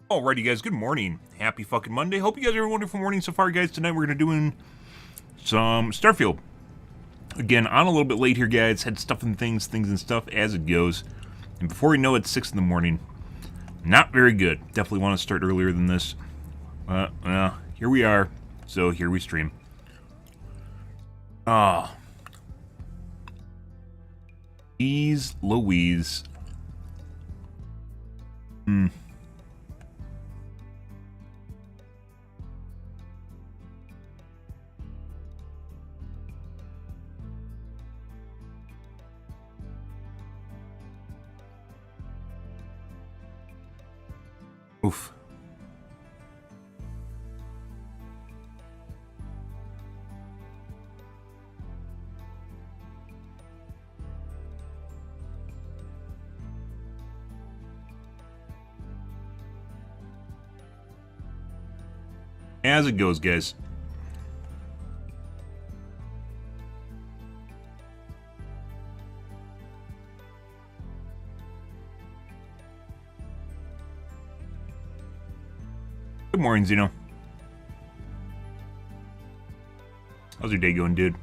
Alrighty guys, good morning. Happy fucking Monday. Hope you guys are having a wonderful morning so far, guys. Tonight we're gonna doing some Starfield. Again, on a little bit late here, guys. Had stuff and things and stuff as it goes. And before you know it, it's 6 in the morning. Not very good. Definitely want to start earlier than this. Here we are. So here we stream. Jeez Louise. Oof. As it goes, guys. Good morning, Zeno. How's your day going, dude?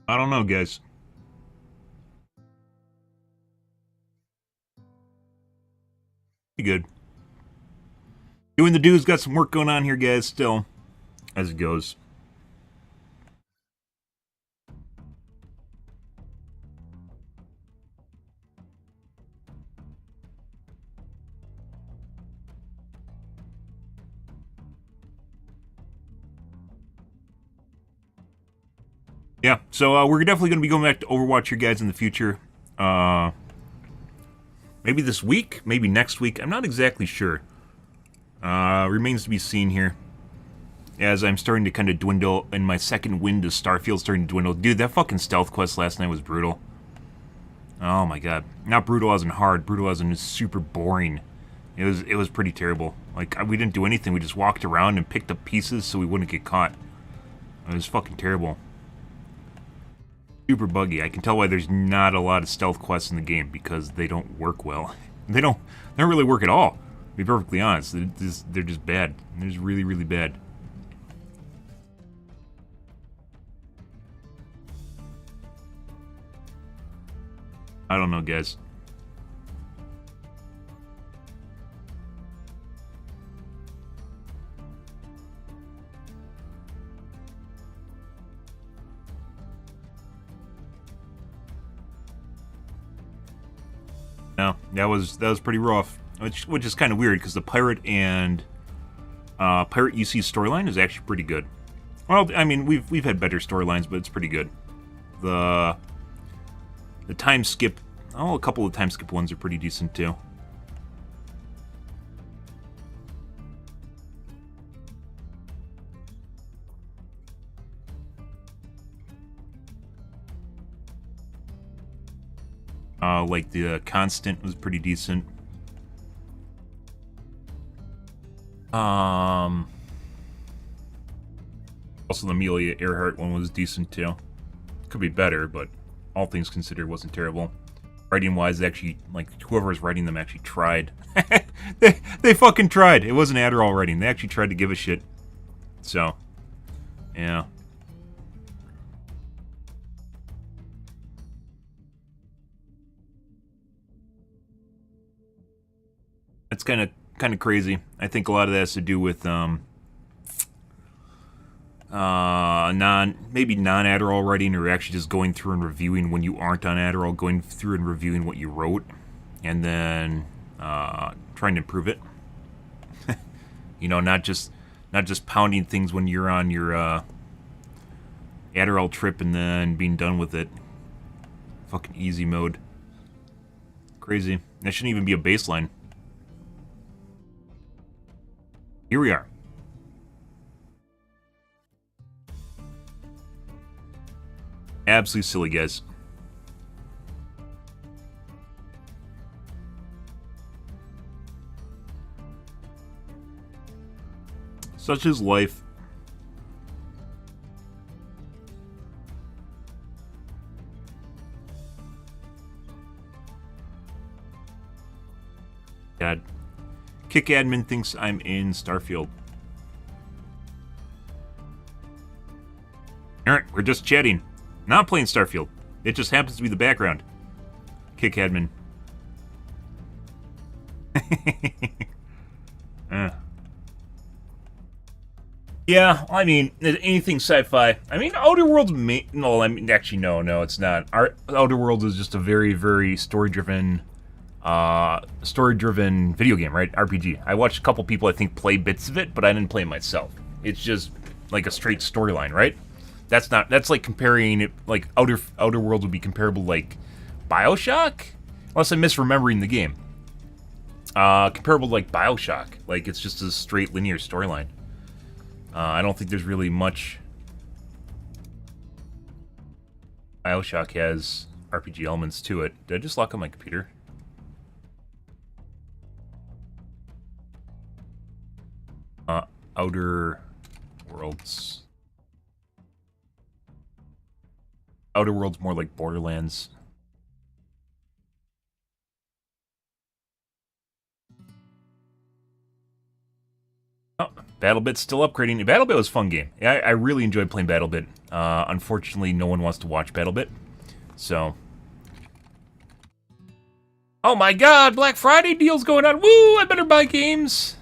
I don't know, guys. Pretty good. Doing the dudes, got some work going on here, guys, still. As it goes. Yeah, so we're definitely going to be going back to Overwatch here, guys, in the future. Maybe this week, maybe next week. I'm not exactly sure. Remains to be seen here. As I'm starting to kind of dwindle, and my second wind of Starfield starting to dwindle. Dude, that fucking stealth quest last night was brutal. Oh my god. Not brutal as in hard, brutal as in super boring. It was pretty terrible. Like, we didn't do anything, we just walked around and picked up pieces so we wouldn't get caught. It was fucking terrible. Super buggy. I can tell why there's not a lot of stealth quests in the game, because they don't work well. They don't really work at all, to be perfectly honest. They're just bad. They're just really, really bad. I don't know, guys. No, that was pretty rough, which is kind of weird because the pirate and pirate UC storyline is actually pretty good. Well, I mean, we've had better storylines, but it's pretty good. The time skip, a couple of time skip ones are pretty decent too. Like the Constant was pretty decent. Also the Amelia Earhart one was decent too. Could be better, but all things considered wasn't terrible. Writing wise, actually, like, whoever was writing them actually tried. they fucking tried. It wasn't Adderall writing. They actually tried to give a shit. So, yeah. It's kind of crazy. I think a lot of that has to do with maybe non Adderall writing, or actually just going through and reviewing when you aren't on Adderall, going through and reviewing what you wrote. and then trying to improve it. You know, not just pounding things when you're on your Adderall trip and then being done with it. Fucking easy mode. Crazy. That shouldn't even be a baseline. Here we are. Absolutely silly, guys. Such is life. God. Kick admin thinks I'm in Starfield. Alright, we're just chatting. Not playing Starfield. It just happens to be the background. Kick admin. Yeah, I mean, anything sci-fi. I mean, Outer Worlds no, I mean, actually, no, it's not. Outer Worlds is just a very, very story-driven video game, right? RPG. I watched a couple people, I think, play bits of it, but I didn't play it myself. It's just like a straight storyline, right? That's like comparing it, like Outer Worlds would be comparable like BioShock? Unless I'm misremembering the game. Comparable to like BioShock. Like, it's just a straight linear storyline. I don't think there's really much. BioShock has RPG elements to it. Did I just lock on my computer? Outer Worlds. Outer Worlds more like Borderlands. Oh, BattleBit's still upgrading. BattleBit was a fun game. Yeah, I really enjoyed playing BattleBit. Unfortunately, no one wants to watch BattleBit. So. Oh my god, Black Friday deals going on. Woo, I better buy games.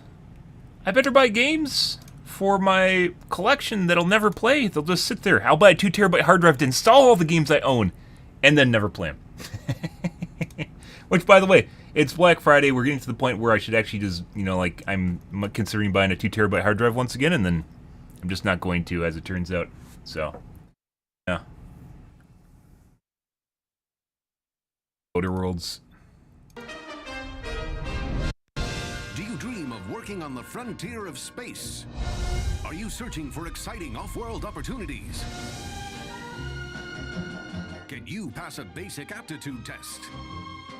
I better buy games for my collection that I'll never play. They'll just sit there. I'll buy a 2 terabyte hard drive to install all the games I own and then never play them. Which, by the way, it's Black Friday. We're getting to the point where I should actually just, you know, like, I'm considering buying a 2 terabyte hard drive once again, and then I'm just not going to, as it turns out. So, yeah. Outer Worlds. Do you dream of working on the frontier of space? Are you searching for exciting off-world opportunities? Can you pass a basic aptitude test?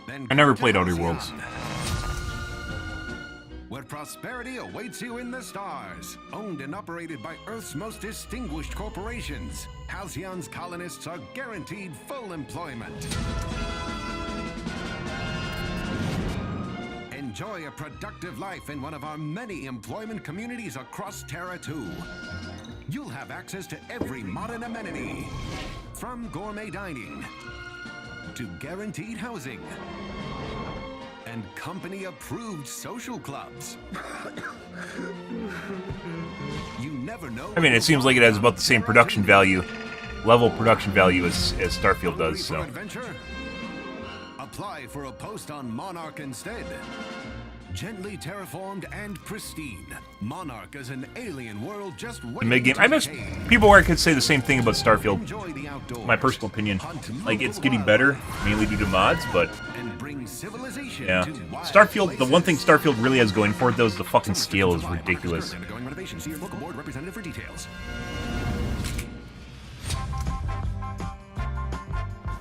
Then I never played Outer Worlds. Where prosperity awaits you in the stars. Owned and operated by Earth's most distinguished corporations, Halcyon's colonists are guaranteed full employment. Enjoy a productive life in one of our many employment communities across Terra 2. You'll have access to every modern amenity, from gourmet dining to guaranteed housing and company-approved social clubs. You never know. I mean, it seems like it has about the same production value, level production value as Starfield does, so. Apply for a post on Monarch instead. Gently terraformed and pristine, Monarch is an alien world just waiting mid-game. I miss people where I could say the same thing about Starfield. My personal opinion, like, it's getting better, mainly due to mods, but yeah, Starfield. The one thing Starfield really has going for it, though, is the fucking scale is ridiculous.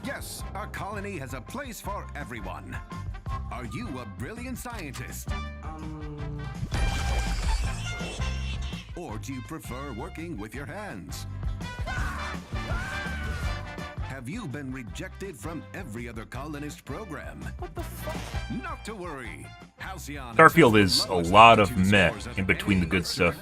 Yes, our colony has a place for everyone. Are you a brilliant scientist? Or do you prefer working with your hands? Have you been rejected from every other colonist program? What the fuck? Not to worry. Halcyon Starfield is a lot of meh in between the good stuff.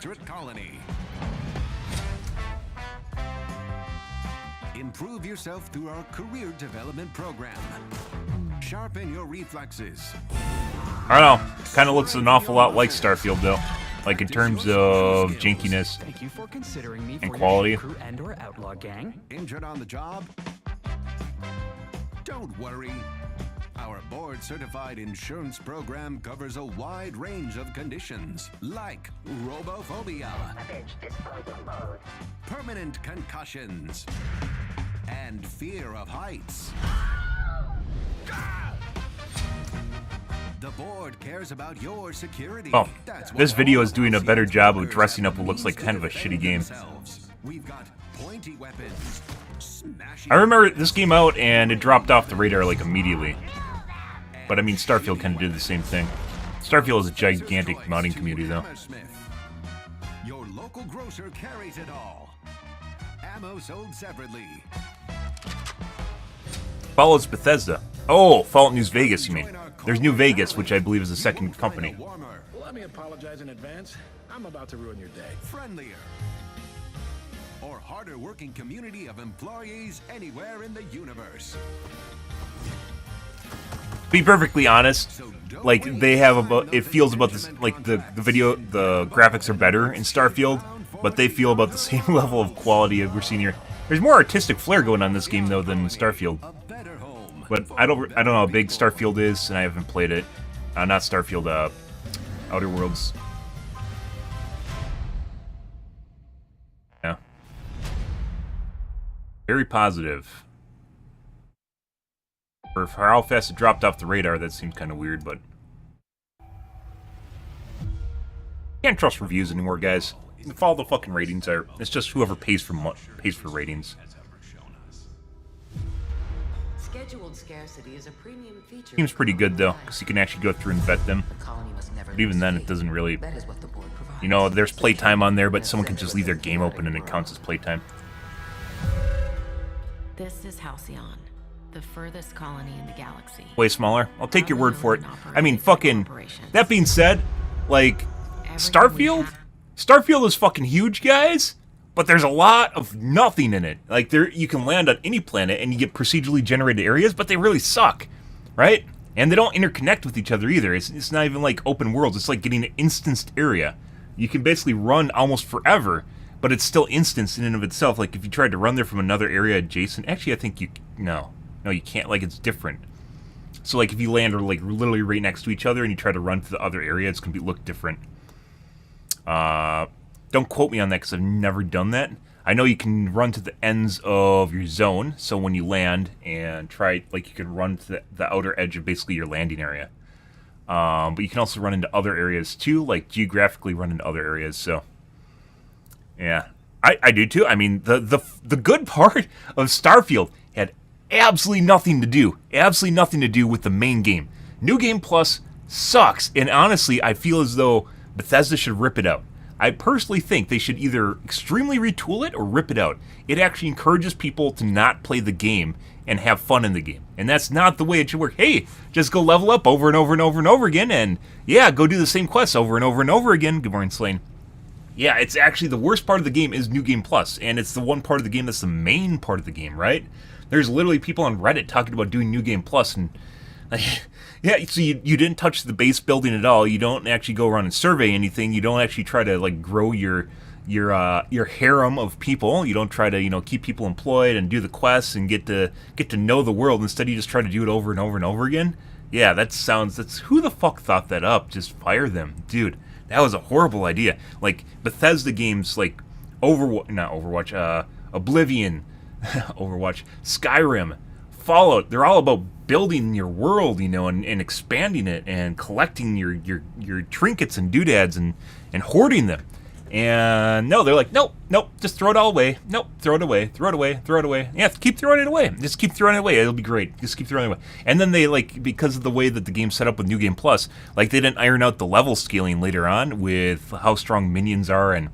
Improve yourself through our career development program. Sharpen your reflexes. I don't know. Kind of looks an awful lot like Starfield, though. Like, in terms of jankiness and quality. Injured on the job? Don't worry. A Our board-certified insurance program covers a wide range of conditions, like robophobia, permanent concussions, and fear of heights. The board cares about your security. Oh, That's this why video all is doing a of better Starfield's job of workers dressing up have what looks like means kind of a to shitty defend game. themselves. We've got pointy weapons, smashing I remember this game out and it dropped off the radar like immediately. But I mean, Starfield kind of did the same thing. Starfield is a gigantic modding community though. Your local grocer carries it all. Ammo sold separately. Follows Bethesda. Oh, Fallout New Vegas, you mean? There's New Vegas, which I believe is the second company. Let me apologize in advance. I'm about to ruin your day. Friendlier or harder working community of employees anywhere in the universe. Be perfectly honest, like they have about, it feels about this, like the graphics are better in Starfield, but they feel about the same level of quality as we're seeing here. There's more artistic flair going on in this game though than Starfield. But I don't know how big Starfield is, and I haven't played it. Not Starfield, Outer Worlds. Yeah. Very positive. For how fast it dropped off the radar, that seemed kind of weird, but... Can't trust reviews anymore, guys. Follow the fucking ratings. It's just whoever pays for ratings. Scheduled scarcity is a premium feature. Seems pretty good, though, because you can actually go through and vet them. But even then, it doesn't really... That is what the board provides. You know, there's playtime on there, but someone can just leave their game open and it counts as playtime. This is Halcyon, the furthest colony in the galaxy. Way smaller. I'll take your word for it. I mean, fucking... That being said, like, Starfield? Starfield is fucking huge, guys, but there's a lot of nothing in it. Like, you can land on any planet and you get procedurally generated areas, but they really suck, right? And they don't interconnect with each other either. It's not even like open worlds. It's like getting an instanced area. You can basically run almost forever, but it's still instanced in and of itself. Like, if you tried to run there from another area adjacent... Actually, I think you... No, you can't. Like, it's different. So, like, if you land like literally right next to each other and you try to run to the other area, it's going to look different. Don't quote me on that because I've never done that. I know you can run to the ends of your zone, so when you land and try, like, you can run to the outer edge of basically your landing area. But you can also run into other areas too, like geographically run into other areas. So, yeah, I do too. I mean, the good part of Starfield had absolutely nothing to do with the main game. New Game Plus sucks, and honestly, I feel as though Bethesda should rip it out. I personally think they should either extremely retool it or rip it out. It actually encourages people to not play the game and have fun in the game. And that's not the way it should work. Hey, just go level up over and over and over and over again, and yeah, go do the same quests over and over and over again. Good morning, Slane. Yeah, it's actually the worst part of the game is New Game Plus, and it's the one part of the game that's the main part of the game, right? There's literally people on Reddit talking about doing New Game Plus, and like, yeah, so you didn't touch the base building at all. You don't actually go around and survey anything. You don't actually try to like grow your harem of people. You don't try to keep people employed and do the quests and get to know the world. Instead, you just try to do it over and over and over again. Yeah, that's who the fuck thought that up? Just fire them, dude. That was a horrible idea. Like Bethesda games like Oblivion, Overwatch, Skyrim, Fallout, they're all about building your world, and expanding it and collecting your trinkets and doodads and hoarding them. And no, they're like, nope, just throw it all away. Nope, throw it away. Yeah, keep throwing it away. Just keep throwing it away. It'll be great. Just keep throwing it away. And then they, like, because of the way that the game's set up with New Game Plus, like, they didn't iron out the level scaling later on with how strong minions are and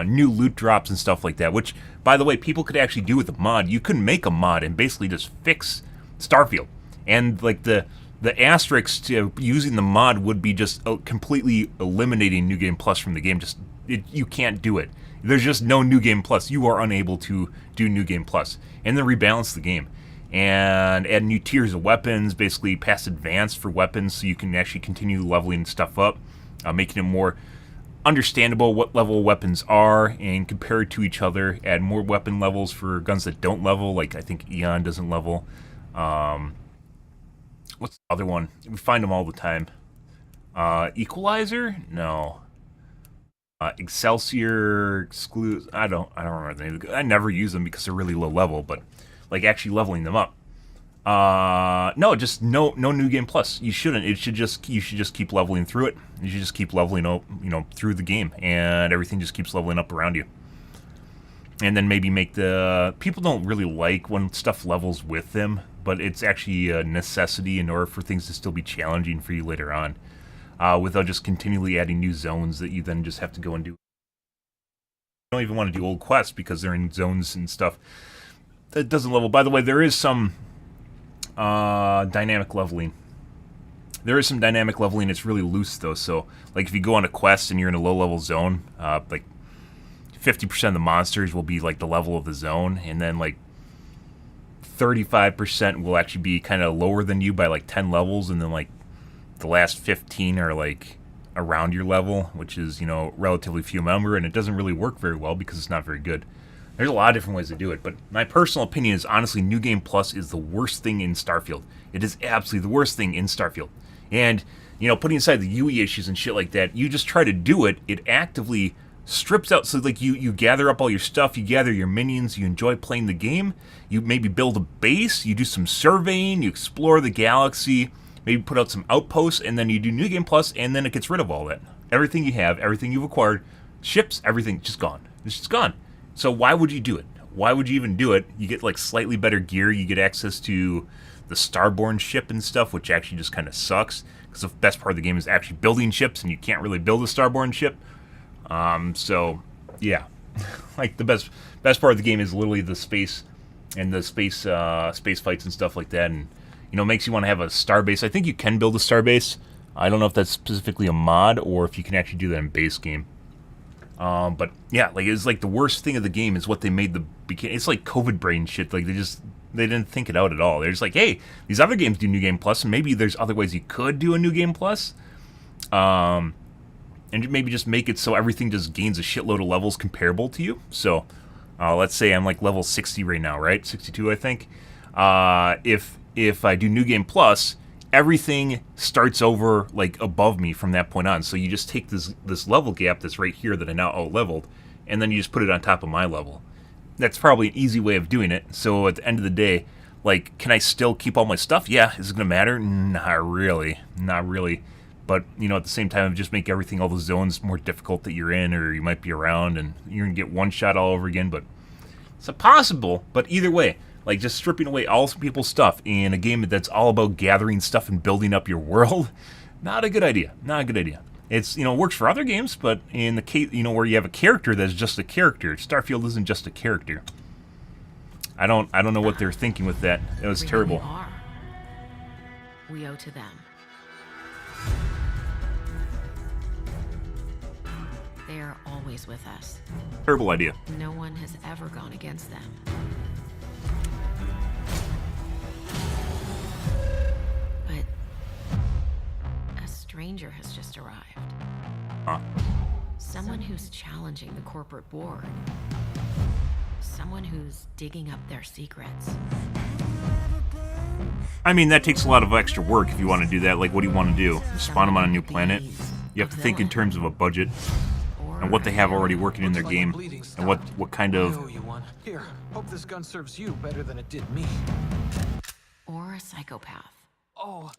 new loot drops and stuff like that, which, by the way, people could actually do with a mod. You could make a mod and basically just fix Starfield. And, like, the asterisk to using the mod would be just completely eliminating New Game Plus from the game. You can't do it. There's just no New Game Plus. You are unable to do New Game Plus. And then rebalance the game. And add new tiers of weapons, basically past advanced for weapons, so you can actually continue leveling stuff up, making it more understandable what level weapons are and compare it to each other. Add more weapon levels for guns that don't level, like I think Eon doesn't level. What's the other one? We find them all the time. Equalizer? No. Excelsior exclude. I don't remember the name. I never use them because they're really low level, but like actually leveling them up. No, just no new game plus. You shouldn't. You should just keep leveling through it. You should just keep leveling up, through the game, and everything just keeps leveling up around you. And then maybe make the people don't really like when stuff levels with them, but it's actually a necessity in order for things to still be challenging for you later on, without just continually adding new zones that you then just have to go and do. You don't even want to do old quests because they're in zones and stuff that doesn't level. By the way, there is some dynamic leveling. There is some dynamic leveling. It's really loose though. So, like if you go on a quest and you're in a low-level zone, like 50% of the monsters will be like the level of the zone, and then like 35% will actually be kind of lower than you by like 10 levels, and then like the last 15 are like around your level, which is relatively few number, and it doesn't really work very well because it's not very good. There's a lot of different ways to do it, but my personal opinion is honestly New Game Plus is the worst thing in Starfield. It is absolutely the worst thing in Starfield. And, putting aside the UE issues and shit like that, you just try to do it, it actively strips out. So like you gather up all your stuff, you gather your minions, you enjoy playing the game, you maybe build a base, you do some surveying, you explore the galaxy, maybe put out some outposts, and then you do New Game Plus, and then it gets rid of all that. Everything you have, everything you've acquired, ships, everything, just gone. It's just gone. So why would you do it? Why would you even do it? You get like slightly better gear, you get access to the Starborn ship and stuff, which actually just kind of sucks, because the best part of the game is actually building ships, and you can't really build a Starborn ship. So, yeah. Like, the best part of the game is literally the space, and the space fights and stuff like that, and, makes you want to have a starbase. I think you can build a starbase. I don't know if that's specifically a mod, or if you can actually do that in base game. But yeah, like it's like the worst thing of the game is what they made it's like COVID brain shit. Like they didn't think it out at all. They're just like, hey, these other games do New Game Plus, and maybe there's other ways you could do a New Game Plus. And maybe just make it so everything just gains a shitload of levels comparable to you. So, let's say I'm like level 60 right now, right? 62, I think. If I do New Game Plus, everything starts over like above me from that point on. So you just take this level gap that's right here that I now out-leveled, and then you just put it on top of my level. That's probably an easy way of doing it. So at the end of the day, like, can I still keep all my stuff? Yeah. Is it going to matter? Not really. But, at the same time, just make everything, all the zones more difficult that you're in or you might be around, and you're going to get one shot all over again. But it's possible. But either way, like, just stripping away all people's stuff in a game that's all about gathering stuff and building up your world, not a good idea. Not a good idea. It's, it works for other games, but in the case, where you have a character that's just a character, Starfield isn't just a character. I don't know what they're thinking with that. It was terrible. We owe to them. They are always with us. Terrible idea. No one has ever gone against them. But a stranger has just arrived. Huh? Someone who's challenging the corporate board. Someone who's digging up their secrets. I mean, that takes a lot of extra work if you want to do that. Like, what do you want to do? Spawn them on a new planet? You have to think in terms of a budget and what they have already working in their game, and what kind of... Here, hope this gun serves you better than it did me. Or a psychopath. Oh.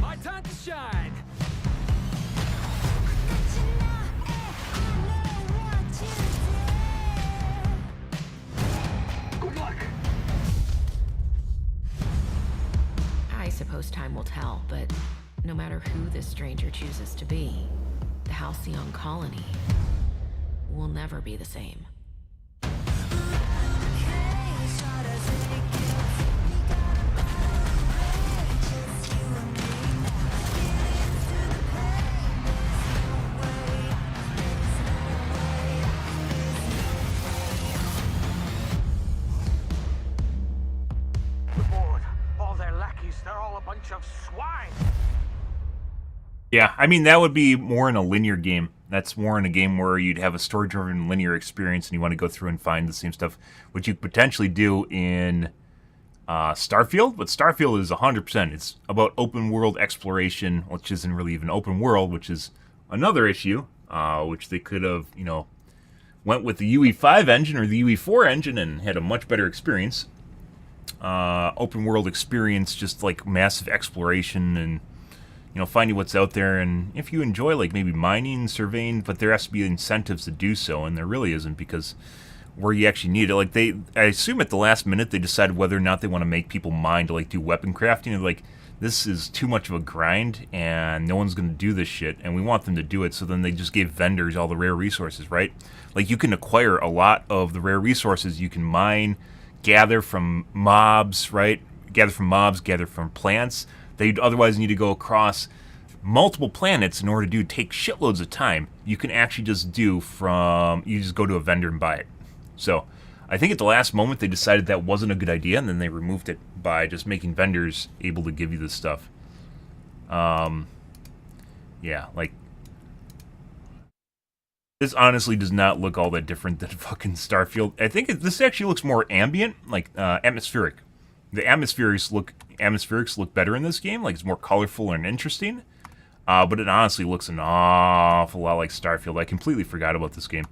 My time to shine. Good luck. I suppose time will tell, but no matter who this stranger chooses to be, the Halcyon colony will never be the same. They're all a bunch of swine. Yeah, I mean, that would be more in a linear game. That's more in a game where you'd have a story-driven linear experience and you want to go through and find the same stuff, which you could potentially do in Starfield. But Starfield is 100%. It's about open-world exploration, which isn't really even open world, which is another issue, which they could have, you know, went with the UE5 engine or the UE4 engine and had a much better experience. Open world experience, just like massive exploration and, you know, finding what's out there. And if you enjoy like maybe mining, surveying, but there has to be incentives to do so, and there really isn't, because where you actually need it, like I assume at the last minute they decided whether or not they want to make people mine to like do weapon crafting, and like, this is too much of a grind and no one's going to do this shit and we want them to do it, so then they just gave vendors all the rare resources, right? Like, you can acquire a lot of the rare resources. You can mine, gather from mobs, right? Gather from mobs, gather from plants. They'd otherwise need to go across multiple planets in order to take shitloads of time. You can actually just you just go to a vendor and buy it. So I think at the last moment they decided that wasn't a good idea, and then they removed it by just making vendors able to give you this stuff. Yeah, like, this honestly does not look all that different than fucking Starfield. I think this actually looks more ambient, like atmospheric. The atmospherics look better in this game. Like, it's more colorful and interesting. But it honestly looks an awful lot like Starfield. I completely forgot about this game.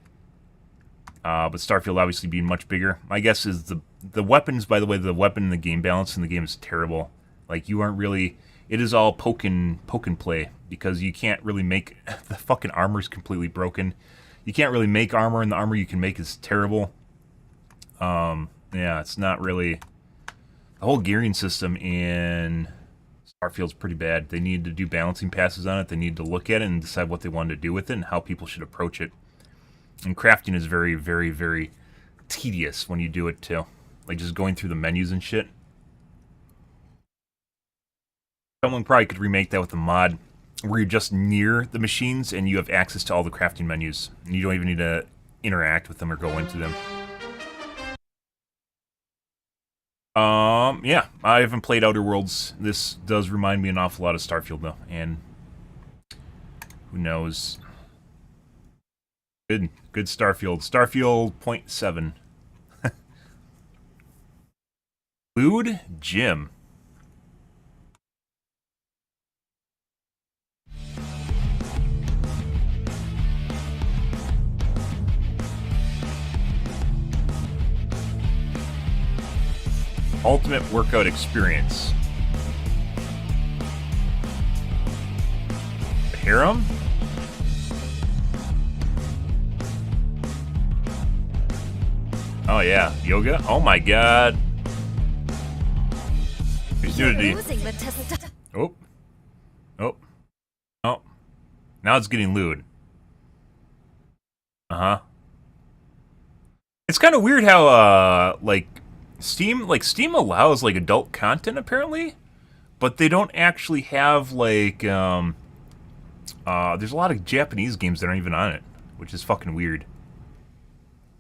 But Starfield obviously being much bigger. My guess is the weapons, by the way, the weapon and the game balance in the game is terrible. Like, you aren't really... It is all poke and play, because you can't really make... The fucking armor's completely broken. You can't really make armor, and the armor you can make is terrible. Yeah, it's not really... The whole gearing system in Starfield's pretty bad. They need to do balancing passes on it. They need to look at it and decide what they want to do with it and how people should approach it. And crafting is very, very, very tedious when you do it, too. Like, just going through the menus and shit. Someone probably could remake that with a mod where you're just near the machines and you have access to all the crafting menus. And you don't even need to interact with them or go into them. Yeah, I haven't played Outer Worlds. This does remind me an awful lot of Starfield, though. And who knows... Good Starfield. Starfield 0.7. Lewd Jim. Ultimate workout experience. Harem? Oh yeah, yoga? Oh my god. He's nudity. Oh. Oh. Oh. Now it's getting lewd. Uh-huh. It's kind of weird how, like, Steam allows, like, adult content, apparently, but they don't actually have, like, there's a lot of Japanese games that aren't even on it, which is fucking weird.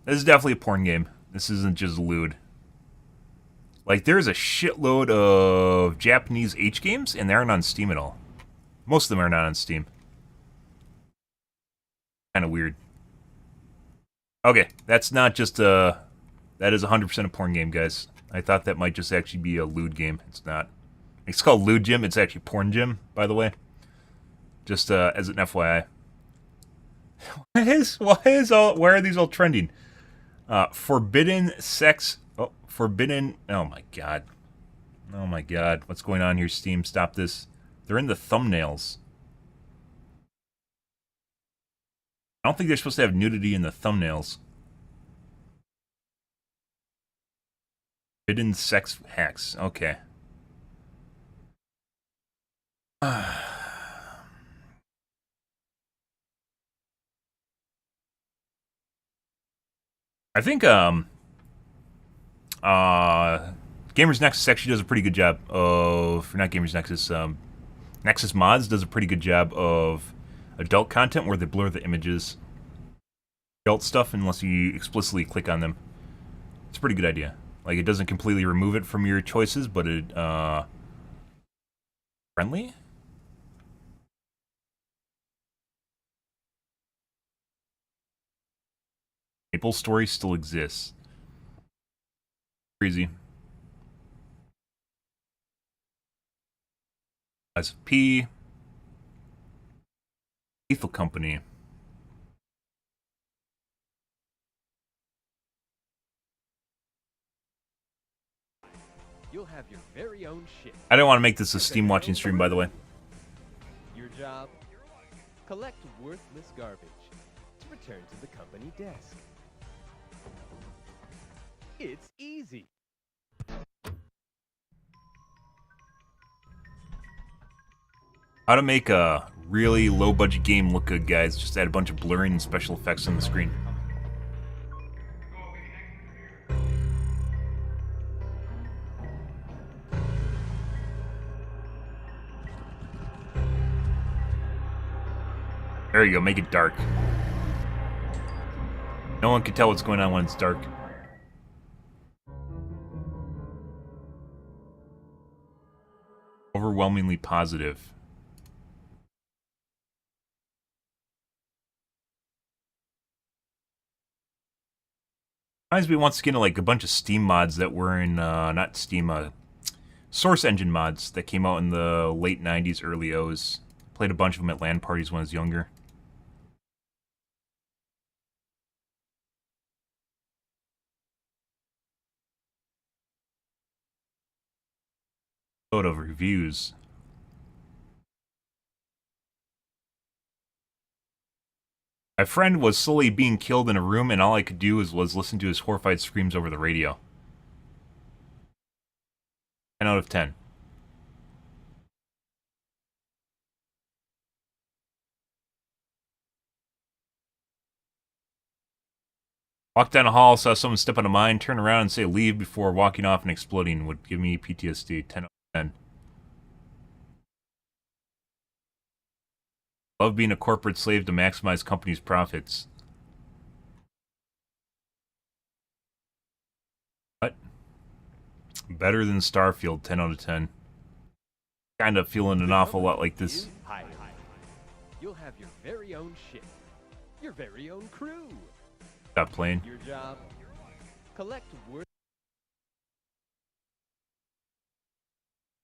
This is definitely a porn game. This isn't just lewd. Like, there's a shitload of Japanese H games, and they aren't on Steam at all. Most of them are not on Steam. Kind of weird. Okay, that's not just a... That is 100% a porn game, guys. I thought that might just actually be a lewd game. It's not. It's called Lewd Gym. It's actually Porn Gym, by the way. Just as an FYI. Why are these all trending? Forbidden sex. Oh, forbidden. Oh my god. Oh my god. What's going on here, Steam? Stop this. They're in the thumbnails. I don't think they're supposed to have nudity in the thumbnails. Forbidden sex hacks. Okay. I think Gamers Nexus actually does a pretty good job of, not Gamers Nexus, Nexus Mods does a pretty good job of adult content where they blur the images. Adult stuff unless you explicitly click on them. It's a pretty good idea. Like, it doesn't completely remove it from your choices, but it friendly? 。Maple Story still exists. Crazy. As P. Lethal Company. You'll have your very own ship. I don't want to make this a Steam watching stream, by the way. Your job? Collect worthless garbage to return to the company desk. It's easy. How to make a really low-budget game look good, guys. Just add a bunch of blurring and special effects on the screen. There you go, make it dark. No one can tell what's going on when it's dark. Overwhelmingly positive. Reminds me once again of like a bunch of Steam mods that were in, not Steam, Source Engine mods that came out in the late 90s, early O's. Played a bunch of them at LAN parties when I was younger. Load of reviews. My friend was slowly being killed in a room, and all I could do was listen to his horrified screams over the radio. 10 out of 10. Walk down a hall, saw someone step on a mine, turn around and say leave before walking off and exploding would give me PTSD. 10 out of 10. Love being a corporate slave to maximize companies' profits. What? Better than Starfield, 10 out of 10. Kind of feeling an awful lot like this. Hi. You'll have your very own ship. Your very own crew. Stop playing. Your job? Collect worth.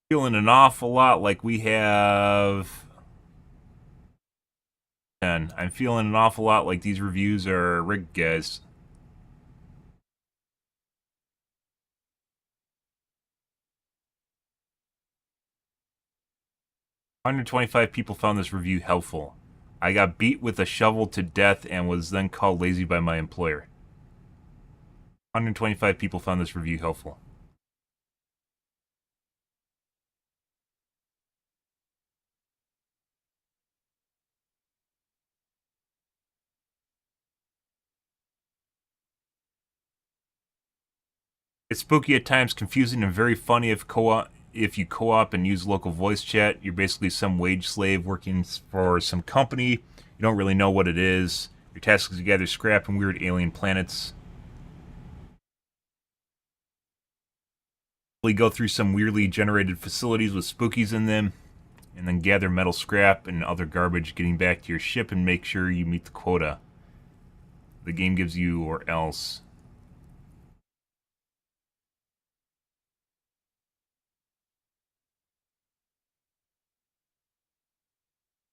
Feeling an awful lot like we have... I'm feeling an awful lot like these reviews are rigged, guys. "125 people found this review helpful. I got beat with a shovel to death and was then called lazy by my employer." 125 people found this review helpful. It's spooky at times, confusing, and very funny if you co-op and use local voice chat. You're basically some wage slave working for some company. You don't really know what it is. Your task is to gather scrap from weird alien planets. You go through some weirdly generated facilities with spookies in them, and then gather metal scrap and other garbage, getting back to your ship and make sure you meet the quota the game gives you, or else.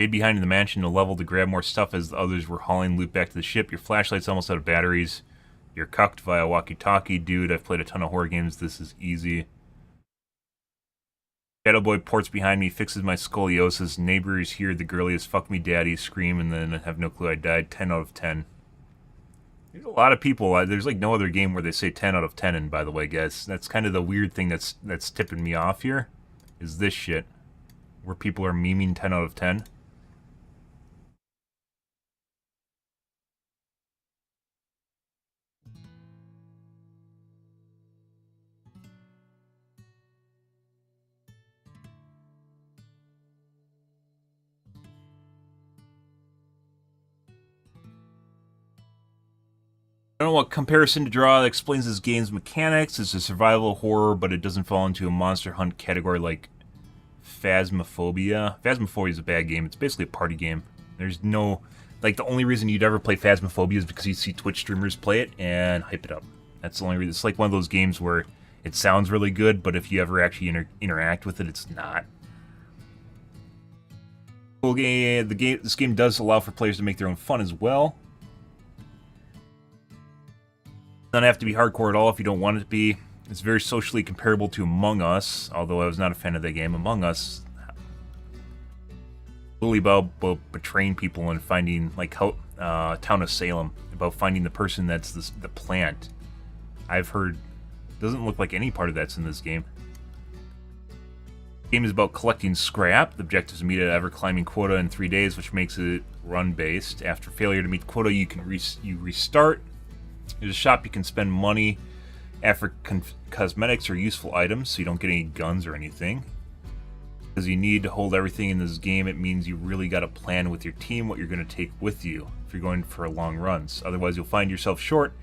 Stayed behind in the mansion to level to grab more stuff as the others were hauling loot back to the ship. Your flashlight's almost out of batteries. You're cucked via walkie-talkie. Dude, I've played a ton of horror games. This is easy. Shadow Boy ports behind me, fixes my scoliosis. Neighbors hear the girliest "fuck me daddy" scream and then have no clue I died. 10 out of 10. There's a lot of people. There's like no other game where they say 10 out of 10 in, by the way, guys. That's kind of the weird thing that's tipping me off here. Is this shit. Where people are memeing 10 out of 10. I don't know what comparison to draw that explains this game's mechanics. It's a survival horror, but it doesn't fall into a monster hunt category like Phasmophobia. Phasmophobia is a bad game. It's basically a party game. There's no Like, the only reason you'd ever play Phasmophobia is because you see Twitch streamers play it and hype it up. That's the only reason. It's like one of those games where it sounds really good, but if you ever actually interact with it, it's not. Cool game. This game does allow for players to make their own fun as well. Doesn't have to be hardcore at all if you don't want it to be. It's very socially comparable to Among Us, although I was not a fan of that game. Among Us, really about betraying people and finding, like, Town of Salem, about finding the person that's the plant. I've heard doesn't look like any part of that's in this game. The game is about collecting scrap. The objective is to meet an ever-climbing quota in 3 days, which makes it run-based. After failure to meet the quota, you can restart. There's a shop you can spend money at for cosmetics or useful items, so you don't get any guns or anything. Because you need to hold everything in this game, it means you really got to plan with your team what you're going to take with you if you're going for long runs. Otherwise, you'll find yourself short,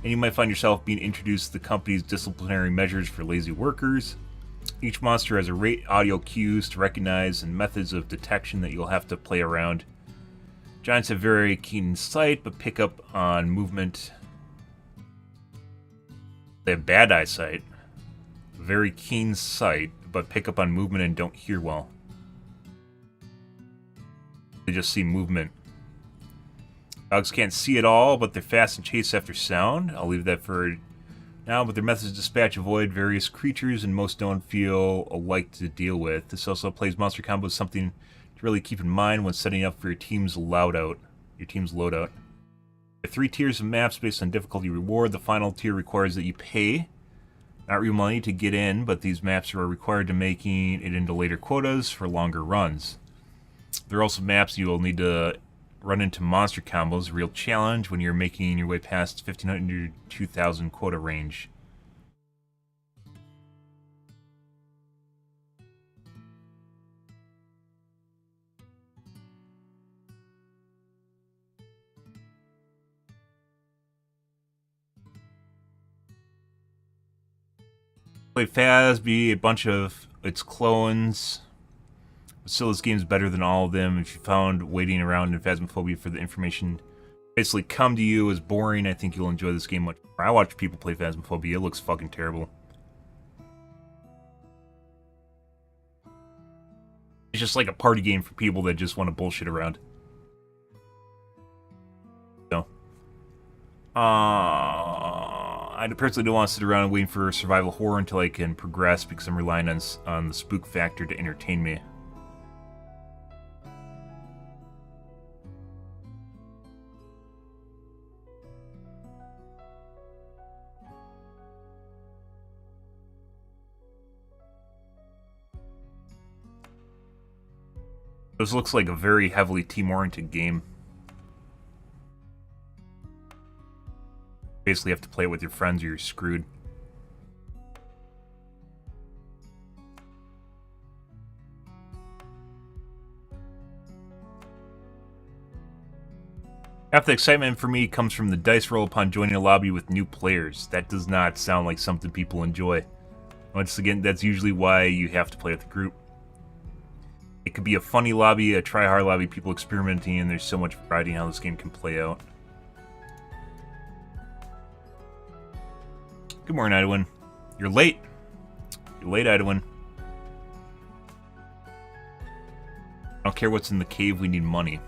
and you might find yourself being introduced to the company's disciplinary measures for lazy workers. Each monster has audio cues to recognize and methods of detection that you'll have to play around. Giants have very keen sight, but pick up on movement. They have bad eyesight, very keen sight, but pick up on movement and don't hear well. They just see movement. Dogs can't see at all, but they're fast and chase after sound. I'll leave that for now, but their methods of dispatch avoid various creatures, and most don't feel alike to deal with. This also plays monster combos, something to really keep in mind when setting up for your team's loadout. There are 3 tiers of maps based on difficulty reward. The final tier requires that you pay, not real money, to get in, but these maps are required to making it into later quotas for longer runs. There are also maps you will need to run into monster combos, a real challenge when you're making your way past 1,500 to 2,000 quota range. Play Phasby, a bunch of its clones. Still, this game's better than all of them. If you found waiting around in Phasmophobia for the information basically come to you as boring, I think you'll enjoy this game much more. I watch people play Phasmophobia. It looks fucking terrible. It's just like a party game for people that just want to bullshit around. So, I personally don't want to sit around waiting for survival horror until I can progress because I'm relying on the spook factor to entertain me. This looks like a very heavily team-oriented game. Basically, you have to play it with your friends or you're screwed. Half the excitement for me comes from the dice roll upon joining a lobby with new players. That does not sound like something people enjoy. Once again, that's usually why you have to play with a group. It could be a funny lobby, a try-hard lobby, people experimenting, and there's so much variety in how this game can play out. Good morning, Idwin. You're late. You're late, Idwin. I don't care what's in the cave, we need money.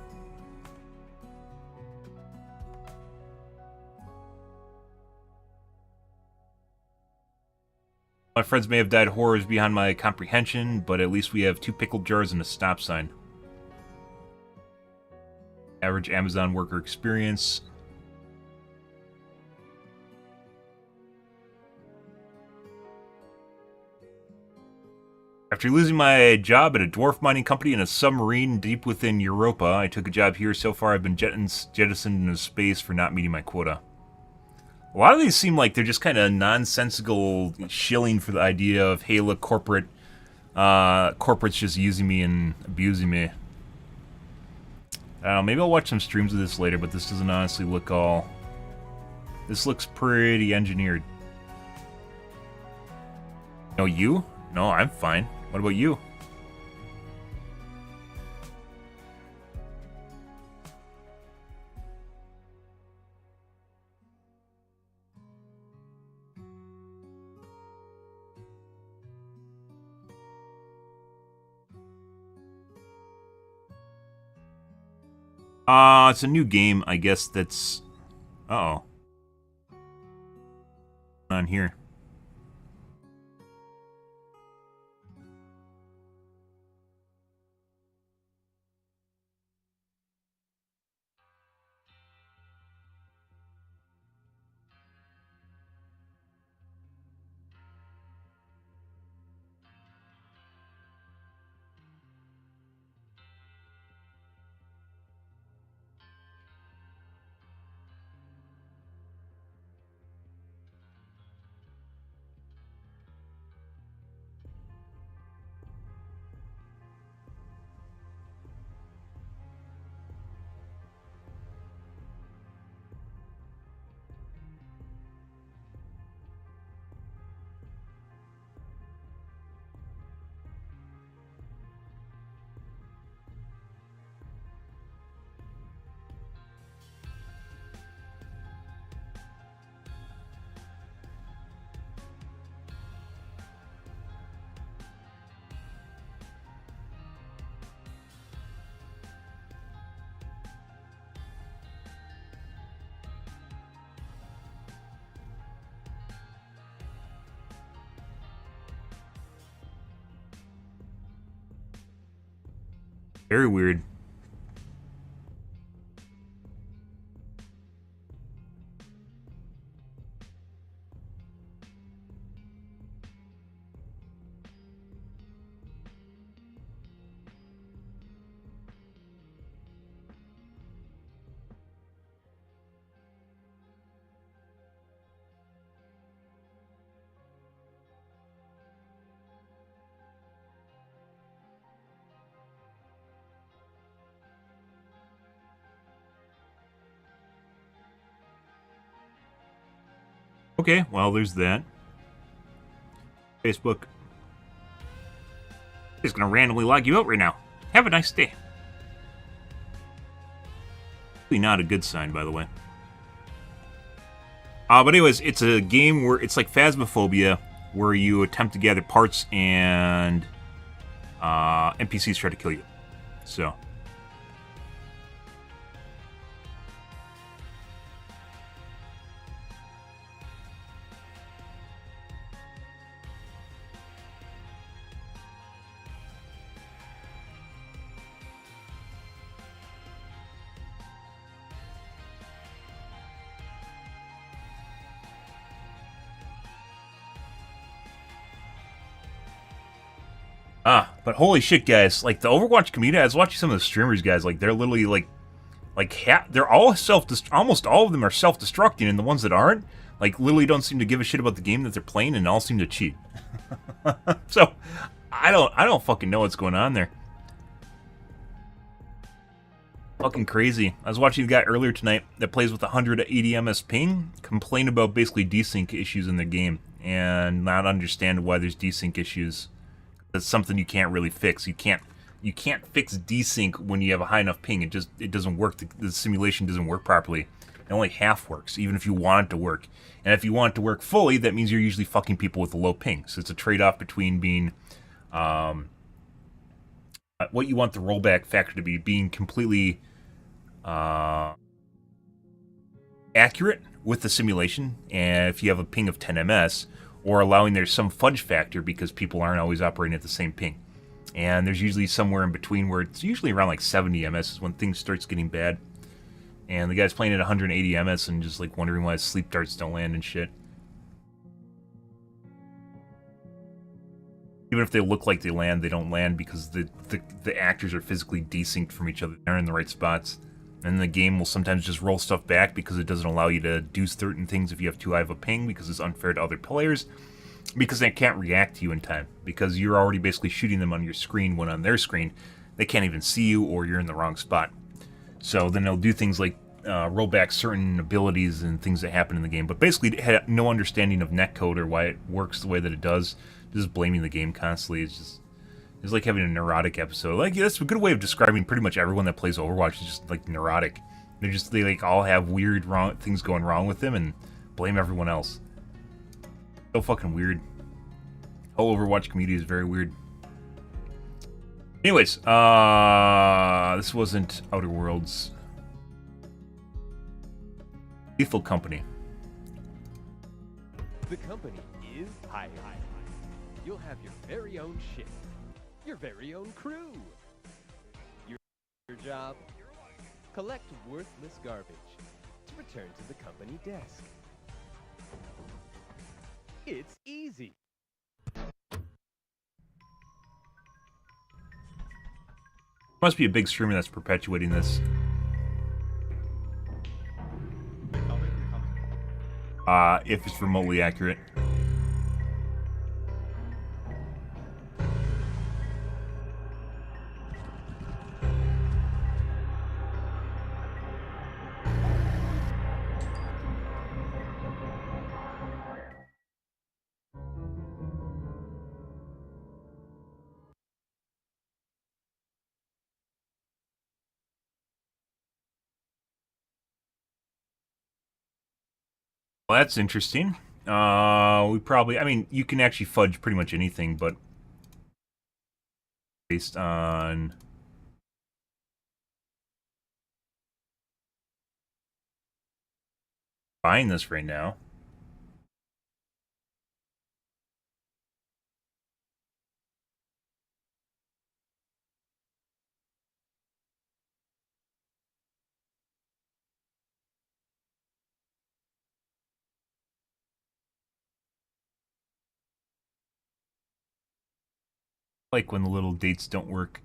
My friends may have died horrors beyond my comprehension, but at least we have 2 pickle jars and a stop sign. Average Amazon worker experience. After losing my job at a dwarf mining company in a submarine deep within Europa, I took a job here. So far, I've been jettisoned into space for not meeting my quota. A lot of these seem like they're just kind of nonsensical shilling for the idea of, hey, look, corporate's just using me and abusing me. I don't know, maybe I'll watch some streams of this later, but this doesn't honestly look all... This looks pretty engineered. No, you? No, I'm fine. What about you? It's a new game, I guess. That's. Uh-oh. On here. Very weird. Okay, well, there's that. Facebook. It's gonna randomly log you out right now. Have a nice day. Really not a good sign, by the way. But anyways, it's a game where it's like Phasmophobia, where you attempt to gather parts and NPCs try to kill you. So. But holy shit, guys! Like the Overwatch community, I was watching some of the streamers, guys. Like they're literally they're all almost all of them are self-destructing, and the ones that aren't, like literally don't seem to give a shit about the game that they're playing, and all seem to cheat. So, I don't fucking know what's going on there. Fucking crazy. I was watching a guy earlier tonight that plays with 180 ms ping complain about basically desync issues in the game and not understand why there's desync issues. That's something you can't really fix. You can't fix desync when you have a high enough ping. It doesn't work. The simulation doesn't work properly. It only half works, even if you want it to work. And if you want it to work fully, that means you're usually fucking people with a low ping. So it's a trade-off between being what you want the rollback factor to be, being completely accurate with the simulation, and if you have a ping of 10 ms, or allowing there's some fudge factor because people aren't always operating at the same ping. And there's usually somewhere in between where it's usually around like 70 ms is when things starts getting bad. And the guy's playing at 180 ms and just like wondering why his sleep darts don't land and shit. Even if they look like they land, they don't land because the actors are physically desynced from each other. They're in the right spots. And the game will sometimes just roll stuff back because it doesn't allow you to do certain things if you have too high of a ping, because it's unfair to other players, because they can't react to you in time, because you're already basically shooting them on your screen when on their screen they can't even see you, or you're in the wrong spot. So then they'll do things like roll back certain abilities and things that happen in the game, but basically it had no understanding of netcode or why it works the way that it does, just blaming the game constantly. It's like having a neurotic episode. Like, that's a good way of describing pretty much everyone that plays Overwatch. Is just like neurotic. They like all have weird things going wrong with them and blame everyone else. So fucking weird. Whole Overwatch community is very weird. Anyways, this wasn't Outer Worlds. Lethal Company. The company is hired. You'll have your very own ship, your very own crew. Your job? Collect worthless garbage to return to the company desk. It's easy. Must be a big streamer that's perpetuating this. If it's remotely accurate. Well, that's interesting. We probably, I mean, you can actually fudge pretty much anything, but based on buying this right now. Like when the little dates don't work.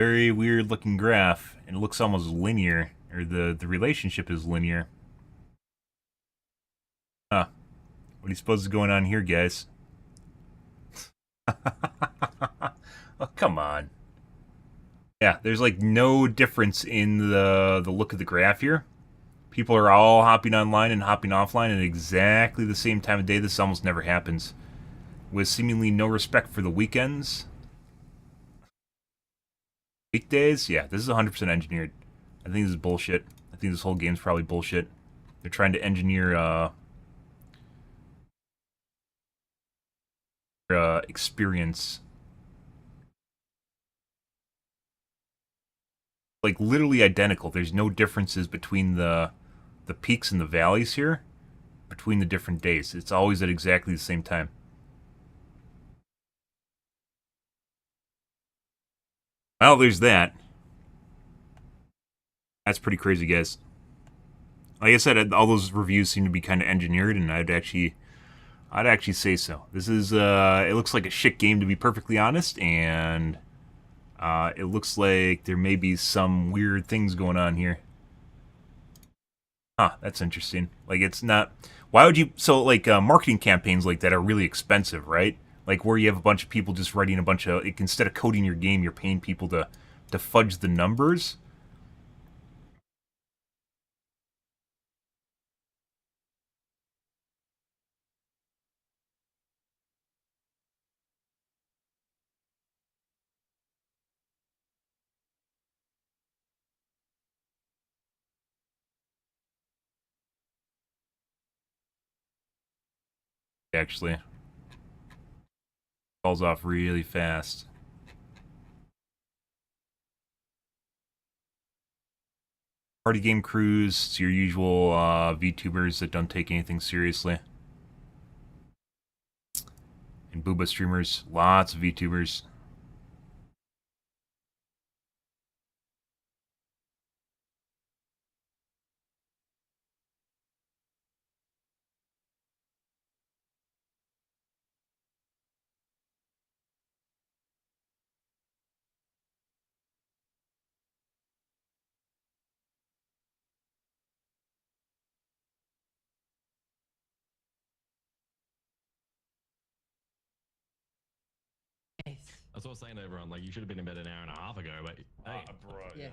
Very weird looking graph, and it looks almost linear, or the relationship is linear. Huh. What do you suppose is going on here, guys? Oh, come on. Yeah, there's like no difference in the look of the graph here. People are all hopping online and hopping offline at exactly the same time of day. This almost never happens. With seemingly no respect for the weekends. Weekdays? Yeah, this is 100% engineered. I think this is bullshit. I think this whole game's probably bullshit. They're trying to engineer experience. Like literally identical. There's no differences between the peaks and the valleys here between the different days. It's always at exactly the same time. Well, there's that. That's pretty crazy, guys. Like I said, all those reviews seem to be kind of engineered, and I'd actually say so. This is it looks like a shit game, to be perfectly honest, and it looks like there may be some weird things going on here. Huh, that's interesting. Like, it's not... Why would you... So, like, marketing campaigns like that are really expensive, right? Like, where you have a bunch of people just writing a bunch of... Like, instead of coding your game, you're paying people to fudge the numbers. Actually. Falls off really fast. Party game crews, it's your usual VTubers that don't take anything seriously. And booba streamers, lots of VTubers. That's what I was saying to everyone. Like, you should have been in bed an hour and a half ago, but hey. Bro, yeah.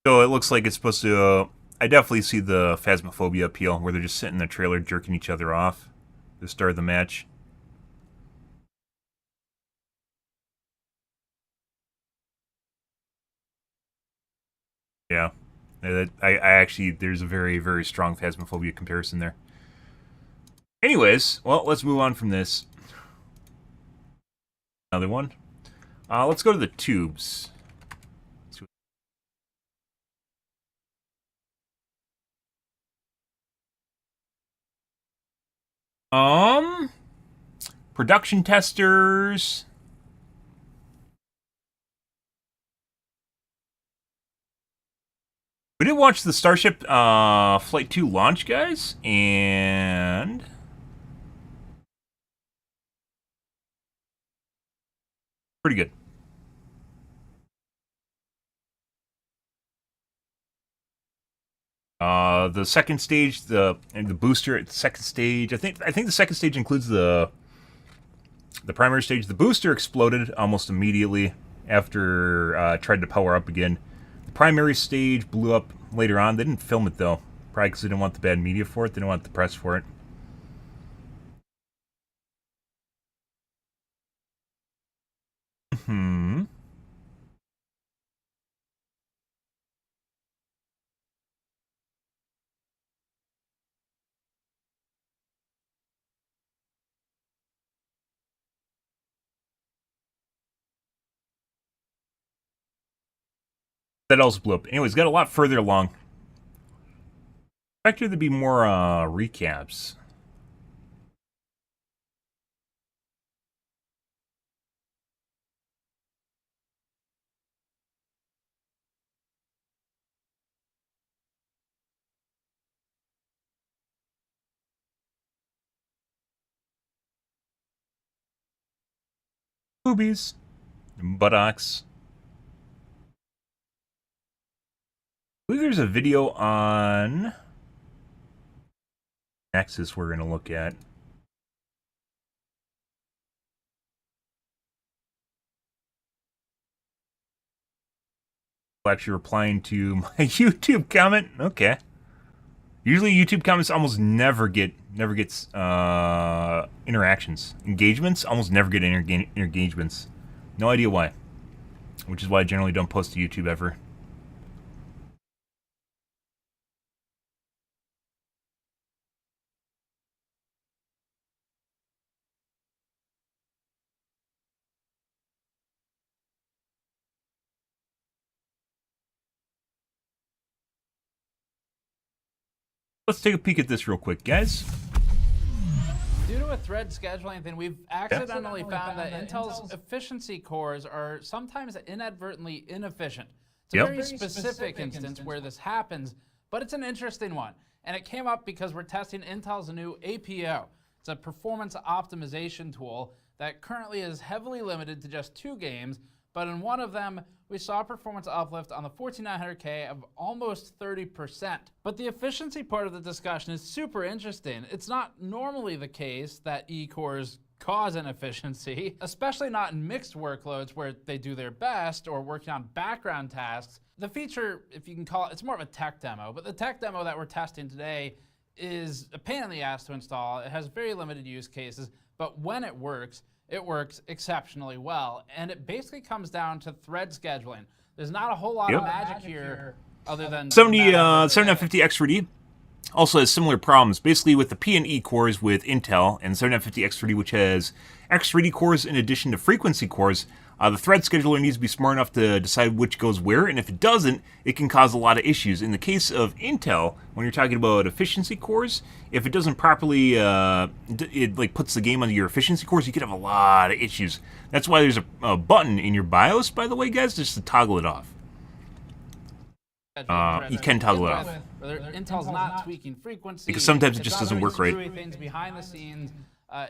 So it looks like it's supposed to... I definitely see the Phasmophobia appeal, where they're just sitting in the trailer jerking each other off at the start of the match. Yeah. I actually, there's a very, very strong Phasmophobia comparison there. Anyways, well, let's move on from this. Another one. Let's go to the tubes. Production testers. We did watch the Starship Flight 2 launch, guys, and pretty good. The second stage, the booster at the second stage. I think the second stage includes the primary stage. The booster exploded almost immediately after tried to power up again. The primary stage blew up later on. They didn't film it though, probably because they didn't want the bad media for it. They didn't want the press for it. Hmm. That also blew up. Anyways, got a lot further along. I expected there to be more recaps. Boobies. Buttocks. I believe there's a video on Nexus we're going to look at. Actually replying to my YouTube comment. Okay. Usually YouTube comments almost never gets interactions. Engagements almost never get engagements. No idea why. Which is why I generally don't post to YouTube ever. Let's take a peek at this real quick, guys. Due to a thread scheduling thing, we've accidentally found that Intel's efficiency cores are sometimes inadvertently inefficient. It's a very specific instance where this happens, but it's an interesting one. And it came up because we're testing Intel's new APO. It's a performance optimization tool that currently is heavily limited to just 2 games, but in one of them, we saw a performance uplift on the 14900K of almost 30%. But the efficiency part of the discussion is super interesting. It's not normally the case that E-cores cause inefficiency, especially not in mixed workloads where they do their best or working on background tasks. The feature, if you can call it, it's more of a tech demo, but the tech demo that we're testing today is a pain in the ass to install. It has very limited use cases, but when it works exceptionally well. And it basically comes down to thread scheduling. There's not a whole lot of magic here other than 7950X3D also has similar problems, basically with the P and E cores with Intel, and 7950X3D, which has X3D cores in addition to frequency cores. The thread scheduler needs to be smart enough to decide which goes where, and if it doesn't, it can cause a lot of issues. In the case of Intel, when you're talking about efficiency cores, if it doesn't properly, it like puts the game under your efficiency cores, you could have a lot of issues. That's why there's a button in your BIOS, by the way, guys, just to toggle it off. You can toggle it off. Intel's not tweaking frequency. Because sometimes it just doesn't work right. Things behind the scenes.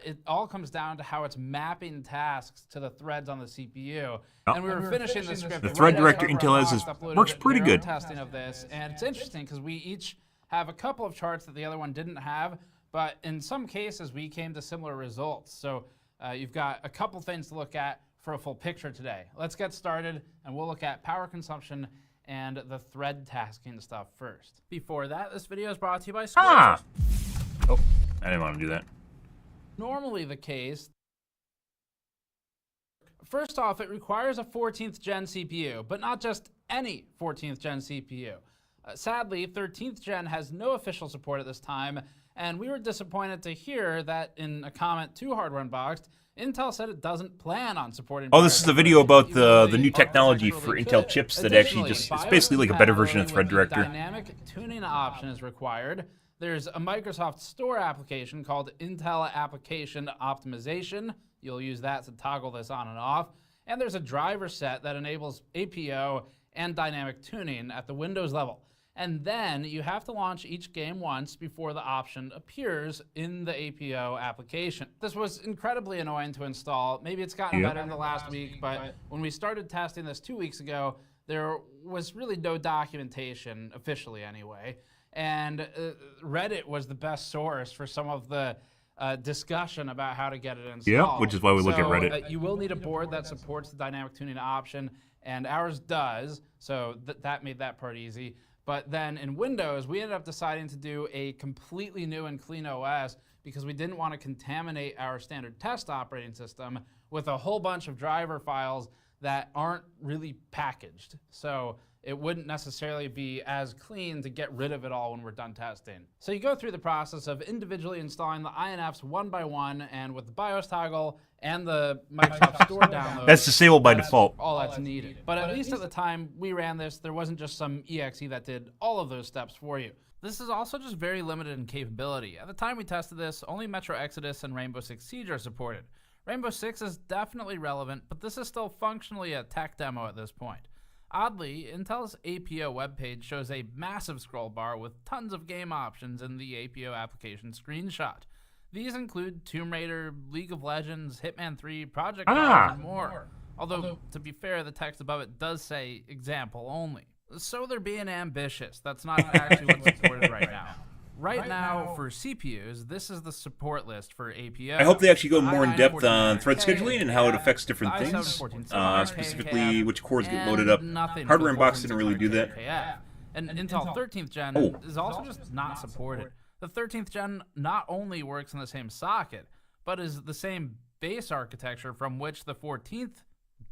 It all comes down to how it's mapping tasks to the threads on the CPU. And we were finishing the script. The thread director Intel has works pretty good. Testing of this, and it's interesting because we each have a couple of charts that the other one didn't have, but in some cases we came to similar results. So you've got a couple things to look at for a full picture today. Let's get started, and we'll look at power consumption and the thread tasking stuff first. Before that, this video is brought to you by Square. Oh, I didn't want to do that. Normally the case First off, it requires a 14th gen CPU, but not just any 14th gen CPU. Sadly, 13th gen has no official support at this time, and we were disappointed to hear that in a comment to Hardware Unboxed, Intel said it doesn't plan on supporting. Oh, this is the video about the new technology for Intel chips that actually just, it's basically like a better version of ThreadDirector. Dynamic tuning option is required. There's a Microsoft Store application called Intel Application Optimization. You'll use that to toggle this on and off. And there's a driver set that enables APO and dynamic tuning at the Windows level. And then you have to launch each game once before the option appears in the APO application. This was incredibly annoying to install. Maybe it's gotten better in the last week, but when we started testing this 2 weeks ago, there was really no documentation, officially anyway. And Reddit was the best source for some of the discussion about how to get it installed. Yeah, which is why we look at Reddit. You will need a board that supports the dynamic tuning option, and ours does, so that made that part easy. But then in Windows, we ended up deciding to do a completely new and clean OS because we didn't want to contaminate our standard test operating system with a whole bunch of driver files that aren't really packaged. So it wouldn't necessarily be as clean to get rid of it all when we're done testing. So you go through the process of individually installing the INFs one by one, and with the BIOS toggle and the Microsoft Store download. That's disabled by default. All that's needed. But at least at the time we ran this, there wasn't just some exe that did all of those steps for you. This is also just very limited in capability. At the time we tested this, only Metro Exodus and Rainbow Six Siege are supported. Rainbow Six is definitely relevant, but this is still functionally a tech demo at this point. Oddly, Intel's APO webpage shows a massive scroll bar with tons of game options in the APO application screenshot. These include Tomb Raider, League of Legends, Hitman 3, Project Cars, and more. Although, to be fair, the text above it does say example only. So they're being ambitious. That's not actually what's supported right now. Right now, for CPUs, this is the support list for APO. I hope they actually go more in depth on thread scheduling and how it affects different things, specifically which cores get loaded up. Hardware Unboxed didn't really do that. And Intel 13th Gen is also just not supported. The 13th Gen not only works in the same socket, but is the same base architecture from which the 14th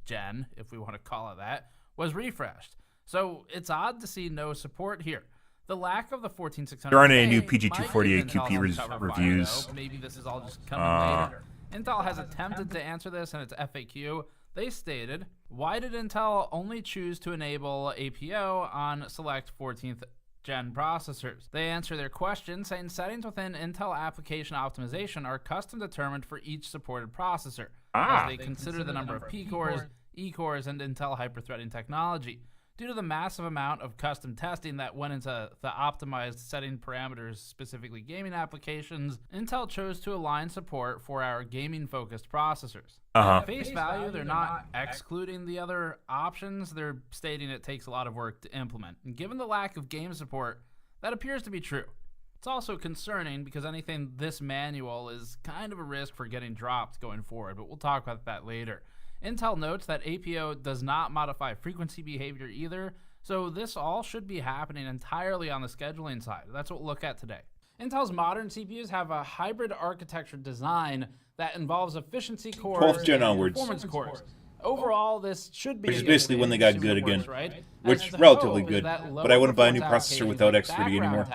Gen, if we want to call it that, was refreshed. So it's odd to see no support here. The lack of the 14600. There aren't any new PG248 QP reviews. Maybe this is all just coming later. Intel has attempted to answer this in its FAQ. They stated, why did Intel only choose to enable APO on select 14th gen processors? They answer their question saying settings within Intel application optimization are custom determined for each supported processor, as they consider the number of P cores, E cores, and Intel hyperthreading technology. Due to the massive amount of custom testing that went into the optimized setting parameters, specifically gaming applications, Intel chose to align support for our gaming-focused processors. At face value, they're not excluding the other options. They're stating it takes a lot of work to implement. And given the lack of game support, that appears to be true. It's also concerning because anything this manual is kind of a risk for getting dropped going forward, but we'll talk about that later. Intel notes that APO does not modify frequency behavior either, so this all should be happening entirely on the scheduling side. That's what we'll look at today. Intel's modern CPUs have a hybrid architecture design that involves efficiency cores 12th gen and onwards. performance cores. Overall, this should be Which is basically when they got good again. Right? Which, relatively good. But I wouldn't buy a new processor without X30 anymore.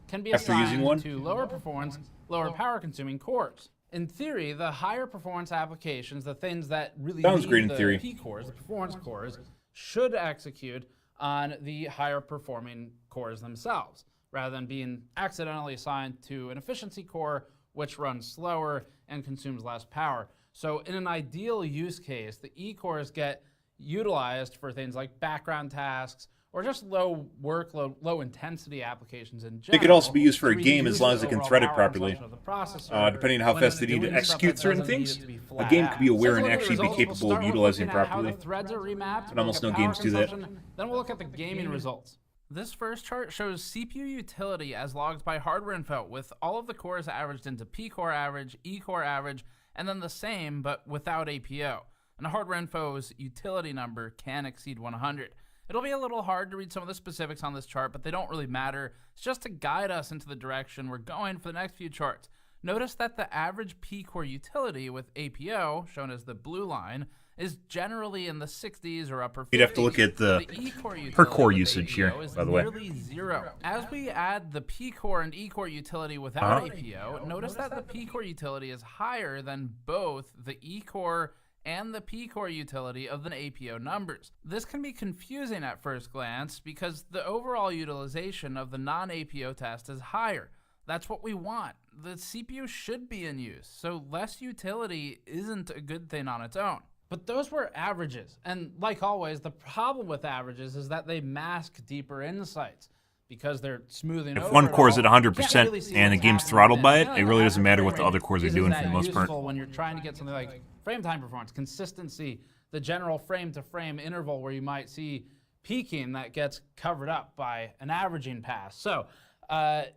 Can be After using one? to lower performance, lower power consuming cores. In theory, the higher performance applications, the things that really Sounds need great in the theory. P cores, the performance cores, should execute on the higher performing cores themselves, rather than being accidentally assigned to an efficiency core, which runs slower and consumes less power. So in an ideal use case, the E cores get utilized for things like background tasks, or just low workload, low intensity applications in general. They could also be used for a to game as long as they can reduce thread it overall power properly. consumption of the processor. Depending on how When fast they need to doing stuff execute that certain doesn't need things, it to be a flat game could be out. aware So and look at the actually be results. We'll capable of start with utilizing it looking at how properly. the threads are remapped. But almost We'll no look at games power do that. consumption, Then we'll look at the gaming results. This first chart shows CPU utility as logged by Hardware Info, with all of the cores averaged into P core average, E core average, and then the same but without APO. And Hardware Info's utility number can exceed 100. It'll be a little hard to read some of the specifics on this chart, but they don't really matter. It's just to guide us into the direction we're going for the next few charts. Notice that the average P core utility with APO, shown as the blue line, is generally in the 60s or upper 50s. You'd have to look at the E-core per core utility usage with here, APO is by the way. nearly zero. As we add the P-core and E-core utility without APO, notice that the P-core utility is higher than both the E-core and the P-core utility of the APO numbers. This can be confusing at first glance because the overall utilization of the non-APO test is higher. That's what we want. The CPU should be in use, so less utility isn't a good thing on its own. But those were averages, and like always, the problem with averages is that they mask deeper insights. Because they're smoothing over. If one core is at 100% really and the game's throttled by it, it really doesn't matter what the other cores are doing for the most part. When you're trying to get something like frame time performance, consistency, the general frame-to-frame interval where you might see peaking that gets covered up by an averaging pass. So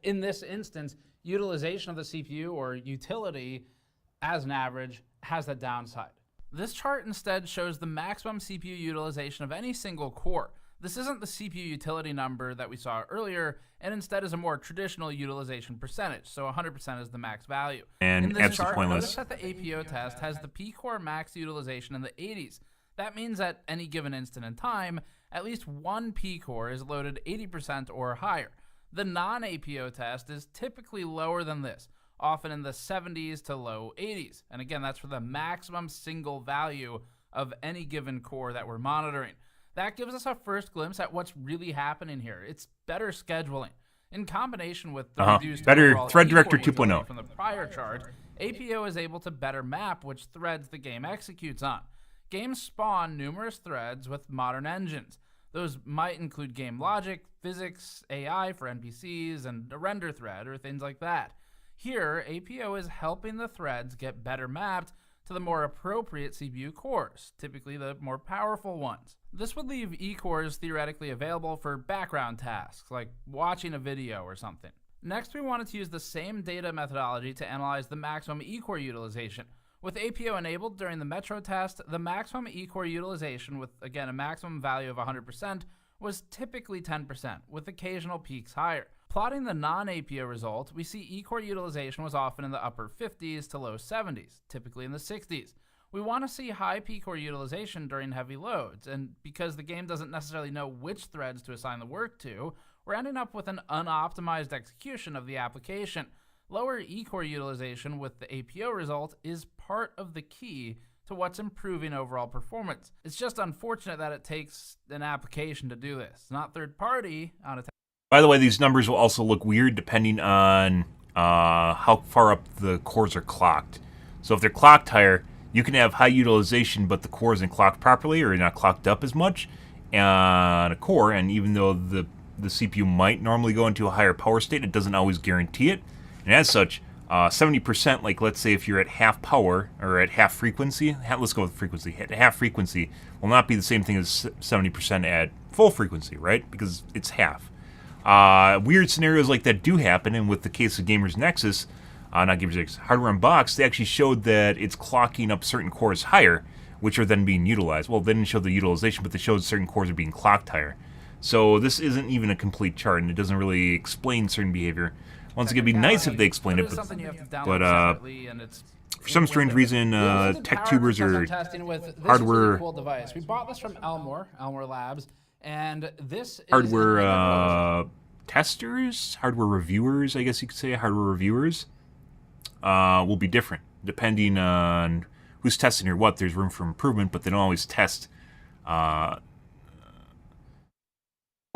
in this instance, utilization of the CPU or utility as an average has that downside. This chart instead shows the maximum CPU utilization of any single core. This isn't the CPU utility number that we saw earlier, and instead is a more traditional utilization percentage, so 100% is the max value. And in this chart, pointless. notice that the APO test has the P-core max utilization in the 80s. That means at any given instant in time, at least one P-core is loaded 80% or higher. The non-APO test is typically lower than this, often in the 70s to low 80s. And again, that's for the maximum single value of any given core that we're monitoring. That gives us a first glimpse at what's really happening here. It's better scheduling. In combination with the reduced better overall Thread Director E-core utility 2.0. from the prior chart, APO is able to better map which threads the game executes on. Games spawn numerous threads with modern engines. Those might include game logic, physics, AI for NPCs, and a render thread, or things like that. Here, APO is helping the threads get better mapped to the more appropriate CPU cores, typically the more powerful ones. This would leave E-cores theoretically available for background tasks, like watching a video or something. Next, we wanted to use the same data methodology to analyze the maximum E-core utilization. With APO enabled during the Metro test, the maximum E-core utilization with, again, a maximum value of 100% was typically 10%, with occasional peaks higher. Plotting the non-APO result, we see E-core utilization was often in the upper 50s to low 70s, typically in the 60s. We want to see high P-core utilization during heavy loads, and because the game doesn't necessarily know which threads to assign the work to, we're ending up with an unoptimized execution of the application. Lower E-core utilization with the APO result is part of the key to what's improving overall performance. It's just unfortunate that it takes an application to do this, not third-party on a. By the way, these numbers will also look weird depending on how far up the cores are clocked. So if they're clocked higher, you can have high utilization, but the core isn't clocked properly or not clocked up as much on a core, and even though the CPU might normally go into a higher power state, it doesn't always guarantee it. And as such, 70%, like let's say if you're at half power or at half frequency, let's go with frequency, at half frequency will not be the same thing as 70% at full frequency, right? Because it's half. Weird scenarios like that do happen, and with the case of Gamers Nexus, not Gamers Nexus, Hardware Unboxed, they actually showed that it's clocking up certain cores higher, which are then being utilized. Well, they didn't show the utilization, but they showed certain cores are being clocked higher. So this isn't even a complete chart, and it doesn't really explain certain behavior. Once again, it'd be nice if they explained it, but for some strange reason, tech tubers or hardware cool device. We bought this from Elmore Labs, and this is hardware testers, hardware reviewers, I guess you could say, hardware reviewers, will be different depending on who's testing or what. There's room for improvement, but they don't always test core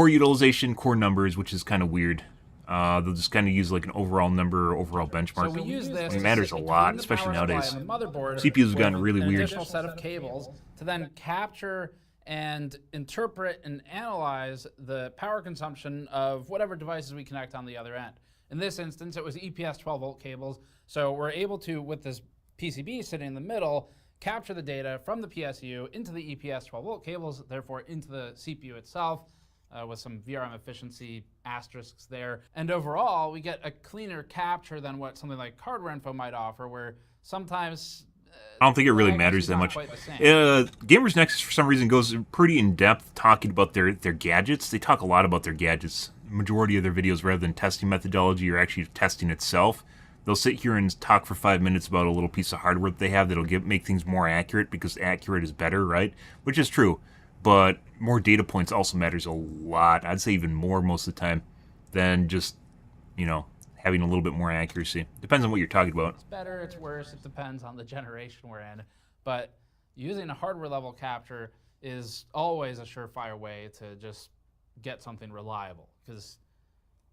utilization, core numbers, which is kind of weird. They'll just kind of use like an overall number, overall benchmark. So we use this it matters a lot, especially nowadays. CPUs have gotten really an weird. Additional set of cables to then capture and interpret and analyze the power consumption of whatever devices we connect on the other end. In this instance, it was EPS 12-volt cables. So we're able to, with this PCB sitting in the middle, capture the data from the PSU into the EPS 12-volt cables, therefore into the CPU itself. With some VRM efficiency asterisks there. And overall, we get a cleaner capture than what something like Hardware Info might offer, where sometimes... I don't think it really matters that much. Gamers Nexus, for some reason, goes pretty in-depth talking about their gadgets. They talk a lot about their gadgets. The majority of their videos, rather than testing methodology or actually testing itself, they'll sit here and talk for 5 minutes about a little piece of hardware that they have that'll make things more accurate because accurate is better, right? Which is true. But more data points also matters a lot. I'd say even more most of the time than just, you know, having a little bit more accuracy. Depends on what you're talking about. It's better, it's worse, it depends on the generation we're in. But using a hardware level capture is always a surefire way to just get something reliable, because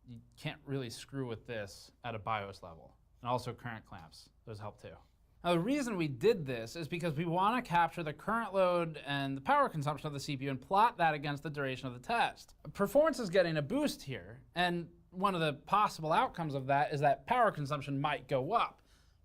you can't really screw with this at a BIOS level. And also current clamps, those help too. Now the reason we did this is because we want to capture the current load and the power consumption of the CPU and plot that against the duration of the test. Performance is getting a boost here, and one of the possible outcomes of that is that power consumption might go up.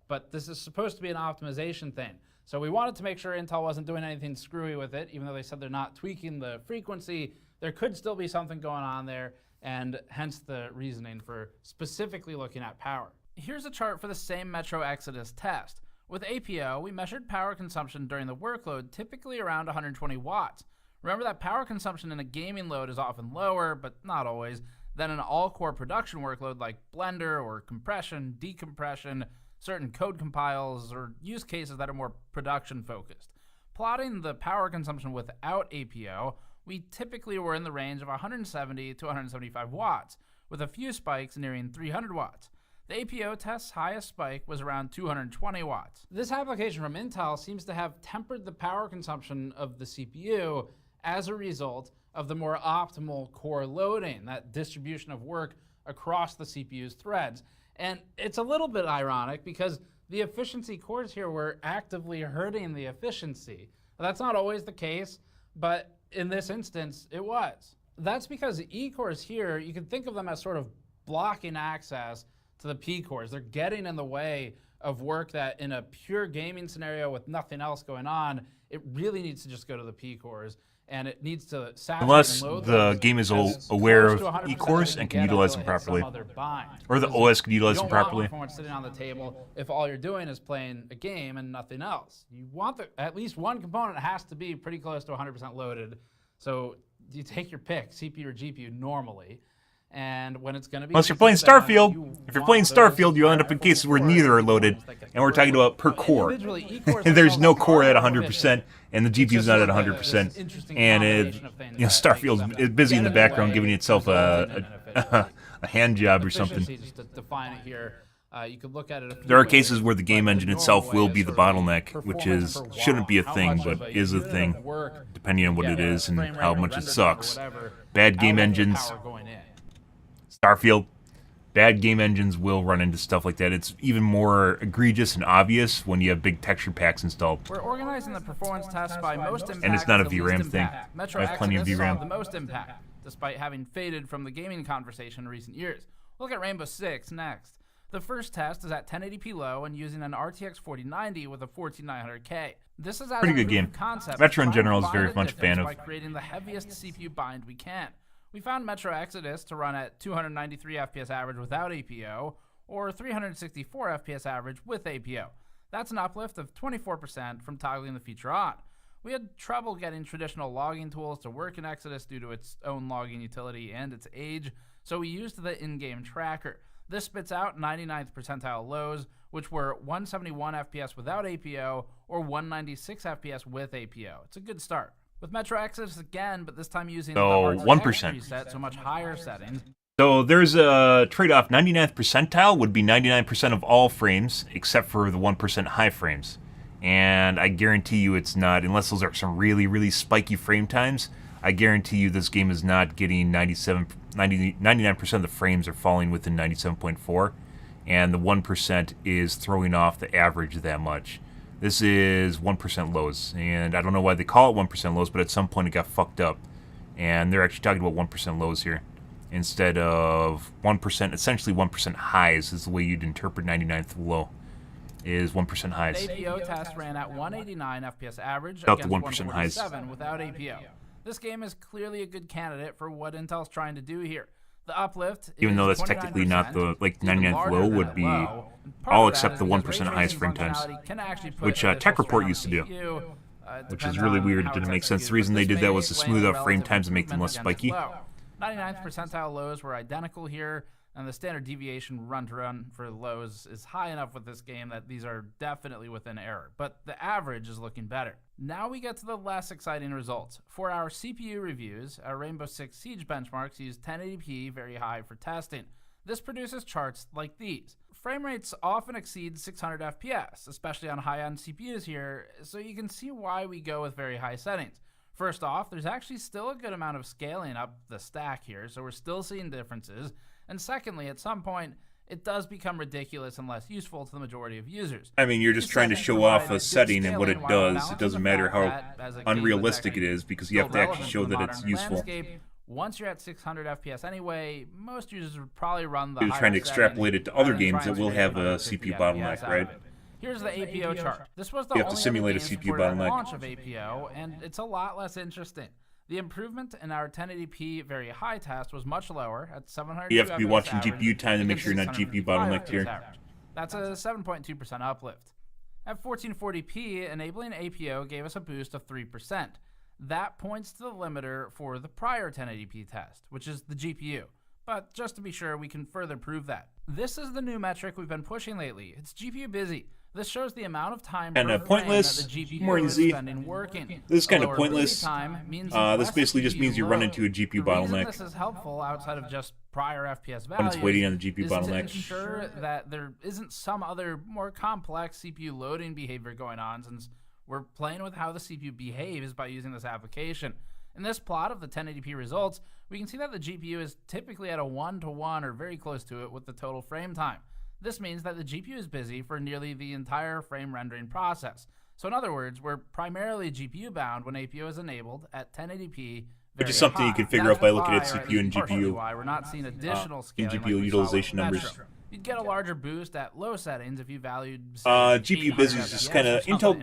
But this is supposed to be an optimization thing. So we wanted to make sure Intel wasn't doing anything screwy with it, even though they said they're not tweaking the frequency. There could still be something going on there, and hence the reasoning for specifically looking at power. Here's a chart for the same Metro Exodus test. With APO, we measured power consumption during the workload, typically around 120 watts. Remember that power consumption in a gaming load is often lower, but not always, than an all-core production workload like Blender or compression, decompression, certain code compiles, or use cases that are more production-focused. Plotting the power consumption without APO, we typically were in the range of 170 to 175 watts, with a few spikes nearing 300 watts. The APO test's highest spike was around 220 watts. This application from Intel seems to have tempered the power consumption of the CPU as a result of the more optimal core loading, that distribution of work across the CPU's threads. And it's a little bit ironic because the efficiency cores here were actively hurting the efficiency. Now, that's not always the case, but in this instance, it was. That's because the E cores here, you can think of them as sort of blocking access to the P cores. They're getting in the way of work that in a pure gaming scenario with nothing else going on, it really needs to just go to the P cores. And it needs to saturate unless and load the game is aware of E-cores and can utilize them until it hits properly. some other bind. Or the OS can utilize them You don't want properly. performance sitting on the table if all you're doing is playing a game and nothing else. You want at least one component has to be pretty close to 100% loaded. So you take your pick, CPU or GPU normally. And when it's going to be... Unless you're playing Starfield. If you're playing Starfield, you'll end up in cases where neither are loaded. And we're talking about per core. And there's no core at 100%, and the GPU's not at 100%. And Starfield is busy in the background giving itself a hand job or something. Just to define it here, you could look at it. There are cases where the game engine itself will be the bottleneck, which shouldn't be a thing, but is a thing, depending on what it is and how much it sucks. Bad game engines... Starfield, bad game engines will run into stuff like that. It's even more egregious and obvious when you have big texture packs installed. We're organizing the performance tests by most impact. And it's not a to least VRAM thing. impact. Metro I have plenty of Exodus saw VRAM. the most impact, despite having faded from the gaming conversation in recent years. Look at Rainbow Six next. The first test is at 1080p low and using an RTX 4090 with a 14900K. This is pretty good game. Concept Metro in general is very much a fan of. by creating the heaviest CPU bind we can. We found Metro Exodus to run at 293 FPS average without APO, or 364 FPS average with APO. That's an uplift of 24% from toggling the feature on. We had trouble getting traditional logging tools to work in Exodus due to its own logging utility and its age, so we used the in-game tracker. This spits out 99th percentile lows, which were 171 FPS without APO, or 196 FPS with APO. It's a good start. With Metro Exodus again, but this time using the RTX 1%. preset, so much higher settings. So there's a trade-off. 99th percentile would be 99% of all frames, except for the 1% high frames. And I guarantee you it's not, unless those are some really, really spiky frame times, I guarantee you this game is not getting 99% of the frames are falling within 97.4, and the 1% is throwing off the average that much. This is 1% lows, and I don't know why they call it 1% lows, but at some point it got fucked up. And they're actually talking about 1% lows here, instead of 1%, essentially 1% highs is the way you'd interpret 99th low, is 1% highs. The APO test ran at 189 FPS average Without the against 1% highs. 147 without APO. This game is clearly a good candidate for what Intel's trying to do here. The uplift, even though that's 29%, technically not the, like, even 99th larger low than would at be low. Part all of that except is the because 1% ray highest tracing frame times, functionality can actually put which additional Tech Report strain used to do, on the CPU, which depends is really on weird. how It didn't it's make sense. The executed, reason but they this did that may was to explain smooth the out frame relative times and make them less improvement spiky. against low. 99th percentile lows were identical here, and the standard deviation run-to-run for lows is high enough with this game that these are definitely within error, but the average is looking better. Now we get to the less exciting results. For our CPU reviews, our Rainbow Six Siege benchmarks use 1080p very high for testing. This produces charts like these. Frame rates often exceed 600 FPS, especially on high-end CPUs here, so you can see why we go with very high settings. First off, there's actually still a good amount of scaling up the stack here, so we're still seeing differences. And secondly, at some point, it does become ridiculous and less useful to the majority of users. I mean, you're just trying to show off a setting and what it does. It doesn't matter how unrealistic it is, because you have to actually show that it's useful. Once you're at 600 FPS anyway, most users would probably run the You're trying to extrapolate it to other games that will have a CPU bottleneck, right? Here's the APO chart. This was the You have to only simulate other a game CPU supported at bottleneck. launch of APO, and it's a lot less interesting. The improvement in our 1080p very high test was much lower at 700. You have to be watching GPU time to make sure you're not GPU bottlenecked here. That's a 7.2% uplift. At 1440p, enabling APO gave us a boost of 3%. That points to the limiter for the prior 1080p test, which is the GPU. But just to be sure, we can further prove that. This is the new metric we've been pushing lately. It's GPU busy. This shows the amount of time per frame pointless, that the GPU more is easy. spending working. This is kind A of lower pointless. busy time means This less basically just GPU means you run load. into a GPU The reason bottleneck this is helpful outside of just prior FPS when values it's waiting on the GPU is to bottleneck. ensure that there isn't some other more complex CPU loading behavior going on, since we're playing with how the CPU behaves by using this application. In this plot of the 1080p results, we can see that the GPU is typically at a 1-to-1 or very close to it with the total frame time. This means that the GPU is busy for nearly the entire frame rendering process. So in other words, we're primarily GPU bound when APO is enabled at 1080p. Which is something you can figure out by looking at CPU and GPU Why we're not seeing additional scaling GPU like we saw utilization with numbers. Metro. You'd get a larger boost at low settings if you valued GPU busy is just kind of Intel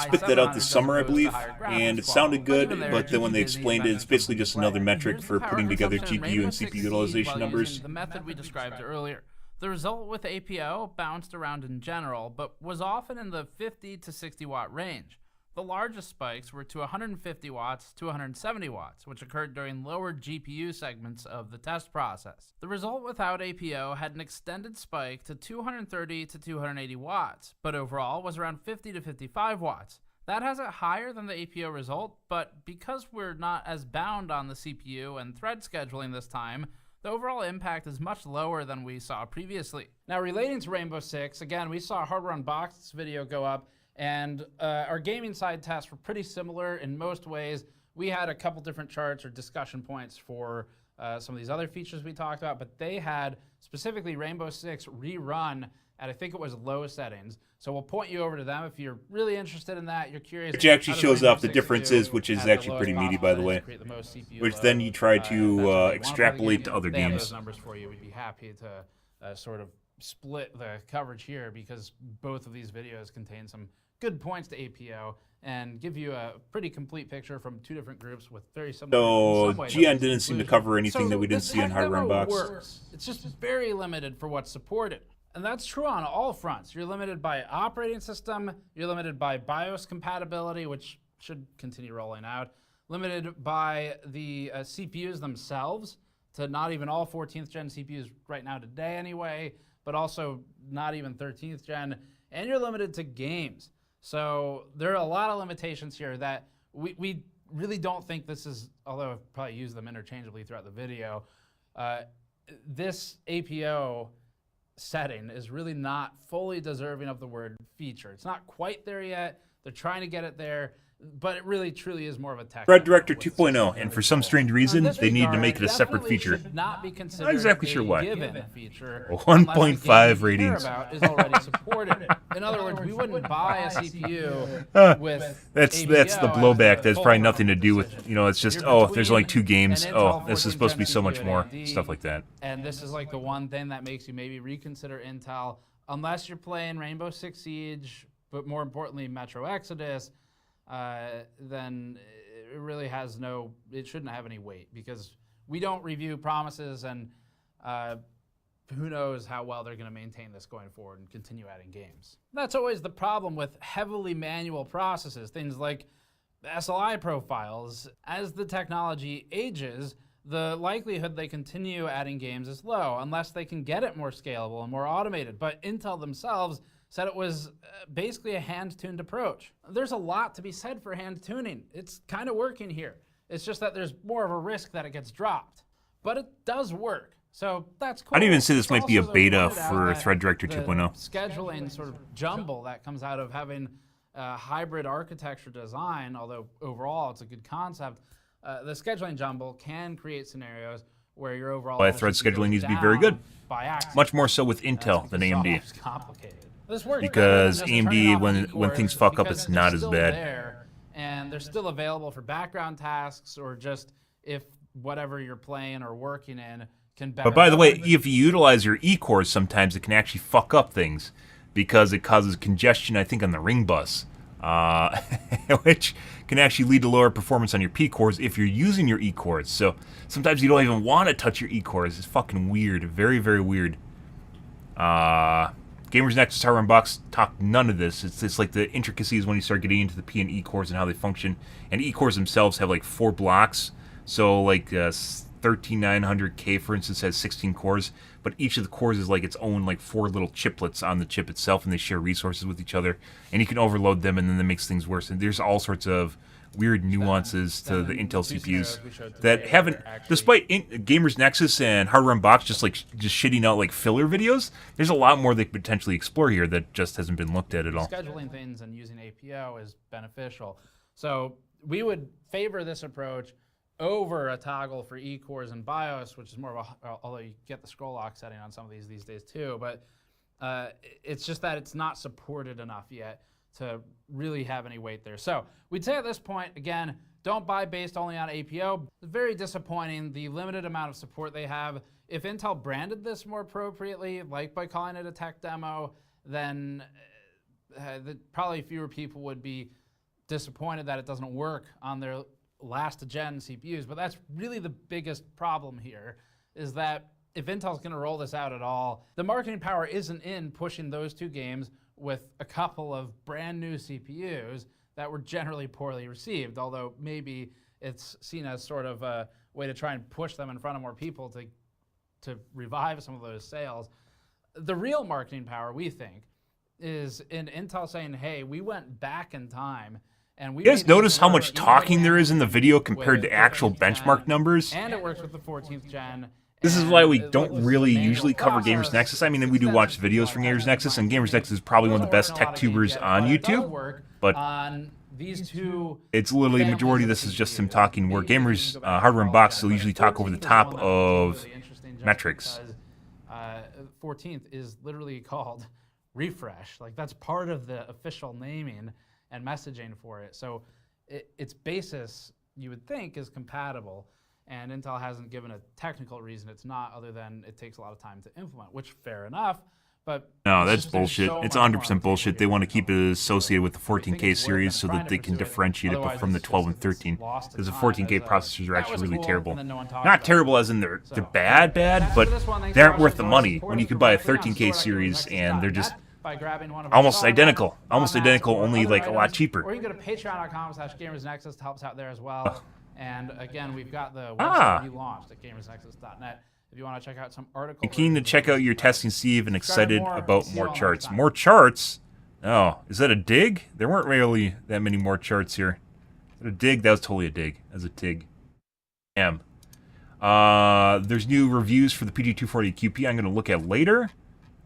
spit that out this summer, I believe, and it sounded good, but then when they explained it, it's basically just another metric for putting together GPU and CPU utilization numbers. The method we described earlier. The result with APO bounced around in general, but was often in the 50 to 60 watt range. The largest spikes were to 150 watts to 170 watts, which occurred during lower GPU segments of the test process. The result without APO had an extended spike to 230 to 280 watts, but overall was around 50 to 55 watts. That has it higher than the APO result, but because we're not as bound on the CPU and thread scheduling this time, the overall impact is much lower than we saw previously. Now, relating to Rainbow Six, again, we saw a Hardware Unboxed video go up, and our gaming side tests were pretty similar in most ways. We had a couple different charts or discussion points for some of these other features we talked about, but they had specifically Rainbow Six rerun at, I think it was low settings. So we'll point you over to them if you're really interested in that, you're curious. Which actually shows off the differences, which is actually pretty meaty, by the way. Which then you try to extrapolate to other They have games. those numbers for you. We'd be happy to sort of split the coverage here, because both of these videos contain some good points to APO and give you a pretty complete picture from two different groups with very similar. So GN didn't seem to cover anything that we didn't see on Hardware Unboxed. Works. It's just very limited for what's supported. And that's true on all fronts. You're limited by operating system, you're limited by BIOS compatibility, which should continue rolling out, limited by the CPUs themselves, to not even all 14th gen CPUs right now today anyway, but also not even 13th gen, and you're limited to games. So there are a lot of limitations here that we really don't think this is, although I've probably used them interchangeably throughout the video, this APO setting is really not fully deserving of the word feature. It's not quite there yet. They're trying to get it there, but it really truly is more of a tech. Thread Director 2.0, and for some strange reason, they need to make it a separate feature. Not be considered Not exactly sure why. given feature 1.5 ratings. is already supported. In other words, we wouldn't buy a CPU with That's the blowback. That's probably nothing to do with, it's just, oh, there's only 2 games. Oh, this is supposed to be so much more. Stuff like that. And this is like the one thing that makes you maybe reconsider Intel, unless you're playing Rainbow Six Siege, but more importantly, Metro Exodus. Then it really has it shouldn't have any weight, because we don't review promises, and who knows how well they're going to maintain this going forward and continue adding games. That's always the problem with heavily manual processes, things like SLI profiles. As the technology ages, the likelihood they continue adding games is low unless they can get it more scalable and more automated. But Intel themselves said it was basically a hand-tuned approach. There's a lot to be said for hand tuning. It's kind of working here. It's just that there's more of a risk that it gets dropped. But it does work. So that's cool. I'd even say this might be a Also, beta pointed out for that Thread Director the 2.0. scheduling sort of jumble that comes out of having a hybrid architecture design, although overall it's a good concept, the scheduling jumble can create scenarios where your overall Why thread efficiency scheduling goes needs to be very down good. by accident. Much more so with That's Intel than because AMD. software's complicated. This works Because better than just turning AMD, off when keyboards things fuck up, because it's not they're as still bad. there, and they're still available for background tasks or just if whatever you're playing or working in can better. But by the way, if you utilize your E-cores, sometimes it can actually fuck up things because it causes congestion, I think, on the ring bus, which can actually lead to lower performance on your P-cores if you're using your E-cores. So sometimes you don't even want to touch your E-cores. It's fucking weird. Very, very weird. Gamers Nexus Hardware Unboxed talk none of this. It's like the intricacies when you start getting into the P and E cores and how they function. And E cores themselves have like 4 blocks. So like 13900K, for instance, has 16 cores, but each of the cores is like its own like 4 little chiplets on the chip itself, and they share resources with each other. And you can overload them, and then that makes things worse. And there's all sorts of weird nuances to the Intel CPUs that haven't, despite Gamers Nexus and Hardware Unboxed just shitting out like filler videos, there's a lot more they could potentially explore here that just hasn't been looked at all. Scheduling things and using APO is beneficial. So we would favor this approach over a toggle for E-cores and BIOS, which is more of a, although you get the scroll lock setting on some of these days too, but it's just that it's not supported enough yet to really have any weight there. So we'd say at this point, again, don't buy based only on APO. It's very disappointing, the limited amount of support they have. If Intel branded this more appropriately, like by calling it a tech demo, then probably fewer people would be disappointed that it doesn't work on their last gen CPUs. But that's really the biggest problem here, is that if Intel's gonna roll this out at all, the marketing power isn't in pushing those 2 games with a couple of brand new CPUs that were generally poorly received, although maybe it's seen as sort of a way to try and push them in front of more people to revive some of those sales. The real marketing power, we think, is in Intel saying, hey, we went back in time and we— You guys notice how much talking there is in the video compared to actual benchmark numbers? And it works with the 14th gen. This is why we don't really usually cover Gamers Nexus. I mean, we do watch videos from Gamers Nexus, and Gamers Nexus is probably one of the best tech tubers on YouTube. But it's literally, majority of this is just him talking, where Gamers Hardware Unboxed will usually talk over the top of metrics. 14th is literally called Refresh. Like, that's part of the official naming and messaging for it. So its basis, you would think, is compatible. And Intel hasn't given a technical reason it's not, other than it takes a lot of time to implement, which fair enough. But no, that's bullshit. It's 100% bullshit. They want to keep it associated with the 14K series so that they can differentiate it from the 12 and 13. Because the 14K processors are actually really terrible. Not terrible as in they're bad, but they aren't worth the money when you could buy a 13K series and they're just almost identical. Almost identical, only like a lot cheaper. Or you can go to patreon.com/gamersnexus to help us out there as well. And again, we've got the website relaunched at gamersnexus.net. If you want to check out some articles. I'm keen to check out your testing, Steve, and excited about more charts. More charts? Oh, is that a dig? There weren't really that many more charts here. Is that a dig? That was totally a dig. That was a TIG. Damn. There's new reviews for the PG240 QP I'm going to look at later.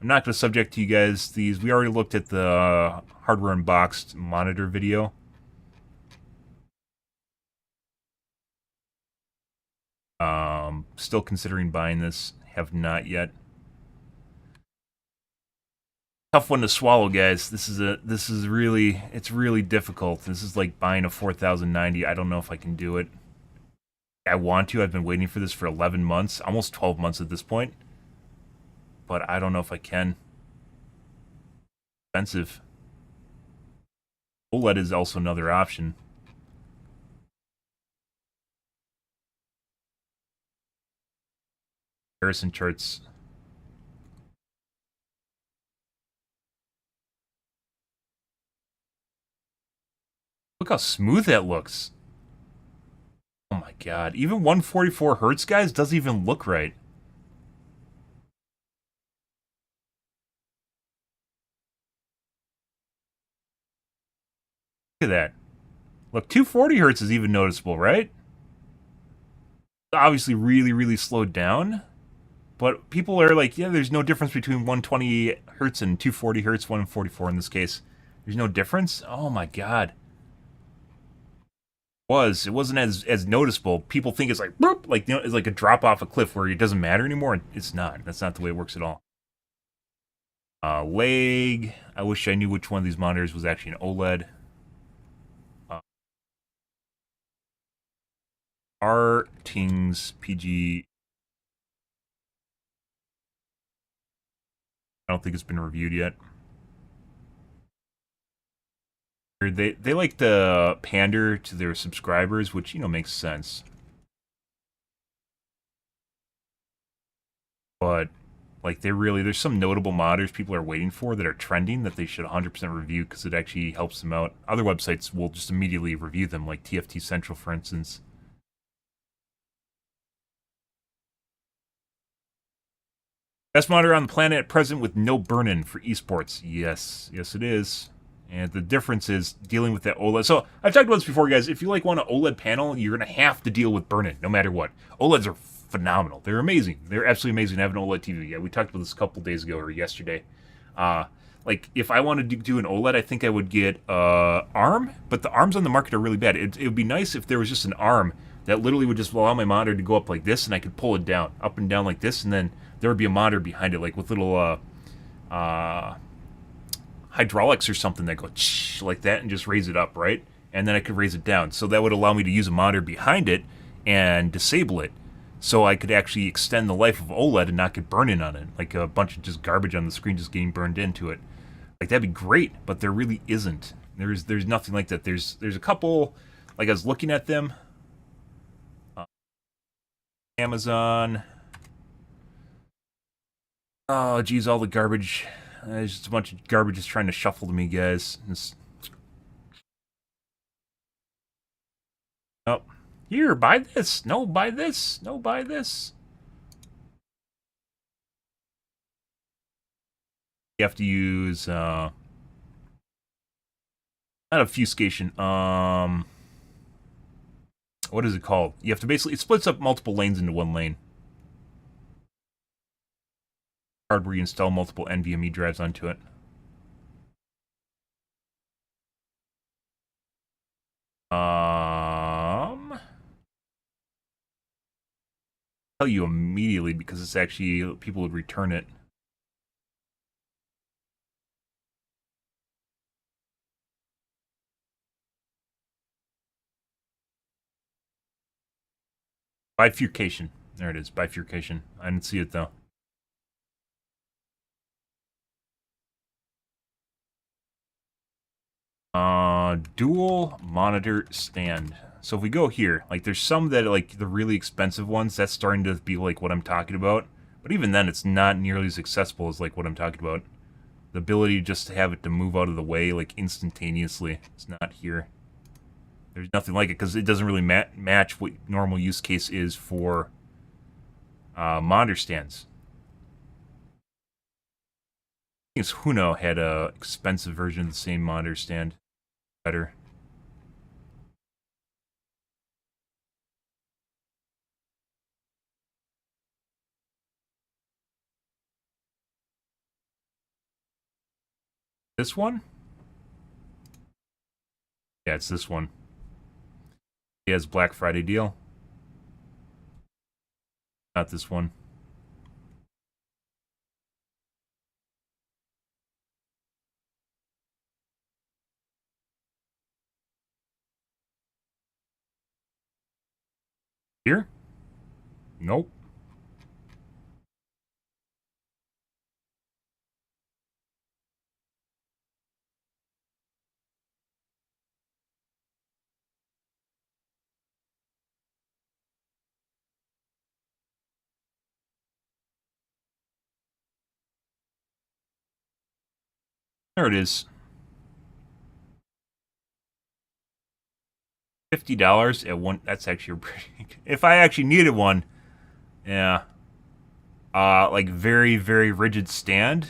I'm not going to subject to you guys these. We already looked at the Hardware Unboxed monitor video. Still considering buying this. Have not yet. Tough one to swallow, guys. This is really, it's really difficult. This is like buying a 4090. I don't know if I can do it. I want to. I've been waiting for this for 11 months, almost 12 months at this point. But I don't know if I can. Expensive. OLED is also another option. Comparison charts. Look how smooth that looks. Oh Oh my god. Even 144 hertz, guys, doesn't even look right. Look at that. Look, 240 hertz is even noticeable, right? Obviously really, really slowed down. But people are like, yeah, there's no difference between 120 hertz and 240 hertz, 144 in this case. There's no difference? Oh my god. It wasn't as noticeable. People think it's like, boop, like, you know, it's like a drop off a cliff where it doesn't matter anymore. It's not. That's not the way it works at all. Lag. I wish I knew which one of these monitors was actually an OLED. Tings PG. I don't think it's been reviewed yet. They like to pander to their subscribers, which, you know, makes sense. But like there's some notable modders people are waiting for that are trending that they should 100% review because it actually helps them out. Other websites will just immediately review them, like TFT Central, for instance. Best monitor on the planet at present with no burn-in for esports. Yes, it is. And the difference is dealing with that OLED. So I've talked about this before, guys. If you want an OLED panel, you're going to have to deal with burn-in no matter what. OLEDs are phenomenal. They're amazing. They're absolutely amazing to have an OLED TV. Yeah, we talked about this a couple days ago or yesterday. Like, if I wanted to do an OLED, I think I would get ARM, but the ARMs on the market are really bad. It would be nice if there was just an ARM that literally would just allow my monitor to go up like this, and I could pull it down, up and down like this, and then there would be a monitor behind it, like with little hydraulics or something that go like that and just raise it up, right? And then I could raise it down. So that would allow me to use a monitor behind it and disable it. So I could actually extend the life of OLED and not get burn-in on it. Like a bunch of just garbage on the screen just getting burned into it. Like, that'd be great, but there really isn't. There's nothing like that. There's a couple, like I was looking at them. Amazon. Oh, geez, all the garbage. There's just a bunch of garbage just trying to shuffle to me, guys. Oh, here, buy this. No, buy this. No, buy this. You have to use, not obfuscation, what is it called? You have to basically, it splits up multiple lanes into one lane. Hardware you install multiple NVMe drives onto it. Tell you immediately because it's actually, people would return it. Bifurcation. There it is, bifurcation. I didn't see it though. Dual monitor stand. So if we go here, like there's some that like the really expensive ones, that's starting to be like what I'm talking about. But even then, it's not nearly as accessible as like what I'm talking about. The ability just to have it to move out of the way like instantaneously. It's not here. There's nothing like it because it doesn't really match what normal use case is for monitor stands. I think it's Huno had a expensive version of the same monitor stand. Better. This one? Yeah, it's this one. He has Black Friday deal. Not this one. Here? Nope. There it is. $50 at one. That's actually pretty. If I actually needed one, yeah. Like very, very rigid stand.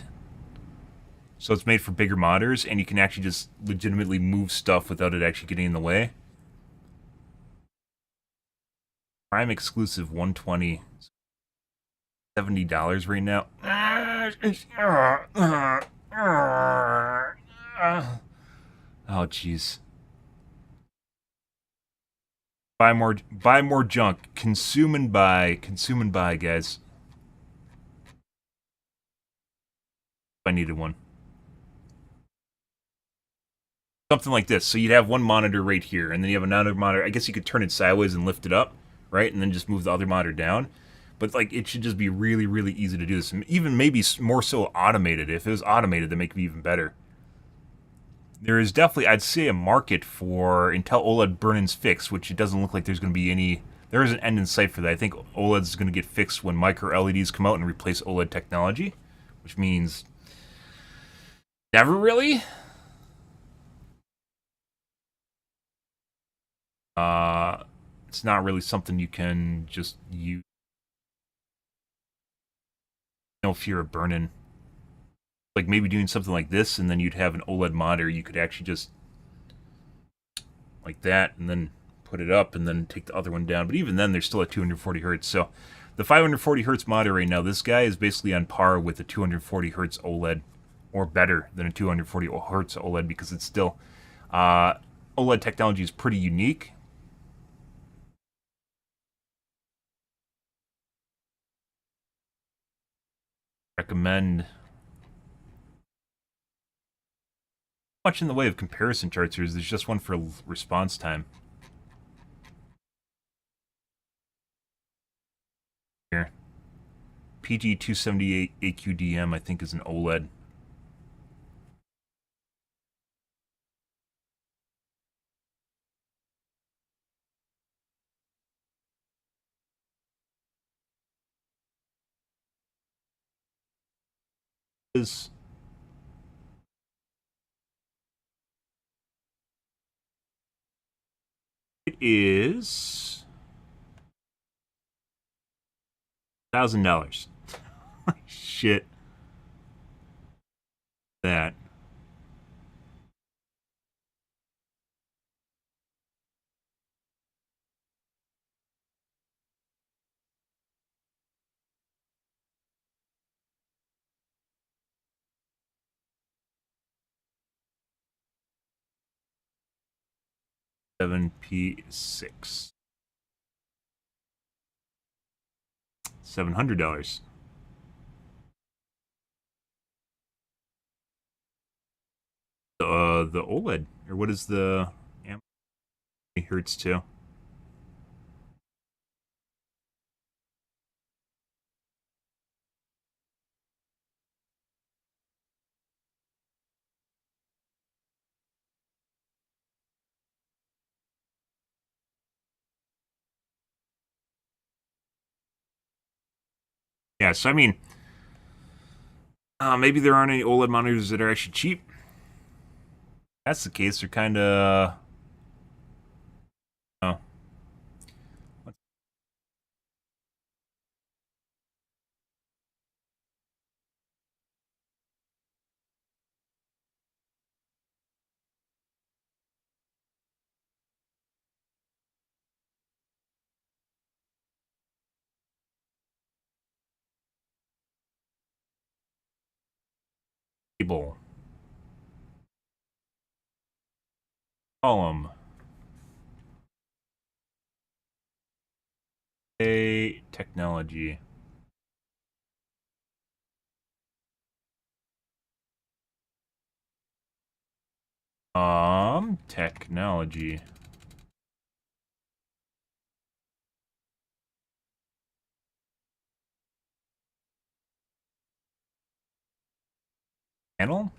So it's made for bigger modders, and you can actually just legitimately move stuff without it actually getting in the way. Prime exclusive 120. $70 right now. Oh jeez. Buy more junk. Consume and buy, guys. If I needed one. Something like this. So you'd have one monitor right here, and then you have another monitor. I guess you could turn it sideways and lift it up, right? And then just move the other monitor down. But like, it should just be really, really easy to do this. Even maybe more so automated. If it was automated, that'd make it even better. There is definitely, I'd say, a market for until OLED burn-in's fixed, which it doesn't look like there's going to be any. There is an end in sight for that. I think OLED is going to get fixed when micro LEDs come out and replace OLED technology, which means never really. It's not really something you can just use. No fear of burn-in. Like maybe doing something like this, and then you'd have an OLED monitor. You could actually just like that, and then put it up, and then take the other one down. But even then, they're still at 240 hertz. So the 540 hertz monitor right now, this guy is basically on par with a 240 hertz OLED, or better than a 240 hertz OLED, because it's still OLED technology is pretty unique. Recommend. Much in the way of comparison charts here. There's just one for response time. Here. PG278 AQDM, I think, is an OLED. It is $1,000. Shit. That. $7P6. $700. The OLED, or what is the hertz to? Yeah, so I mean, maybe there aren't any OLED monitors that are actually cheap. If that's the case, they're kind of. Oh. Cable. Column. A technology. Technology. Panel?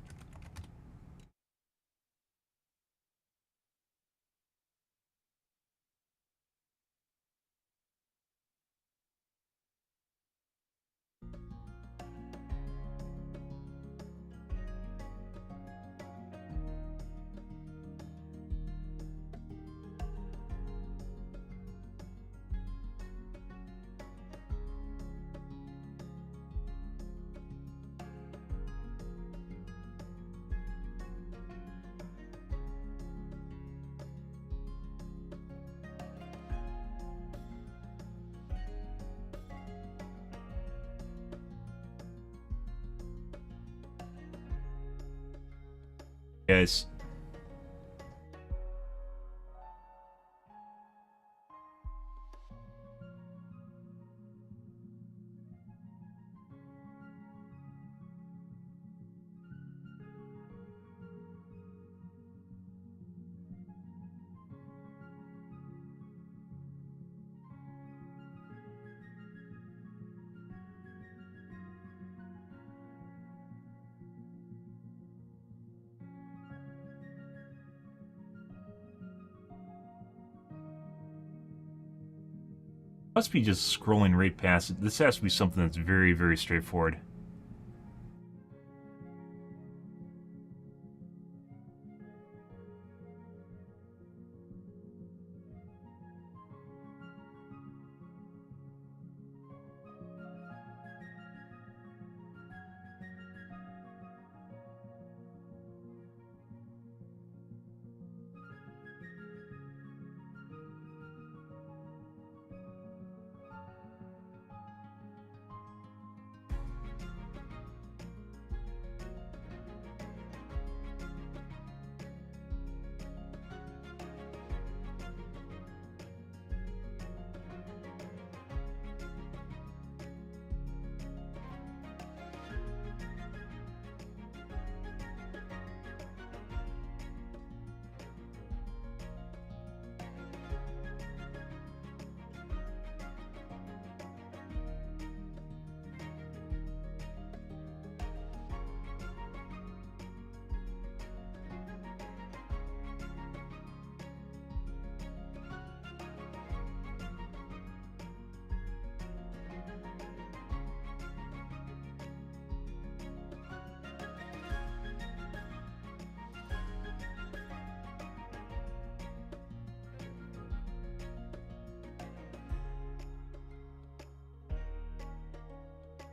Yes. Must be just scrolling right past it. This has to be something that's very, very straightforward.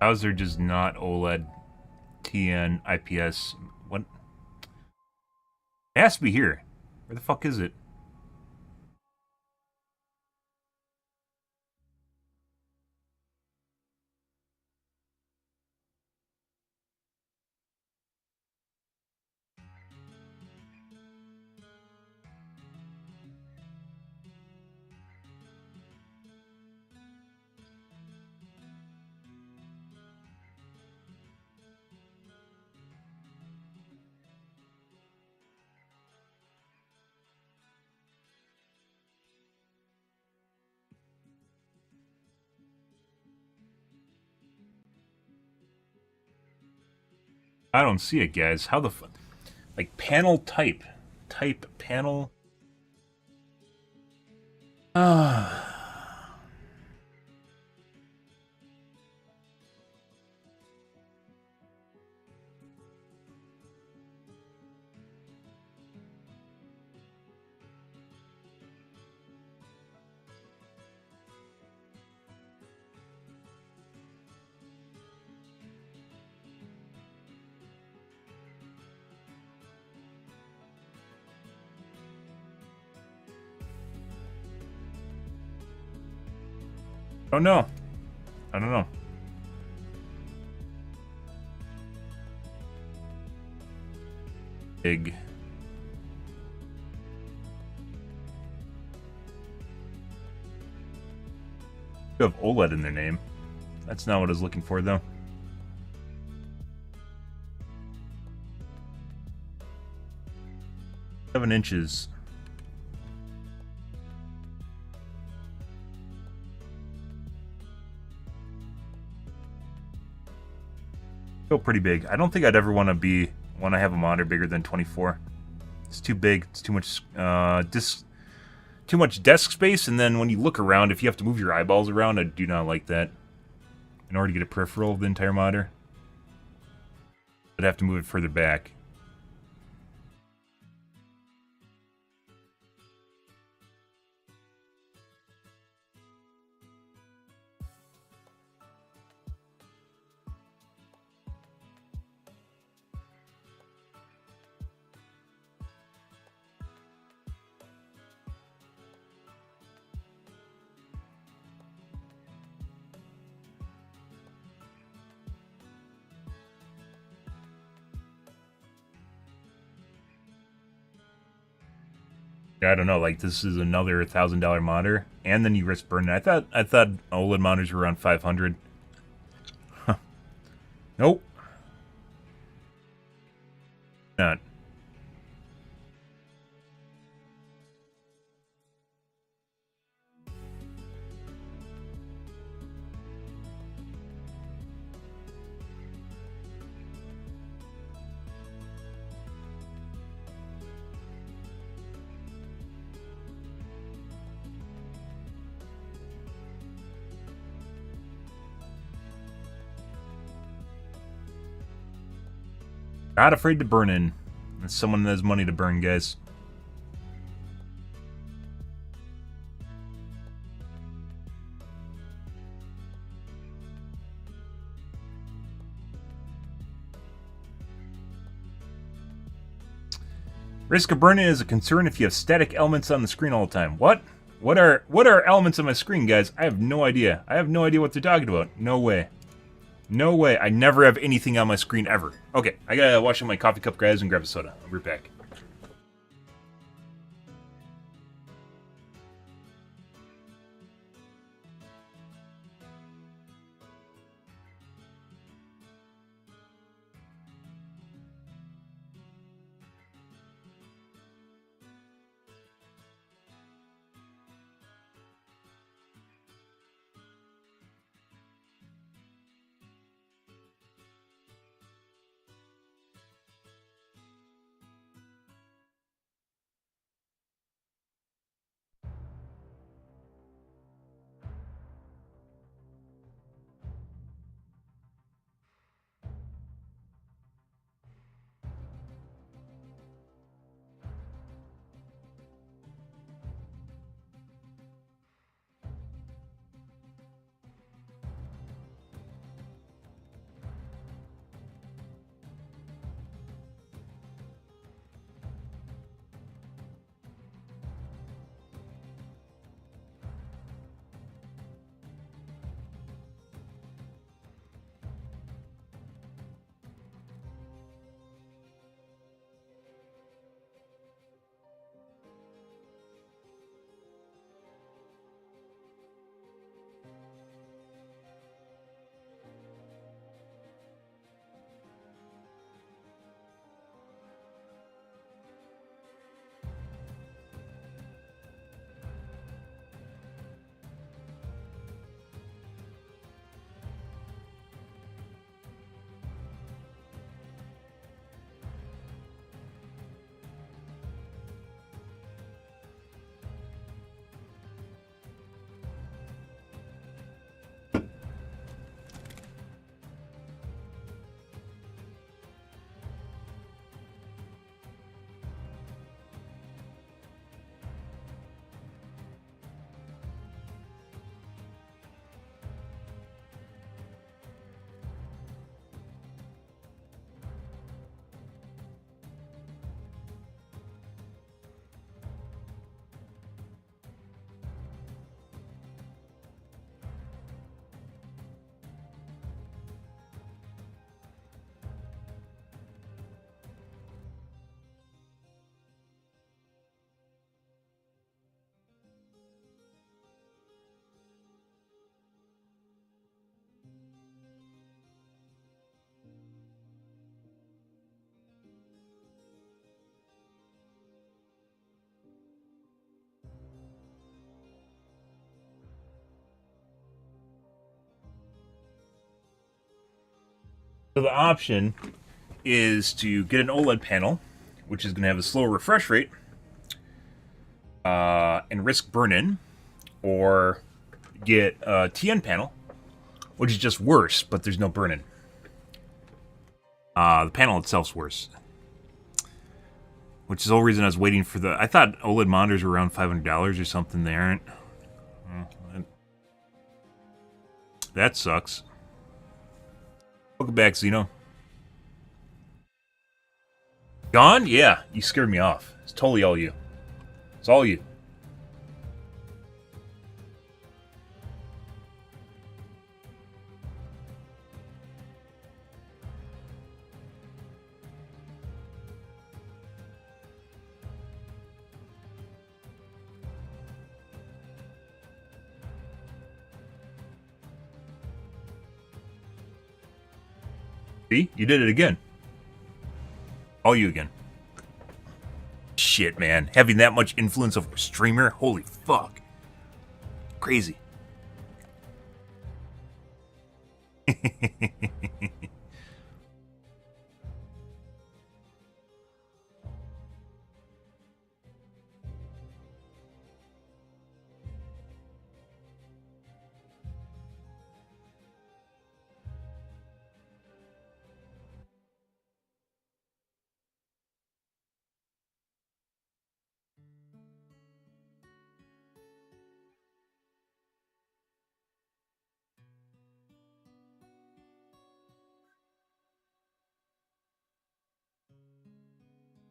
How's there just not OLED, TN, IPS? What? It has to be here. Where the fuck is it? I don't see it, guys. How the fuck? Like, panel type. Type panel. Ah. Oh no. I don't know. Big. You have OLED in their name. That's not what I was looking for, though. Seven inches. Feel pretty big. I don't think I'd ever want to have a monitor bigger than 24. It's too big. It's too much too much desk space, and then when you look around, if you have to move your eyeballs around, I do not like that. In order to get a peripheral of the entire monitor, I'd have to move it further back. I don't know, like this is another $1,000 monitor, and then you risk burning. I thought OLED monitors were around 500. Huh. Nope. Not. Not afraid to burn in. That's someone that has money to burn, guys. Risk of burn-in is a concern if you have static elements on the screen all the time. What? What are elements on my screen, guys? I have no idea. I have no idea what they're talking about. No way. No way. I never have anything on my screen ever. Okay, I gotta wash up my coffee cup, guys, and grab a soda. I'll be right back. So the option is to get an OLED panel, which is going to have a slower refresh rate, and risk burn-in, or get a TN panel, which is just worse, but there's no burn-in. The panel itself's worse. Which is the whole reason I was waiting for the... I thought OLED monitors were around $500 or something. They aren't. That sucks. Welcome back, Xeno. Gone? Yeah, you scared me off. It's totally all you. It's all you. See? You did it again. All you again. Shit, man. Having that much influence over a streamer? Holy fuck. Crazy.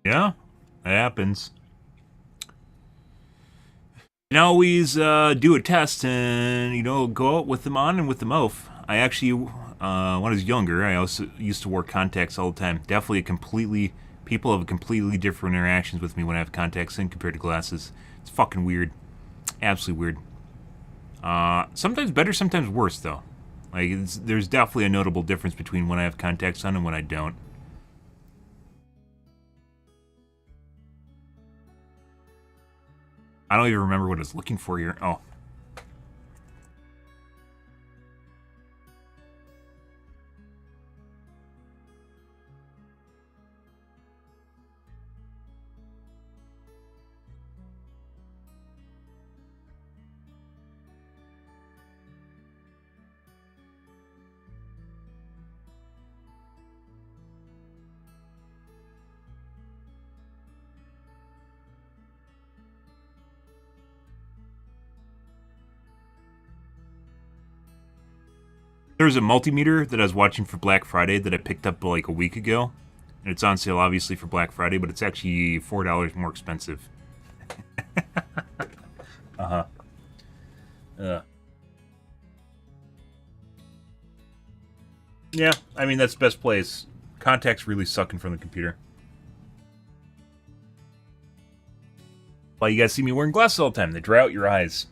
Yeah, that happens. You can always do a test and, go out with them on and with them off. I actually, when I was younger, I also used to wear contacts all the time. Definitely people have completely different interactions with me when I have contacts in compared to glasses. It's fucking weird. Absolutely weird. Sometimes better, sometimes worse, though. Like, there's definitely a notable difference between when I have contacts on and when I don't. I don't even remember what I was looking for here. Oh. There was a multimeter that I was watching for Black Friday that I picked up like a week ago. And it's on sale, obviously, for Black Friday, but it's actually $4 more expensive. Uh-huh. Yeah, I mean, that's the best place. Contacts really suck in front of the computer. Well, you guys see me wearing glasses all the time. They dry out your eyes.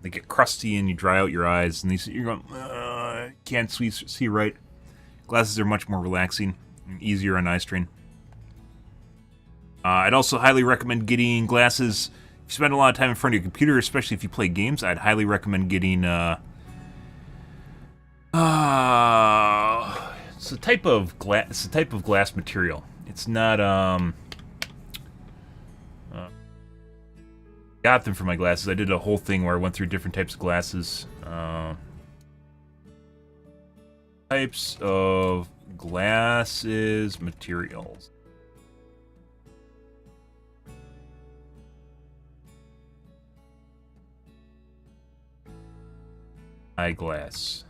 They get crusty and you dry out your eyes. And you're going, can't see right. Glasses are much more relaxing and easier on eye strain. I'd also highly recommend getting glasses. If you spend a lot of time in front of your computer, especially if you play games, I'd highly recommend getting... it's a type of glass material. It's not, got them for my glasses. I did a whole thing where I went through different types of glasses. Types of glasses materials. Eyeglass.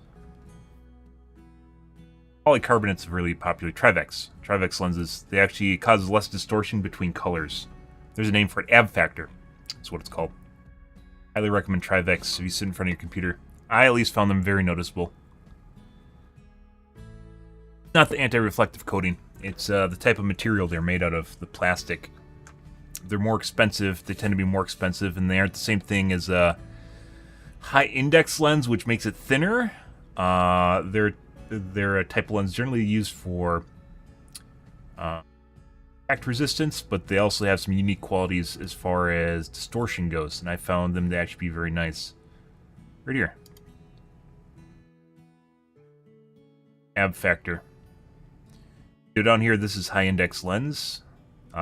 Polycarbonate's really popular. Trivex lenses. They actually cause less distortion between colors. There's a name for it. Ab factor. That's what it's called. Highly recommend Trivex if you sit in front of your computer. I at least found them very noticeable. Not the anti-reflective coating. It's the type of material they're made out of, the plastic. They're more expensive. They tend to be more expensive, and they aren't the same thing as a high-index lens, which makes it thinner. They're a type of lens generally used for impact resistance, but they also have some unique qualities as far as distortion goes, and I found them to actually be very nice. Right here. Ab factor. Go down here, this is high-index lens.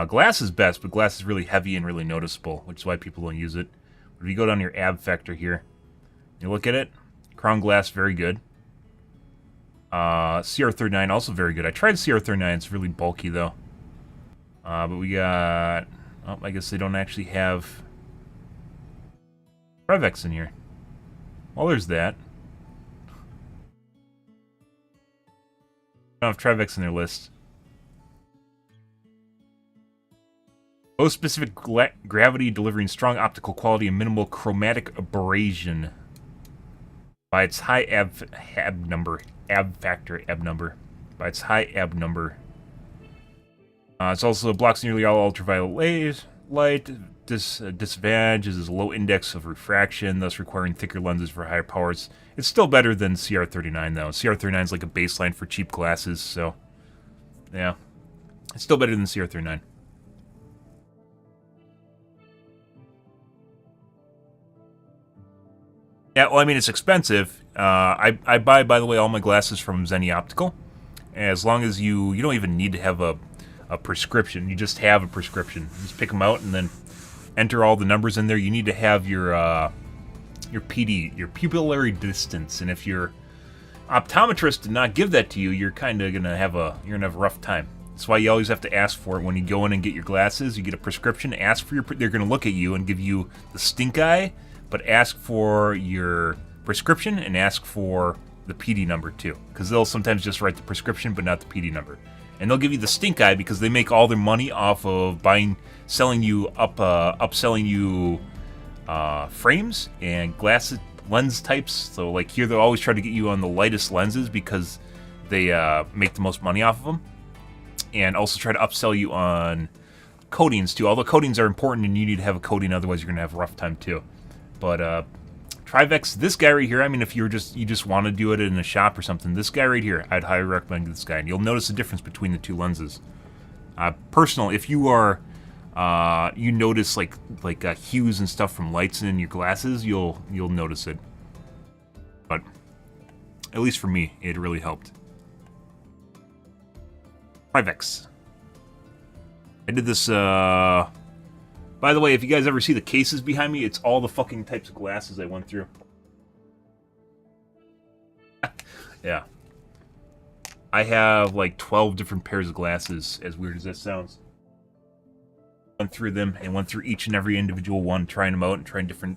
Glass is best, but glass is really heavy and really noticeable, which is why people don't use it. But if you go down your ab factor here, you look at it, crown glass, very good. CR39, also very good. I tried CR39, it's really bulky, though. But we got... Oh, I guess they don't actually have Trivex in here. Well, there's that. They don't have Trivex in their list. Low specific gravity, delivering strong optical quality and minimal chromatic aberration. By its high ab number. By its high ab number. It also blocks nearly all ultraviolet light. Disadvantage is a low index of refraction, thus requiring thicker lenses for higher powers. It's still better than CR39, though. CR39 is like a baseline for cheap glasses, so Yeah. It's still better than CR39. Yeah, well, I mean, it's expensive. I buy, by the way, all my glasses from Zenny Optical. As long as you don't even need to have a prescription. You just have a prescription. You just pick them out and then enter all the numbers in there. You need to have your PD, your pupillary distance, and if your optometrist did not give that to you, you're kind of gonna have a rough time. That's why you always have to ask for it when you go in and get your glasses. You get a prescription. Ask for your. They're gonna look at you and give you the stink eye, but ask for your prescription and ask for the PD number too, because they'll sometimes just write the prescription but not the PD number, and they'll give you the stink eye because they make all their money off of upselling you frames and glasses lens types. So like here, they'll always try to get you on the lightest lenses because they make the most money off of them, and also try to upsell you on coatings too. Although coatings are important and you need to have a coating, otherwise you're gonna have a rough time too. But Trivex, this guy right here, I mean, if you just want to do it in a shop or something, this guy right here, I'd highly recommend this guy, and you'll notice the difference between the two lenses. Personal, if you are, you notice like hues and stuff from lights in your glasses, you'll notice it. But at least for me, it really helped. Trivex. I did this. By the way, if you guys ever see the cases behind me, it's all the fucking types of glasses I went through. Yeah. I have like 12 different pairs of glasses, as weird as that sounds. Went through them and went through each and every individual one, trying them out and trying different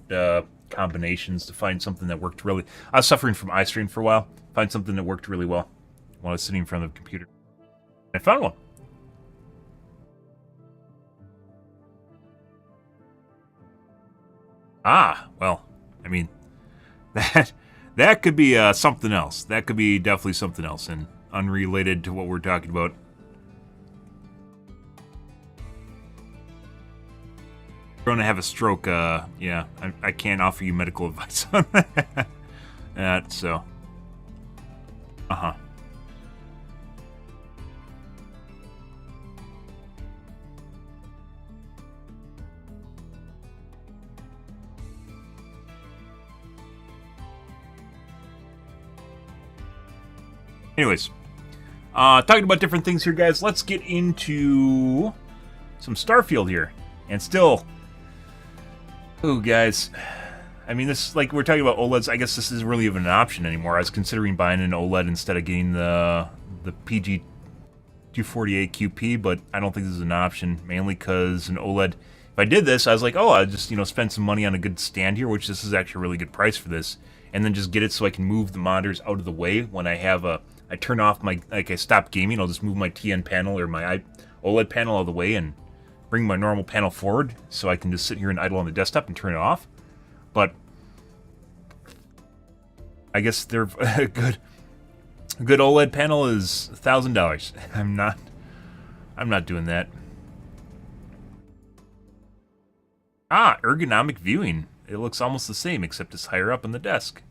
combinations to find something that worked really. I was suffering from eye strain for a while. Find something that worked really well while I was sitting in front of the computer. I found one. Ah, well, I mean, that could be something else. That could be definitely something else and unrelated to what we're talking about. You're going to have a stroke, yeah, I can't offer you medical advice on that. So, uh-huh. Anyways, talking about different things here, guys. Let's get into some Starfield here. And still, ooh, guys. I mean, this, like, we're talking about OLEDs. I guess this isn't really even an option anymore. I was considering buying an OLED instead of getting the PG 248 QP, but I don't think this is an option, mainly because an OLED, if I did this, I was like, oh, I'll just, spend some money on a good stand here, which this is actually a really good price for this, and then just get it so I can move the monitors out of the way when I have I turn off my, I stop gaming, I'll just move my TN panel or my OLED panel out of the way and bring my normal panel forward so I can just sit here and idle on the desktop and turn it off. But I guess they're a good OLED panel is $1,000. I'm not doing that. Ah, ergonomic viewing. It looks almost the same, except it's higher up on the desk.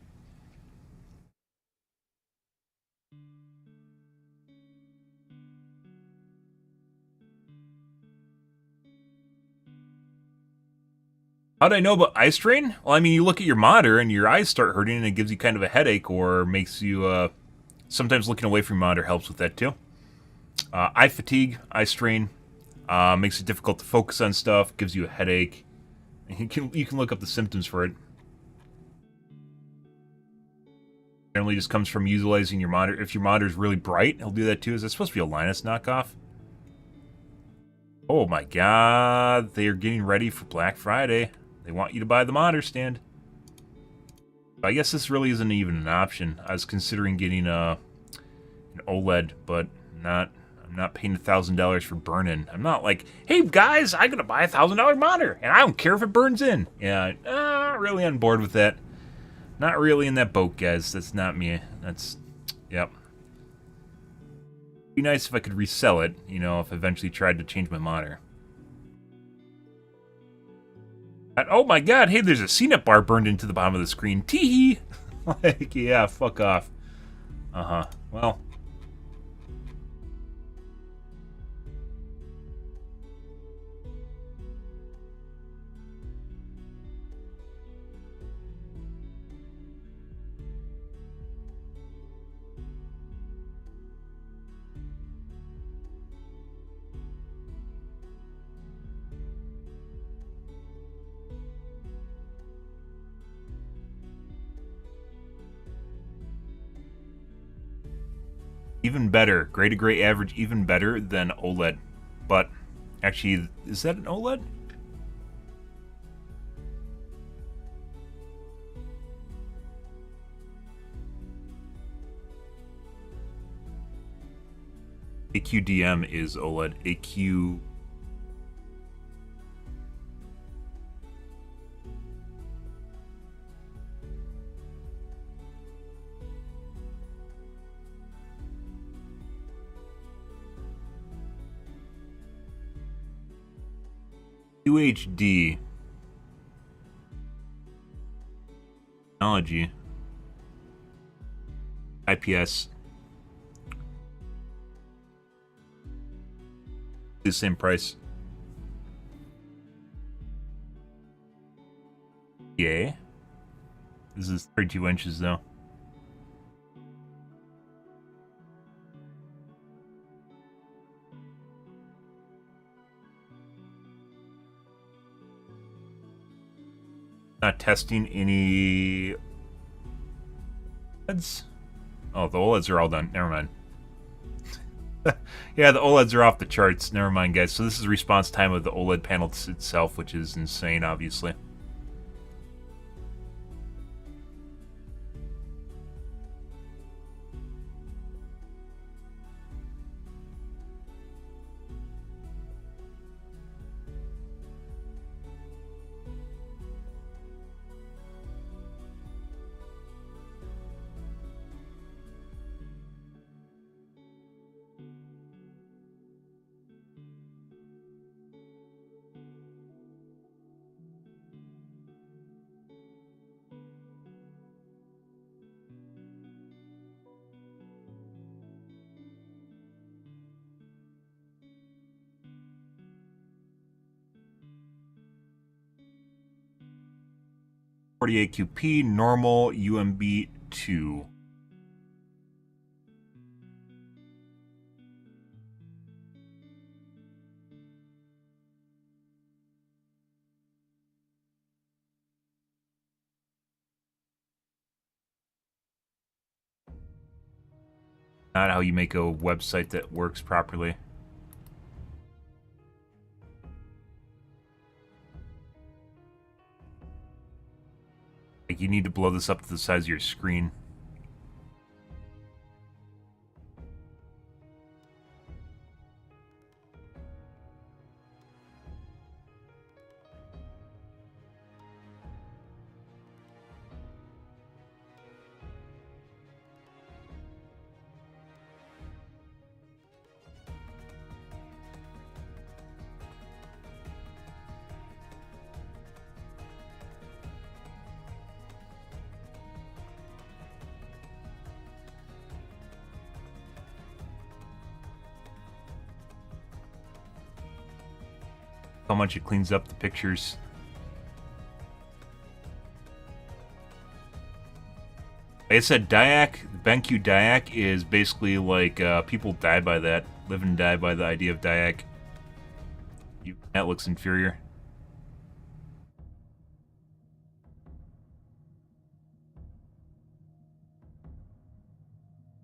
How do I know about eye strain? Well, I mean, you look at your monitor and your eyes start hurting and it gives you kind of a headache or makes you, sometimes looking away from your monitor helps with that too. Eye fatigue, eye strain, makes it difficult to focus on stuff, gives you a headache. You can look up the symptoms for it. Generally just comes from utilizing your monitor. If your monitor is really bright, he'll do that too. Is that supposed to be a Linus knockoff? Oh my god, they are getting ready for Black Friday. They want you to buy the monitor stand. I guess this really isn't even an option. I was considering getting an OLED, but I'm not paying $1,000 for burn-in. I'm not like, hey guys, I'm gonna buy a $1,000 monitor, and I don't care if it burns in. Yeah, not really on board with that. Not really in that boat, guys. That's not me. That's, yep. It'd be nice if I could resell it, if I eventually tried to change my monitor. Oh my god, hey, there's a CNET bar burned into the bottom of the screen. Tee-hee! Like, yeah, fuck off. Uh-huh. Well. Even better. Gray to gray average, even better than OLED. But, actually, is that an OLED? AQDM is OLED. AQ... UHD technology IPS the same price. Yeah, this is 32 inches though. Not testing any OLEDs. Oh, the OLEDs are all done. Never mind. Yeah, the OLEDs are off the charts. Never mind, guys. So this is response time of the OLED panel itself, which is insane, obviously. .48QP, normal, UMB 2. Not how you make a website that works properly. Like, you need to blow this up to the size of your screen. How much it cleans up the pictures. Like I said, Diac, BenQ Diac is basically like people die by that, live and die by the idea of Diac. That looks inferior.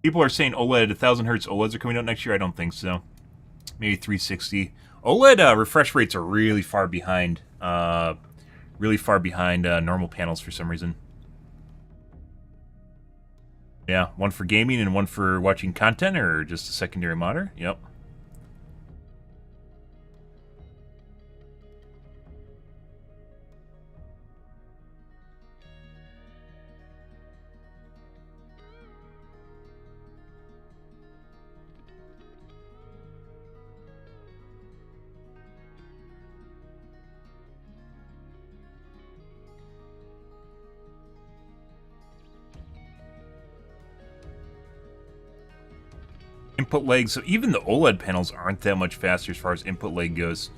People are saying OLED, 1000 hertz OLEDs are coming out next year. I don't think so. Maybe 360. OLED refresh rates are really far behind. Normal panels for some reason. Yeah, one for gaming and one for watching content, or just a secondary monitor. Yep. Input lag, so even the OLED panels aren't that much faster as far as input lag goes.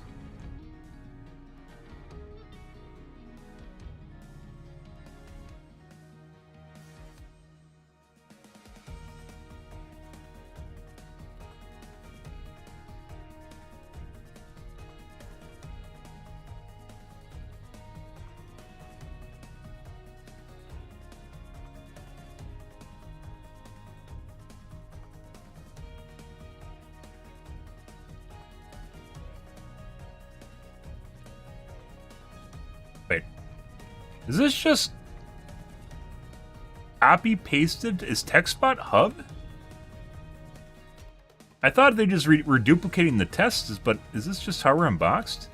Is this just copy pasted as TechSpot Hub? I thought they just were duplicating the tests, but is this just how we're unboxed?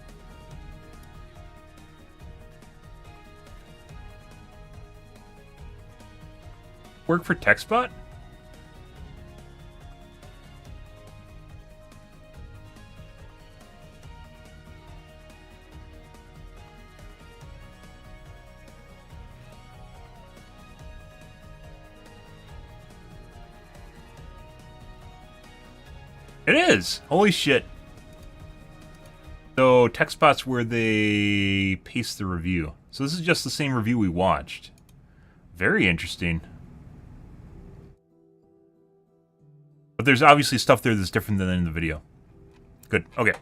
Work for TechSpot? It is! Holy shit. So, TechSpot's where they paste the review. So this is just the same review we watched. Very interesting. But there's obviously stuff there that's different than in the video. Good. Okay.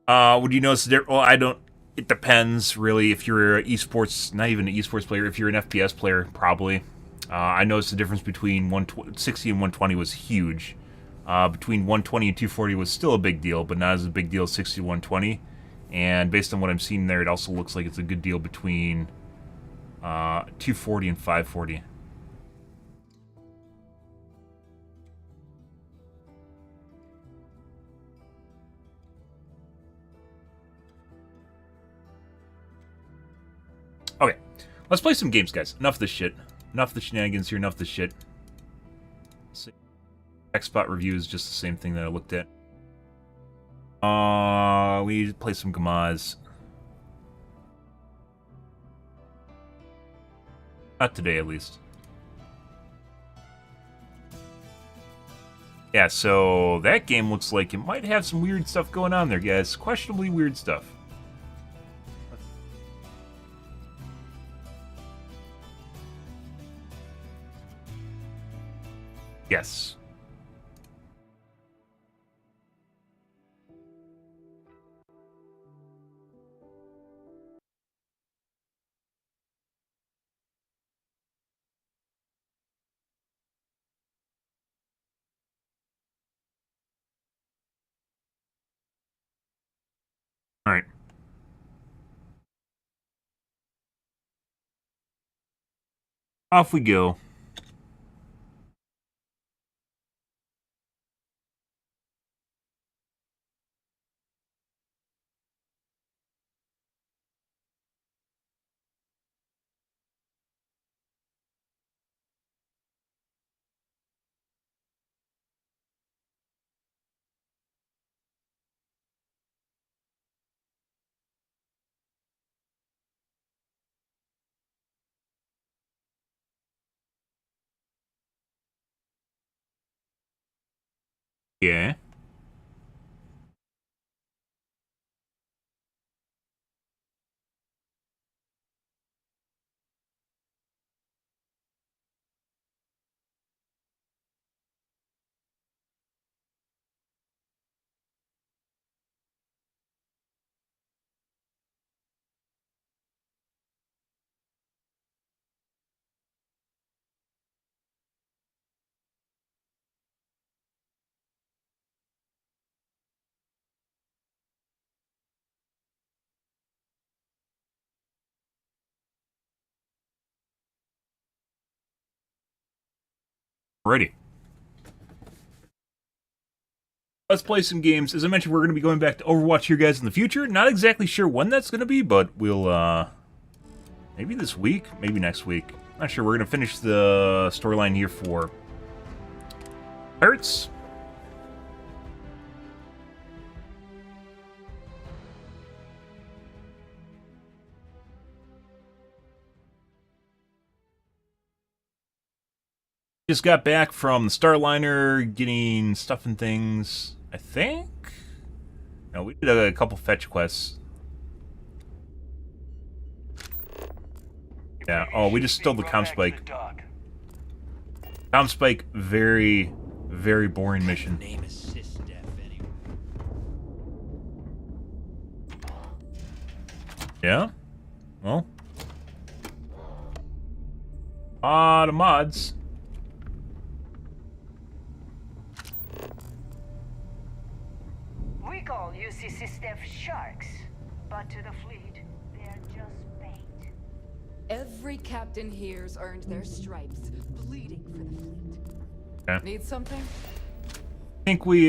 Would you notice there? Well, I don't. It depends, really. If you're an esports, not even an esports player, if you're an FPS player, probably. I noticed the difference between 160 and 120 was huge. Between 120 and 240 was still a big deal, but not as a big deal as 60 to 120. And based on what I'm seeing there, it also looks like it's a good deal between 240 and 540. Okay, let's play some games, guys. Enough of this shit. Enough of the shenanigans here, enough of the shit. TechSpot review is just the same thing that I looked at. We need to play some Gamaz. Not today, at least. Yeah, so that game looks like it might have some weird stuff going on there, guys. Questionably weird stuff. Yes. All right. Off we go. Yeah. Ready. Let's play some games. As I mentioned, we're going to be going back to Overwatch here, guys, in the future. Not exactly sure when that's going to be, but we'll, maybe this week, maybe next week. Not sure. We're going to finish the storyline here for Pirates. Just got back from the Starliner, getting stuff and things, I think? No, we did a couple fetch quests. Yeah, oh, we just stole the comm spike. Comm spike, very, very boring mission. Yeah? Well. The mods. We call UC System sharks, but to the fleet, they're just bait. Every captain here's earned their stripes, bleeding for the fleet. Okay. Need something? I think we,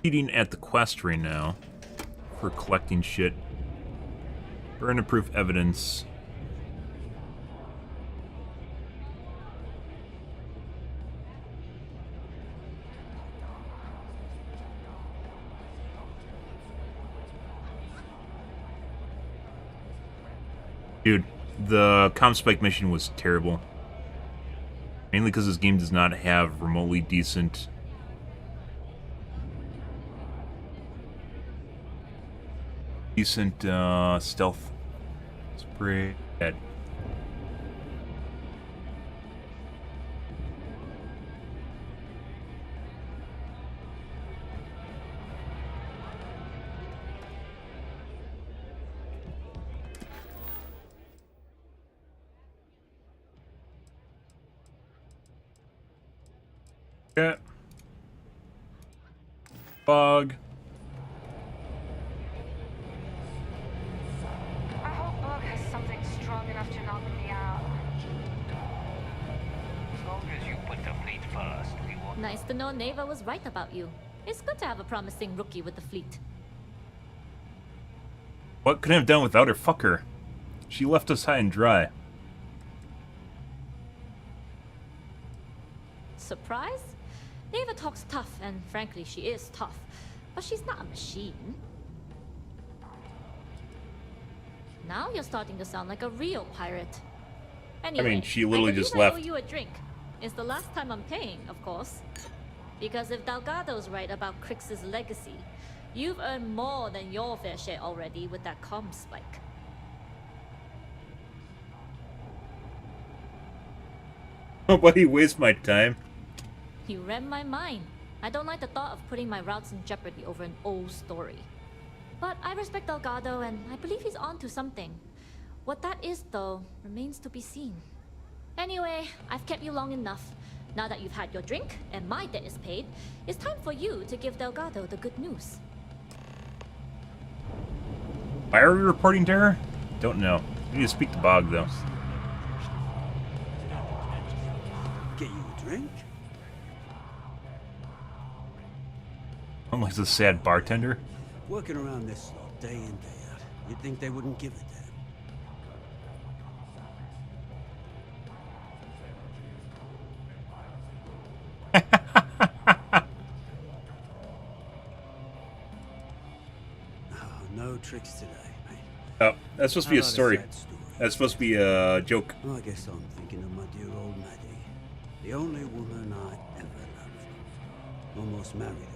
eating at the quest right now for collecting shit. Burn to proof evidence. Dude, the ComSpike mission was terrible. Mainly because this game does not have remotely decent... stealth. It's pretty bad. Yeah. Bug. I hope Bug has something strong enough to knock me out. As long as you put the fleet first, we won't. Nice to know Neva was right about you. It's good to have a promising rookie with the fleet. What could I have done without her? Fuck her. She left us high and dry. Surprise? Neva talks tough, and frankly, she is tough. But she's not a machine. Now you're starting to sound like a real pirate. Anyway, I mean, she literally just I owe left. you a drink. It's the last time I'm paying, of course. Because if Delgado's right about Crix's legacy, you've earned more than your fair share already with that comm spike. Nobody waste my time. You read my mind. I don't like the thought of putting my routes in jeopardy over an old story. But I respect Delgado, and I believe he's onto something. What that is, though, remains to be seen. Anyway, I've kept you long enough. Now that you've had your drink, and my debt is paid, it's time for you to give Delgado the good news. Why are we reporting to her? Don't know. We need to speak to Bog, though. Get you a drink? I'm like the sad bartender. Working around this slot day in, day out. You'd think they wouldn't give a damn. Oh, no tricks today, mate. Oh, that's supposed to be a story. That's supposed to be a joke. Well, I guess I'm thinking of my dear old Maddie. The only woman I ever loved. Almost married her.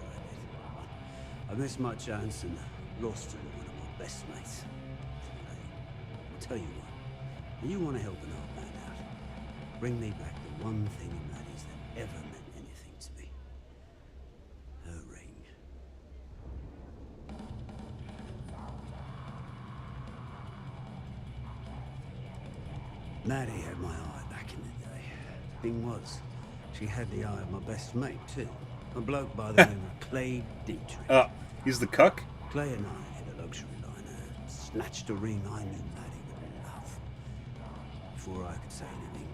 I missed my chance and lost to one of my best mates. I'll tell you what, you want to help an old man out, bring me back the one thing in Maddie's that ever meant anything to me. Her ring. Maddie had my eye back in the day. Thing was, she had the eye of my best mate too. A bloke by the name of Clay Dietrich. He's the cuck? Clay and I hit a luxury liner, snatched a ring I knew Maddie would love. Before I could say anything,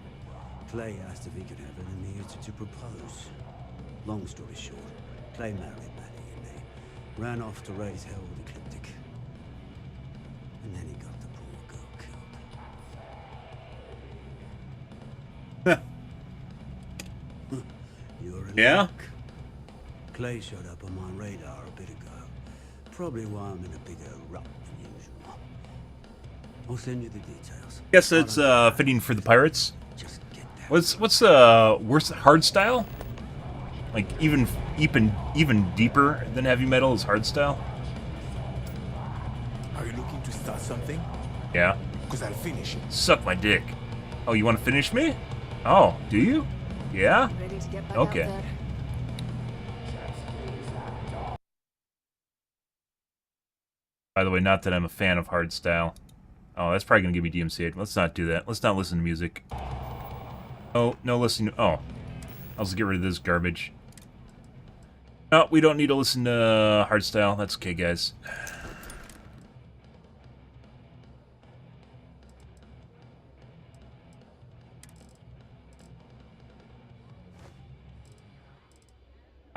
Clay asked if he could have it and he used it to propose. Long story short, Clay married Maddie and they ran off to raise hell with Eclectic. And then he got the poor girl killed. You're in luck. Clay showed up on my radar a bit ago. Probably why I'm in a bigger rut than usual. I'll send you the details. Guess it's fitting for the pirates. Just get there. What's worse, hard style? Like even deeper than heavy metal is hard style. Are you looking to start something? Yeah. Because I'll finish it. Suck my dick. Oh, you want to finish me? Oh, do you? Yeah. Ready to get back Okay. out there? By the way, not that I'm a fan of hardstyle. Oh, that's probably going to give me DMCA. Let's not do that. Let's not listen to music. Oh, no listening. Oh. I'll just get rid of this garbage. No, we don't need to listen to hardstyle. That's okay, guys.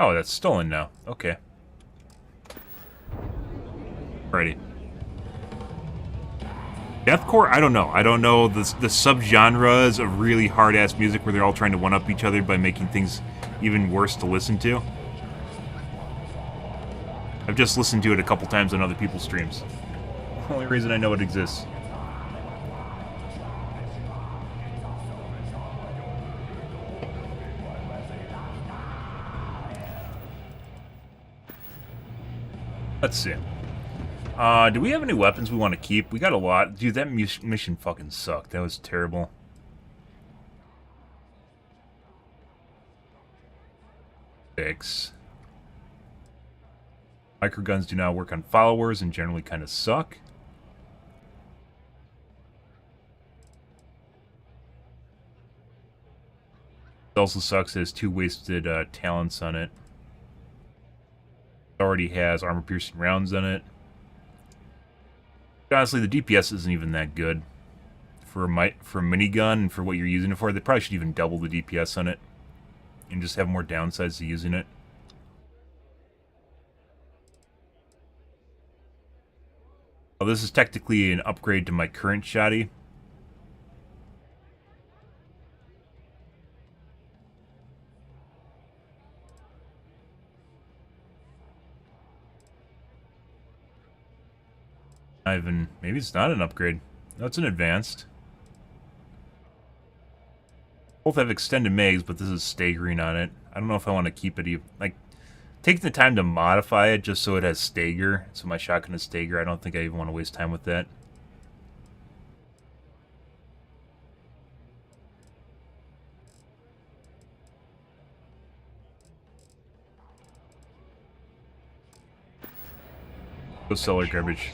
Oh, that's stolen now. Okay. Alrighty. Deathcore? I don't know. I don't know the subgenres of really hard-ass music where they're all trying to one-up each other by making things even worse to listen to. I've just listened to it a couple times on other people's streams. The only reason I know it exists. Let's see. Do we have any weapons we want to keep? We got a lot. Dude, that mission fucking sucked. That was terrible. Six. Microguns do not work on followers and generally kind of suck. It also sucks. It has 2 wasted talents on it. It already has armor-piercing rounds on it. Honestly, the DPS isn't even that good for a minigun and for what you're using it for. They probably should even double the DPS on it and just have more downsides to using it. Well, this is technically an upgrade to my current shotty. Maybe it's not an upgrade. No, it's an advanced. Both have extended mags, but this is staggering on it. I don't know if I want to keep it even. Like, taking the time to modify it just so it has stagger, so my shotgun is stagger, I don't think I even want to waste time with that. Go sell our garbage.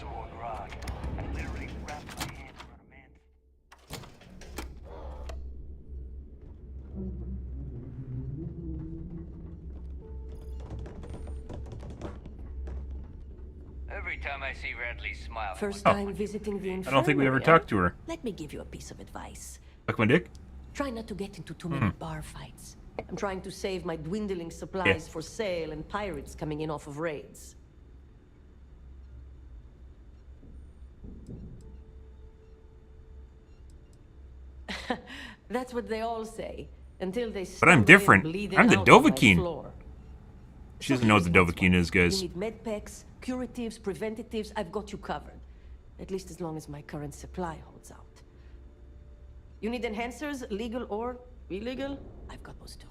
First time visiting the infirmary. I don't think we ever talked to her. Let me give you a piece of advice. Suck my dick? Try not to get into too many bar fights. I'm trying to save my dwindling supplies for sale and pirates coming in off of raids. That's what they all say. Until they But I'm different. I'm the Dovahkiin. Floor. She doesn't know what the Dovahkiin is, guys. You need med packs, curatives, preventatives. I've got you covered. At least as long as my current supply holds out. You need enhancers, legal or illegal? I've got those too.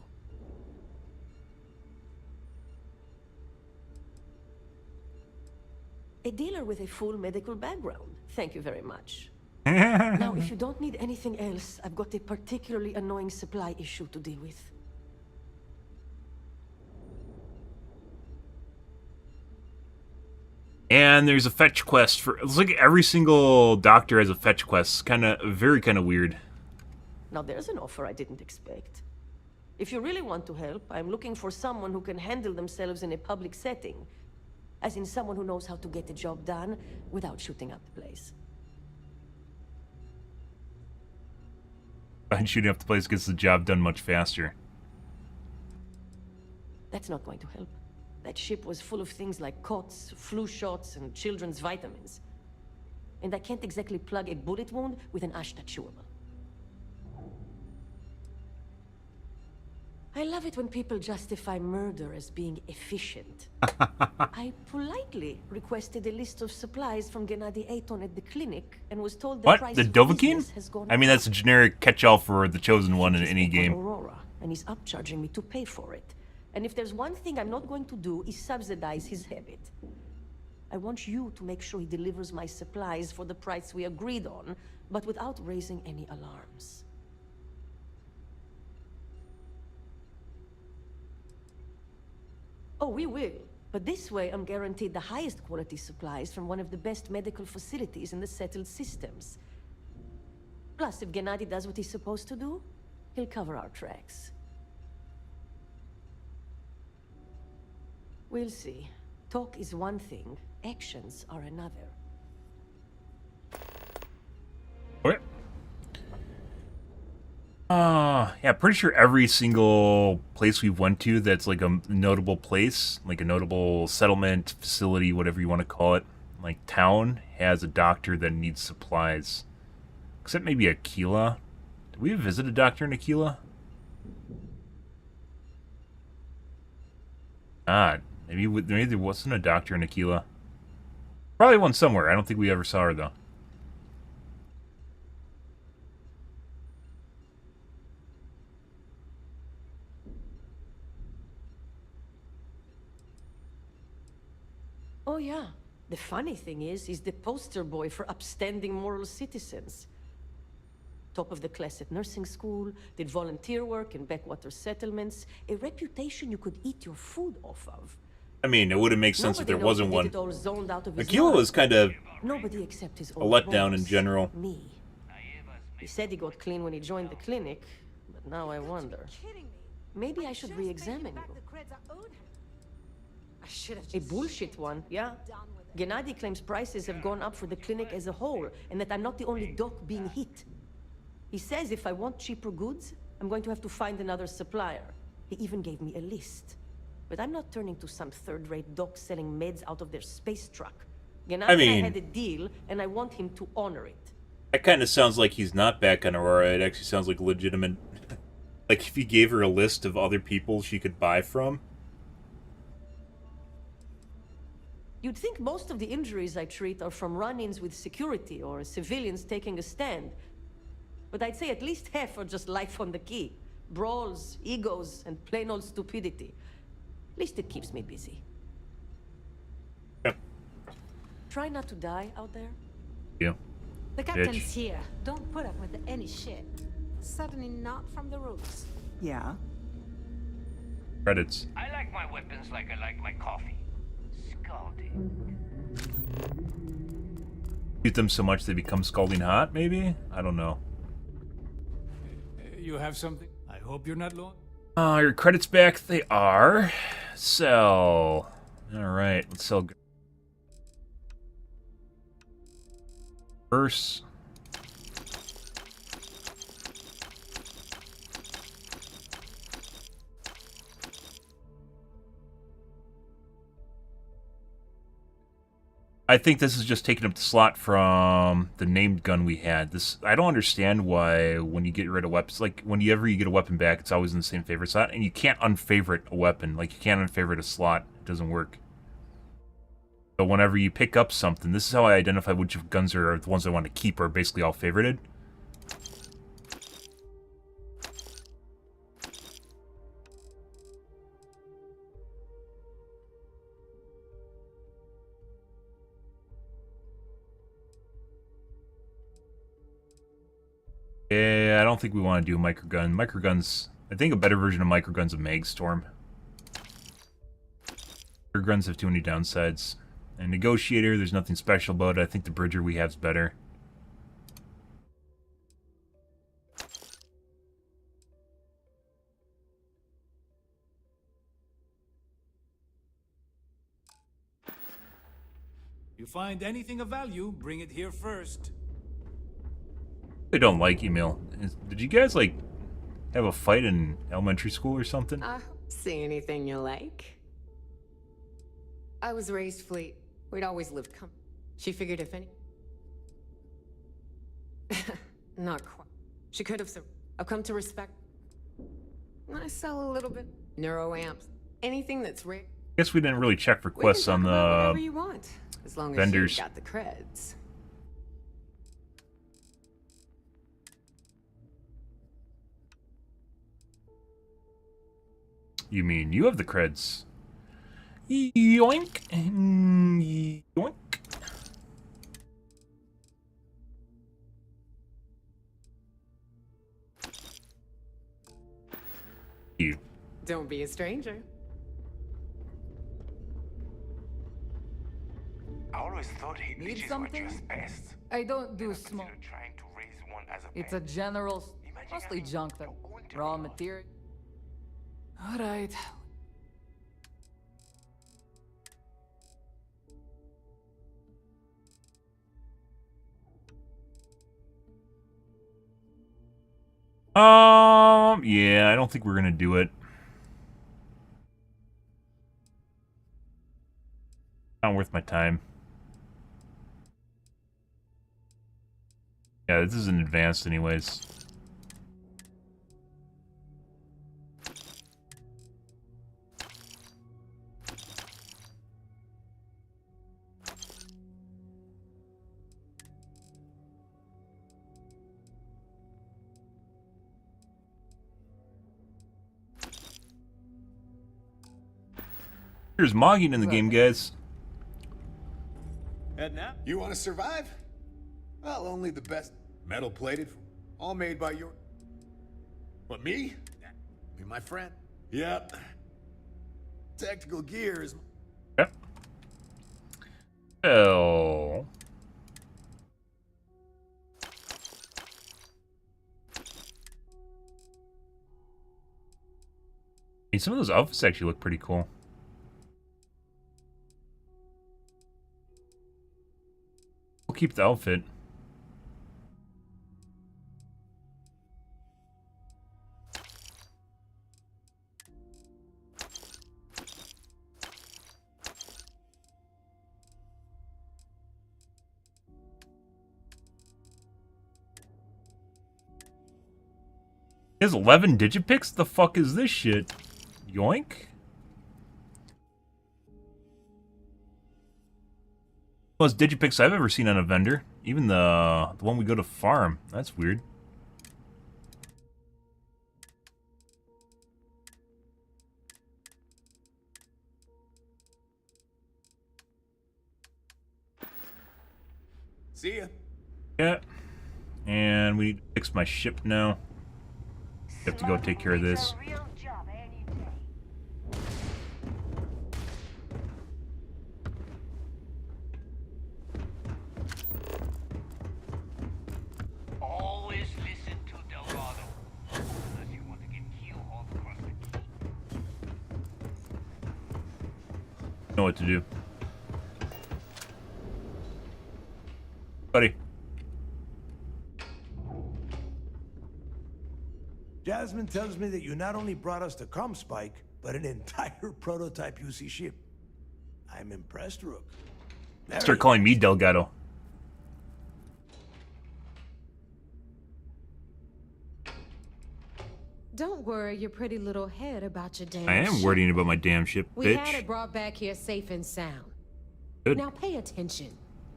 A dealer with a full medical background. Thank you very much. Now, if you don't need anything else, I've got a particularly annoying supply issue to deal with. And there's a fetch quest for... It's like every single doctor has a fetch quest. Kind of weird. Now there's an offer I didn't expect. If you really want to help, I'm looking for someone who can handle themselves in a public setting. As in someone who knows how to get the job done without shooting up the place. And shooting up the place gets the job done much faster. That's not going to help. That ship was full of things like cots, flu shots, and children's vitamins. And I can't exactly plug a bullet wound with an Ashta chewable. I love it when people justify murder as being efficient. I politely requested a list of supplies from Gennady Aton at the clinic and was told the price The of Dovahkiin? has gone I mean, that's a generic catch-all for the Chosen One in any game. Aurora, and he's upcharging me to pay for it. And if there's one thing I'm not going to do is subsidize his habit. I want you to make sure he delivers my supplies for the price we agreed on, but without raising any alarms. Oh, we will. But this way, I'm guaranteed the highest quality supplies from one of the best medical facilities in the settled systems. Plus, if Gennady does what he's supposed to do, he'll cover our tracks. We'll see. Talk is one thing, actions are another. Okay. Yeah, Yeah, pretty sure every single place we've went to that's like a notable place, like a notable settlement, facility, whatever you want to call it, like town, has a doctor that needs supplies. Except maybe Aquila. Did we visit a doctor in Aquila? Maybe there wasn't a doctor in Aquila. Probably one somewhere. I don't think we ever saw her, though. Oh, yeah. The funny thing is, he's the poster boy for upstanding moral citizens. Top of the class at nursing school, did volunteer work in backwater settlements, a reputation you could eat your food off of. I mean, it wouldn't make sense if there wasn't one. Aquila was kind of Nobody except his a old letdown boss, in general. Me. He said he got clean when he joined the clinic, but now I wonder. Maybe I should re-examine you. A bullshit one, yeah. Gennady claims prices have gone up for the clinic as a whole, and that I'm not the only doc being hit. He says if I want cheaper goods, I'm going to have to find another supplier. He even gave me a list. But I'm not turning to some third-rate doc selling meds out of their space truck. Gennady and I had a deal, and I want him to honor it. That kind of sounds like he's not back on Aurora. It actually sounds like legitimate. Like if he gave her a list of other people she could buy from. You'd think most of the injuries I treat are from run-ins with security or civilians taking a stand. But I'd say at least half are just life on the key. Brawls, egos, and plain old stupidity. At least it keeps me busy. Yep. Try not to die out there. Yeah. The captain's here. Don't put up with any shit. Certainly not from the roots. Yeah. Credits. I like my weapons like I like my coffee. Scalding. Shoot them so much they become scalding hot, maybe? I don't know. You have something? I hope you're not long. Your credits back? They are. Sell. Alright, let's sell. Verse. I think this is just taking up the slot from the named gun we had. I don't understand why when you get rid of weapons, like whenever you get a weapon back, it's always in the same favorite slot, and you can't unfavorite a weapon. Like you can't unfavorite a slot. It doesn't work. So whenever you pick up something, this is how I identify which guns are the ones I want to keep are basically all favorited. Yeah, I don't think we want to do a microgun. Microguns, I think a better version of microgun's a Magstorm. Microguns have too many downsides. And Negotiator, there's nothing special about it. I think the Bridger we have is better. You find anything of value, bring it here first. I don't like email. Did you guys, like, have a fight in elementary school or something? See anything you like? I was raised fleet. We'd always lived She figured if any... Not quite. She could have... I've come to respect... I sell a little bit. Neuroamps. Anything that's rare. Guess we didn't really check for quests on the whatever you want, as long as vendors. you got the creds. You mean you have the creds? Yoink. Yoink. You. Don't be a stranger. I always thought he Need bitches something? were just pests. I don't do smoke. Trying to raise one as a It's a general, mostly junk though. Raw material. All right. Yeah, I don't think we're gonna do it. Not worth my time. Yeah, this isn't advanced anyways. There's mogging in the game, guys. Heading out? You want to survive? Well, only the best. Metal plated, all made by your... What, me? You're my friend. Yep. Tactical gear is... Yep. Oh. Hey, some of those outfits actually look pretty cool. We'll keep the outfit. He has 11 digipicks? The fuck is this shit? Yoink? Most digipicks I've ever seen on a vendor. Even the one we go to farm. That's weird. See ya. Yeah. And we need to fix my ship now. Have to go take care of this. Always listen to Delgado. Unless you want to get keel-hauled across the key. Know what to do. Buddy. Jasmine tells me that you not only brought us the ComSpike, but an entire prototype UC ship. I'm impressed, Rook. Start calling me Delgado. Don't worry your pretty little head about your damn I am ship. worrying about my damn ship, We had bitch. it brought back here safe and sound. Good. Now pay attention.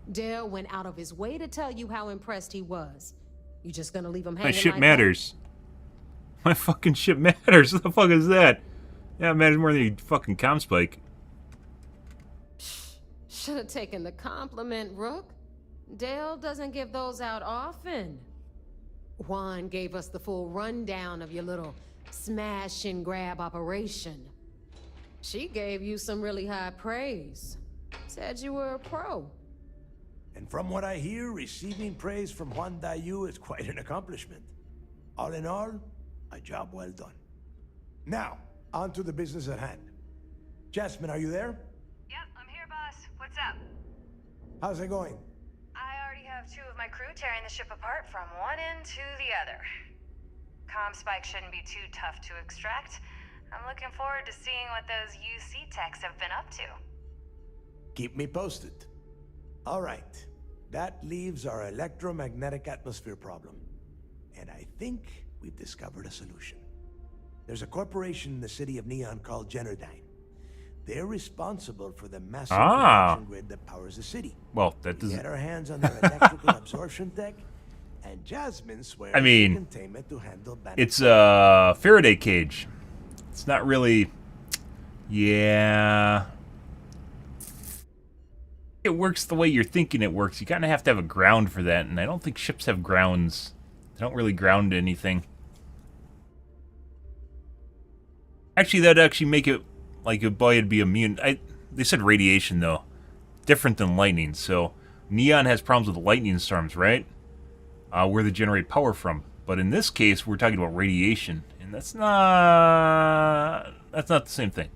Dale went out of his way to tell you how impressed he was. You just gonna leave him hanging My ship like matters. My fucking ship matters. What the fuck is that? Yeah, it matters more than your fucking ComSpike. Should have taken the compliment, Rook. Dale doesn't give those out often. Juan gave us the full rundown of your little smash and grab operation. She gave you some really high praise. Said you were a pro. And from what I hear, receiving praise from Juan Dayu is quite an accomplishment. All in all, a job well done. Now, on to the business at hand. Jasmine, are you there? Yep, I'm here, boss. What's up? How's it going? I already have 2 of my crew tearing the ship apart from one end to the other. ComSpike shouldn't be too tough to extract. I'm looking forward to seeing what those UC techs have been up to. Keep me posted. All right. That leaves our electromagnetic atmosphere problem. And I think we've discovered a solution. There's a corporation in the city of Neon called Generdyne. They're responsible for the massive production grid that powers the city. Well, that We doesn't... get our hands on their electrical absorption tech, and Jasmine swears I mean, containment to handle it's a Faraday cage. It's not really... Yeah... It works the way you're thinking it works. You kind of have to have a ground for that, and I don't think ships have grounds. They don't really ground anything. Actually, that'd actually make it like a boy would be immune. They said radiation, though. Different than lightning, so... Neon has problems with lightning storms, right? Where they generate power from. But in this case, we're talking about radiation, and that's not the same thing.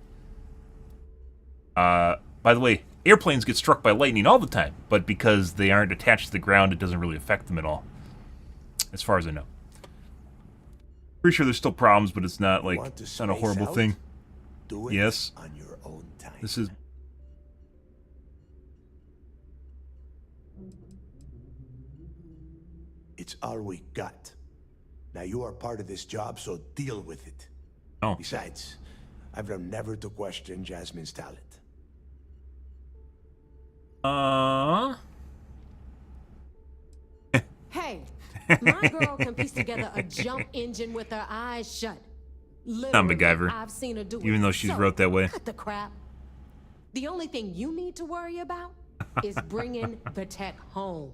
By the way, airplanes get struck by lightning all the time, but because they aren't attached to the ground, it doesn't really affect them at all. As far as I know. Pretty sure there's still problems, but it's not like Want to it's not a space horrible out? thing. Do it Yes. on your own time. This is It's all we got. Now you are part of this job, so deal with it. Oh. Besides, I've learned never to question Jasmine's talent. Hey, my girl can piece together a jump engine with her eyes shut. Not Literally, MacGyver. I've seen her do Even it. though she's So, wrote that way. Cut the crap. The only thing you need to worry about is bringing the tech home.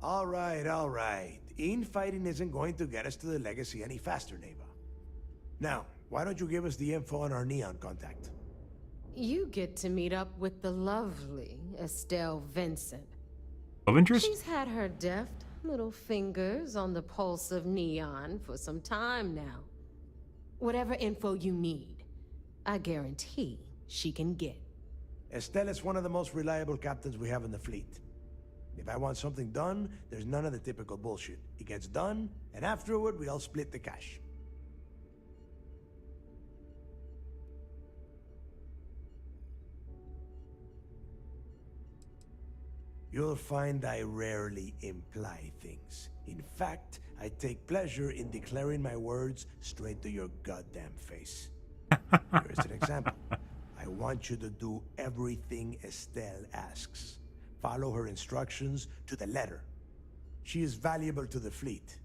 All right. Infighting isn't going to get us to the legacy any faster, Neva. Now, why don't you give us the info on our Neon contact? You get to meet up with the lovely Estelle Vincent. Love interest? She's had her deft little fingers on the pulse of Neon for some time now. Whatever info you need, I guarantee she can get. Estelle is one of the most reliable captains we have in the fleet. If I want something done, there's none of the typical bullshit. It gets done, and afterward, we all split the cash. You'll find I rarely imply things. In fact, I take pleasure in declaring my words straight to your goddamn face. Here's an example. I want you to do everything Estelle asks. Follow her instructions to the letter. She is valuable to the fleet.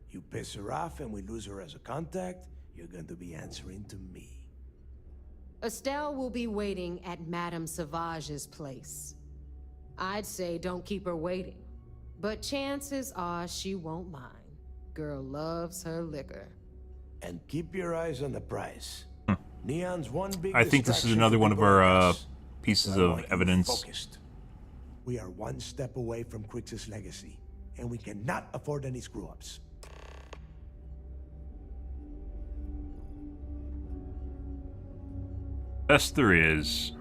You piss her off and we lose her as a contact, you're going to be answering to me. Estelle will be waiting at Madame Sauvage's place. I'd say don't keep her waiting, but chances are she won't mind. Girl loves her liquor. And keep your eyes on the prize. Neon's one big I think this is distraction another for one of people our like us. pieces So I of want you evidence. focused. We are one step away from Crix's legacy, and we cannot afford any screw-ups. Best there is.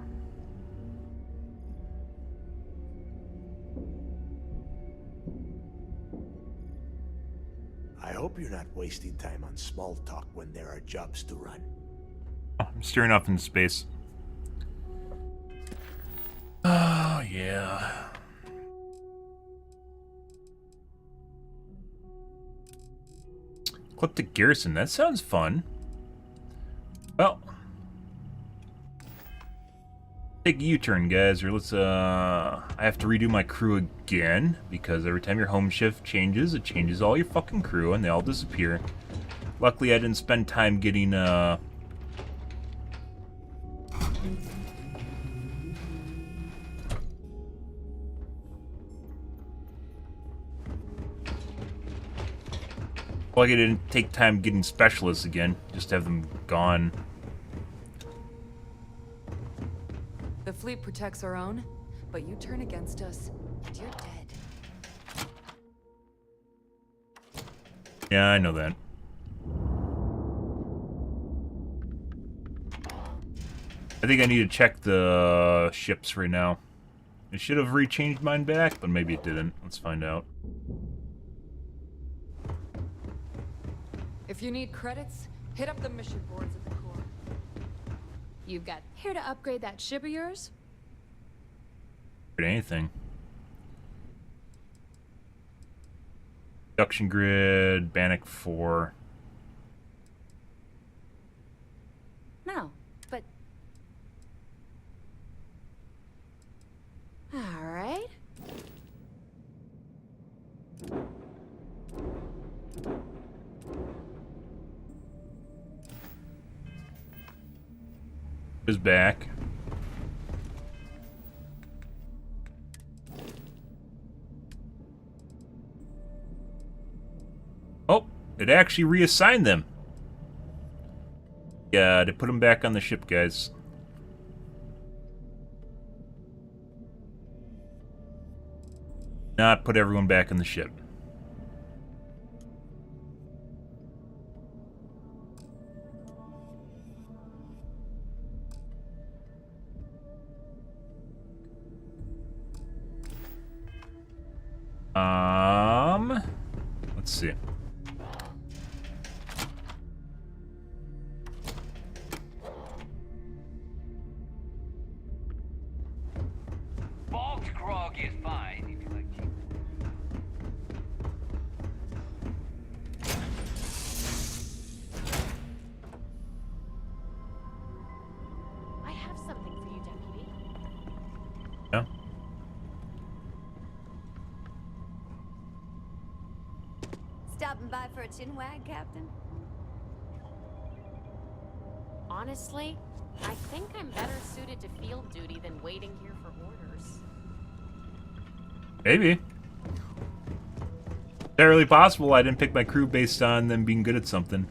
I hope you're not wasting time on small talk when there are jobs to run. Oh, I'm staring off into space. Oh, yeah. Eclectic Garrison, that sounds fun. Well, take a U-turn, guys, or let's, I have to redo my crew again, because every time your home shift changes, it changes all your fucking crew, and they all disappear. Luckily, I didn't spend time getting, Well, I didn't take time getting specialists again, just have them gone. The fleet protects our own, but you turn against us, and you're dead. Yeah, I know that. I think I need to check the ships right now. It should have rechanged mine back, but maybe it didn't. Let's find out. If you need credits, hit up the mission boards at the core. You've got here to upgrade that ship of yours? Anything. Production grid, Bannock 4. No, but... Alright. Is back. Oh, it actually reassigned them. Yeah, to put them back on the ship, guys. Not put everyone back on the ship. Let's see. Monkey is fine if you like cheap. I have something for you, Deputy. Yeah. Stopping by for a chin wag, Captain? Honestly, I think I'm better suited to field duty than waiting here for orders. Maybe. Is that really possible? I didn't pick my crew based on them being good at something.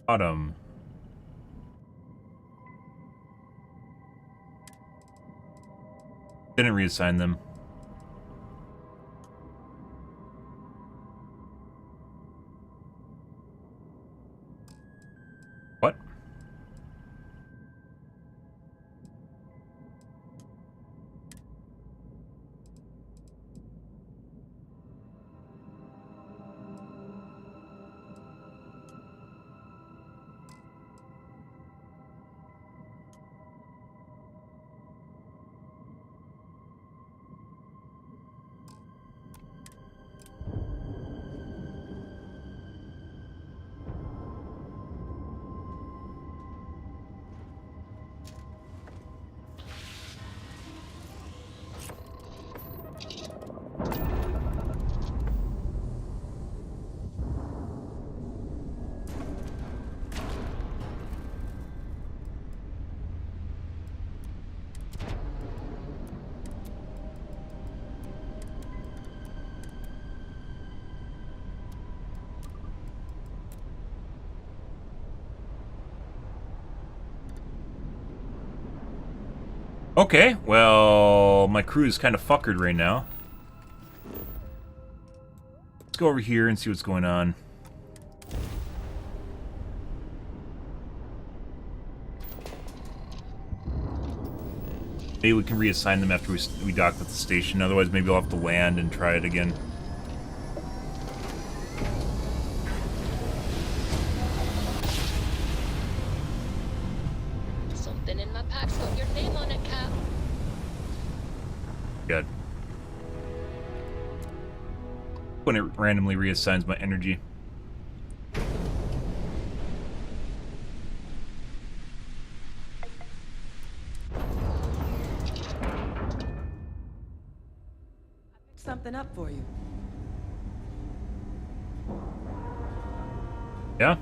Autumn. Didn't reassign them. What? Okay, well, my crew is kind of fuckered right now. Let's go over here and see what's going on. Maybe we can reassign them after we dock at the station. Otherwise, maybe we'll have to land and try it again. Something in my pack's got your name on it, Cap. Good. When it randomly reassigns my energy. Something up for you. Yeah?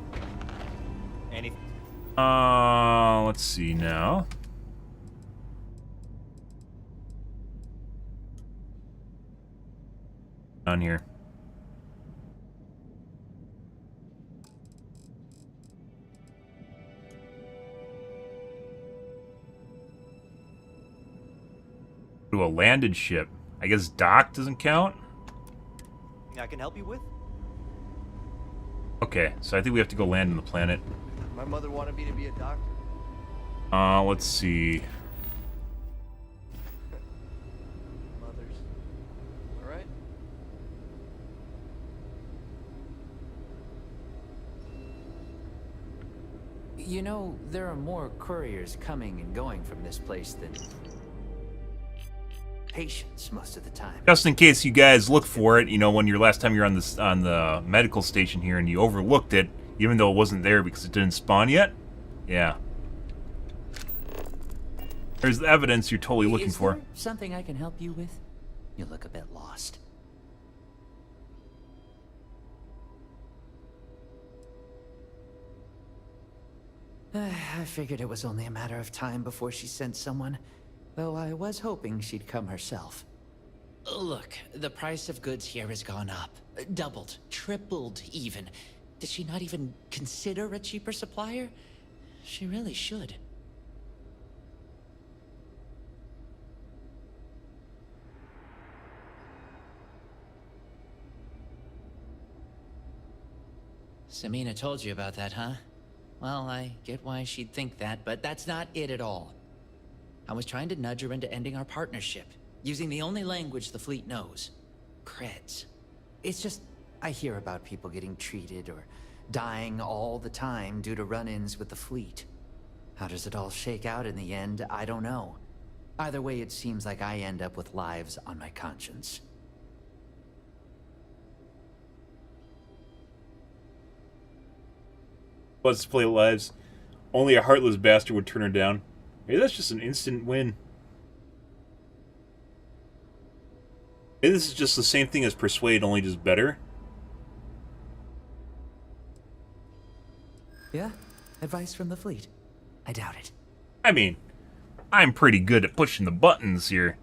Let's see now. On here. To a landed ship. I guess dock doesn't count? I can help you with? Okay, so I think we have to go land on the planet. My mother wanted me to be a doctor. Let's see. Mothers. Alright? You know, there are more couriers coming and going from this place than patients most of the time. Just in case you guys look for it, you know, when last time you're on the medical station here and you overlooked it, even though it wasn't there because it didn't spawn yet. Yeah. There's the evidence you're totally looking for. Is there something I can help you with? You look a bit lost. I figured it was only a matter of time before she sent someone, though I was hoping she'd come herself. Look, the price of goods here has gone up. Doubled, tripled even. Did she not even consider a cheaper supplier? She really should. Samina told you about that, huh? Well, I get why she'd think that, but that's not it at all. I was trying to nudge her into ending our partnership, using the only language the fleet knows. Creds. It's just, I hear about people getting treated or dying all the time due to run-ins with the fleet. How does it all shake out in the end? I don't know. Either way, it seems like I end up with lives on my conscience. Let's play lives. Only a heartless bastard would turn her down. Maybe that's just an instant win. Maybe this is just the same thing as Persuade, only just better. Yeah? Advice from the fleet? I doubt it. I mean, I'm pretty good at pushing the buttons here.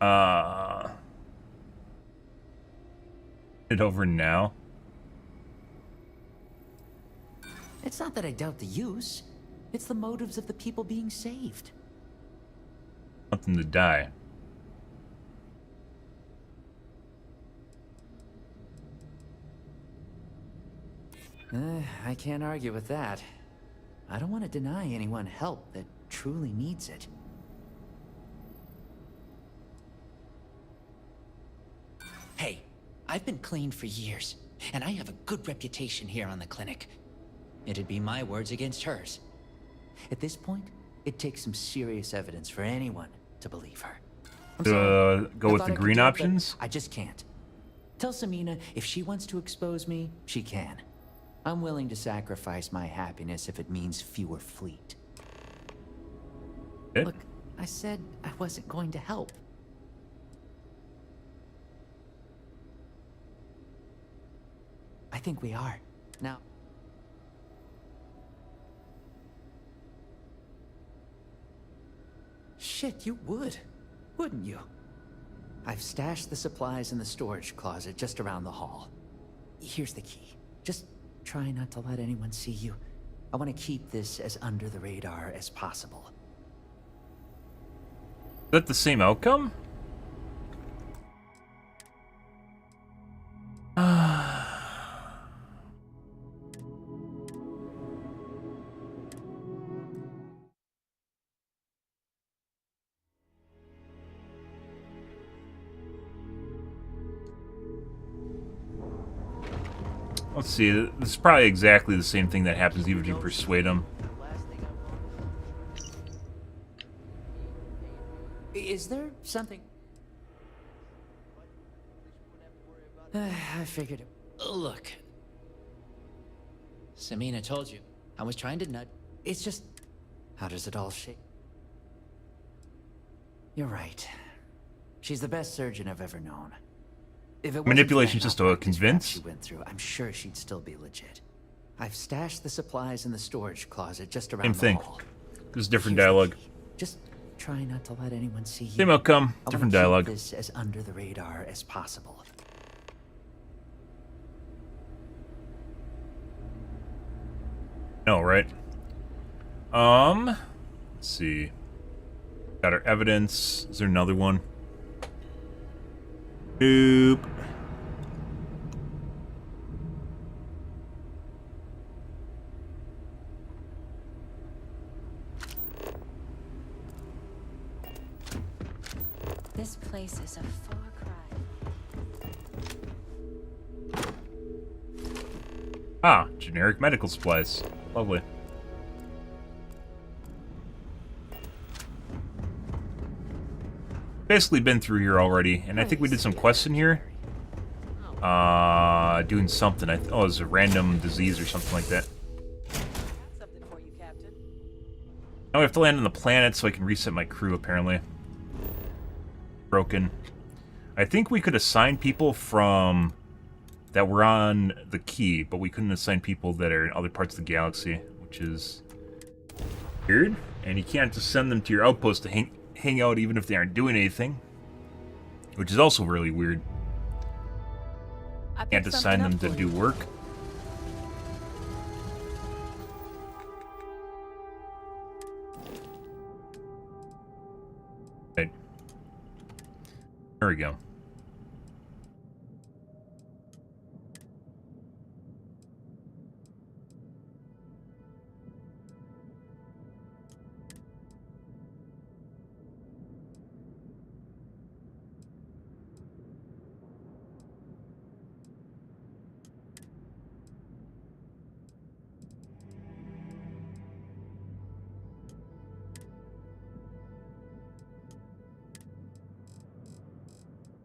It over now. It's not that I doubt the use. It's the motives of the people being saved. Want them to die. I can't argue with that. I don't want to deny anyone help that truly needs it. Hey, I've been clean for years, and I have a good reputation here on the clinic. It'd be my words against hers. At this point, it takes some serious evidence for anyone to believe her. Go with the green options? I just can't. Tell Samina if she wants to expose me, she can. I'm willing to sacrifice my happiness if it means fewer fleet. Look, I said I wasn't going to help. I think we are. Now... Shit, you would, wouldn't you? I've stashed the supplies in the storage closet just around the hall. Here's the key. Just try not to let anyone see you. I want to keep this as under the radar as possible. Is that the same outcome? Let's see, this is probably exactly the same thing that happens even if you persuade them. Is there something... I figured it... Look. Samina told you. I was trying to nut... It's just... How does it all shake? You're right. She's the best surgeon I've ever known. If it Manipulation's just to convince? She went through, I'm sure she'd still be legit. I've stashed the supplies in the storage closet just around the hall. There's different dialogue. Just try not to let anyone see you. Same outcome, different dialogue. I want to keep this as under the radar as possible. No, right? Let's see. Got our evidence. Is there another one? Nope. This place is a far cry. Ah, generic medical supplies. Lovely. Basically been through here already, and I think we did some quests in here. Doing something. Oh, it was a random disease or something like that. Now we have to land on the planet so I can reset my crew, apparently. Broken. I think we could assign people from... that were on the key, but we couldn't assign people that are in other parts of the galaxy, which is weird. And you can't just send them to your outpost to hang out even if they aren't doing anything, which is also really weird. Can't assign them to do work. Right. There we go.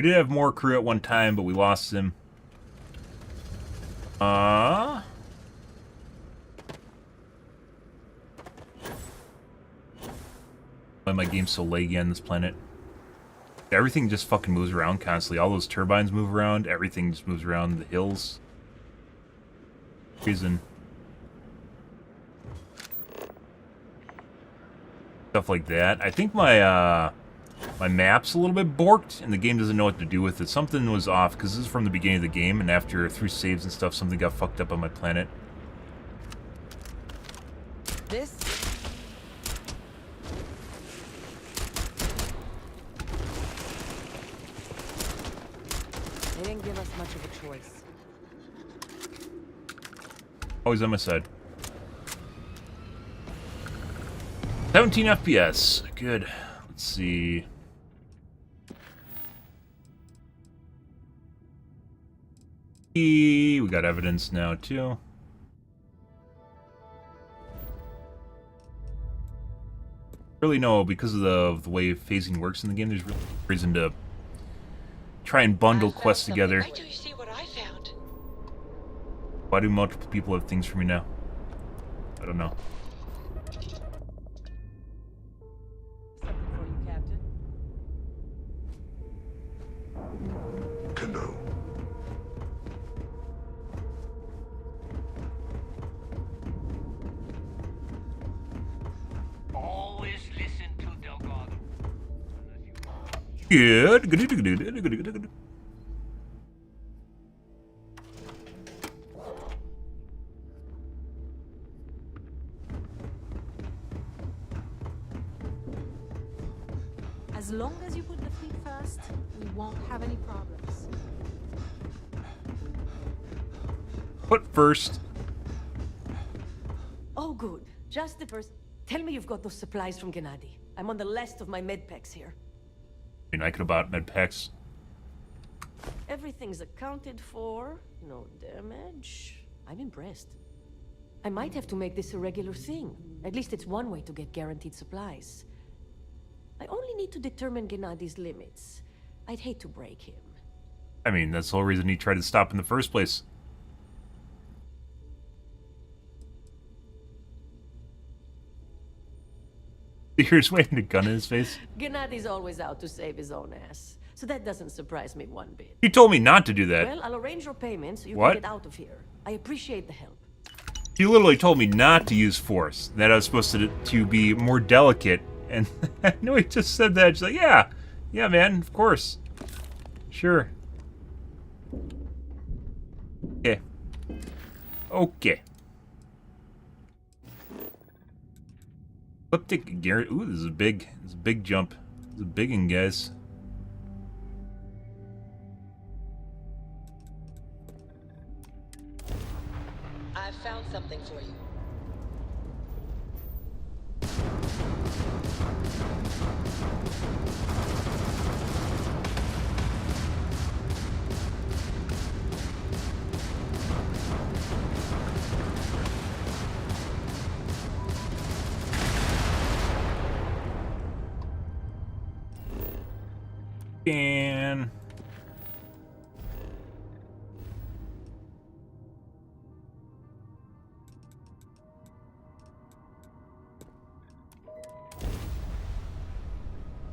did have more crew at one time, but we lost him. Why my game's so laggy on this planet? Everything just fucking moves around constantly. All those turbines move around. Everything just moves around the hills. Reason. Stuff like that. I think my my map's a little bit borked, and the game doesn't know what to do with it. Something was off, because this is from the beginning of the game, and after through saves and stuff, something got fucked up on my planet. This? They didn't give us much of a choice. Always on my side. 17 FPS. Good. Let's see. We got evidence now, too. Really, no, because of the way phasing works in the game, there's really no reason to try and bundle quests together. Do you see what I found? Why do multiple people have things for me now? I don't know. Always listen to Delgado. Good. As long as you put the fleet first, we won't have any problems. Put first. Oh, good. Just the first. Tell me you've got those supplies from Gennady. I'm on the last of my medpacks here. I mean, I could have bought med packs. Everything's accounted for. No damage. I'm impressed. I might have to make this a regular thing. At least it's one way to get guaranteed supplies. I only need to determine Gennady's limits. I'd hate to break him. I mean, that's the whole reason he tried to stop in the first place. You're just waving a gun in his face? Gennady's always out to save his own ass. So that doesn't surprise me one bit. You told me not to do that. Well, I'll arrange your payment so you What? can get out of here. I appreciate the help. You literally told me not to use force. That I was supposed to be more delicate. And I know he just said that. She's like, yeah. Yeah, man, of course. Sure. Okay. Okay. Eclectic Garrett. Ooh, this is a big jump. This is a big one, guys. I found something for you. And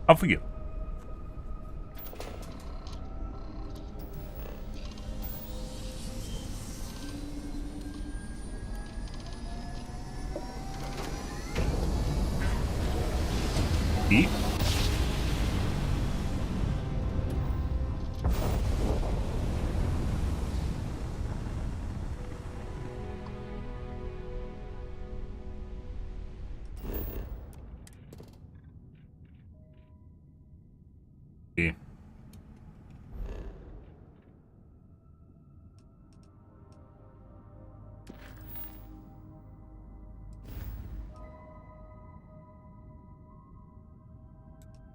off we go. Eat. Okay.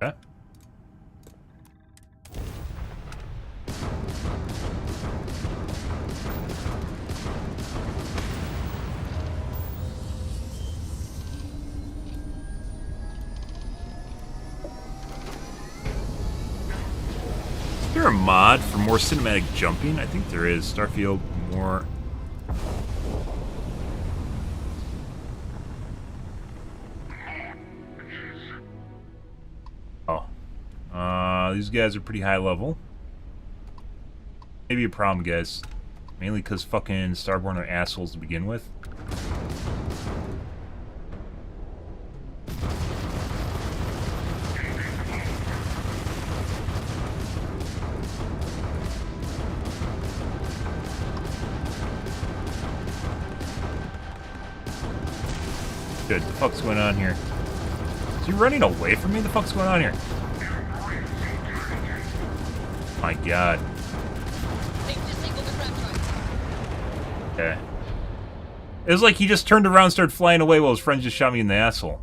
Okay. You're there a mod for more cinematic jumping? I think there is. Starfield more. Oh. These guys are pretty high level. Maybe a problem, guys. Mainly because fucking Starborn are assholes to begin with. Dude, the fuck's going on here? Is he running away from me? The fuck's going on here? My god. Okay. It was like he just turned around and started flying away while his friends just shot me in the asshole.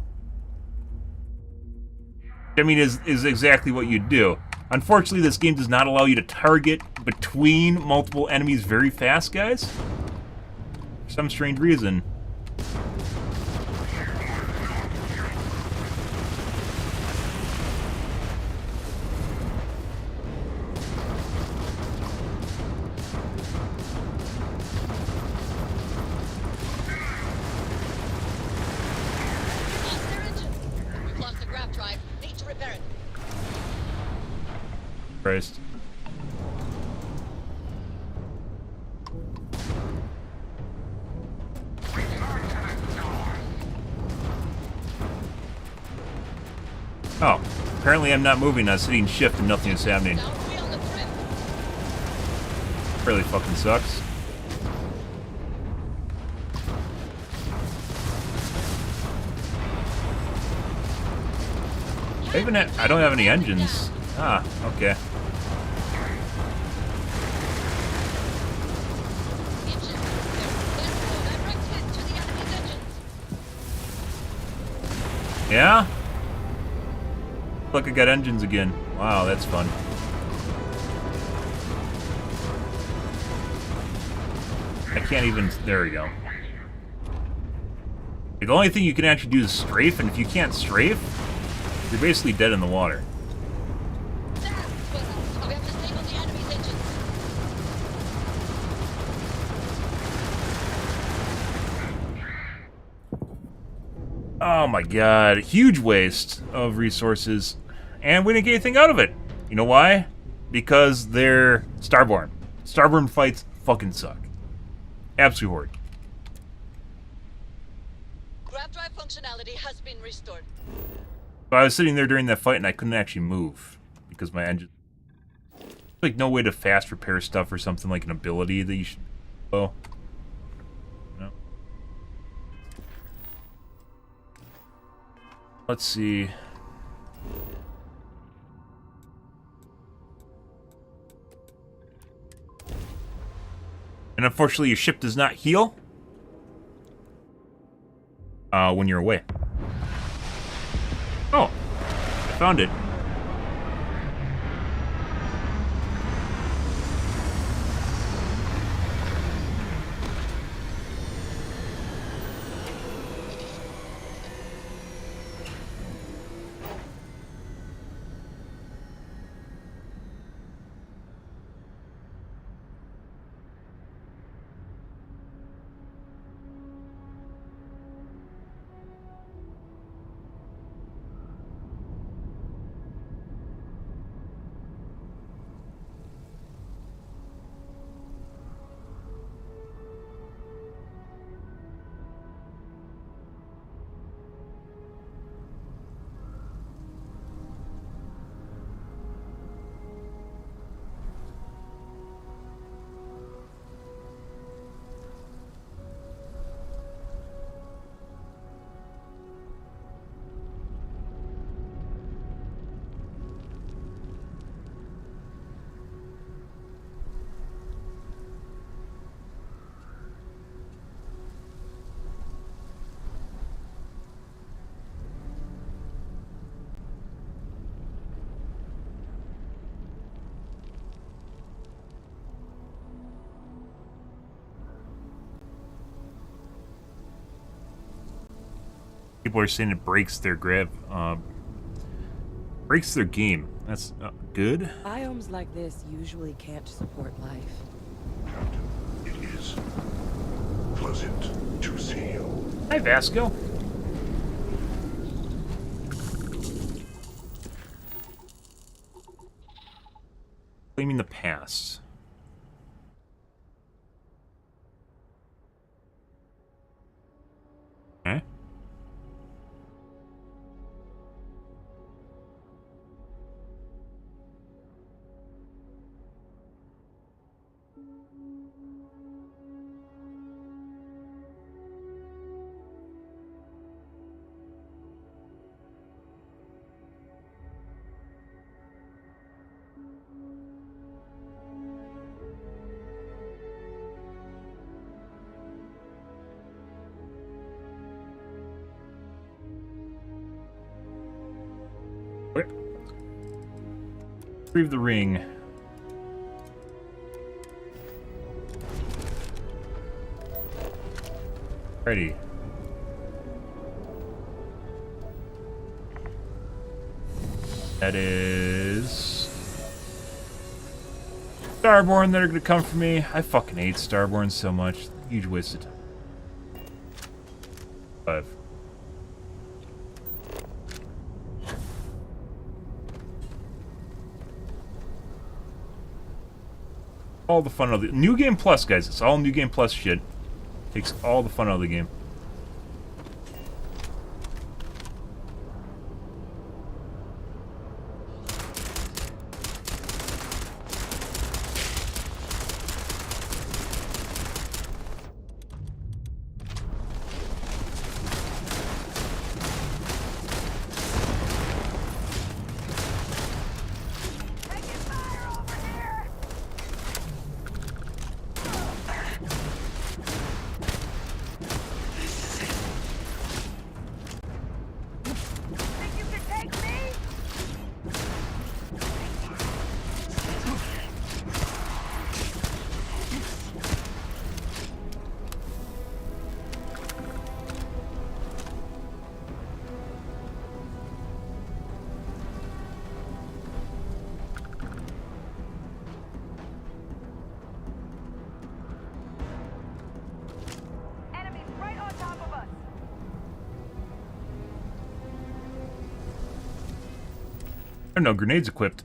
I mean, is exactly what you'd do. Unfortunately, this game does not allow you to target between multiple enemies very fast, guys. For some strange reason. Christ. Oh, apparently I'm not moving. I was hitting shift and nothing is happening. Really fucking sucks. I don't have any engines. Ah, okay. Yeah? Look, I got engines again. Wow, that's fun. I can't even... There we go. The only thing you can actually do is strafe, and if you can't strafe, you're basically dead in the water. Oh my god, huge waste of resources, and we didn't get anything out of it. You know why? Because they're Starborn. Starborn fights fucking suck. Absolutely horrid. Grab drive functionality has been restored. So I was sitting there during that fight and I couldn't actually move because my engine... Like no way to fast repair stuff or something, like an ability that you should... Oh. No. Let's see. And unfortunately, your ship does not heal when you're away. Oh, I found it. People are saying it breaks their Breaks their game. That's good. Biomes like this usually can't support life. It is pleasant to see you. Hi, Vasco. Claiming the past. Okay. Retrieve the ring. Ready. That is Starborn that are gonna come for me. I fucking hate Starborn so much. Huge waste of time. 5. All the fun of the New Game Plus, guys. It's all New Game Plus shit. Takes all the fun out of the game. Oh no, grenades equipped.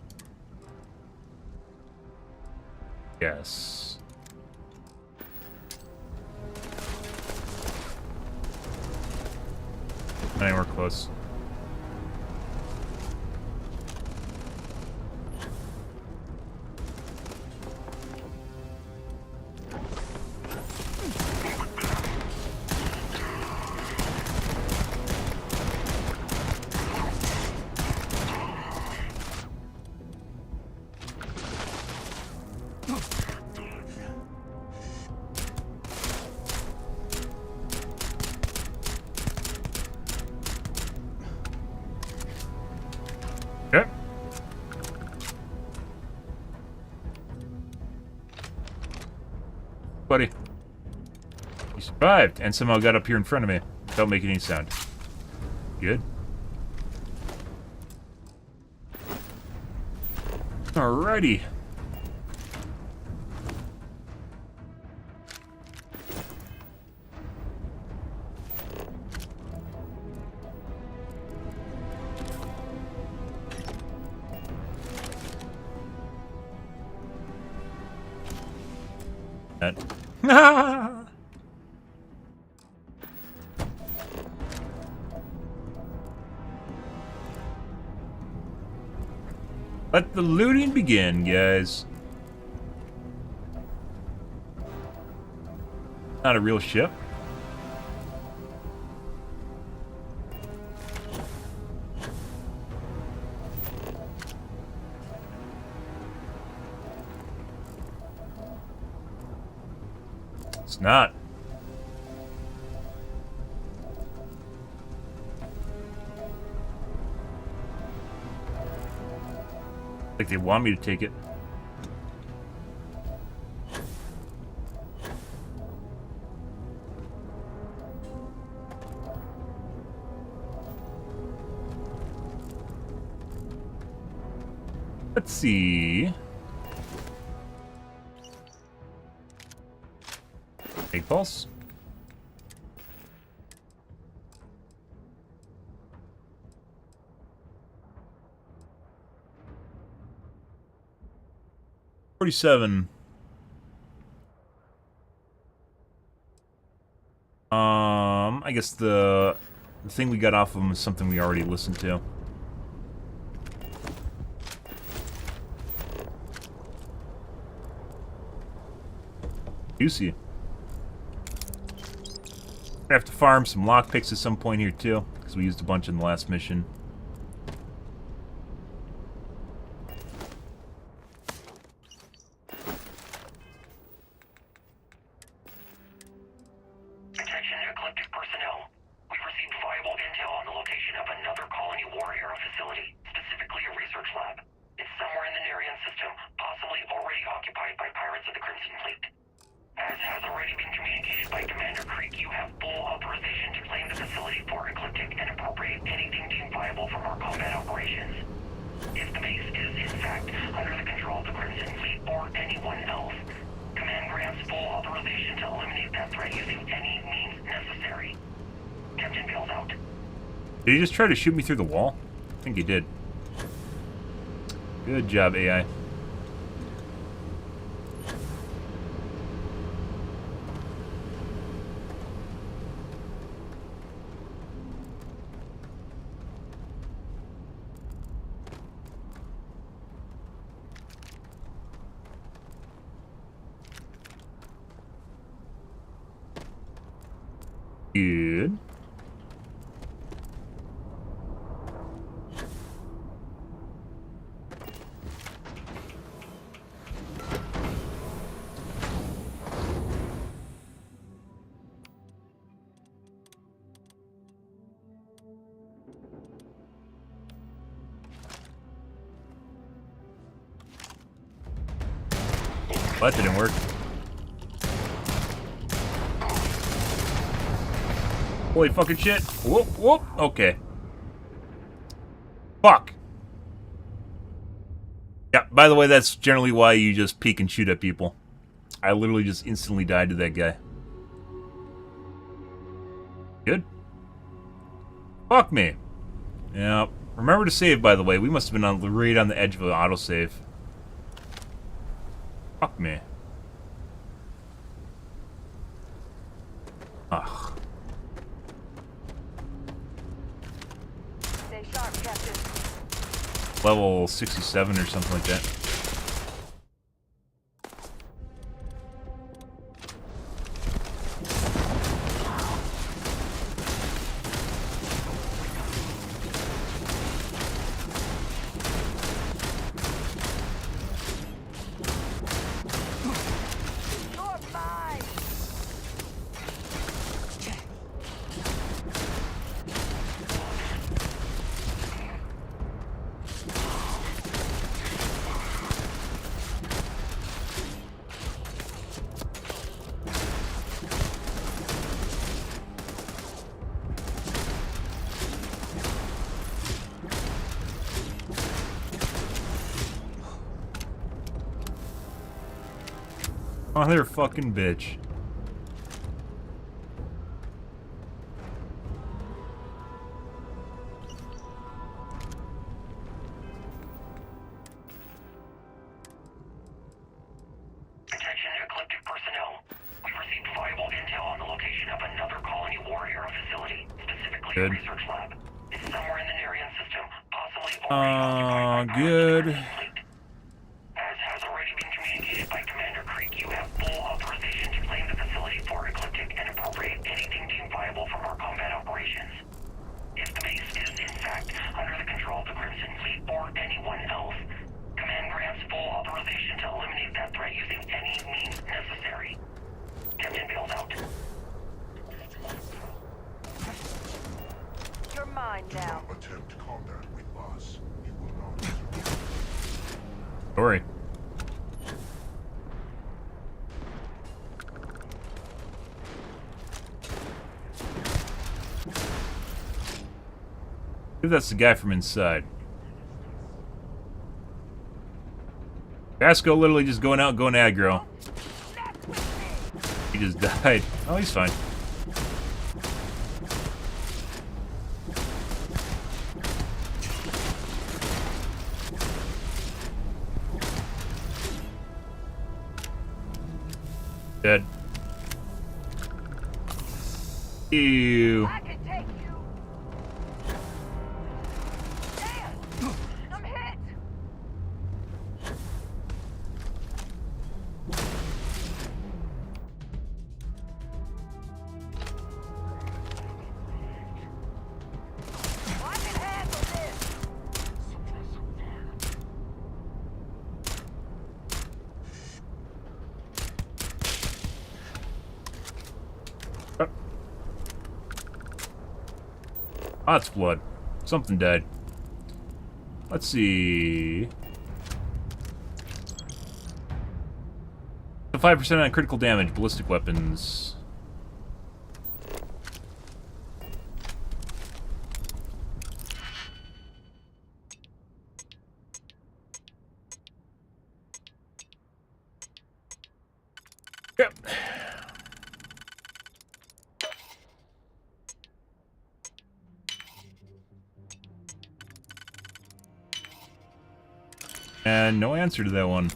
Yes. Anywhere close. Okay. Buddy. You survived and somehow got up here in front of me without making any sound. Good. Alrighty. That. Let the looting begin, guys. Not a real ship. It's not. Like they want me to take it. Let's see. Big pulse. $47. I guess the thing we got off of him is something we already listened to. Juicy. I have to farm some lockpicks at some point here too, because we used a bunch in the last mission. Attention eclectic personnel. We've received viable intel on the location of another colony war era facility, specifically a research lab. It's somewhere in the Nerian system, possibly already occupied by pirates of the Crimson Fleet. As has already been communicated by Commander Creek, you have full authorization to claim the facility for eclectic and appropriate anything deemed viable from our combat operations. If the base is, in fact, under the control of the Crimson Fleet or anyone else, Command grants full authorization to eliminate that threat using any means necessary. Captain bails out. Did he just try to shoot me through the wall? I think he did. Good job, AI. Good. Well, that didn't work. Holy fucking shit. Whoop, whoop. Okay. Fuck. Yeah, by the way, that's generally why you just peek and shoot at people. I literally just instantly died to that guy. Good. Fuck me. Yeah. Remember to save, by the way. We must have been right on the edge of an autosave. Fuck me. Ugh. Stay sharp, Captain. Level 67 or something like that. Mother fucking bitch. Attention eclectic personnel. We've received viable intel on the location of another colony war era facility, specifically a research lab. It's somewhere in the Nerian system, possibly already occupied by Good. As has already been communicated by Commander Creek, you have full authorization to claim the facility for eclectic and appropriate anything deemed viable from our combat operations. If the base is, in fact, under the control of the Crimson Fleet or anyone else, Command grants full authorization to eliminate that threat using any means necessary. Captain bails out. You're mine now. Attempt combat with us. You will not. Sorry. Maybe that's the guy from inside. Vasco literally just going out, going aggro. He just died. Oh, he's fine. Dead. Ew. Oh, it's blood. Something died. Let's see. 5% on critical damage, ballistic weapons. Yep. And no answer to that one.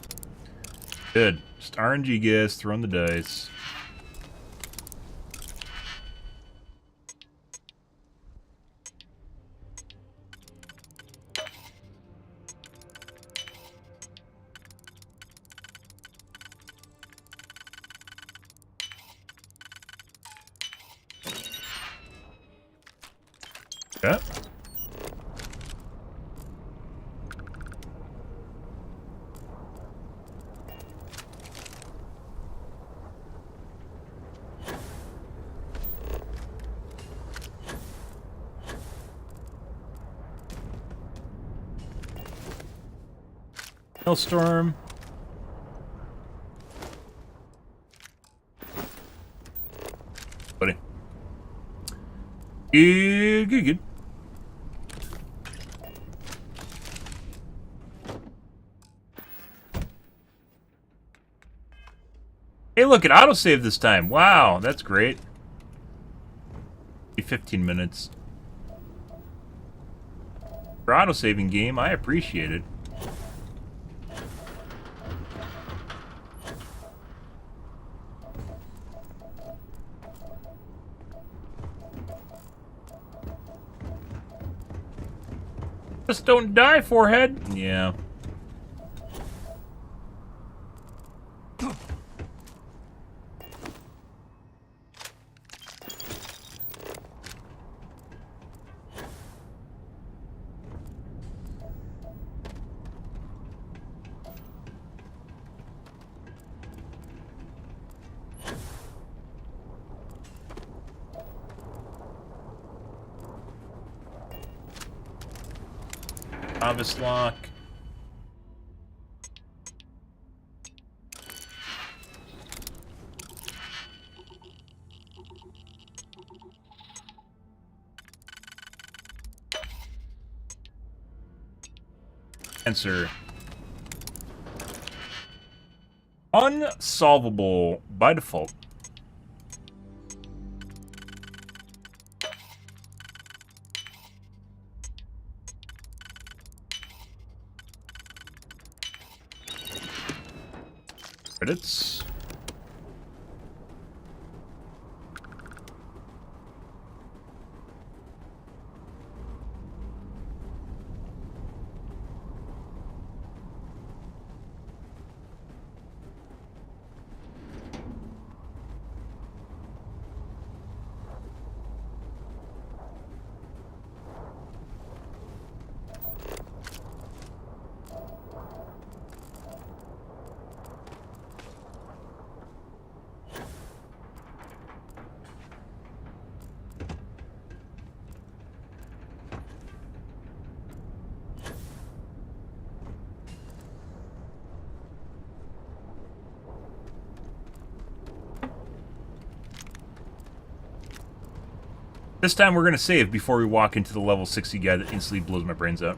Good. Just RNG gas, throwing the dice. Okay. Hailstorm. Buddy. Good. Hey, look, it autosaved this time. Wow, that's great. 15 minutes. For autosaving game, I appreciate it. Just don't die, forehead. Yeah. Novice lock. Answer. Unsolvable by default. Credits. This time we're going to save before we walk into the level 60 guy that instantly blows my brains out.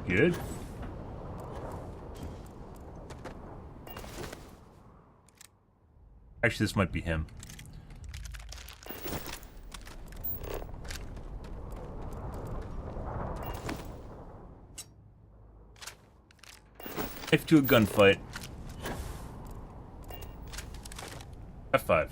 Good. Actually, this might be him. Knife to a gunfight. F5.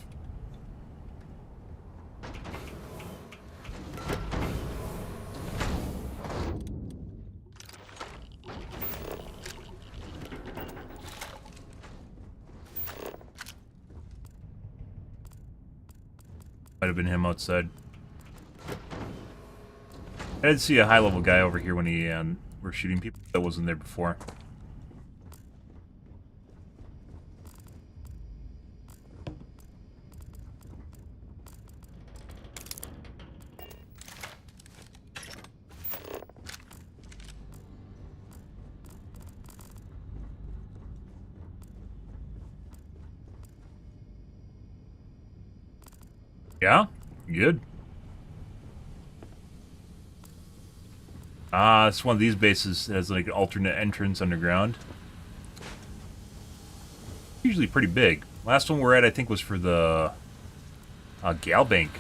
Might have been him outside. I did see a high-level guy over here when he were shooting people. That wasn't there before. Yeah? Good. Ah, it's one of these bases that has like an alternate entrance underground. Usually pretty big. Last one we're at, I think, was for the Gal Bank.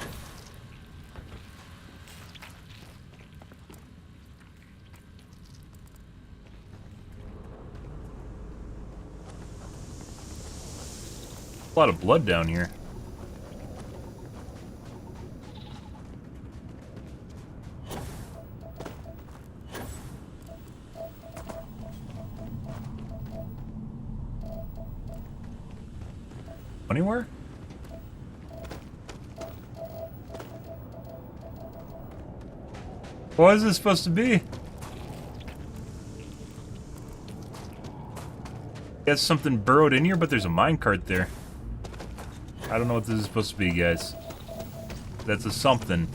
A lot of blood down here. Anywhere? What is this supposed to be? Got something burrowed in here, but there's a minecart there. I don't know what this is supposed to be, guys. That's a something.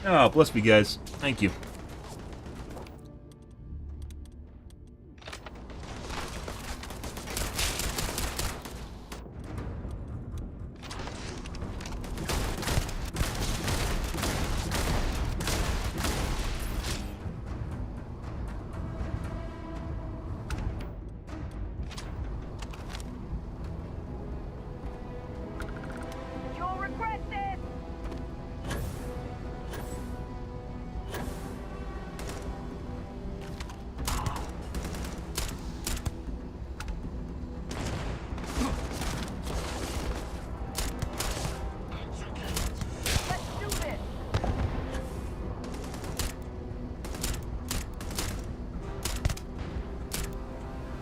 Oh, bless me, guys. Thank you.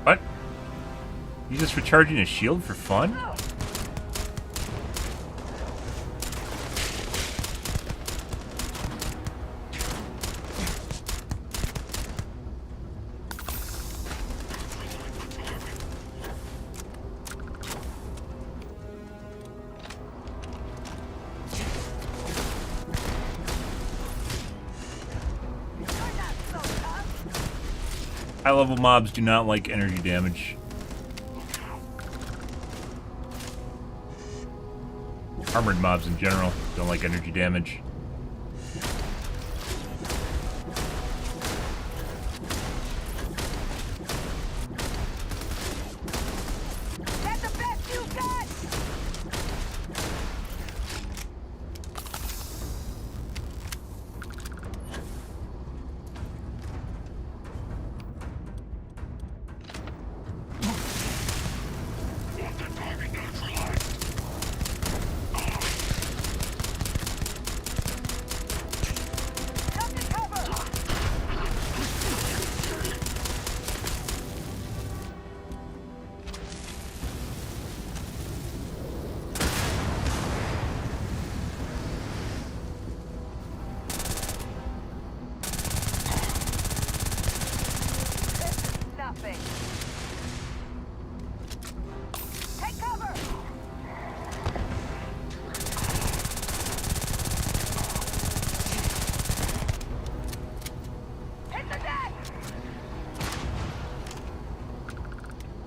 What? You just recharging a shield for fun? High-level mobs do not like energy damage. Armored mobs in general don't like energy damage.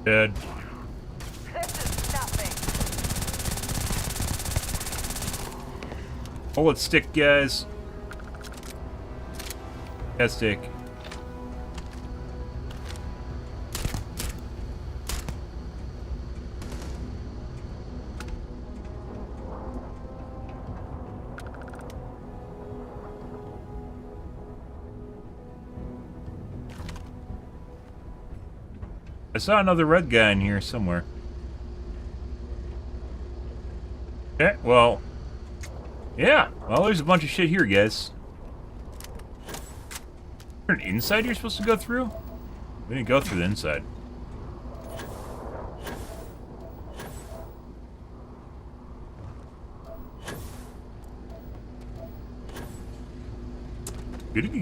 Dead. Hold it stick, guys. That stick. I saw another red guy in here somewhere. Okay, well... Yeah, well, there's a bunch of shit here, guys. Is there an inside you're supposed to go through? We didn't go through the inside. Good.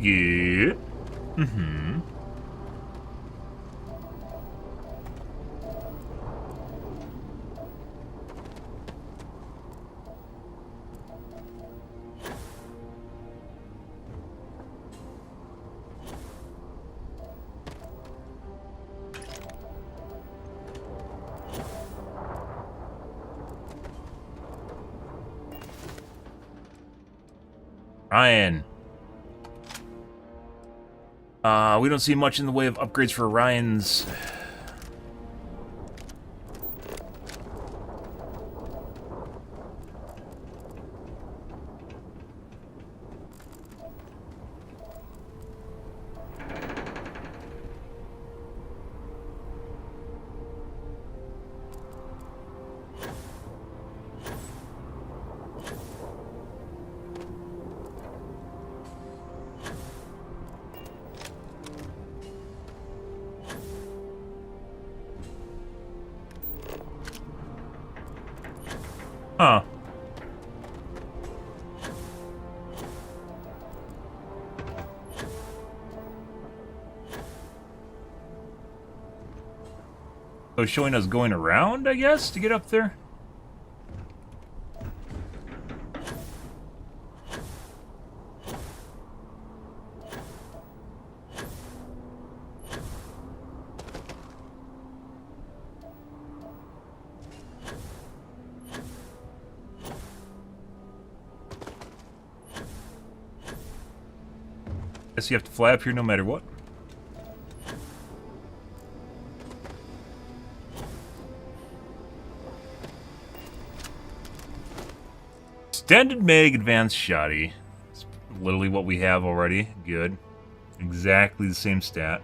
Mm-hmm. Ryan. We don't see much in the way of upgrades for Ryan's. Huh. So showing us going around, I guess, to get up there? Guess you have to fly up here no matter what. Extended Mag Advanced Shoddy. It's literally what we have already. Good. Exactly the same stat.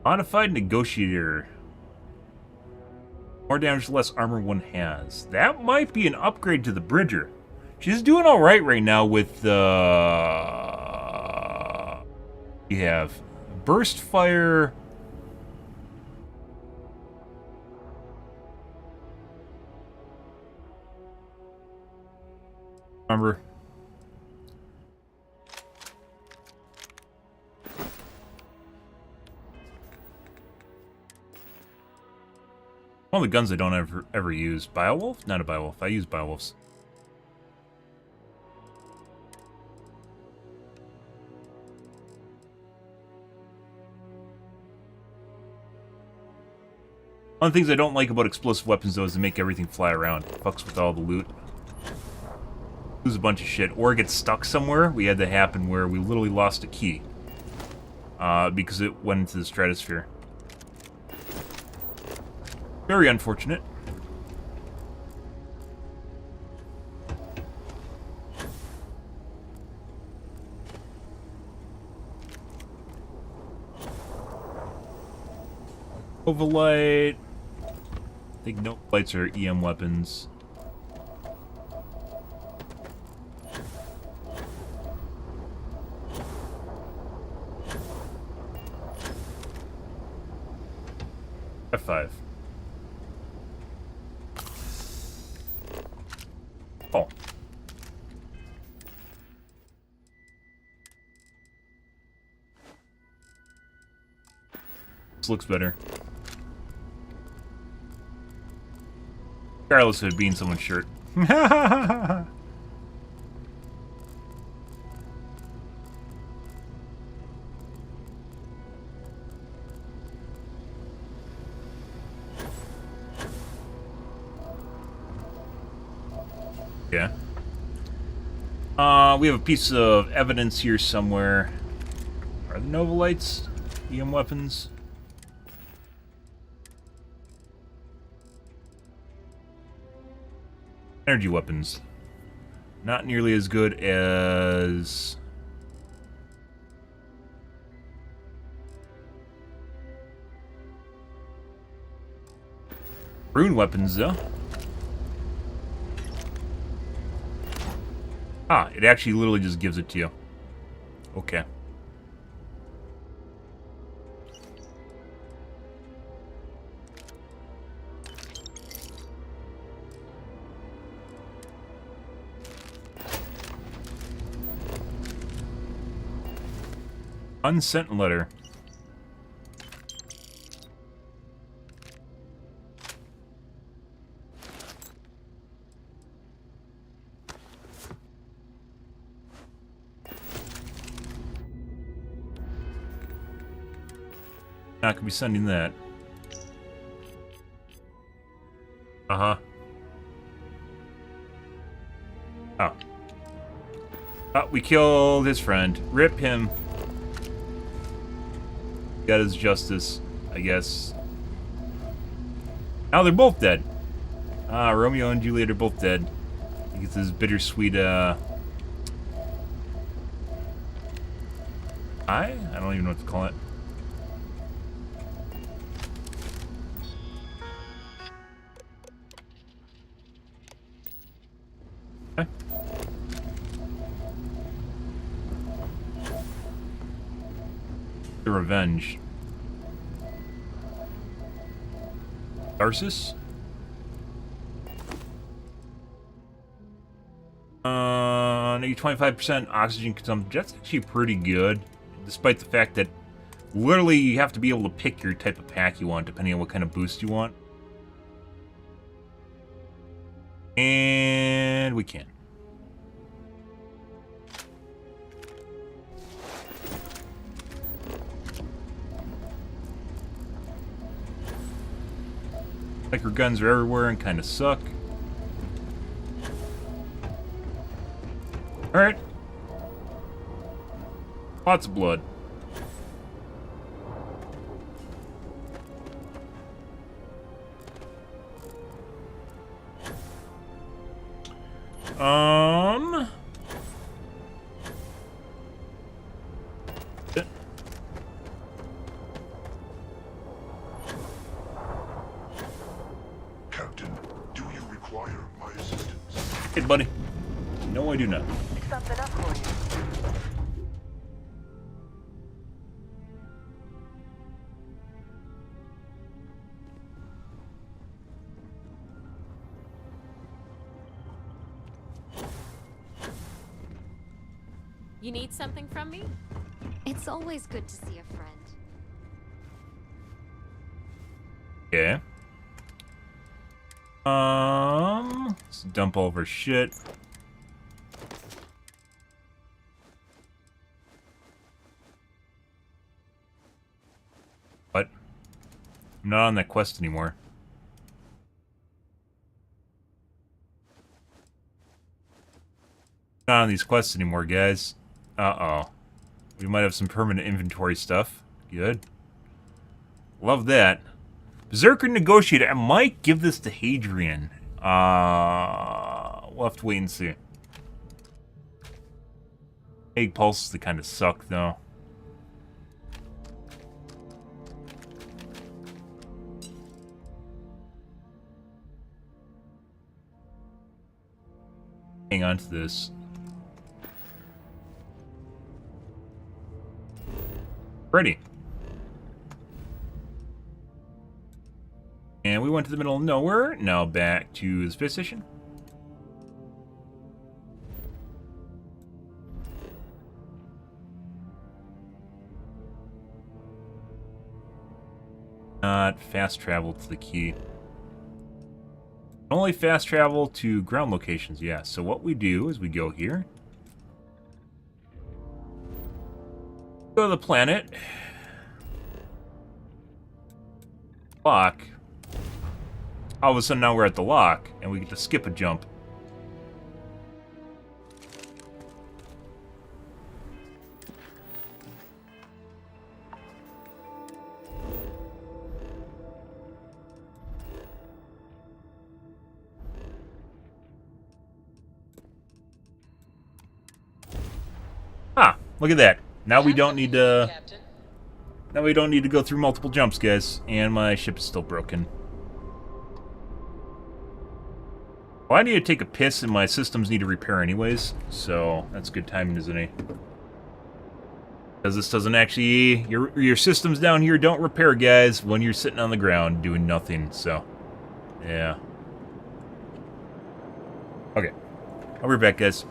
Modified Negotiator. More damage, less armor one has. That might be an upgrade to the Bridger. She's doing alright right now with we have Burst Fire. Remember. One of the guns I don't ever use. Biowolf? Not a Biowolf. I use Biowolves. One of the things I don't like about explosive weapons, though, is they make everything fly around. It fucks with all the loot. Lose a bunch of shit. Or get stuck somewhere. We had that happen where we literally lost a key. Because it went into the stratosphere. Very unfortunate. Overlight. I think no lights are EM weapons. F5. Oh. This looks better. Regardless of it being someone's shirt. Yeah. We have a piece of evidence here somewhere. Are the Nova Lights EM weapons? Energy weapons. Not nearly as good as... rune weapons, though. Ah, it actually literally just gives it to you. Okay. Unsent letter. Not gonna be sending that. Uh-huh. Oh. Oh, we killed his friend. Rip him. Got his justice, I guess. Now they're both dead. Ah, Romeo and Juliet are both dead. He gets this bittersweet, I don't even know what to call it. Okay. The revenge. Tarsus? Maybe 25% oxygen consumption. That's actually pretty good, despite the fact that literally you have to be able to pick your type of pack you want, depending on what kind of boost you want. And we can. Biker guns are everywhere and kind of suck. Alright. Lots of blood. Captain, do you require my assistance? Hey, buddy. No, I do not. Something up for you. You need something from me? It's always good to see a friend. Yeah. Let's dump all of our shit. What? I'm not on that quest anymore. Not on these quests anymore, guys. Uh-oh. We might have some permanent inventory stuff. Good. Love that. Berserker Negotiator. I might give this to Hadrian. We'll have to wait and see. Egg pulses that kind of suck, though. Hang on to this. Ready. And we went to the middle of nowhere. Now back to the space station. Not fast travel to the key. Only fast travel to ground locations, yeah. So what we do is we go here. Go to the planet. Lock. All of a sudden now we're at the lock, and we get to skip a jump. Look at that. Now we don't need to... Now we don't need to go through multiple jumps, guys. And my ship is still broken. Well, I need to take a piss and my systems need to repair anyways. So, that's good timing, isn't it? Because this doesn't actually... Your systems down here don't repair, guys, when you're sitting on the ground doing nothing. So, yeah. Okay. I'll be back, guys.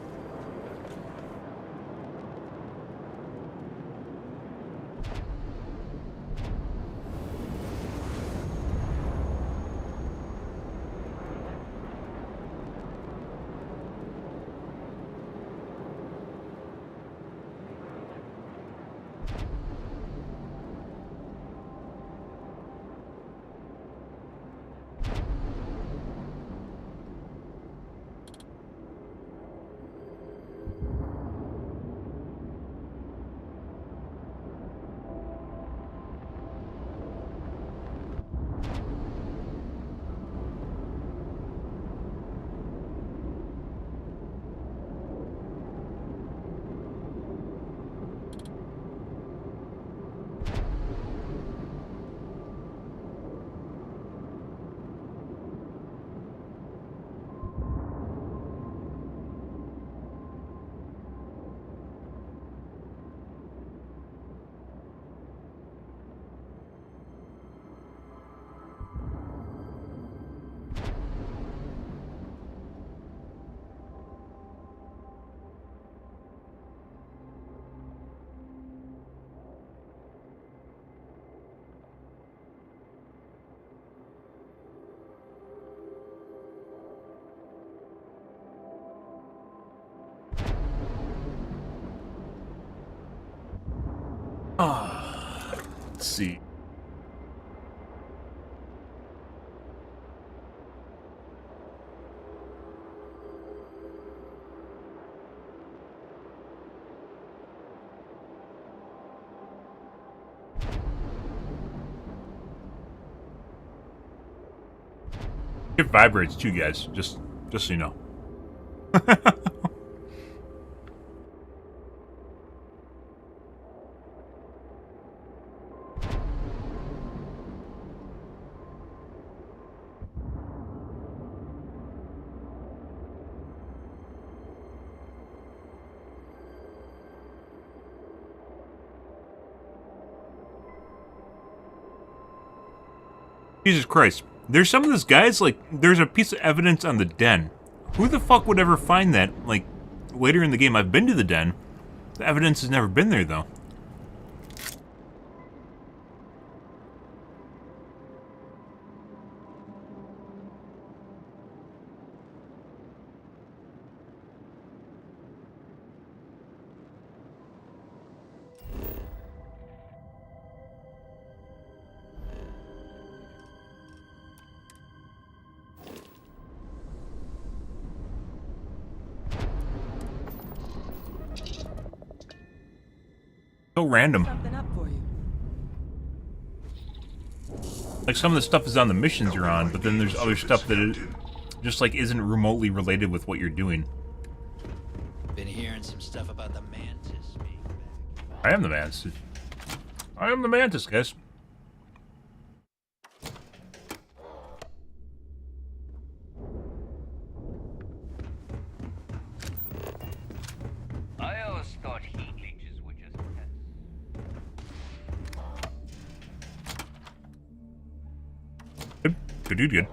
Let's see. It vibrates too, guys. Just so you know. Jesus Christ. There's some of this guys, like, there's a piece of evidence on the den. Who the fuck would ever find that, like, later in the game? I've been to the den. The evidence has never been there, though. So random. Like, some of the stuff is on the missions you're on, but then there's other stuff that it just, like, isn't remotely related with what you're doing. Been hearing some stuff about the Mantis being back. I am the Mantis. I am the Mantis, guys. I always thought heat leeches were just pests. Good, good.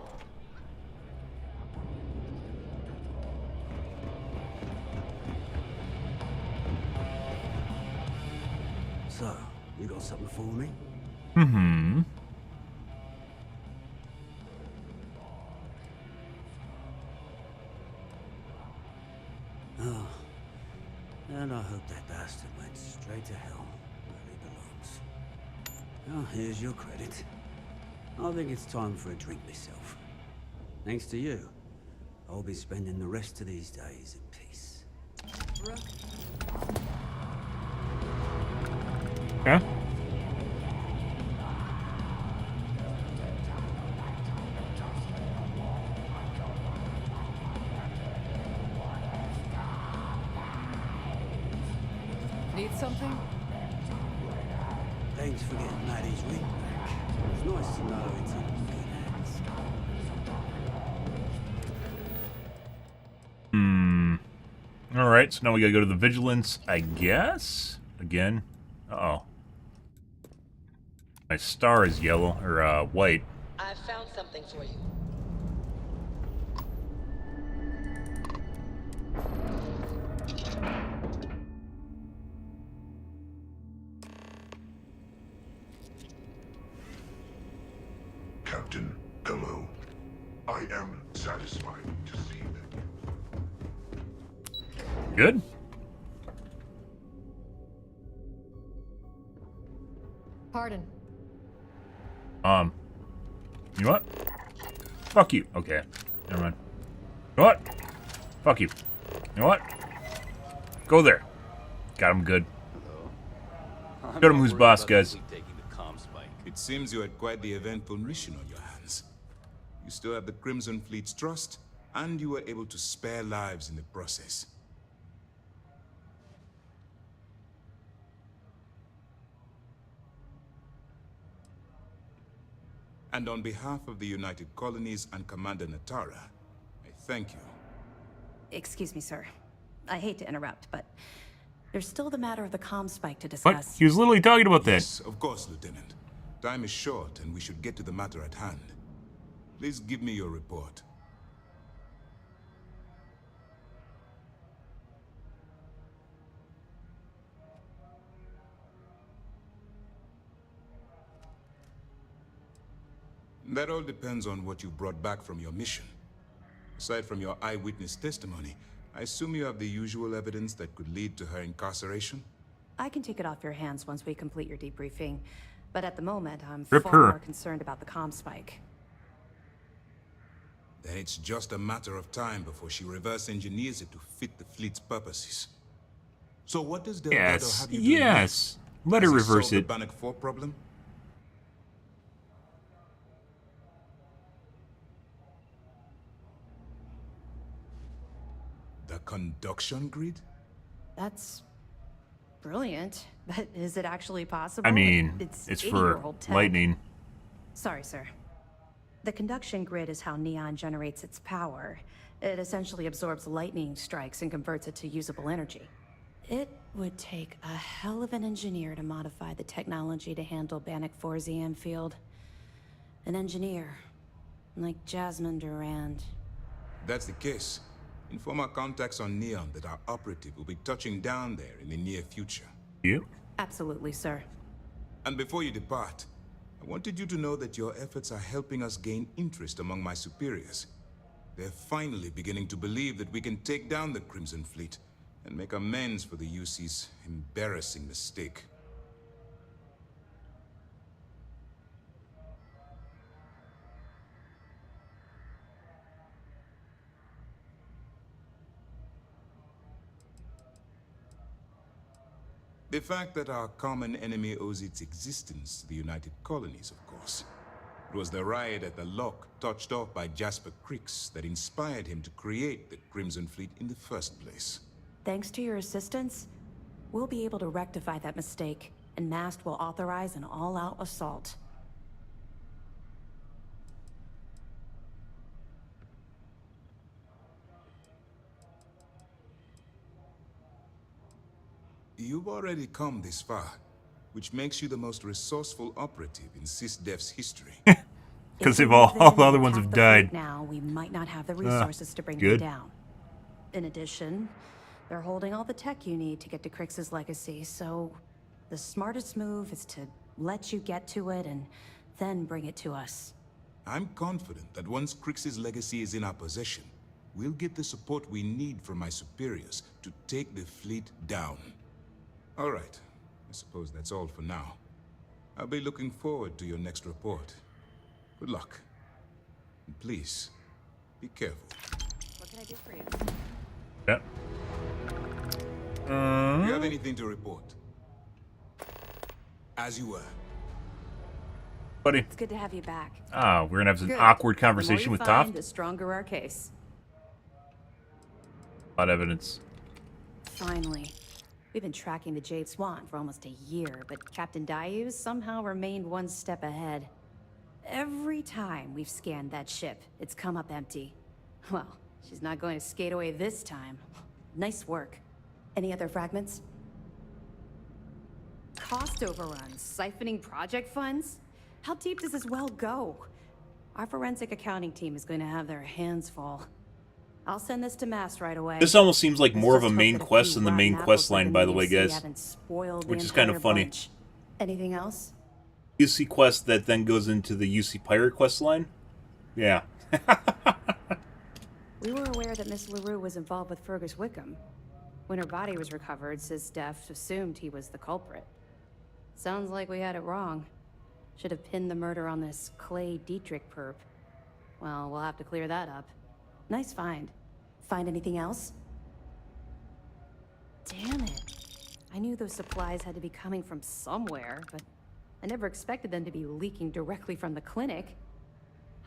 So, you got something for me? Mm-hmm. Oh. And I hope that bastard went straight to hell, where he belongs. Well, here's your credit. I think it's time for a drink myself. Thanks to you, I'll be spending the rest of these days in peace. Yeah? Need something? Thanks for getting Maddie's ring back. It's nice to know it's in good hands. Alright, so now we gotta go to the Vigilance, I guess? Again? Uh-oh. My star is yellow, or, white. I've found something for you. Captain, hello. I am satisfied to see that Good? Pardon. You know what? Fuck you. Okay. Never mind. You know what? Fuck you. You know what? Go there. Got him good. Showed him who's boss, guys. It seems you had quite the eventful mission on your hands. You still have the Crimson Fleet's trust, and you were able to spare lives in the process. And on behalf of the United Colonies and Commander Natara, I thank you. Excuse me, sir. I hate to interrupt, but there's still the matter of the comm spike to discuss. What? He was literally talking about that. Yes, of course, Lieutenant. Time is short, and we should get to the matter at hand. Please give me your report. That all depends on what you brought back from your mission. Aside from your eyewitness testimony, I assume you have the usual evidence that could lead to her incarceration? I can take it off your hands once we complete your debriefing, but at the moment, I'm Rip far her. more concerned about the comm spike. Then it's just a matter of time before she reverse engineers it to fit the fleet's purposes. So what does Delgado Yes. have you doing Yes. next? Let her Has he reverse solved it. the Bannock 4 problem? The conduction grid? That's brilliant, but is it actually possible? I mean, it's for 80-year-old tech. lightning. Sorry, sir. The conduction grid is how Neon generates its power. It essentially absorbs lightning strikes and converts it to usable energy. It would take a hell of an engineer to modify the technology to handle Bannock 4's EM field. An engineer, like Jasmine Durand. That's the case. Inform our contacts on Neon that our operative will be touching down there in the near future. Yep. Absolutely, sir. And before you depart, I wanted you to know that your efforts are helping us gain interest among my superiors. They're finally beginning to believe that we can take down the Crimson Fleet and make amends for the UC's embarrassing mistake. The fact that our common enemy owes its existence to the United Colonies, of course. It was the riot at the Lock, touched off by Jasper Crix, that inspired him to create the Crimson Fleet in the first place. Thanks to your assistance, we'll be able to rectify that mistake, and Mast will authorize an all-out assault. You've already come this far, which makes you the most resourceful operative in SysDef's history. Because if all the other ones have died. Now, we might not have the resources to bring them down. In addition, they're holding all the tech you need to get to Crix's legacy, so the smartest move is to let you get to it and then bring it to us. I'm confident that once Crix's legacy is in our possession, we'll get the support we need from my superiors to take the fleet down. All right. I suppose that's all for now. I'll be looking forward to your next report. Good luck. And please, be careful. What can I do for you? Yep. Do you have anything to report? As you were. Buddy. It's good to have you back. Ah, we're gonna have an Good. awkward conversation The with more you Toph. find, the stronger our case. A lot of evidence. Finally. We've been tracking the Jade Swan for almost a year, but Captain Dayu somehow remained one step ahead. Every time we've scanned that ship, it's come up empty. Well, she's not going to skate away this time. Nice work. Any other fragments? Cost overruns, siphoning project funds? How deep does this well go? Our forensic accounting team is going to have their hands full. I'll send this to Mass right away. This almost seems like more of a main quest than the main quest line, by the way, guys. Which is kind of funny. Anything else? UC quest that then goes into the UC Pirate quest line? Yeah. We were aware that Miss LaRue was involved with Fergus Wickham. When her body was recovered, SysDef assumed he was the culprit. Sounds like we had it wrong. Should have pinned the murder on this Clay Dietrich perp. Well, we'll have to clear that up. Nice find. Find anything else? Damn it. I knew those supplies had to be coming from somewhere, but I never expected them to be leaking directly from the clinic.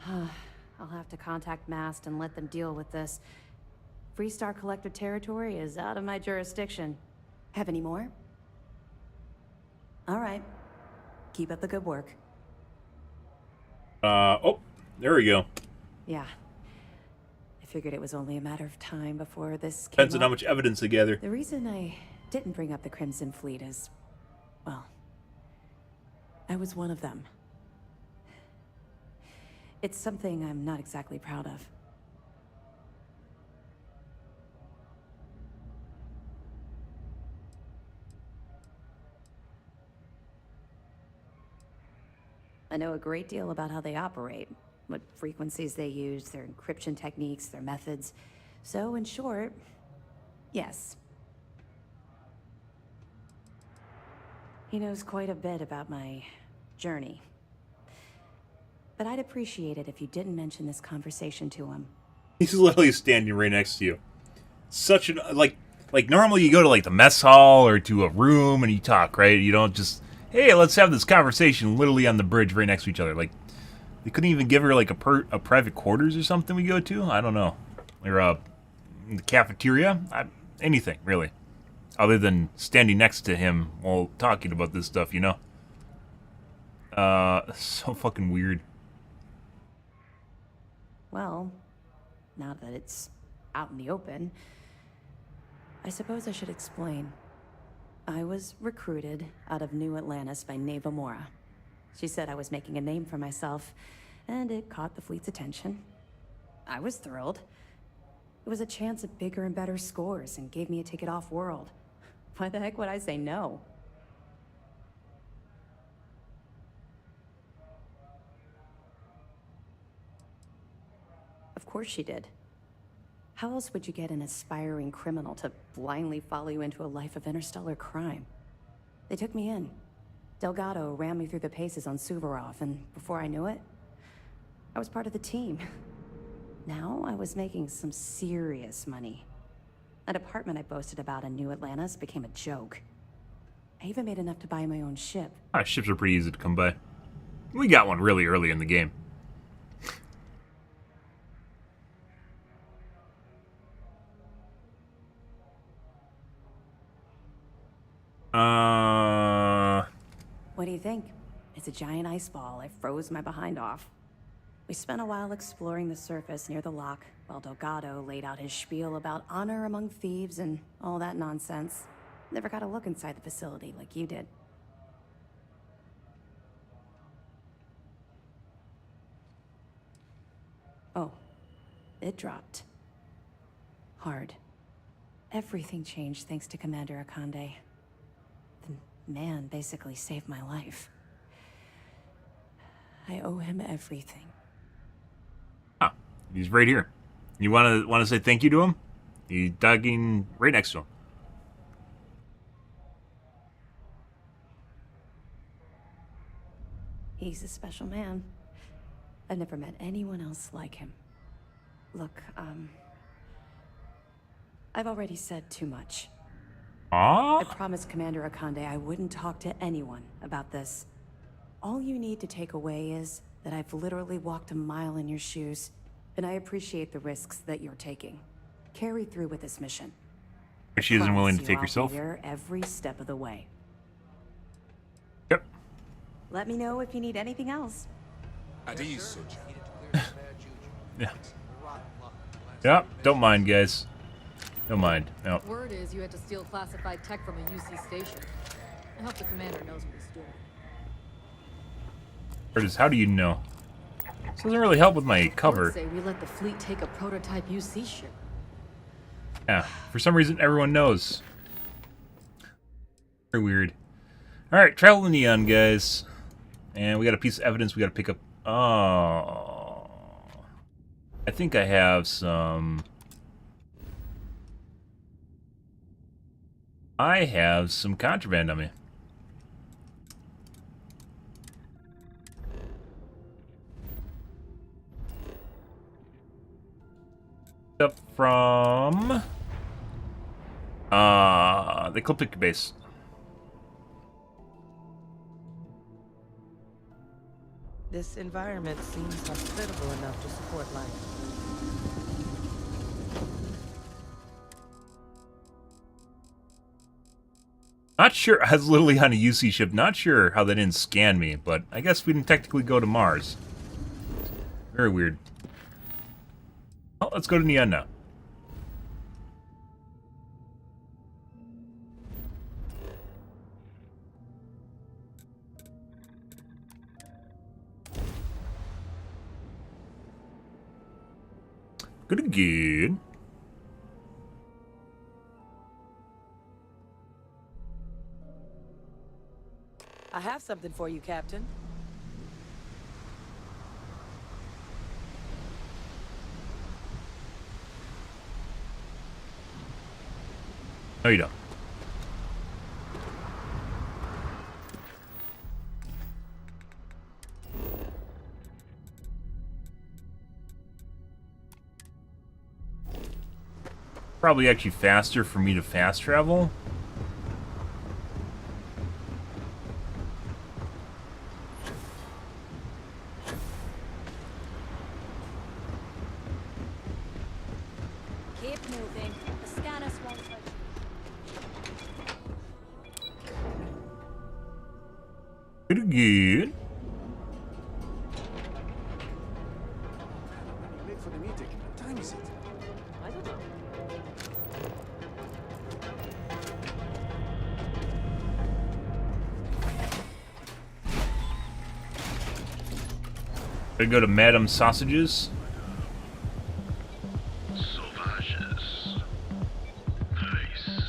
I'll have to contact Mast and let them deal with this. Freestar Collective territory is out of my jurisdiction. Have any more? All right. Keep up the good work. Oh, there we go. Yeah. I figured it was only a matter of time before this came Depends on up. how much evidence they gather. The reason I didn't bring up the Crimson Fleet is, well, I was one of them. It's something I'm not exactly proud of. I know a great deal about how they operate, what frequencies they use, their encryption techniques, their methods. So, in short, yes. He knows quite a bit about my journey. But I'd appreciate it if you didn't mention this conversation to him. He's literally standing right next to you. Such an, like normally you go to like the mess hall or to a room and you talk, right? You don't just, hey, let's have this conversation literally on the bridge right next to each other. Like, they couldn't even give her like a private quarters or something we go to? I don't know. Or the cafeteria? Anything, really. Other than standing next to him while talking about this stuff, you know? So fucking weird. Well, now that it's out in the open, I suppose I should explain. I was recruited out of New Atlantis by Neva Mora. She said I was making a name for myself, and it caught the fleet's attention. I was thrilled. It was a chance at bigger and better scores and gave me a ticket off-world. Why the heck would I say no? Of course she did. How else would you get an aspiring criminal to blindly follow you into a life of interstellar crime? They took me in. Delgado ran me through the paces on Suvorov, and before I knew it, I was part of the team. Now I was making some serious money. That apartment I boasted about in New Atlantis became a joke. I even made enough to buy my own ship. Ships are pretty easy to come by. We got one really early in the game. What do you think? It's a giant ice ball. I froze my behind off. We spent a while exploring the surface near the lock, while Delgado laid out his spiel about honor among thieves and all that nonsense. Never got a look inside the facility like you did. Oh, it dropped. Hard. Everything changed thanks to Commander Akande. The man basically saved my life. I owe him everything. Ah, he's right here. You want to say thank you to him? He's digging right next to him. He's a special man. I've never met anyone else like him. Look, I've already said too much. Aww. I promised Commander Akande I wouldn't talk to anyone about this. All you need to take away is that I've literally walked a mile in your shoes, and I appreciate the risks that you're taking. Carry through with this mission. But she isn't willing to Promise take you herself. I'll be there every step of the way. Yep. Let me know if you need anything else. At ease, soldier. Yeah. Yep. Don't mind, guys. Don't mind. No. Word is you had to steal classified tech from a UC station. I hope the commander knows what he's doing. Curtis, how do you know? This doesn't really help with my cover. Word say we let the fleet take a prototype UC ship. Yeah. For some reason, everyone knows. Very weird. All right, travel to Neon, guys. And we got a piece of evidence we got to pick up. Oh. I think I have some... I have some contraband on me. Up from the eclectic base. This environment seems hospitable enough to support life. Not sure. I was literally on a UC ship. Not sure how they didn't scan me, but I guess we didn't technically go to Mars. Very weird. Well, let's go to Neon now. Good again. I have something for you, Captain. No, you don't. Probably actually faster for me to fast travel. Keep moving. The scanners won't touch you. Good again. Late for the meeting. What time is it? I don't know. Gotta go to Madame Sausages. Sauvages. Nice.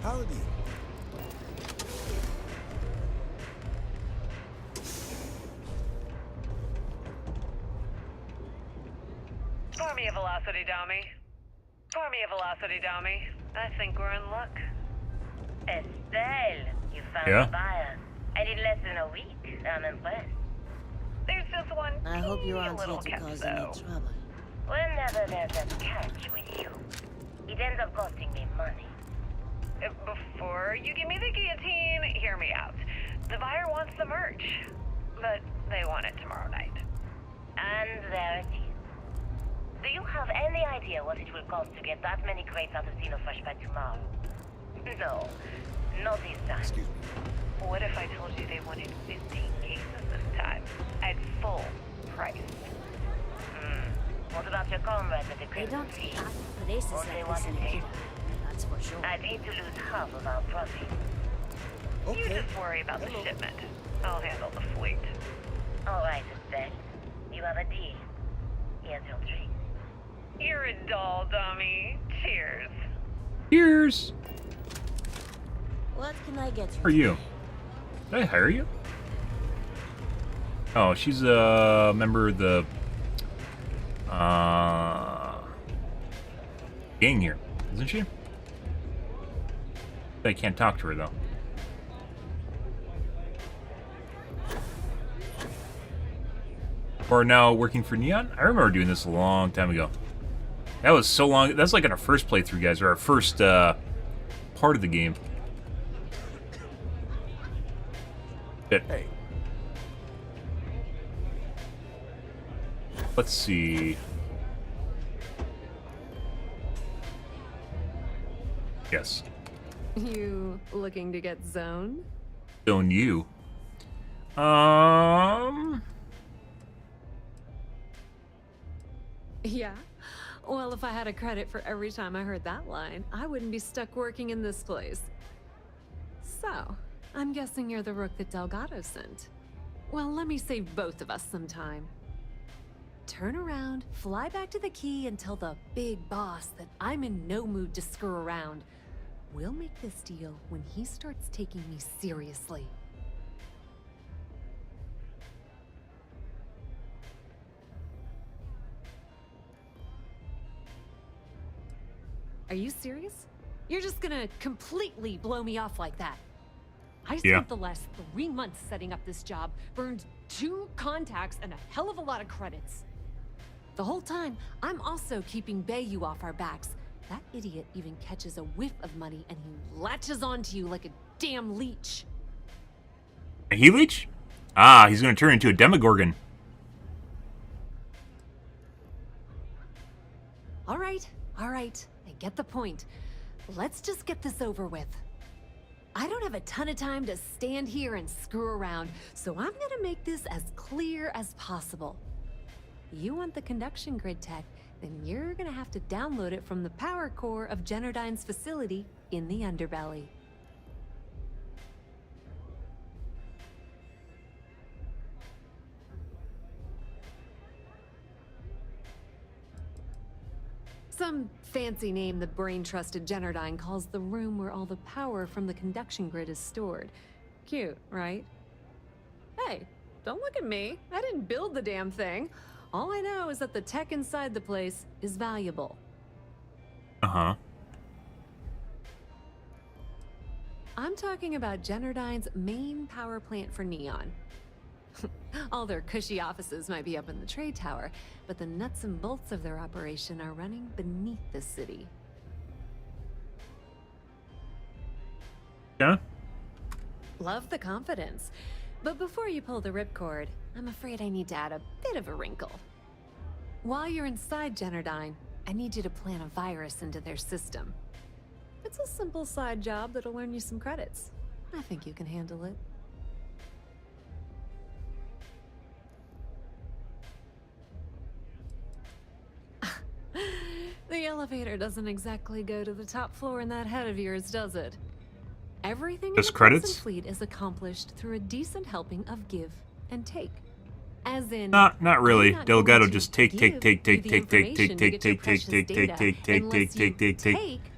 Howdy. Pour me a velocity, dummy. Pour me a velocity, dummy. I think we're in luck. Estelle, you found Yeah? a buyer. I did less than a week. I'm impressed. There's just one I hope you teeny aren't little here to catch, cause though. any trouble. Whenever there's a catch with you, it ends up costing me money. Before you give me the guillotine, hear me out. The buyer wants the merch, but they want it tomorrow night. And there it is. Do you have any idea what it will cost to get that many crates out of Xenofresh by tomorrow? No, not this time. Excuse me. What if I told you they wanted 15 cases this time, at full price? What about your comrades at the They Crimson don't Sea? have places Won't they like want this to in take? Cuba. That's for sure. I'd hate to lose half of our profit. You just worry about the shipment. I'll handle the fleet. All right, Estelle. You have a deal. Here's your drink. You're a doll, dummy. Cheers. Cheers. What can I get you? Who are you? Did I hire you? Oh, she's a member of the gang here, isn't she? I can't talk to her though. Or now working for Neon? I remember doing this a long time ago. That was so long. That's like in our first playthrough, guys, or our first part of the game. Shit. Hey. Let's see. Yes. You looking to get zoned? Zone you. Yeah. Well, if I had a credit for every time I heard that line, I wouldn't be stuck working in this place. So, I'm guessing you're the rook that Delgado sent. Well, let me save both of us some time. Turn around, fly back to the key, and tell the big boss that I'm in no mood to screw around. We'll make this deal when he starts taking me seriously. Are you serious? You're just gonna completely blow me off like that? I spent the last 3 months setting up this job, burned 2 contacts and a hell of a lot of credits. The whole time, I'm also keeping Bayu off our backs. That idiot even catches a whiff of money and he latches onto you like a damn leech. A he leech? Ah, he's gonna turn into a demogorgon. All right. I get the point. Let's just get this over with. I don't have a ton of time to stand here and screw around, so I'm gonna make this as clear as possible. You want the conduction grid tech, then you're gonna have to download it from the power core of Generdyne's facility in the underbelly. Some fancy name the brain-trusted Generdyne calls the room where all the power from the conduction grid is stored. Cute, right? Hey, don't look at me. I didn't build the damn thing. All I know is that the tech inside the place is valuable. Uh-huh. I'm talking about Generdyne's main power plant for Neon. All their cushy offices might be up in the trade tower, but the nuts and bolts of their operation are running beneath the city. Yeah? Love the confidence. But before you pull the ripcord, I'm afraid I need to add a bit of a wrinkle. While you're inside Generdyne, I need you to plant a virus into their system. It's a simple side job that'll earn you some credits. I think you can handle it. The elevator doesn't exactly go to the top floor in that head of yours, does it? Everything in the credits? fleet is accomplished through a decent helping of give and take. As in, Not really. I'm not Delgado going to just take give you the information to get your precious data unless you take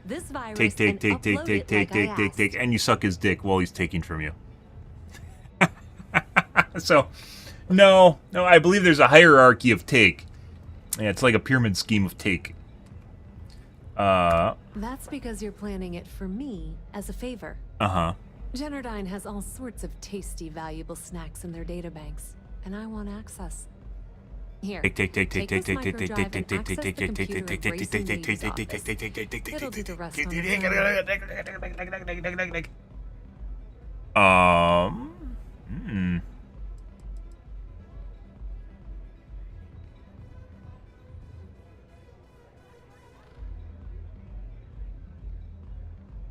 this virus and upload it like I asked. and you suck his dick while he's taking from you. So, no, I believe there's a hierarchy of take. Yeah, it's like a pyramid scheme of take. That's because you're planning it for me as a favor. Uh-huh. Generdyne has all sorts of tasty, valuable snacks in their databanks, and I want access. Take.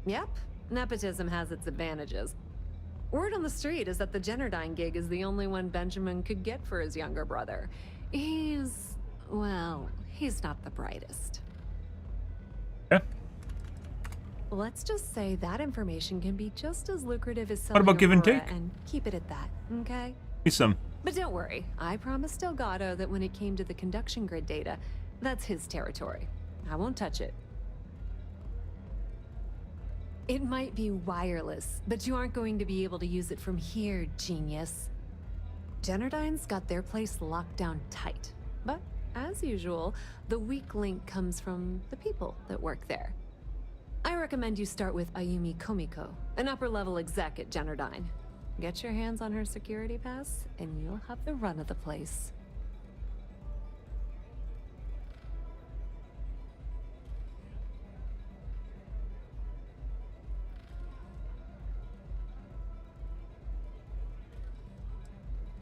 Yep, nepotism has its advantages. Word on the street is that the Generdyne gig is the only one Benjamin could get for his younger brother. He's not the brightest. Yeah. Let's just say that information can be just as lucrative as What selling about give and Aurora, take? and keep it at that, okay? Me some. But don't worry, I promised Delgado that when it came to the conduction grid data, that's his territory. I won't touch it. It might be wireless, but you aren't going to be able to use it from here, genius. Generdyne's got their place locked down tight. But, as usual, the weak link comes from the people that work there. I recommend you start with Ayumi Komiko, an upper-level exec at Generdyne. Get your hands on her security pass, and you'll have the run of the place.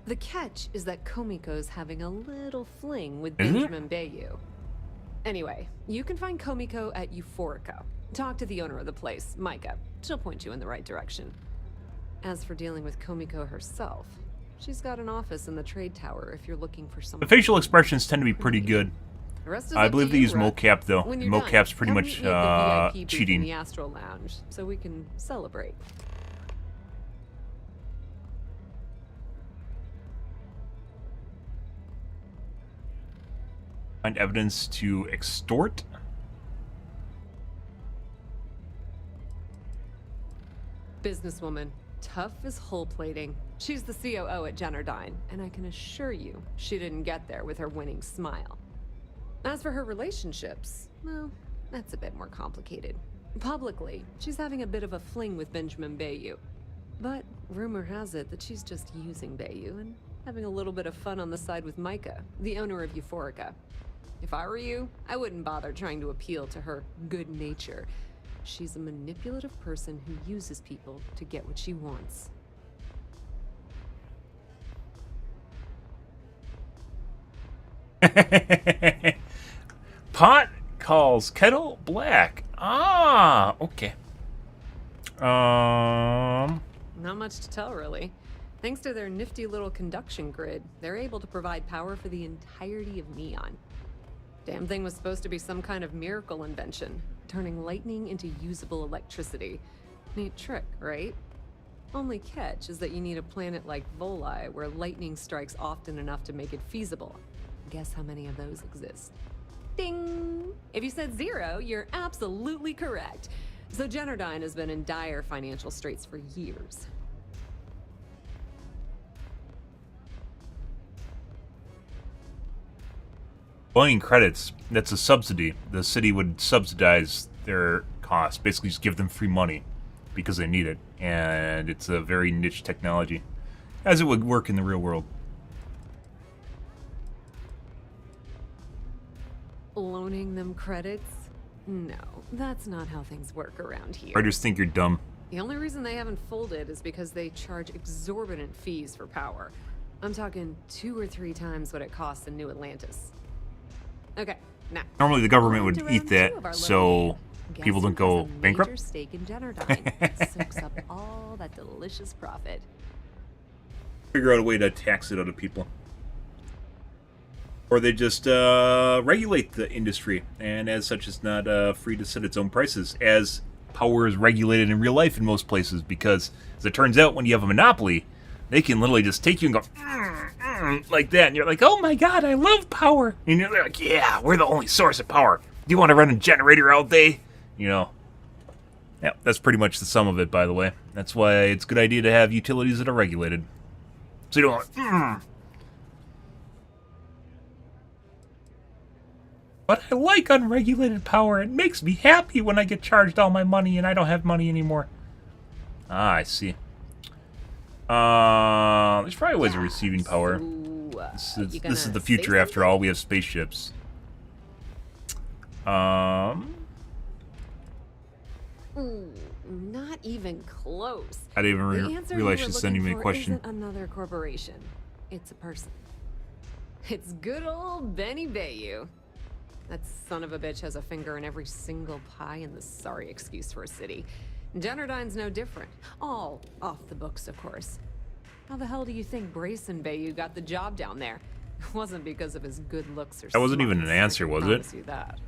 The catch is that Komiko's having a little fling with Is it? Benjamin Bayou. Anyway, you can find Komiko at Euphorica. Talk to the owner of the place, Micah. She'll point you in the right direction. As for dealing with Komiko herself, she's got an office in the trade tower if you're looking for The someone. facial expressions tend to be pretty good. The rest is I up believe to they you, use Ruck. mocap though. When you're Mocap's done, pretty come much meet me at the VIP booth in cheating. the Astral Lounge, so we can celebrate. Find evidence to extort. Businesswoman, tough as hull plating. She's the COO at Jennerdyne, and I can assure you she didn't get there with her winning smile. As for her relationships, well, that's a bit more complicated. Publicly, she's having a bit of a fling with Benjamin Bayou. But rumor has it that she's just using Bayou and having a little bit of fun on the side with Micah, the owner of Euphorica. If I were you, I wouldn't bother trying to appeal to her good nature. She's a manipulative person who uses people to get what she wants. Pot calls kettle black. Ah, okay. Not much to tell, really. Thanks to their nifty little conduction grid, they're able to provide power for the entirety of Neon. Damn thing was supposed to be some kind of miracle invention, turning lightning into usable electricity. Neat trick, right? Only catch is that you need a planet like Voli, where lightning strikes often enough to make it feasible. Guess how many of those exist? Ding! If you said 0, you're absolutely correct. So Jennerdyne has been in dire financial straits for years. Buying credits, that's a subsidy. The city would subsidize their costs, basically just give them free money because they need it. And it's a very niche technology, as it would work in the real world. Loaning them credits? No, that's not how things work around here. Writers think you're dumb. The only reason they haven't folded is because they charge exorbitant fees for power. I'm talking 2 or 3 times what it costs in New Atlantis. Okay, now. Normally the government on would to eat round that 2 of our so little game. people Guess don't who has go a major bankrupt. stake in Jennerdyne. Soaks up all that delicious profit. Figure out a way to tax it out of people. Or they just regulate the industry, and as such it's not free to set its own prices, as power is regulated in real life in most places, because as it turns out, when you have a monopoly, they can literally just take you and go like that, and you're like, oh my god, I love power, and you're like, yeah, we're the only source of power. Do you want to run a generator all day? You know. Yeah, that's pretty much the sum of it, by the way. That's why it's a good idea to have utilities that are regulated. So you don't But I like unregulated power. It makes me happy when I get charged all my money and I don't have money anymore. Ah, I see. There's probably ways of receiving power. This is the future after all. We have spaceships. Ooh, not even close. I didn't even The answer realize you were she's sending me a looking for question. isn't another corporation. It's a person. It's good old Benny Bayou. That son of a bitch has a finger in every single pie in the sorry excuse for a city. Jennerdyne's no different. All off the books, of course. How the hell do you think Brayson Bayou got the job down there? It wasn't because of his good looks or That wasn't even smarts, an answer, I can was it? promise you that.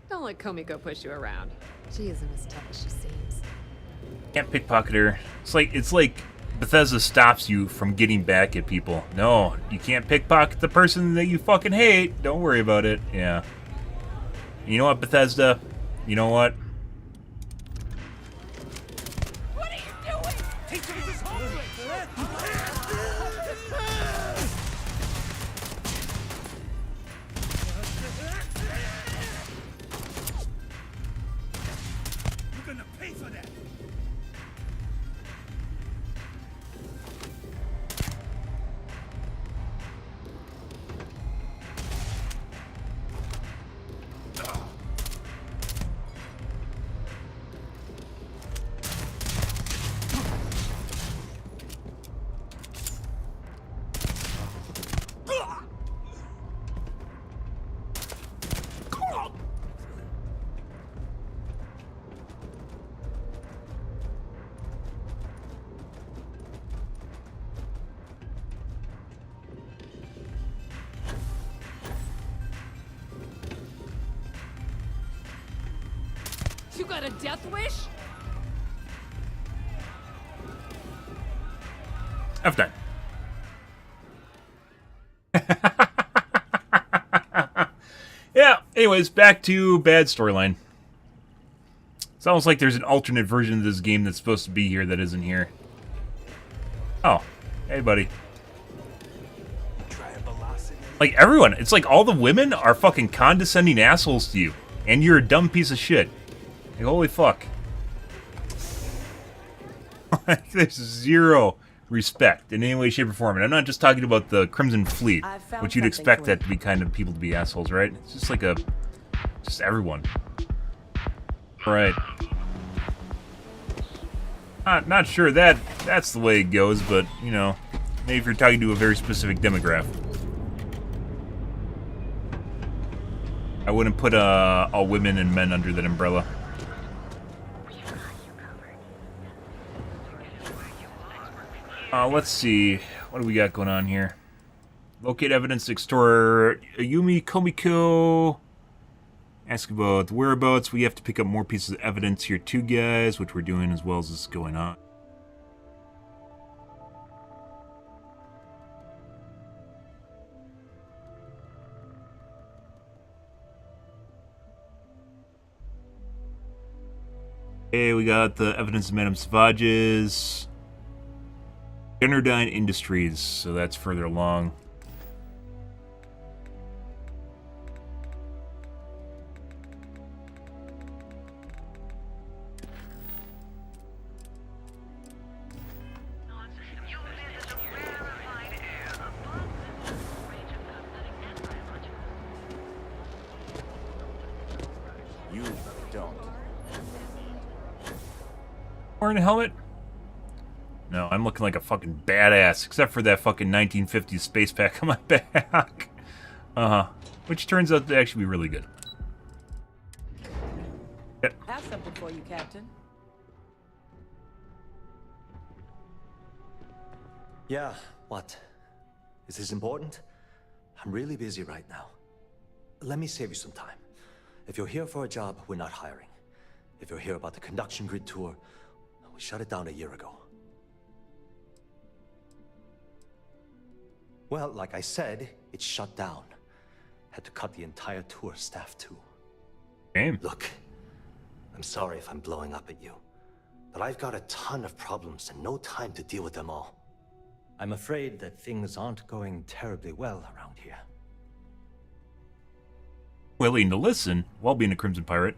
Don't let Komiko push you around. She isn't as tough as she seems. Can't pickpocket her. It's like Bethesda stops you from getting back at people. No, you can't pickpocket the person that you fucking hate. Don't worry about it. Yeah. You know what, Bethesda? You know what? What are you doing? Take some of this home. You're gonna pay for that. got a death wish? F9. Yeah, anyways, back to bad storyline. It's almost like there's an alternate version of this game that's supposed to be here that isn't here. Oh, hey, buddy. Like, everyone, it's like all the women are fucking condescending assholes to you. And you're a dumb piece of shit. Like, holy fuck. Like, there's zero respect in any way, shape, or form. And I'm not just talking about the Crimson Fleet, which you'd expect that to be kind of people to be assholes, right? It's just like just everyone. Right. Not sure that's the way it goes, but, you know, maybe if you're talking to a very specific demographic. I wouldn't put all women and men under that umbrella. Let's see. What do we got going on here? Locate evidence to extort Ayumi Komiko. Ask about the whereabouts. We have to pick up more pieces of evidence here too, guys, which we're doing as well as this is going on. Okay, we got the evidence of Madame Savage's. Generdyne Industries, so that's further along. You don't. Wearing a helmet? No, I'm looking like a fucking badass, except for that fucking 1950s space pack on my back. Which turns out to actually be really good. Yep. Have something for you, Captain. Yeah, what? Is this important? I'm really busy right now. Let me save you some time. If you're here for a job, we're not hiring. If you're here about the conduction grid tour, we shut it down a year ago. Well, like I said, it's shut down. Had to cut the entire tour staff too. Damn. Look, I'm sorry if I'm blowing up at you, but I've got a ton of problems and no time to deal with them all. I'm afraid that things aren't going terribly well around here. Willing to listen while being a Crimson Pirate.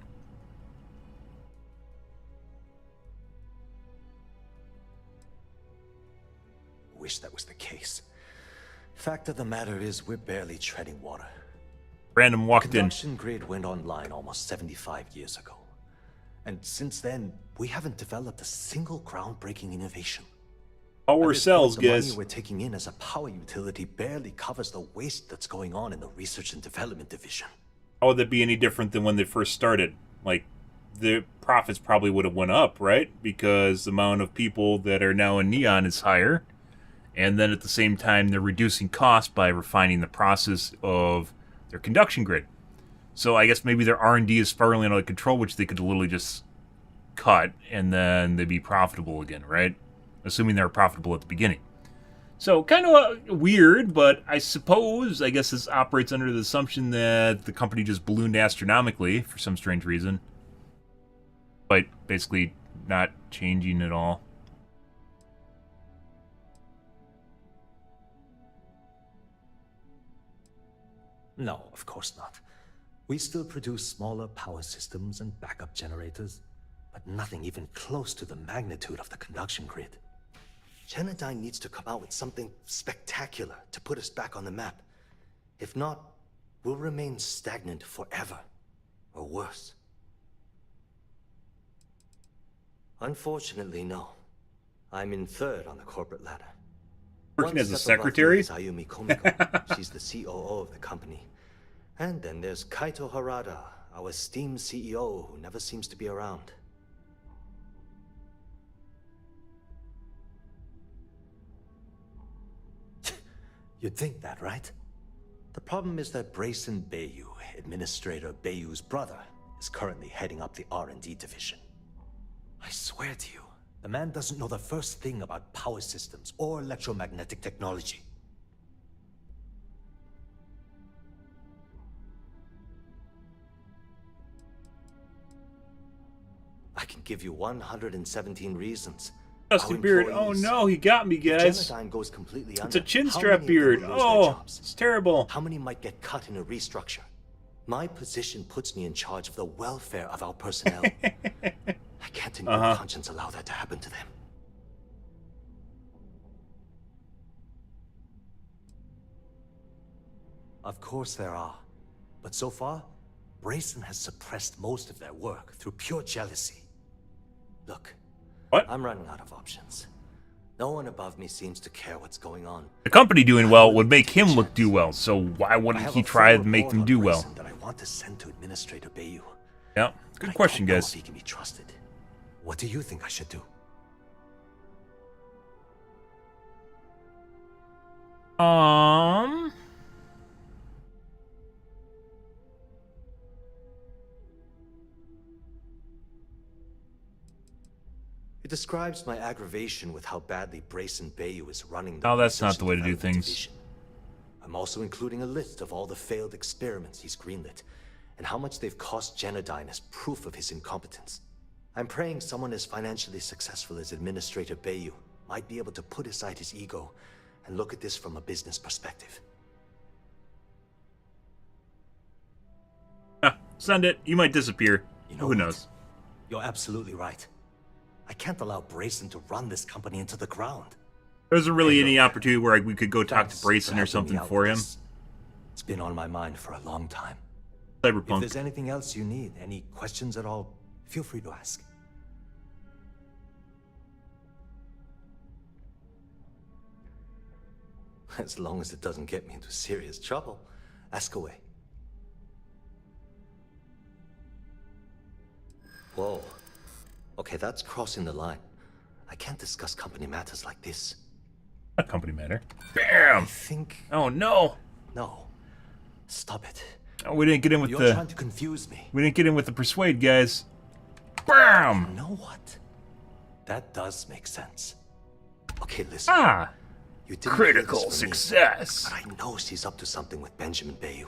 Wish that was the case. Fact of the matter is, we're barely treading water. Random walked in. Conduction grid went online almost 75 years ago. And since then, we haven't developed a single groundbreaking innovation. Power cells, the guys. money we're taking in as a power utility barely covers the waste that's going on in the research and development division. How would that be any different than when they first started? Like, the profits probably would have went up, right? Because the amount of people that are now in Neon is higher. And then at the same time, they're reducing costs by refining the process of their conduction grid. So I guess maybe their R&D is spiraling out of control, which they could literally just cut, and then they'd be profitable again, right? Assuming they were profitable at the beginning. So kind of weird, but I guess this operates under the assumption that the company just ballooned astronomically for some strange reason. But basically not changing at all. No, of course not. We still produce smaller power systems and backup generators, but nothing even close to the magnitude of the conduction grid. Generdyne needs to come out with something spectacular to put us back on the map. If not, we'll remain stagnant forever, or worse. Unfortunately, no. I'm in third on the corporate ladder. Working as a secretary? Is Ayumi Komiko. She's the COO of the company. And then there's Kaito Harada, our esteemed CEO who never seems to be around. You'd think that, right? The problem is that Brayson Bayu, Administrator Bayu's brother, is currently heading up the R&D division. I swear to you, the man doesn't know the first thing about power systems or electromagnetic technology. I can give you 117 reasons. Dusty beard. Oh no, he got me, guys. Goes completely it's a chin strap beard. Oh, it's terrible. How many might get cut in a restructure? My position puts me in charge of the welfare of our personnel. I can't in good conscience allow that to happen to them. Of course there are. But so far, Brayson has suppressed most of their work through pure jealousy. Look, I'm running out of options. No one above me seems to care what's going on. The company doing well would make him do well, so why wouldn't he try to make them do well? That I want to send to Administrator Bayou. Yeah, good question, guys. If he can be trusted. What do you think I should do? It describes my aggravation with how badly Brayson Bayou is running the that's not the way to do things. Division. I'm also including a list of all the failed experiments he's greenlit, and how much they've cost Genodyne as proof of his incompetence. I'm praying someone as financially successful as Administrator Bayou might be able to put aside his ego and look at this from a business perspective. Send it. You might disappear. Who knows? You're absolutely right. I can't allow Brayson to run this company into the ground. There isn't really any opportunity where we could go talk to Brayson or something for him. It's been on my mind for a long time. Cyberpunk. If there's anything else you need, any questions at all, feel free to ask. As long as it doesn't get me into serious trouble, ask away. Whoa. Okay, that's crossing the line. I can't discuss company matters like this. A company matter. Bam! I think... Oh, no! No. Stop it. Oh, we didn't get in with You're trying to confuse me. We didn't get in with the persuade, guys. Bam! You know what? That does make sense. Okay, listen. You didn't Critical success. Me, but I know she's up to something with Benjamin Bayou.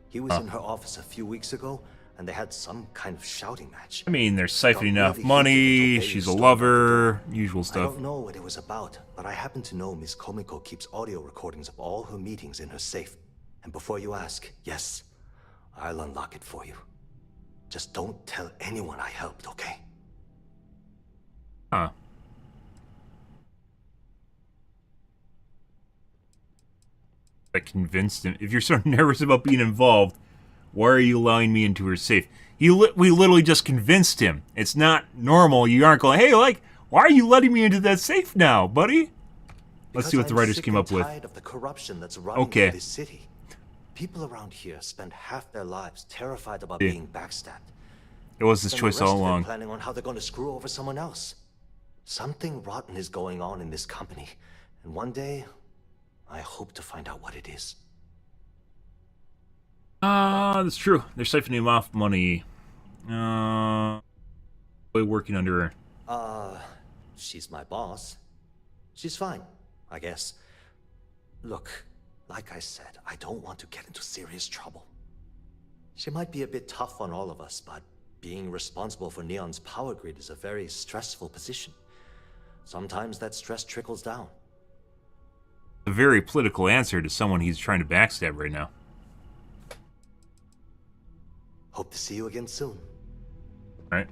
He was in her office a few weeks ago, and they had some kind of shouting match. I mean, they're siphoning off money, she's a lover, usual stuff. I don't know what it was about, but I happen to know Miss Komiko keeps audio recordings of all her meetings in her safe. And before you ask, yes, I'll unlock it for you. Just don't tell anyone I helped, okay? I convinced him. If you're so nervous about being involved, why are you allowing me into her safe? We literally just convinced him. It's not normal. You aren't going, hey, like, why are you letting me into that safe now, buddy? Let's see what the writers came up with. Of the corruption that's running through this city. People around here spend half their lives terrified about being backstabbed. It was his choice all along. Planning on how they're going to screw over someone else. Something rotten is going on in this company, and one day, I hope to find out what it is. That's true. They're siphoning him off money. Working under her. She's my boss. She's fine, I guess. Look, like I said, I don't want to get into serious trouble. She might be a bit tough on all of us, but being responsible for Neon's power grid is a very stressful position. Sometimes that stress trickles down. A very political answer to someone he's trying to backstab right now. Hope to see you again soon. All right.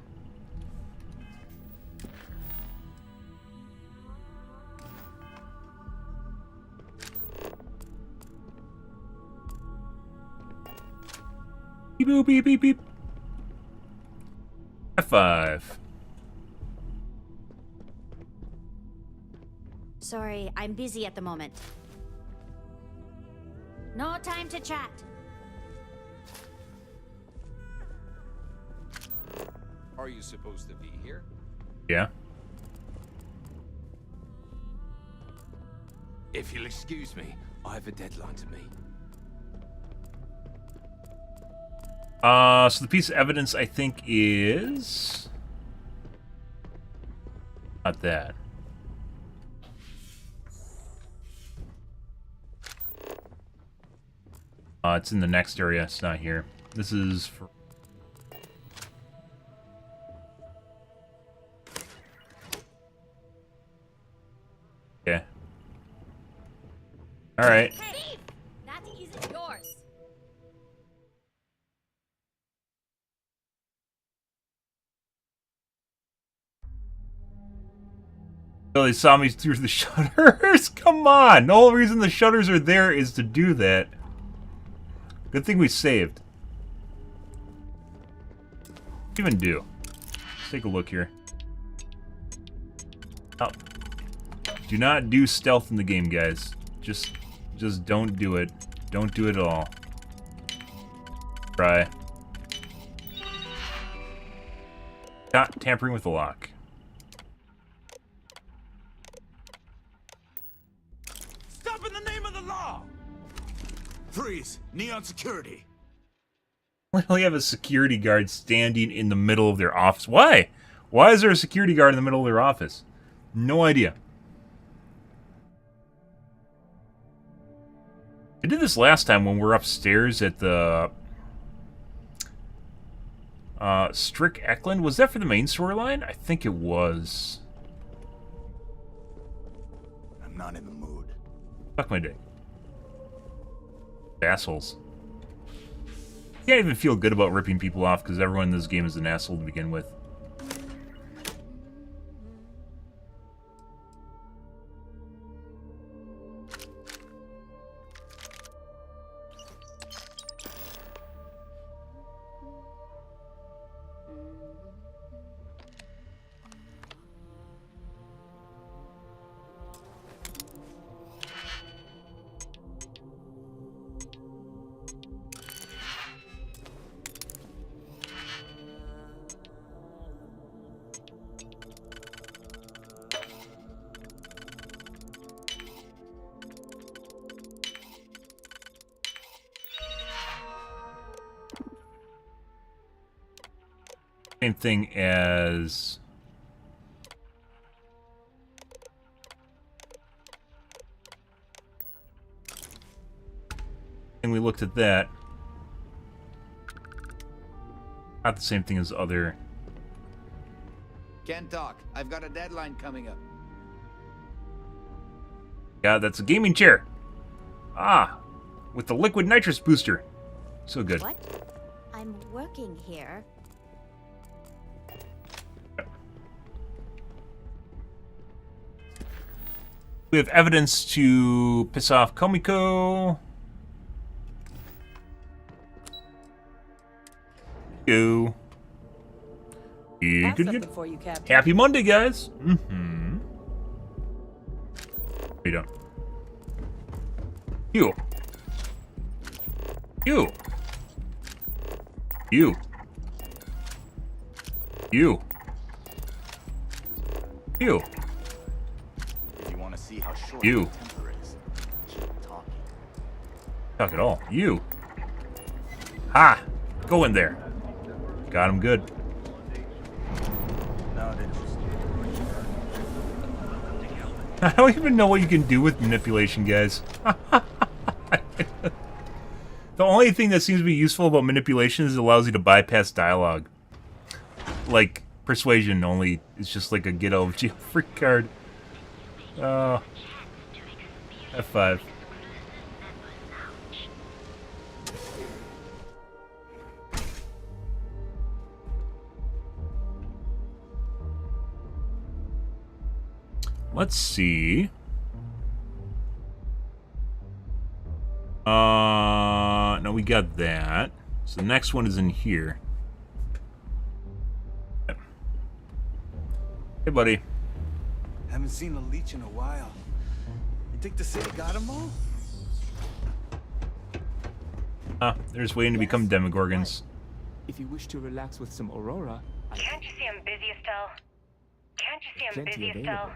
Beep, boop, beep, beep, beep. F5. Sorry, I'm busy at the moment. No time to chat. Are you supposed to be here? Yeah. If you'll excuse me, I have a deadline to meet. So the piece of evidence, I think, is... not that. It's in the next area. It's not here. This is for... okay. Alright. Hey, that isn't yours. So they saw me through the shutters? Come on! The whole reason the shutters are there is to do that. Good thing we saved. What do you even do? Let's take a look here. Oh. Do not do stealth in the game, guys. Just don't do it. Don't do it at all. Try. Not tampering with the lock. Stop in the name of the law! Freeze! Neon security! Literally have a security guard standing in the middle of their office. Why? Why is there a security guard in the middle of their office? No idea. I did this last time when we were upstairs at the Strick Eklund. Was that for the main storyline? I think it was. I'm not in the mood. Fuck my day. Assholes. Can't even feel good about ripping people off because everyone in this game is an asshole to begin with. Same thing as... and we looked at that. Not the same thing as other... Can't talk. I've got a deadline coming up. yeah, that's a gaming chair. Ah, with the liquid nitrous booster. So good. What? I'm working here. We have evidence to piss off Komiko. You. Have something for you, Captain. Happy Monday, guys. Mm-hmm. You don't. You. You. You. You. You. If you want to see how short You. my temper is, keep talking. Talk at all. You. Ha! Go in there. Got him good. Not interested. I don't even know what you can do with manipulation, guys. The only thing that seems to be useful about manipulation is it allows you to bypass dialogue. Like, persuasion only is just like a get out of jail free card. F5. Let's see. No, we got that. So the next one is in here. Hey, buddy. Haven't seen a leech in a while. You think the city got them all? They're just waiting to become demogorgons. If you wish to relax with some Aurora, Can't you see I'm busy, Estelle? Can't you see I'm Plenty busy, available. Estelle?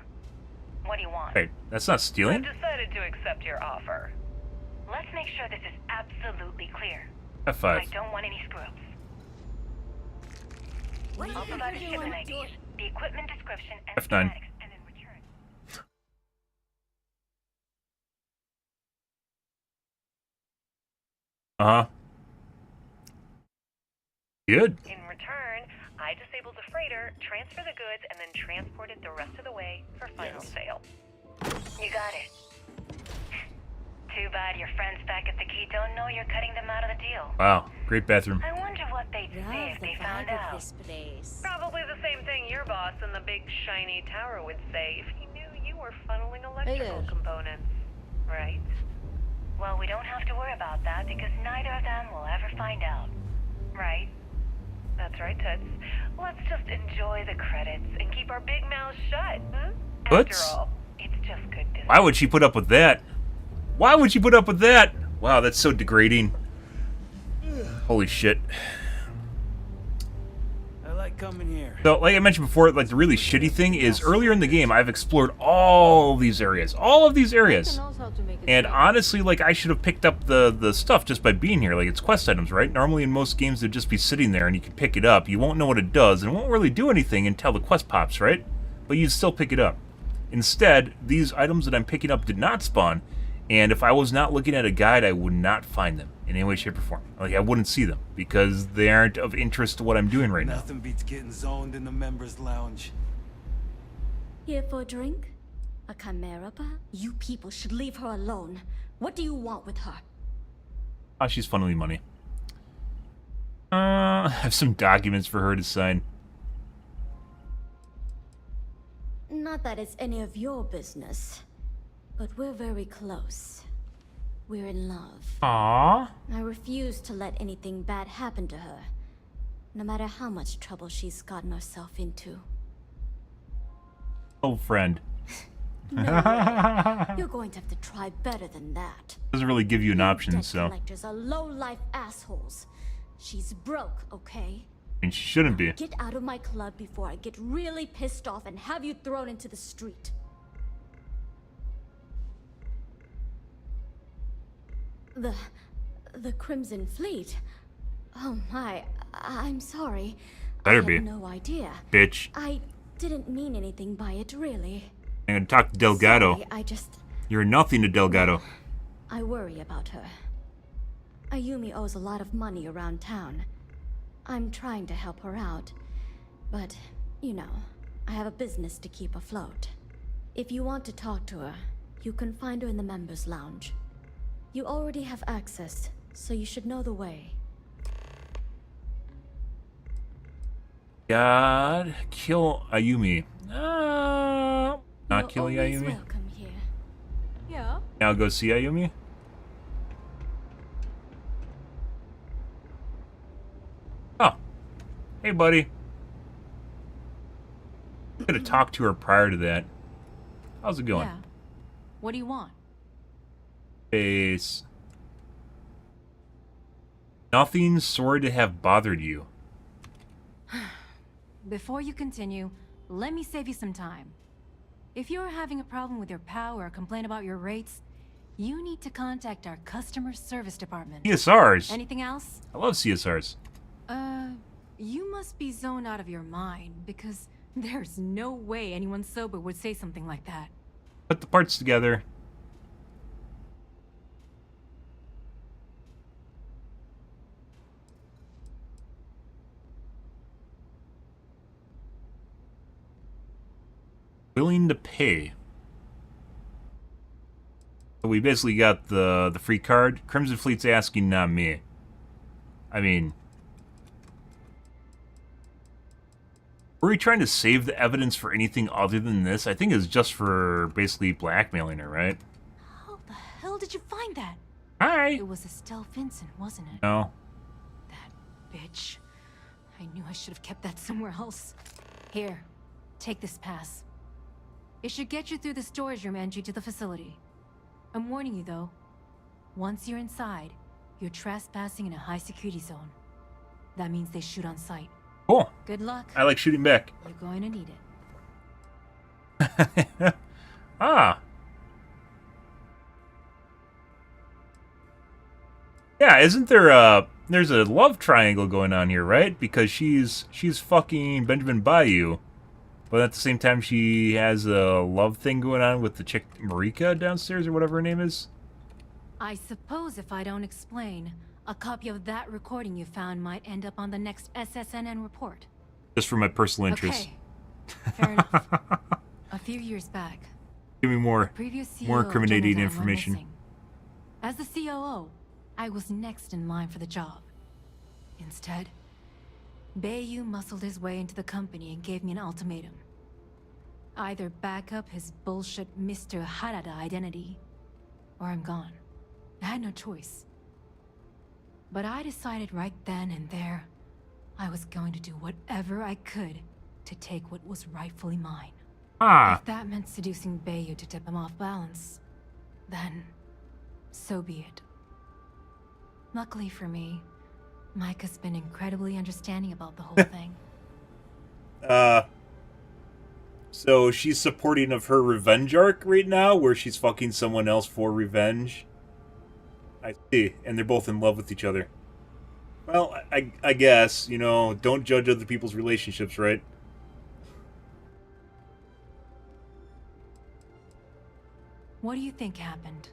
What do you want? Wait, that's not stealing? I've decided to accept your offer. Let's make sure this is absolutely clear. F5. I don't want any screws. I'll provide a shipment ID, the equipment description, and F9. schematics, and then return. Uh-huh. Good. In return, I disable the freighter, transfer the goods, and then transport it the rest of the way for final sale. You got it. Too bad your friends back at the key don't know you're cutting them out of the deal. Wow, great bathroom. I wonder what they'd say if they found out. Probably the same thing your boss in the big shiny tower would say if he knew you were funneling electrical components, right? Well, we don't have to worry about that because neither of them will ever find out, right? That's right, Toots. Let's just enjoy the credits and keep our big mouths shut, hmm? After all, it's just good business. Why would she put up with that? Why would she put up with that? Wow, that's so degrading. Holy shit. I like coming here. So, like I mentioned before, like the really shitty thing is earlier in the game, I've explored all these areas. All of these areas. And honestly, like, I should have picked up the stuff just by being here. Like, it's quest items, right? Normally in most games, they'd just be sitting there and you can pick it up. You won't know what it does and it won't really do anything until the quest pops, right? But you'd still pick it up. Instead, these items that I'm picking up did not spawn. And if I was not looking at a guide, I would not find them in any way, shape, or form. Like, I wouldn't see them because they aren't of interest to what I'm doing right now. Nothing beats getting zoned in the members' lounge. Here for a drink? A chimera, perhaps? You people should leave her alone. What do you want with her? Oh, she's funneling money. I have some documents for her to sign. Not that it's any of your business, but we're very close. We're in love. Aww. I refuse to let anything bad happen to her, no matter how much trouble she's gotten herself into. Oh, friend. No way. You're going to have to try better than that. Doesn't really give you an option, Debt so. collectors are low-life assholes. She's broke, okay? And she shouldn't be. Get out of my club before I get really pissed off and have you thrown into the street. The Crimson Fleet? Oh my, I'm sorry. Better I be. had no idea. Bitch. I didn't mean anything by it, really. I'm gonna talk to Delgado. Sorry, I just... You're nothing to Delgado. I worry about her. Ayumi owes a lot of money around town. I'm trying to help her out, but, you know, I have a business to keep afloat. If you want to talk to her, you can find her in the members' lounge. You already have access, so you should know the way. God, kill Ayumi. Not kill Ayumi. Welcome here. Yeah. Now go see Ayumi. Oh, hey, buddy. Could have talked to her prior to that. How's it going? Yeah. What do you want? Face. Nothing sorry to have bothered you. Before you continue, let me save you some time. If you're having a problem with your POW or complain about your rates, you need to contact our customer service department. CSRs. Anything else? I love CSRs. You must be zoned out of your mind, because there's no way anyone sober would say something like that. Put the parts together. Willing to pay. So we basically got the free card. Crimson Fleet's asking, not me. I mean, were we trying to save the evidence for anything other than this? I think it's just for basically blackmailing her, right? How the hell did you find that? Hi. It was Estelle Vincent, wasn't it? No. That bitch. I knew I should have kept that somewhere else. Here, take this pass. It should get you through the storage room entry to the facility. I'm warning you, though. Once you're inside, you're trespassing in a high-security zone. That means they shoot on sight. Cool. Good luck. I like shooting back. You're going to need it. Ah. Yeah, isn't there there's a love triangle going on here, right? Because she's fucking Benjamin Bayou, but at the same time she has a love thing going on with the chick Marika downstairs or whatever her name is. I suppose if I don't explain, a copy of that recording you found might end up on the next SSNN report. Just for my personal interest. Okay, fair enough. A few years back, Give me more previous CEO more incriminating Jonathan went information. missing. As the COO, I was next in line for the job. Instead, Bayou muscled his way into the company and gave me an ultimatum. Either back up his bullshit Mr. Harada identity, or I'm gone. I had no choice. But I decided right then and there, I was going to do whatever I could to take what was rightfully mine. If that meant seducing Bayou to tip him off balance, then so be it. Luckily for me, Mike has been incredibly understanding about the whole thing. So she's supporting of her revenge arc right now, where she's fucking someone else for revenge. I see, and they're both in love with each other. Well, I guess, you know, don't judge other people's relationships, right? What do you think happened?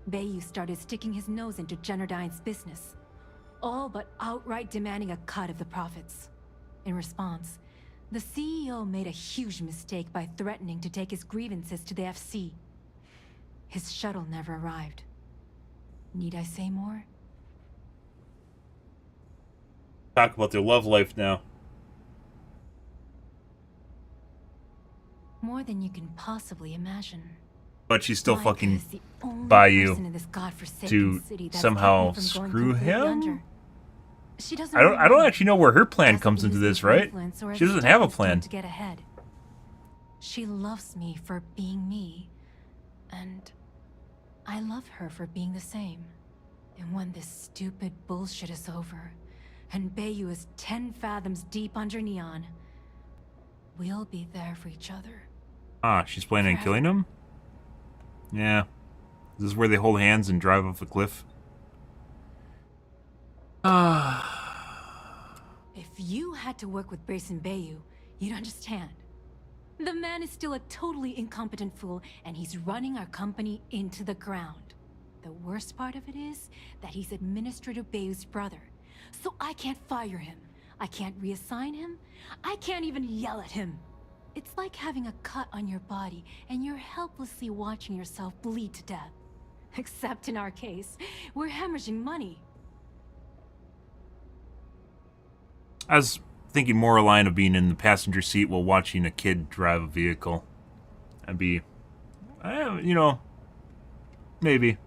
Bayou started sticking his nose into Jennerdine's business, all but outright demanding a cut of the profits. In response, the CEO made a huge mistake by threatening to take his grievances to the FC. His shuttle never arrived. Need I say more? Talk about their love life now. More than you can possibly imagine. But she's still Mike fucking is the only Bayou person in this godforsaken to city that's somehow kept me from going screw completely him? under. She doesn't I don't really actually know where her plan doesn't comes into use this, his right? influence or She his doesn't have a stepping stone plan. to get ahead. She loves me for being me, and I love her for being the same. And when this stupid bullshit is over, and Bayou is 10 fathoms deep under Neon, we'll be there for each other. Ah, she's planning on killing him? Yeah. Is this where they hold hands and drive off a cliff? If you had to work with Grayson Bayou, you'd understand. The man is still a totally incompetent fool, and he's running our company into the ground. The worst part of it is that he's Administrator Bayou's brother. So I can't fire him. I can't reassign him. I can't even yell at him. It's like having a cut on your body, and you're helplessly watching yourself bleed to death. Except in our case, we're hemorrhaging money. I was thinking more a line of being in the passenger seat while watching a kid drive a vehicle. I'd be, you know, maybe.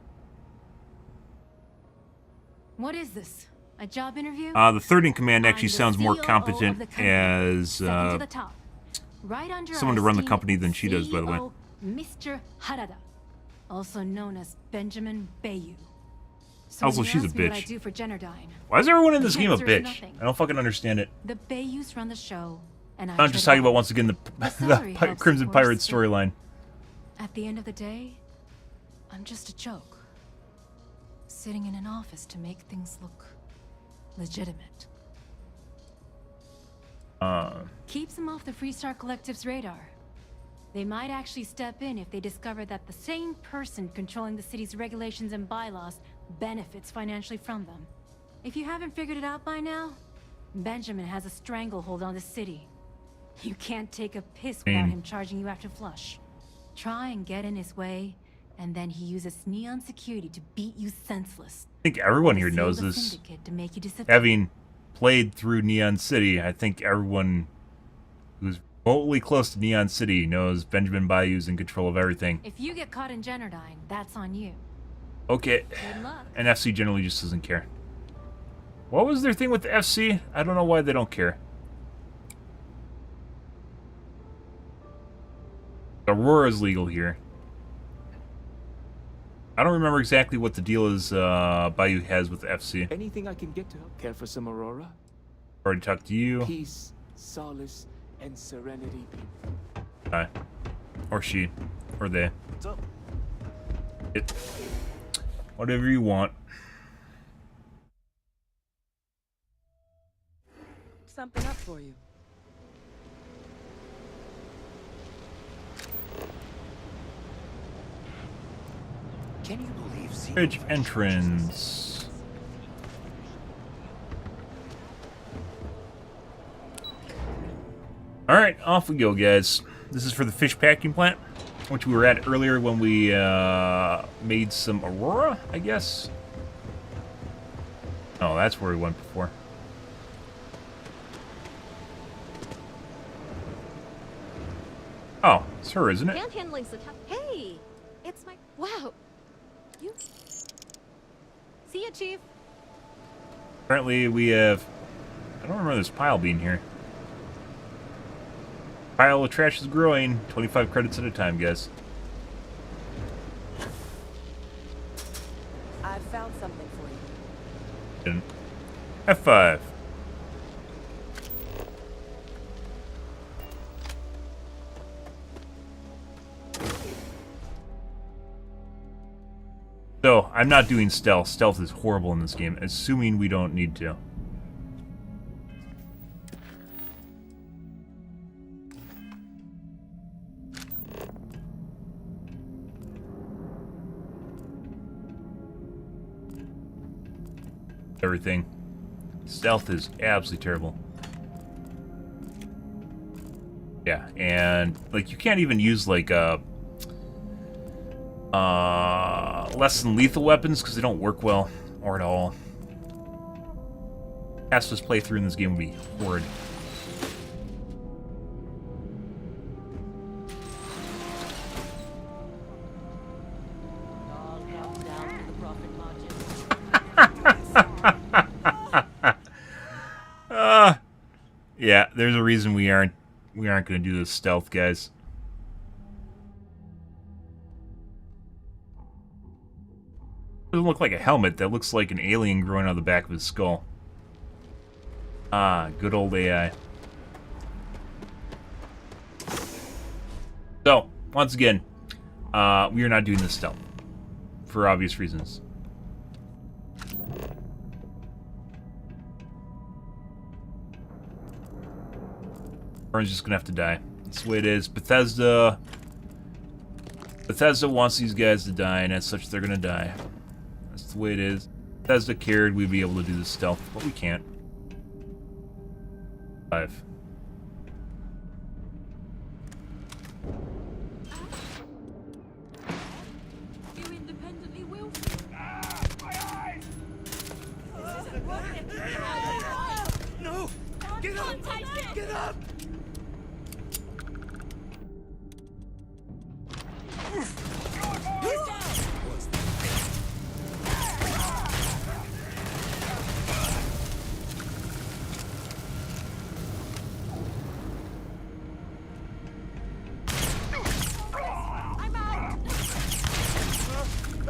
What is this? A job interview? The third in command actually I'm the sounds more COO of competent the company. as Second to the top. Right under someone to our run the esteemed company than she does, by the way. CEO, Mr. Harada, also known as Benjamin Bayou. So Also, when you she's a ask me what I bitch. do for Jennerdyne, Why is everyone in the this game a answer is bitch? nothing. I don't fucking understand it. The Bayous run the show, and I I'm just talking about, once again, the salary helps, Crimson of course, Pirate but storyline. At the end of the day, I'm just a joke. Sitting in an office to make things look legitimate. Keeps them off the Freestar Collective's radar. They might actually step in if they discover that the same person controlling the city's regulations and bylaws benefits financially from them. If you haven't figured it out by now, Benjamin has a stranglehold on the city. You can't take a piss without him charging you after flush. Try and get in his way, and then he uses Neon security to beat you senseless. I think everyone Or here to seal knows the this. syndicate to make you disappear. Having played through Neon City, I think everyone who's remotely close to Neon City knows Benjamin Bayou's in control of everything. If you get caught in Jennerdyne, that's on you. Okay. Good luck. And FC generally just doesn't care. What was their thing with the FC? I don't know why they don't care. Aurora's legal here. I don't remember exactly what the deal is Bayou has with the FC. Anything I can get to help care for some Aurora? Already talked to you. Peace, solace, and serenity. Hi. Or she. Or they. What's up? It. Whatever you want. something up for you. Can you believe Bridge entrance. Alright, off we go, guys. This is for the fish packing plant, which we were at earlier when we made some Aurora, I guess. Oh, that's where we went before. Oh, it's her, isn't it? Handling's the tough. Hey, it's my. Wow. You. See ya, Chief. Apparently we have... I don't remember this pile being here. Pile of trash is growing. 25 credits at a time, guys. I found something for you. Didn't. F5. So, I'm not doing stealth. Stealth is horrible in this game, assuming we don't need to. Everything. Stealth is absolutely terrible. Yeah, and like you can't even use like less than lethal weapons because they don't work well or at all. Fastest playthrough in this game would be horrid. Yeah, there's a reason we aren't going to do this stealth, guys. Doesn't look like a helmet. That looks like an alien growing out of the back of his skull. Ah, good old AI. So, once again, we are not doing this stealth for obvious reasons. Everyone's just gonna have to die. That's the way it is. Bethesda wants these guys to die, and as such, they're gonna die. That's the way it is. Bethesda cared we'd be able to do this stealth, but we can't. 5. You independently will. No! Get up! Get up!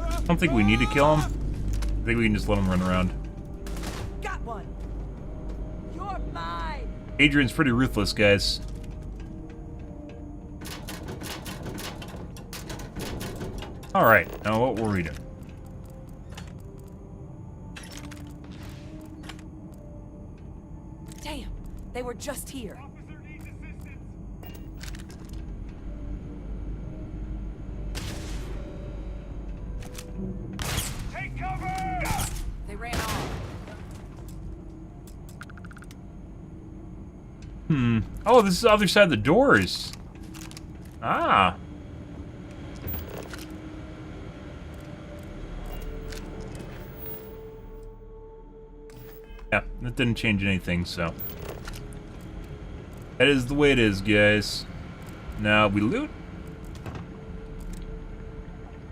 I don't think we need to kill him. I think we can just let him run around. Got one. You're mine. Adrian's pretty ruthless, guys. Alright, now what were we doing? Damn, they were just here. Take cover! They ran off. Oh, this is the other side of the doors. Ah. Yeah, that didn't change anything, so. That is the way it is, guys. Now we loot.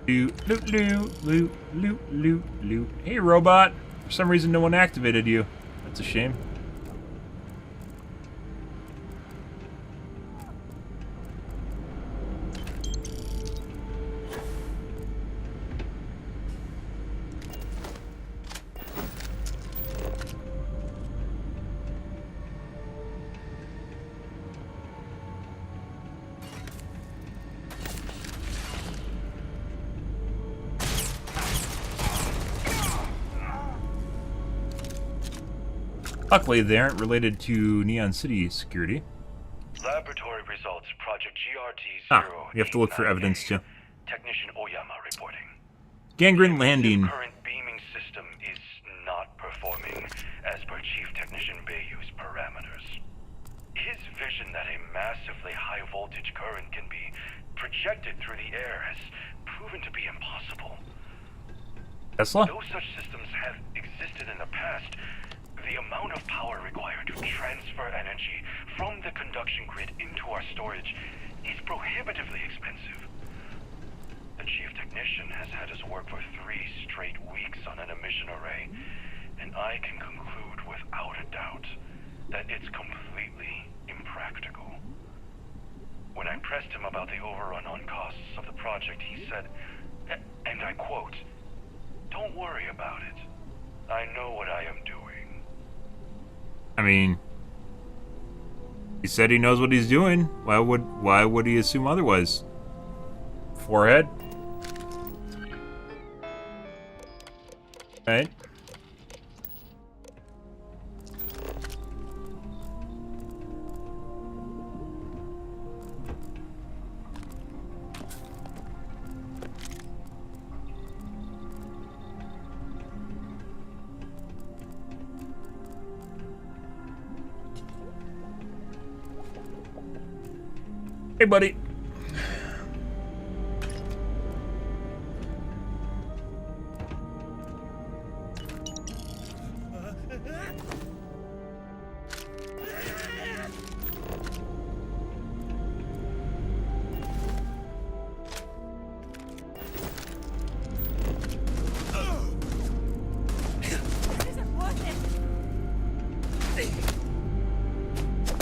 Loot, loot, loot, loot, loot, loot, loot. Hey, robot. For some reason, no one activated you. That's a shame. Luckily, they aren't related to Neon City security. Laboratory results, Project GRT-0. Ah, you have to look for evidence too. Technician Oyama reporting. Gangrene Landing. Current beaming system is not performing as per Chief Technician Bayou's parameters. His vision that a massively high voltage current can be projected through the air has proven to be impossible. Tesla? Though such systems have existed in the past, the amount of power required to transfer energy from the conduction grid into our storage is prohibitively expensive. The Chief Technician has had us work for 3 straight weeks on an emission array, and I can conclude without a doubt that it's completely impractical. When I pressed him about the overrun on costs of the project, he said, and I quote, "Don't worry about it. I know what I am doing." I mean, he said he knows what he's doing. Why would he assume otherwise? Forehead? Right. Hey, buddy.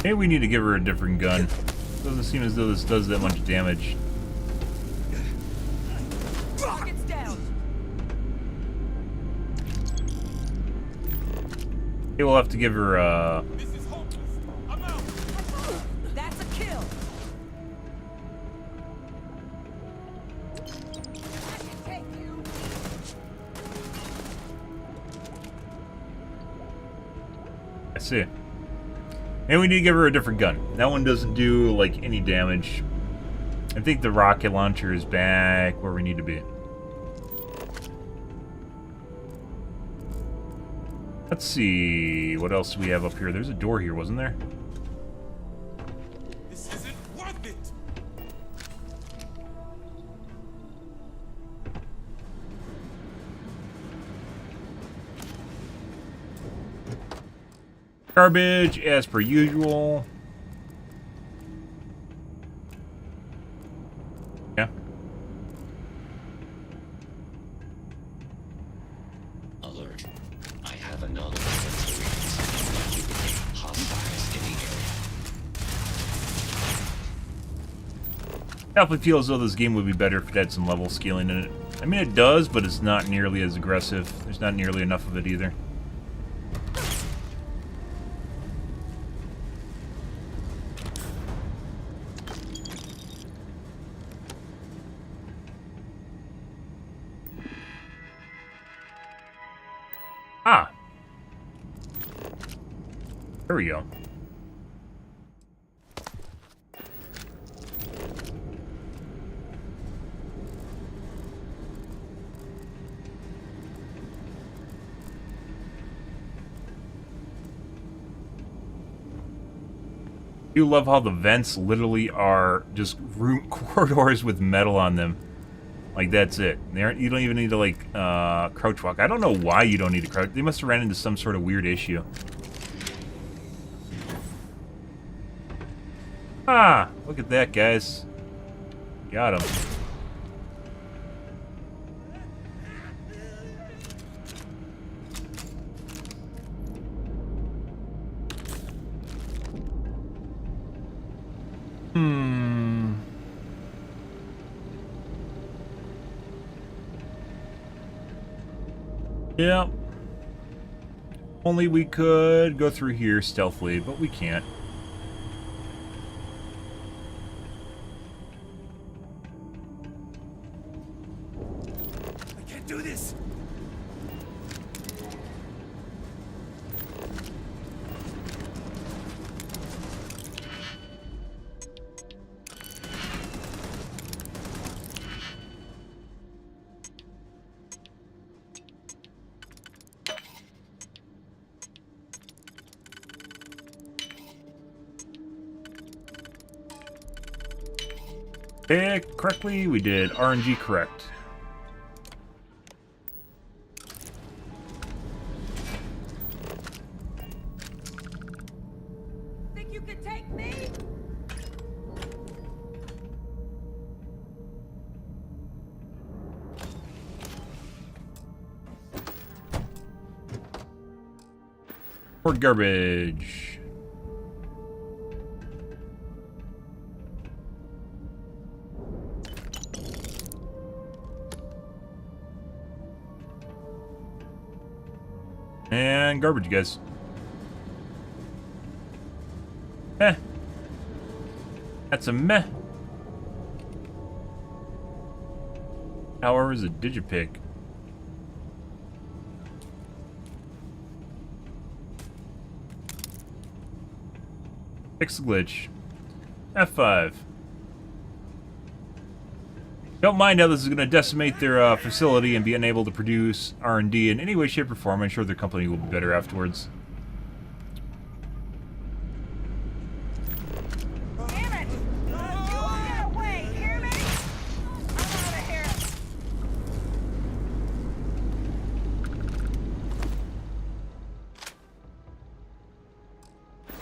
Maybe we need to give her a different gun. Doesn't seem as though this does that much damage. Rockets down. Okay, we'll have to give her That's a kill. I see. And we need to give her a different gun. That one doesn't do, like, any damage. I think the rocket launcher is back where we need to be. Let's see. What else do we have up here? There's a door here, wasn't there? This isn't worth it. Garbage, as per usual. Yeah. Alert. I have another hostiles in the area. Definitely feels as though this game would be better if it had some level scaling in it. I mean, it does, but it's not nearly as aggressive. There's not nearly enough of it either. Ah. There we go. I do love how the vents literally are just room corridors with metal on them. Like, that's it. You don't even need to, like, crouch walk. I don't know why you don't need to crouch. They must have ran into some sort of weird issue. Ah! Look at that, guys. Got him. Yeah. Only we could go through here stealthily, but we can't. I can't do this. Pick correctly. We did RNG correct. Think you could take me? Or garbage. And garbage, guys. Eh. That's a meh. However, is a digipick. Fix the glitch. F5. Don't mind how this is going to decimate their facility and be unable to produce R&D in any way, shape, or form. I'm sure their company will be better afterwards. Damn it! You won't get away, hear me? I'm out of here.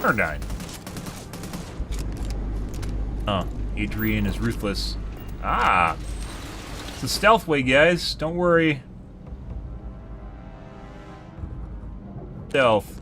Or 9. Oh, Adrian is ruthless. Ah! It's the stealth way, guys. Don't worry. Stealth.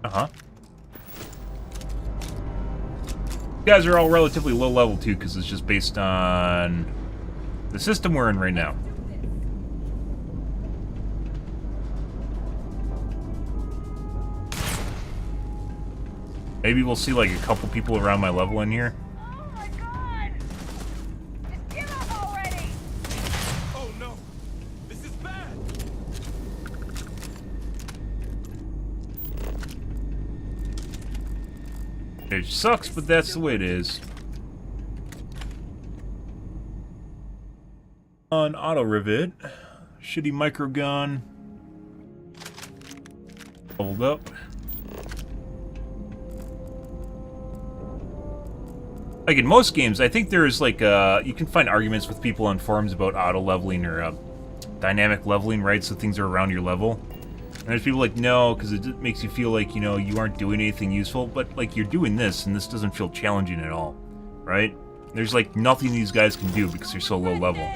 Uh-huh. You guys are all relatively low level too, because it's just based on the system we're in right now. Maybe we'll see like a couple people around my level in here. Oh my god! Just give up already! Oh no! This is bad! It sucks, but that's the way it is. On auto rivet, shitty micro gun, leveled up. Like in most games, I think there's like you can find arguments with people on forums about auto leveling or dynamic leveling, right? So things are around your level. And there's people like, no, because it makes you feel like, you know, you aren't doing anything useful. But, like, you're doing this, and this doesn't feel challenging at all, right? There's, like, nothing these guys can do because they're so low level.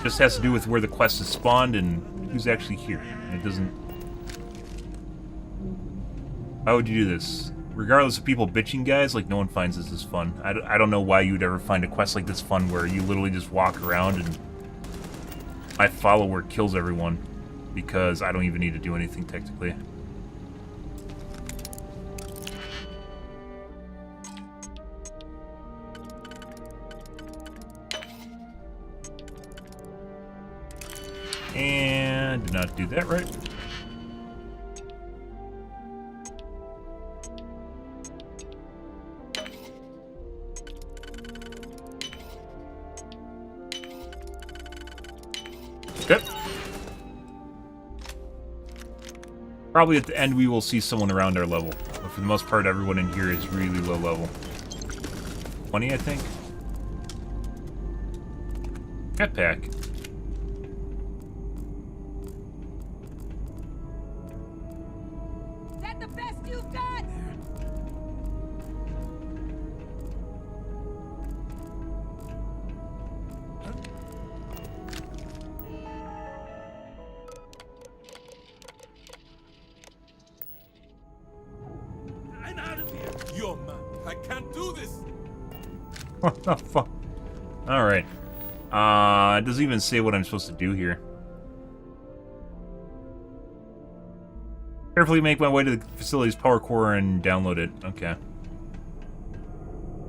Just has to do with where the quest is spawned and who's actually here. And it doesn't... How would you do this? Regardless of people bitching, guys, like, no one finds this as fun. I don't know why you'd ever find a quest like this fun where you literally just walk around and my follower kills everyone. Because I don't even need to do anything technically. And did not do that right. Okay. Probably at the end we will see someone around our level. But for the most part, everyone in here is really low level. 20, I think. Jetpack. Is that the best you've got? I'm out of here! You're mad. I can't do this! What the fuck? Alright. It doesn't even say what I'm supposed to do here. Carefully make my way to the facility's power core and download it. Okay.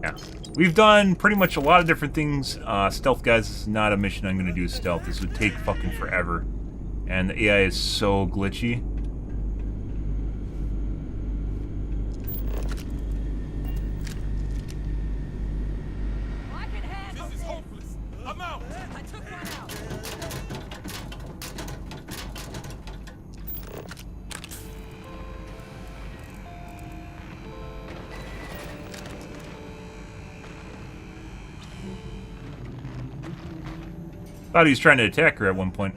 Yeah. We've done pretty much a lot of different things. Stealth, guys, this is not a mission I'm going to do stealth. This would take fucking forever. And the AI is so glitchy. Thought he was trying to attack her at one point.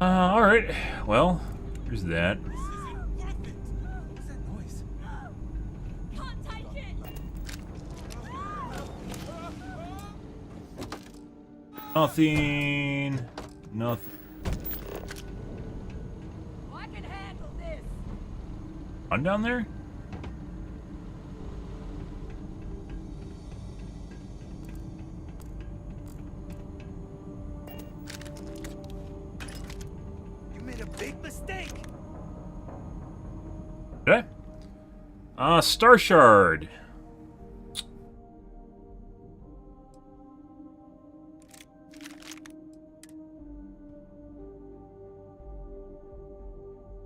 Alright. Well, here's that. Nothing. Nothing. I can handle this. On down there? Did I? Star Shard.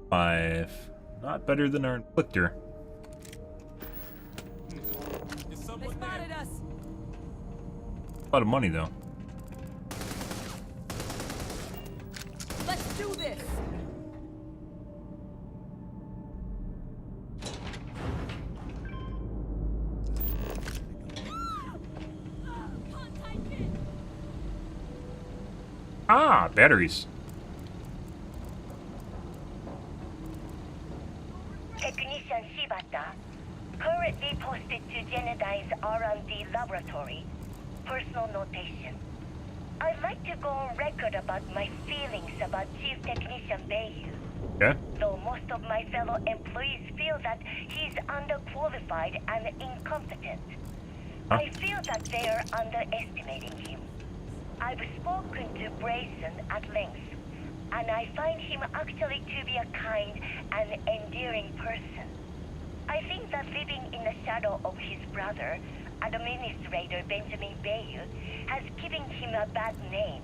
Five. Not better than our inflictor. They spotted us. A lot of money though. Let's do this. Ah, batteries. Technician Shibata, currently posted to Genedine's R&D laboratory. Personal notation. I'd like to go on record about my feelings about Chief Technician Bayou. Okay. Though most of my fellow employees feel that he's underqualified and incompetent. Huh? I feel that they are underestimating him. I've spoken to Brayson at length, and I find him actually to be a kind and endearing person. I think that living in the shadow of his brother, Administrator Benjamin Bayou, has given him a bad name,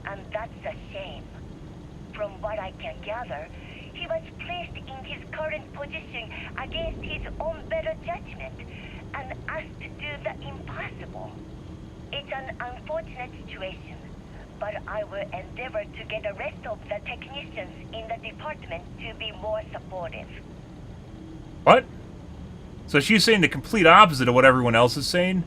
and that's a shame. From what I can gather, he was placed in his current position against his own better judgment, and asked to do the impossible. It's an unfortunate situation, but I will endeavor to get the rest of the technicians in the department to be more supportive. What? So she's saying the complete opposite of what everyone else is saying?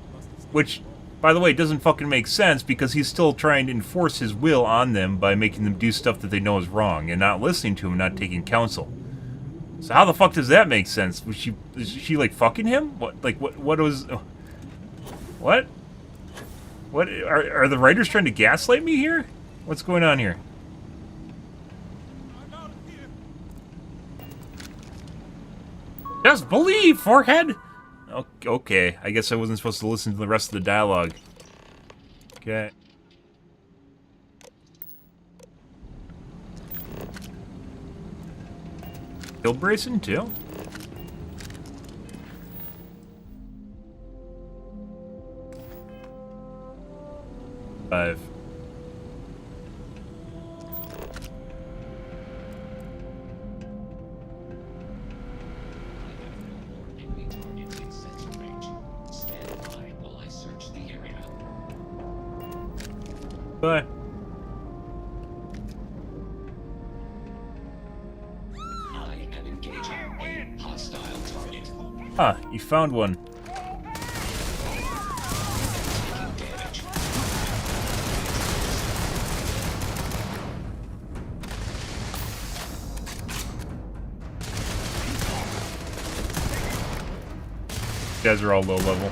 Which, by the way, doesn't fucking make sense because he's still trying to enforce his will on them by making them do stuff that they know is wrong and not listening to him, not taking counsel. So how the fuck does that make sense? Is she like fucking him? What was... What? What are the writers trying to gaslight me here? What's going on here? Just believe, forehead! Okay, I guess I wasn't supposed to listen to the rest of the dialogue. Okay. Kill Brayson too? Five. Bye. I am engaging a hostile target. Ah, you found one. You guys are all low level.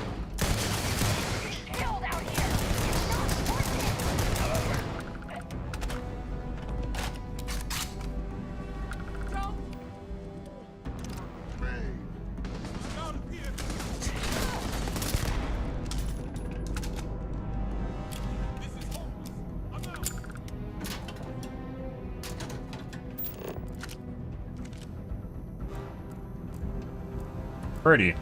Pretty.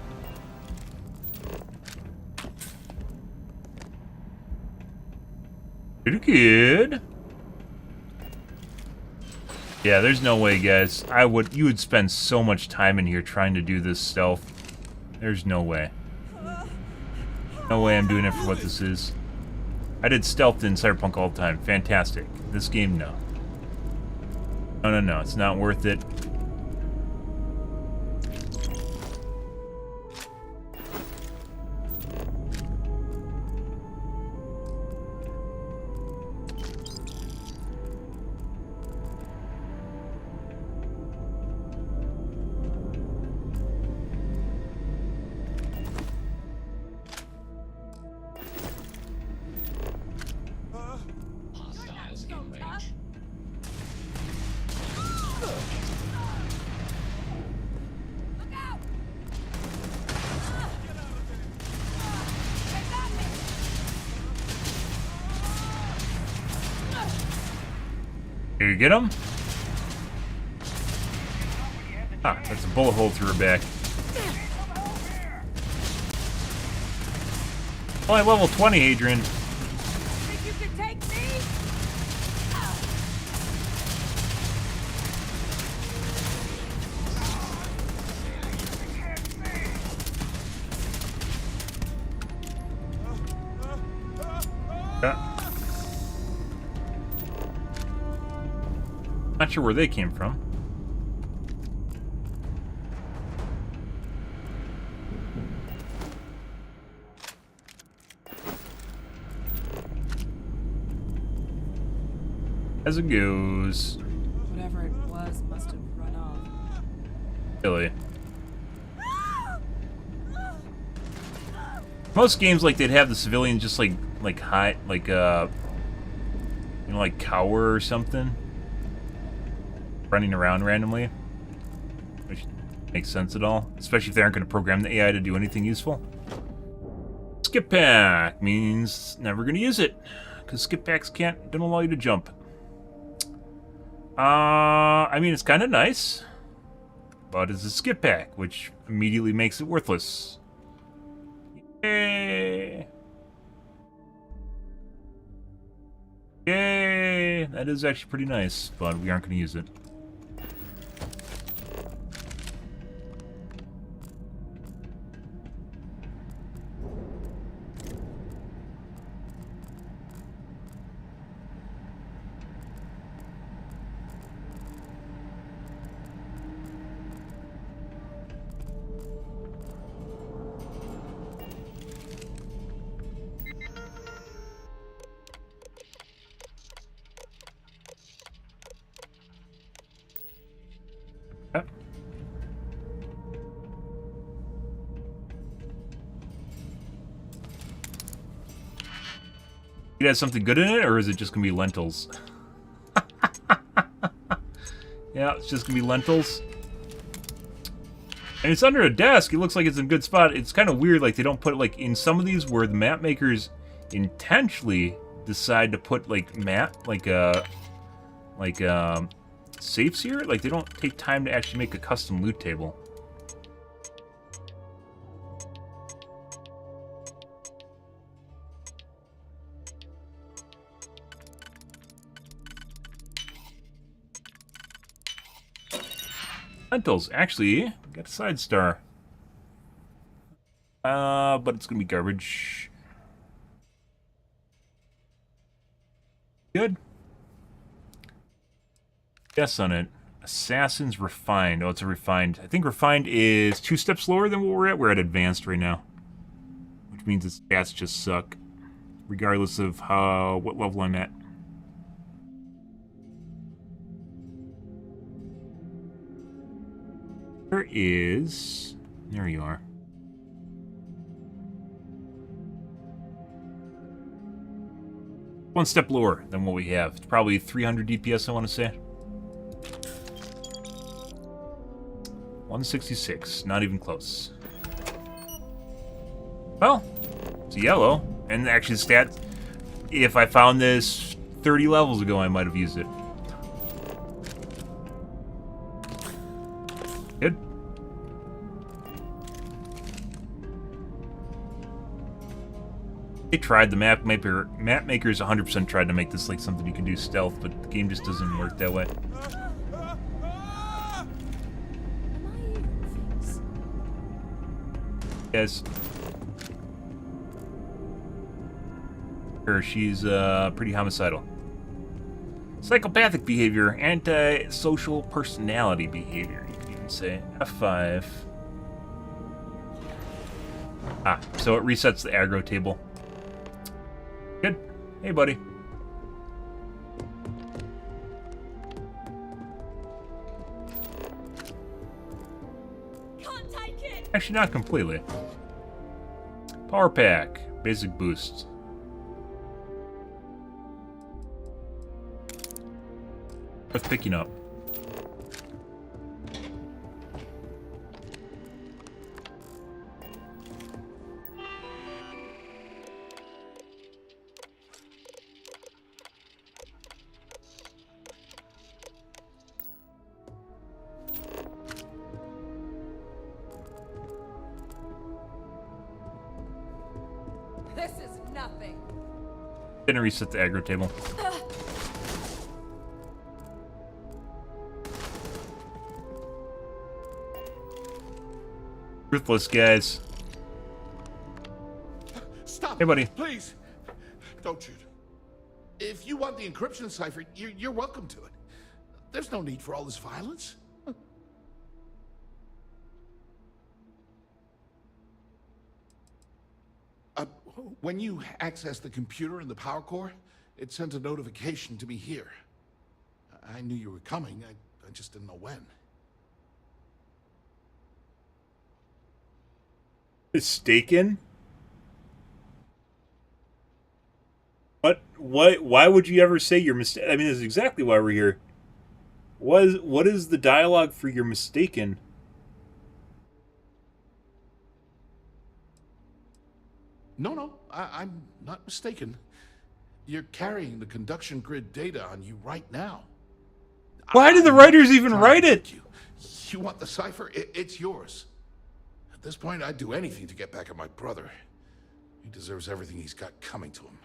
Pretty good. Yeah, there's no way, guys. You would spend so much time in here trying to do this stealth. There's no way. No way I'm doing it for what this is. I did stealth in Cyberpunk all the time. Fantastic. This game, no. No. It's not worth it. Here, you get him? Ah, that's a bullet hole through her back. Only level 20, Adrian. Think you can take me? Yeah. Not sure where they came from. As it goes. Whatever it was must have run off. Really. Most games, like, they'd have the civilians just hide, like cower or something, running around randomly, which makes sense at all, especially if they aren't going to program the AI to do anything useful. Skip pack means never going to use it, because skip packs don't allow you to jump. I mean, it's kind of nice, but it's a skip pack, which immediately makes it worthless. Yay! Yay! That is actually pretty nice, but we aren't going to use it. It has something good in it, or is it just gonna be lentils? Yeah, it's just gonna be lentils. And it's under a desk. It looks like it's in a good spot. It's kind of weird, like they don't put like in some of these where the map makers intentionally decide to put like safes here. Like they don't take time to actually make a custom loot table. Lentils, actually, we got a side star. But it's gonna be garbage. Good. Guess on it. Assassin's Refined. Oh, it's a Refined. I think Refined is 2 steps lower than what we're at. We're at Advanced right now. Which means its stats just suck. Regardless of what level I'm at. There you are. One step lower than what we have. It's probably 300 DPS, I want to say. 166, not even close. Well, it's a yellow. And actually the stat, if I found this 30 levels ago, I might have used it. Good. They tried, the map makers 100% tried to make this like something you can do stealth, but the game just doesn't work that way. Yes. She's pretty homicidal. Psychopathic behavior, anti-social personality behavior, you could even say. F5. Ah, so it resets the aggro table. Good. Hey, buddy. Can't take it. Actually, not completely. Power pack. Basic boost. Worth picking up. This is nothing. Gonna reset the aggro table. Ruthless guys. Stop. Hey, buddy. Please. Don't shoot. If you want the encryption cipher, you're welcome to it. There's no need for all this violence. When you accessed the computer in the power core, it sent a notification to me here. I knew you were coming. I just didn't know when. Mistaken? What? Why would you ever say you're mistaken? I mean, this is exactly why we're here. What is the dialogue for you're mistaken? No, I'm not mistaken. You're carrying the conduction grid data on you right now. Why did the writers even write it? You want the cipher? It's yours. At this point, I'd do anything to get back at my brother. He deserves everything he's got coming to him.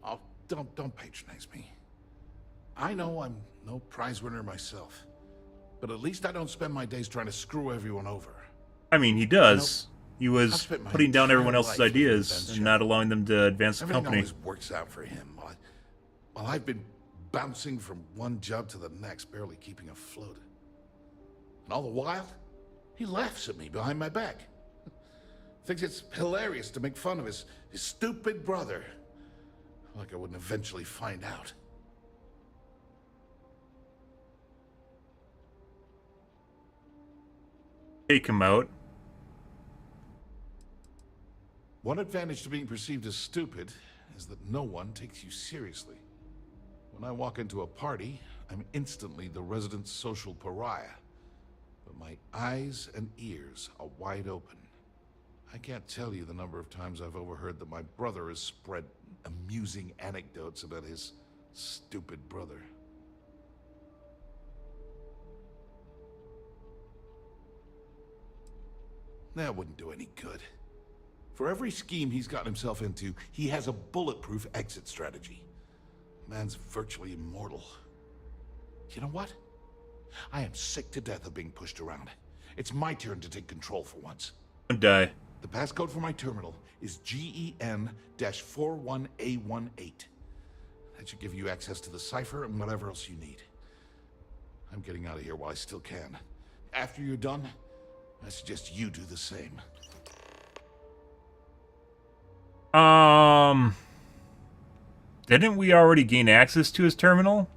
Oh, don't patronize me. I know I'm no prize winner myself, but at least I don't spend my days trying to screw everyone over. I mean, he does. He was spent my putting down entire everyone else's life living ideas in and not allowing them to advance the Everything company. always works out for him, while I've been bouncing from one job to the next, barely keeping afloat. And all the while, he laughs at me behind my back. Thinks it's hilarious to make fun of his stupid brother. Like I wouldn't eventually find out. Take him out. One advantage to being perceived as stupid is that no one takes you seriously. When I walk into a party, I'm instantly the resident social pariah. But my eyes and ears are wide open. I can't tell you the number of times I've overheard that my brother has spread amusing anecdotes about his stupid brother. That wouldn't do any good. For every scheme he's gotten himself into, he has a bulletproof exit strategy. Man's virtually immortal. You know what? I am sick to death of being pushed around. It's my turn to take control for once. Don't die. The passcode for my terminal is GEN-41A18. That should give you access to the cipher and whatever else you need. I'm getting out of here while I still can. After you're done, I suggest you do the same. Didn't we already gain access to his terminal?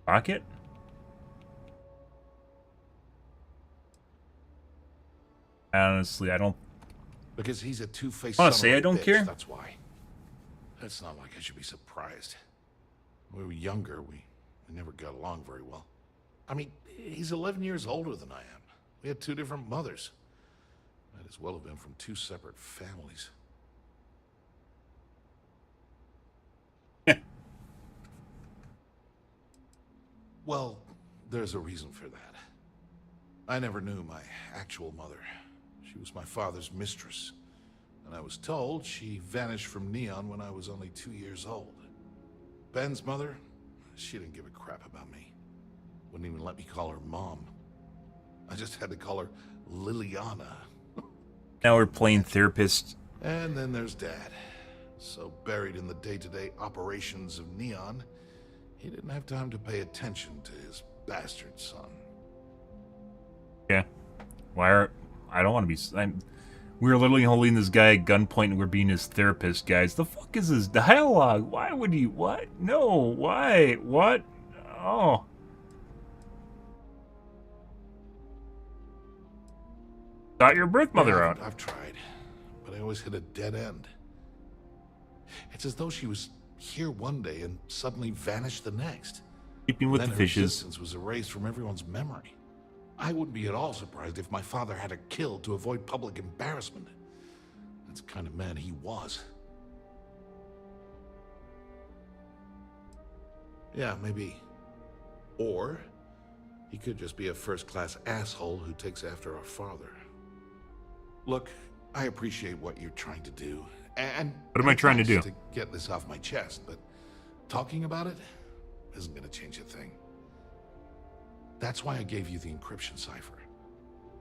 Pocket? Honestly, I don't... Because he's a two-faced Honestly, I don't care. That's why. That's not like I should be surprised. When we were younger, we never got along very well. I mean, he's 11 years older than I am. We had two different mothers. Might as well have been from two separate families. Well, there's a reason for that. I never knew my actual mother. She was my father's mistress. And I was told she vanished from Neon when I was only 2 years old. Ben's mother, she didn't give a crap about me. Wouldn't even let me call her Mom. I just had to call her Liliana. Now we're playing therapist. And then there's Dad. So buried in the day-to-day operations of Neon, he didn't have time to pay attention to his bastard son. Yeah. I don't want to be... we were literally holding this guy at gunpoint and we're being his therapist, guys. The fuck is this dialogue? Why would he... What? No. Why? What? Oh. Got your birth mother out. I've tried, but I always hit a dead end. It's as though she was here one day and suddenly vanished the next. Keeping with the fishes. Her existence was erased from everyone's memory. I wouldn't be at all surprised if my father had her killed to avoid public embarrassment. That's the kind of man he was. Yeah, maybe. Or he could just be a first-class asshole who takes after our father. Look, I appreciate what you're trying to do, and what am I trying to do? To get this off my chest, but talking about it isn't going to change a thing. That's why I gave you the encryption cipher.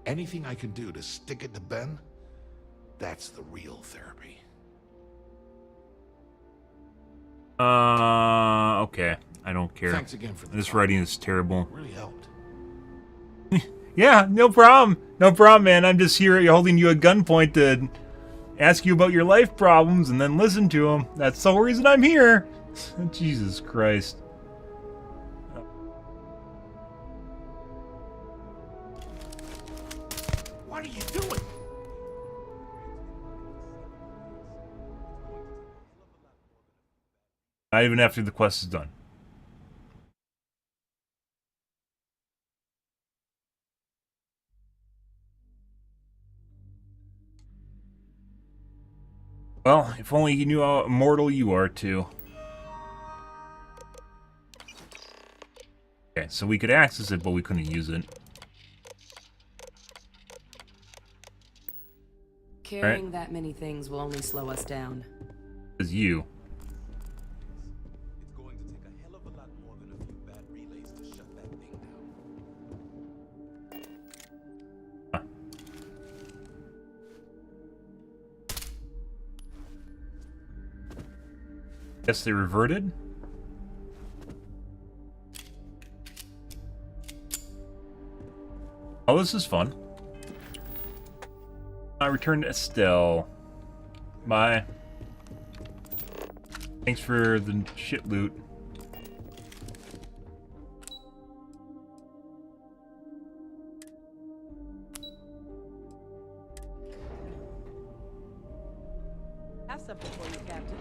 Anything I can do to stick it to Ben, that's the real therapy. Okay. I don't care. Thanks again for this writing is terrible. Really helped. Yeah, no problem. No problem, man. I'm just here holding you at gunpoint to ask you about your life problems and then listen to them. That's the whole reason I'm here. Jesus Christ. What are you doing? Not even after the quest is done. Well, if only you knew how immortal you are, too. Okay, so we could access it, but we couldn't use it. Carrying that many things will only slow us down. As you. It's going to take a hell of a lot more than a few bad relays to shut that thing down. Guess they reverted? Oh, this is fun. I returned to Estelle. Bye. Thanks for the shit loot. Have something for you, Captain.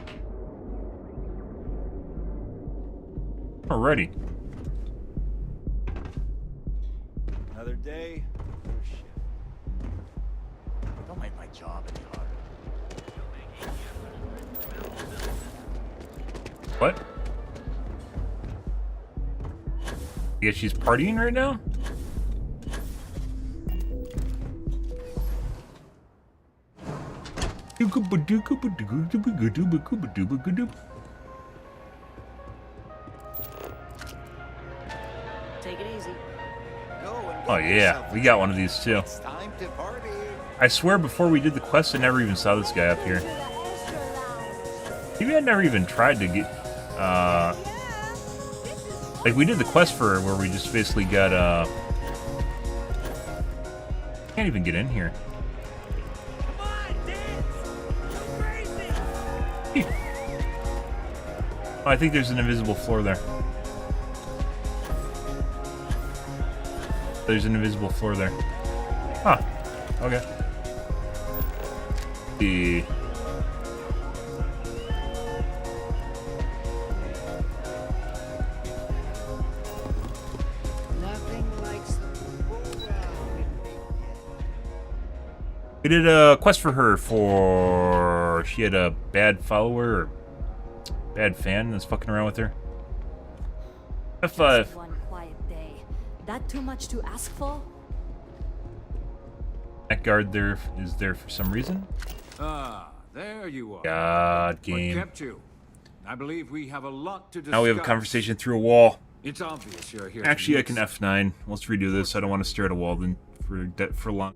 Alrighty. Another day, another shift. Don't make my job any harder. What? I guess she's partying right now? Take it easy. Oh yeah, we got one of these too. It's time to party. I swear before we did the quest I never even saw this guy up here. Maybe I never even tried to get like we did the quest for where we just basically got can't even get in here. Oh, I think there's an invisible floor there. There's an invisible floor there. Huh. Okay. The we did a quest for her for she had a bad follower or bad fan that's fucking around with her. F5. One quiet That too much to ask for? That guard there is there for some reason. Ah, there you are. God, game. What kept you? I believe we have a lot to discuss. Now we have a conversation through a wall. It's obvious you're here. Actually, I can F9. Let's redo this. I don't want to stare at a wall then for long.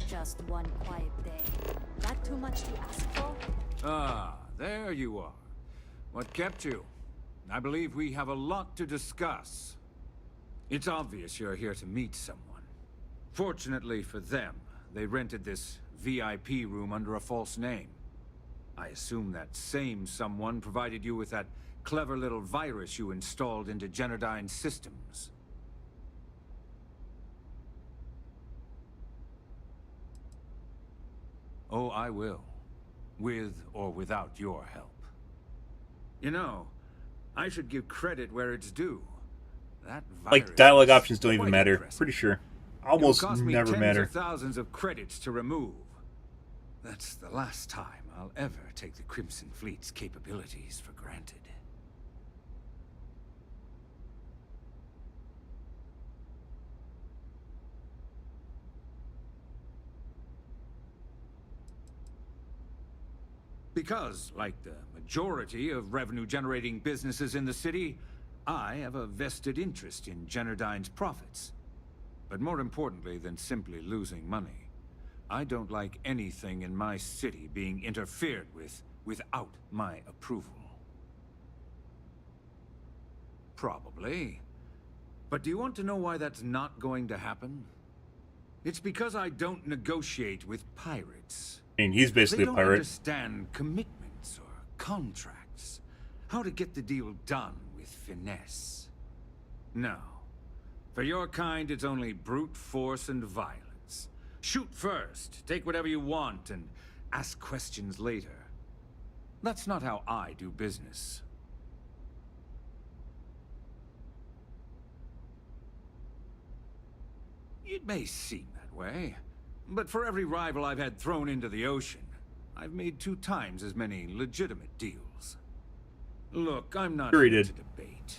Just one quiet day. That too much to ask for? Ah, there you are. What kept you? I believe we have a lot to discuss. It's obvious you're here to meet someone. Fortunately for them, they rented this VIP room under a false name. I assume that same someone provided you with that clever little virus you installed into Genodyne's systems. Oh, I will. With or without your help. You know, I should give credit where it's due. That virus Like, dialogue options don't even matter. impressive. Pretty sure. Almost It'll cost me never tens matter. of thousands of credits to remove. That's the last time I'll ever take the Crimson Fleet's capabilities for granted. Because, like the majority of revenue-generating businesses in the city, I have a vested interest in Genodyne's profits. But more importantly than simply losing money, I don't like anything in my city being interfered with without my approval. Probably. But do you want to know why that's not going to happen? It's because I don't negotiate with pirates. I mean, he's basically They a don't pirate. understand commitments or contracts. How to get the deal done with finesse. No. For your kind, it's only brute force and violence. Shoot first, take whatever you want, and ask questions later. That's not how I do business. It may seem that way, but for every rival I've had thrown into the ocean, I've made 2 times as many legitimate deals. Look, I'm not Sure he here did. to debate.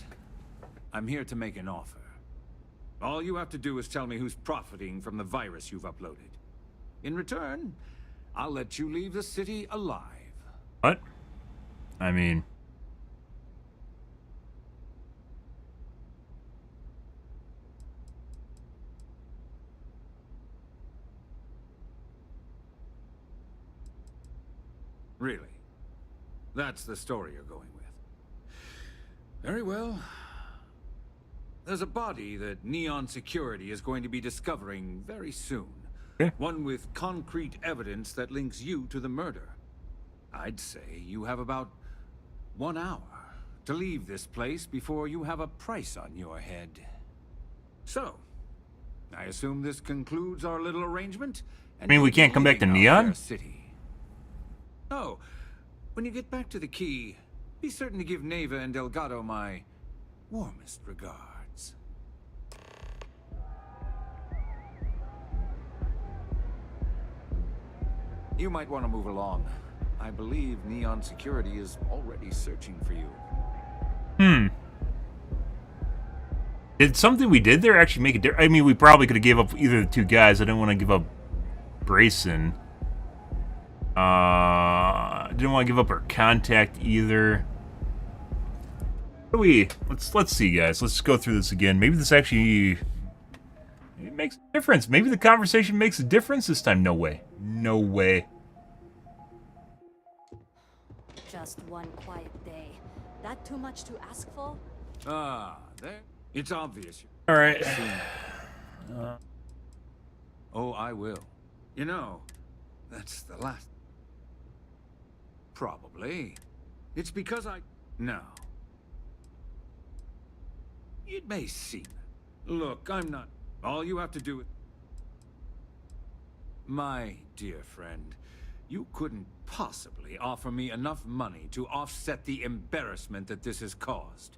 I'm here to make an offer. All you have to do is tell me who's profiting from the virus you've uploaded. In return, I'll let you leave the city alive. What? I mean... Really? That's the story you're going with. Very well. There's a body that Neon Security is going to be discovering very soon. Okay. One with concrete evidence that links you to the murder. I'd say you have about 1 hour to leave this place before you have a price on your head. So, I assume this concludes our little arrangement? I mean, we can't come back to leaving our Neon? fair city. Oh, when you get back to the key, be certain to give Neva and Delgado my warmest regards. You might want to move along. I believe Neon Security is already searching for you. Did something we did there actually make a difference? I mean, we probably could have gave up either of the 2 guys. I didn't want to give up Brayson. Didn't want to give up our contact either. Let's see, guys. Let's go through this again. Maybe this actually it makes a difference. Maybe the conversation makes a difference this time. No way. No way. Just one quiet day. That too much to ask for? Ah, there. It's obvious. All right. Oh, I will. You know, that's the last. Probably. It's because I... No. It may seem... Look, I'm not... All you have to do is... My dear friend, you couldn't possibly offer me enough money to offset the embarrassment that this has caused.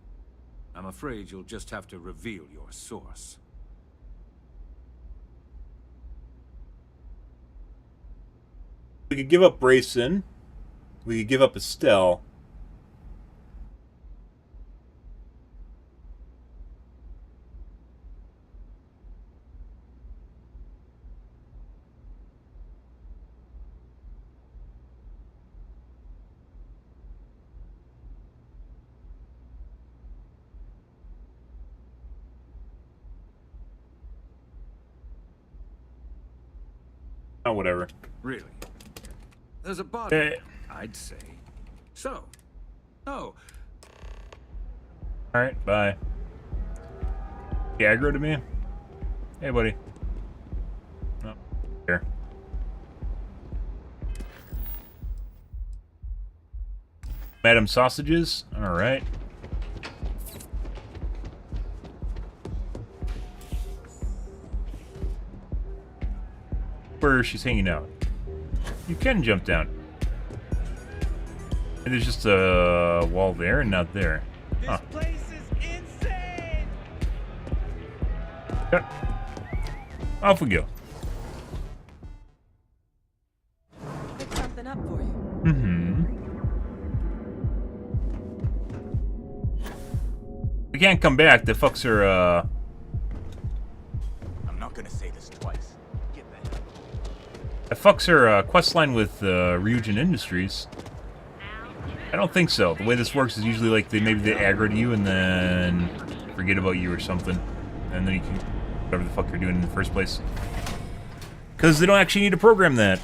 I'm afraid you'll just have to reveal your source. We could give up Brayson. We could give up Estelle. Oh, whatever. Really? There's a body, I'd say. So, no. Alright, bye. You aggro to me? Hey, buddy. Oh, here. Madam Sausages? Alright. Where she's hanging out. You can jump down. And there's just a wall there and not there. Huh. This place is insane. Yep. Off we go. Pick something up for you. We can't come back. The fucks are, I'm not gonna say this twice. Get the hell. The fucks are questline with Ryujin Industries. I don't think so. The way this works is usually like maybe they aggro to you and then forget about you or something, and then you can whatever the fuck you're doing in the first place. Because they don't actually need to program that.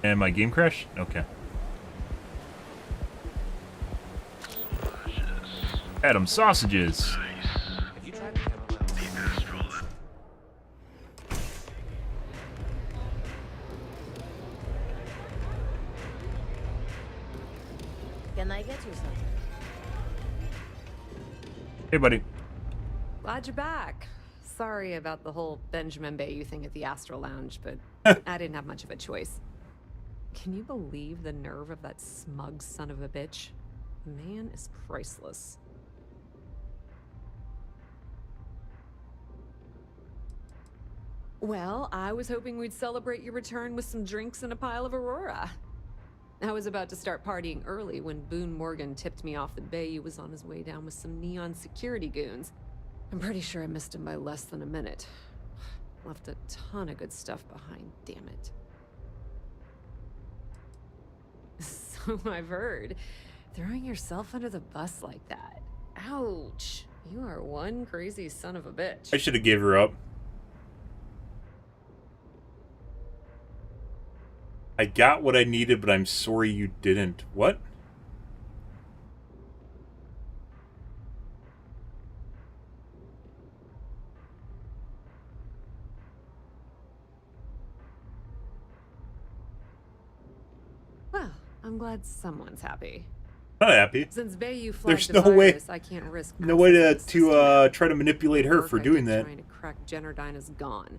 And my game crashed? Okay. Adam Sausages. Can I get you something? Hey, buddy. Glad you're back. Sorry about the whole Benjamin Bayou thing at the Astral Lounge, but I didn't have much of a choice. Can you believe the nerve of that smug son of a bitch? The man is priceless. Well, I was hoping we'd celebrate your return with some drinks and a pile of Aurora. I was about to start partying early when Boone Morgan tipped me off that Bayou was on his way down with some neon security goons. I'm pretty sure I missed him by less than a minute. Left a ton of good stuff behind, damn it. So I've heard. Throwing yourself under the bus like that. Ouch. You are one crazy son of a bitch. I should have gave her up. I got what I needed, but I'm sorry you didn't. What? Well, I'm glad someone's happy. Not happy. Since Bayou flagged There's the no way. virus, I can't risk No way to try to manipulate her for doing that. Trying to crack Jenardine is gone.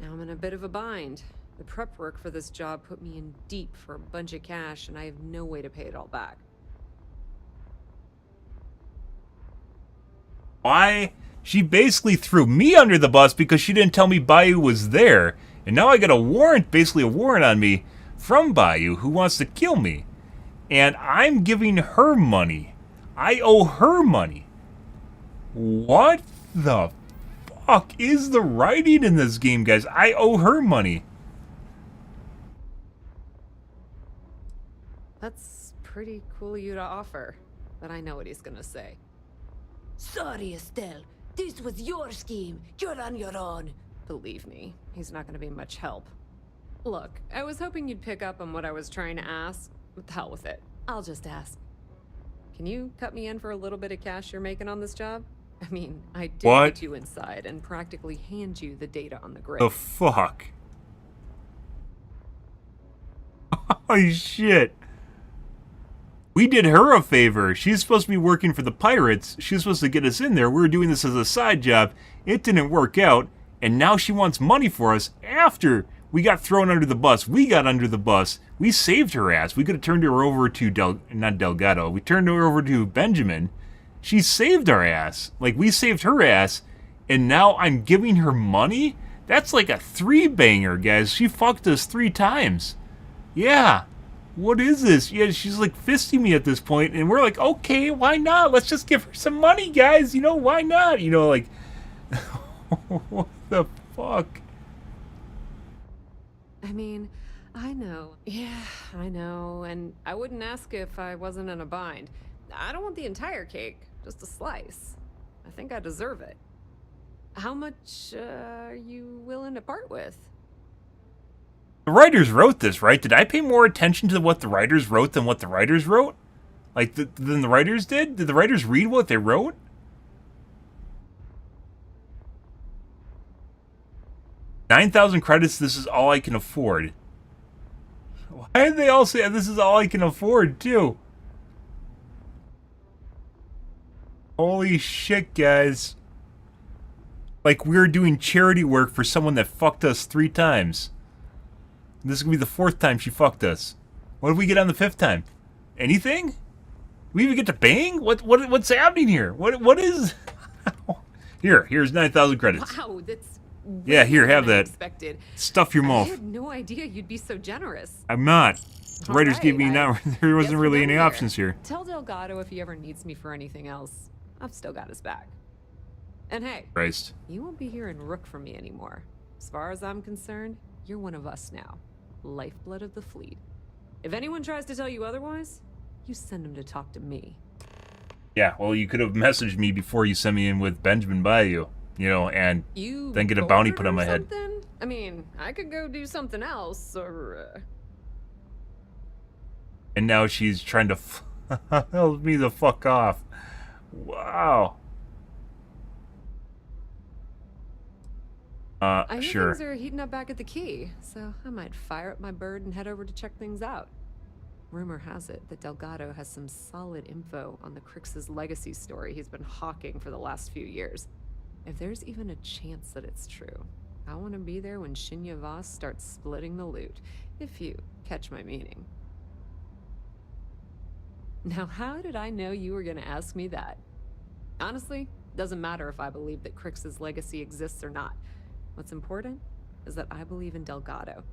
Now I'm in a bit of a bind. The prep work for this job put me in deep for a bunch of cash, and I have no way to pay it all back. Why? She basically threw me under the bus because she didn't tell me Bayou was there. And now I got a warrant, basically a warrant on me from Bayou who wants to kill me. And I'm giving her money. I owe her money. What the fuck is the writing in this game, guys? I owe her money. That's pretty cool of you to offer, but I know what he's gonna say. Sorry, Estelle. This was your scheme. You're on your own. Believe me, he's not gonna be much help. Look, I was hoping you'd pick up on what I was trying to ask. What the hell with it? I'll just ask. Can you cut me in for a little bit of cash you're making on this job? I mean, I did get you inside and practically hand you the data on the grid. The fuck? Oh shit. We did her a favor. She's supposed to be working for the pirates. She's supposed to get us in there. We were doing this as a side job. It didn't work out. And now she wants money for us after we got thrown under the bus. We got under the bus. We saved her ass. We could have turned her over to not Delgado. We turned her over to Benjamin. She saved our ass. Like, we saved her ass, and now I'm giving her money? That's like a 3-banger, guys. She fucked us 3 times. Yeah. What is this? Yeah, she's like fisting me at this point, and we're like, okay, why not? Let's just give her some money, guys. You know, why not? You know, like, what the fuck? I mean, I know. Yeah, I know. And I wouldn't ask if I wasn't in a bind. I don't want the entire cake, just a slice. I think I deserve it. How much are you willing to part with? The writers wrote this, right? Did I pay more attention to what the writers wrote than what the writers wrote? Like, than the writers did? Did the writers read what they wrote? $9,000 credits, this is all I can afford. Why did they all say this is all I can afford, too? Holy shit, guys. Like, we're doing charity work for someone that fucked us 3 times. This is gonna be the 4th time she fucked us. What did we get on the 5th time? Anything? We even get to bang? What's happening here? What is? Here's 9,000 credits. Wow, that's yeah. Here, have that. Unexpected. Stuff your mouth. I had no idea you'd be so generous. I'm not. The writers All gave me right, there wasn't guess really we're any done options here. Tell Delgado if he ever needs me for anything else. I've still got his back. And hey, Christ. You won't be hearing Rook from me anymore. As far as I'm concerned, you're one of us now. Lifeblood of the fleet. If anyone tries to tell you otherwise, you send them to talk to me. Yeah, well, you could have messaged me before you sent me in with Benjamin Bayou, you know, and You then get a bounty bored put on or my head. something? I mean, I could go do something else, or... And now she's trying to help me the fuck off. Wow. I hear Sure. things are heating up back at the Key, so I might fire up my bird and head over to check things out. Rumor has it that Delgado has some solid info on the Crix's legacy story he's been hawking for the last few years. If there's even a chance that it's true, I want to be there when Shinya Voss starts splitting the loot, if you catch my meaning. Now, how did I know you were going to ask me that? Honestly, doesn't matter if I believe that Crix's legacy exists or not. What's important is that I believe in Delgado.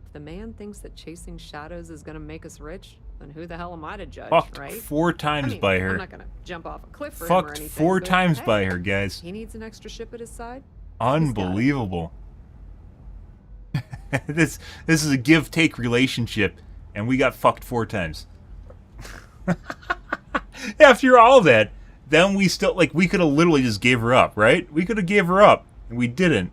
If the man thinks that chasing shadows is gonna make us rich, then who the hell am I to judge, Fucked right? 4 times I mean, by her. I'm not gonna jump off a cliff for him or Fucked anything, 4 but times hey, by her, guys. He needs an extra ship at his side. Unbelievable. This is a give-take relationship, and we got fucked 4 times. After all that, then we still, like, we could have literally just gave her up, right? We could have gave her up, and we didn't.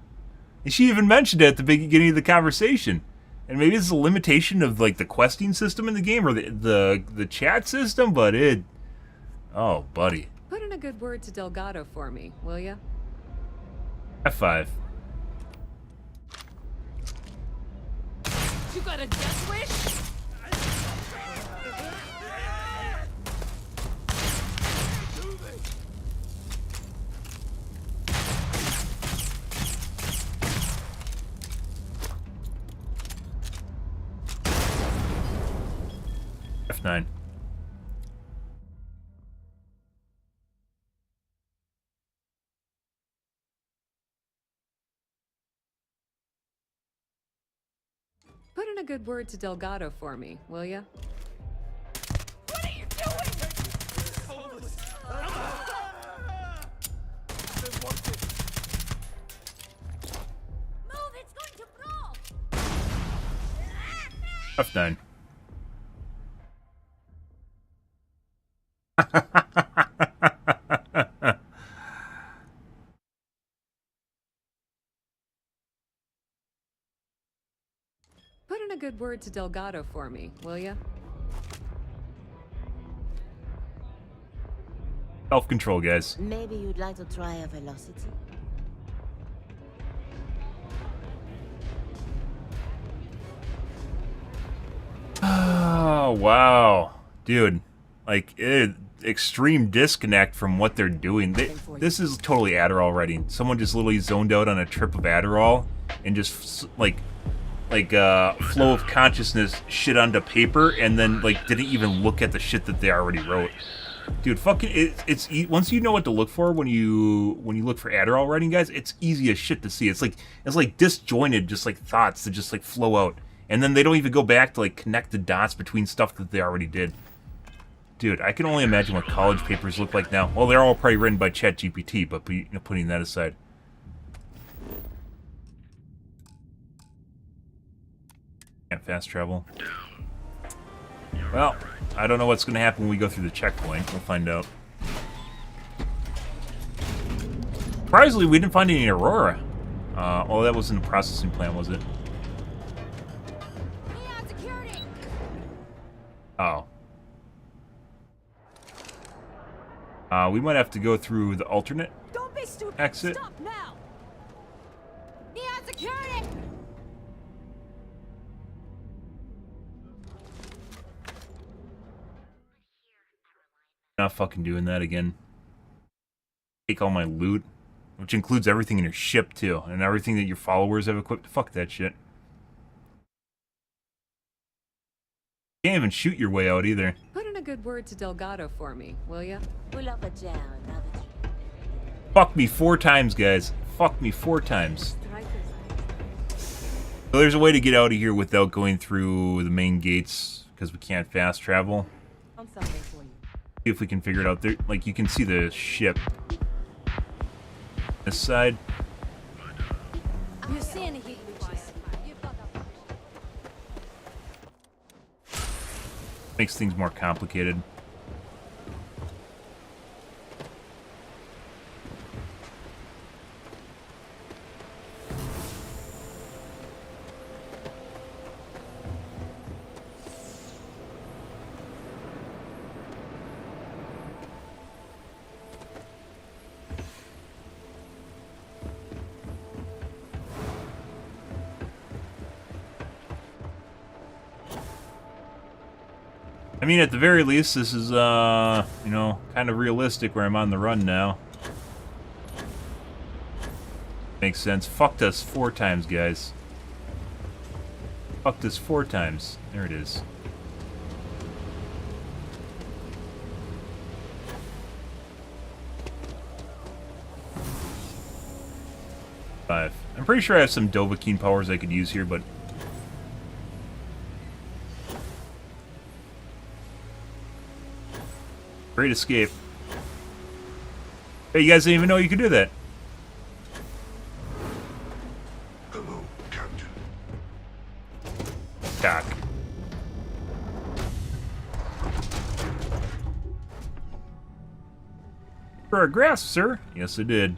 And she even mentioned it at the beginning of the conversation. And maybe it's a limitation of, like, the questing system in the game, or the chat system, but it... Oh, buddy. Put in a good word to Delgado for me, will ya? F5. You got a death wish? F9. Put in a good word to Delgado for me, will ya? What are you doing? Move, it's going to brawl! F9. Put in a good word to Delgado for me, will ya? Self-control, guys. Maybe you'd like to try a velocity? Oh, wow. Dude, like, extreme disconnect from what they're doing. This is totally Adderall writing. Someone just literally zoned out on a trip of Adderall and just, like flow of consciousness shit onto paper and then, like, didn't even look at the shit that they already wrote. Dude, fucking, once you know what to look for when you look for Adderall writing, guys, it's easy as shit to see. It's like disjointed, just like thoughts that just like flow out, and then they don't even go back to like connect the dots between stuff that they already did. Dude, I can only imagine what college papers look like now. Well, they're all probably written by ChatGPT, but putting that aside. Can't fast travel. Well, I don't know what's going to happen when we go through the checkpoint. We'll find out. Surprisingly, we didn't find any Aurora. Oh, that wasn't a processing plant, was it? Oh. We might have to go through the alternate exit. Stop now. Neon security. Not fucking doing that again. Take all my loot, which includes everything in your ship too, and everything that your followers have equipped. Fuck that shit. You can't even shoot your way out either. Put in a good word to Delgado for me, will ya? Fuck me 4 times, guys. Fuck me 4 times. So there's a way to get out of here without going through the main gates, because we can't fast travel. See if we can figure it out. There, like, you can see the ship. This side. You're seeing it. Makes things more complicated. I mean, at the very least, this is, you know, kind of realistic where I'm on the run now. Makes sense. Fucked us 4 times, guys. Fucked us 4 times. There it is. Five. I'm pretty sure I have some Dovahkiin powers I could use here, but... Great escape. Hey, you guys didn't even know you could do that. Hello, Captain. Cock. For a grasp, sir. Yes, I did.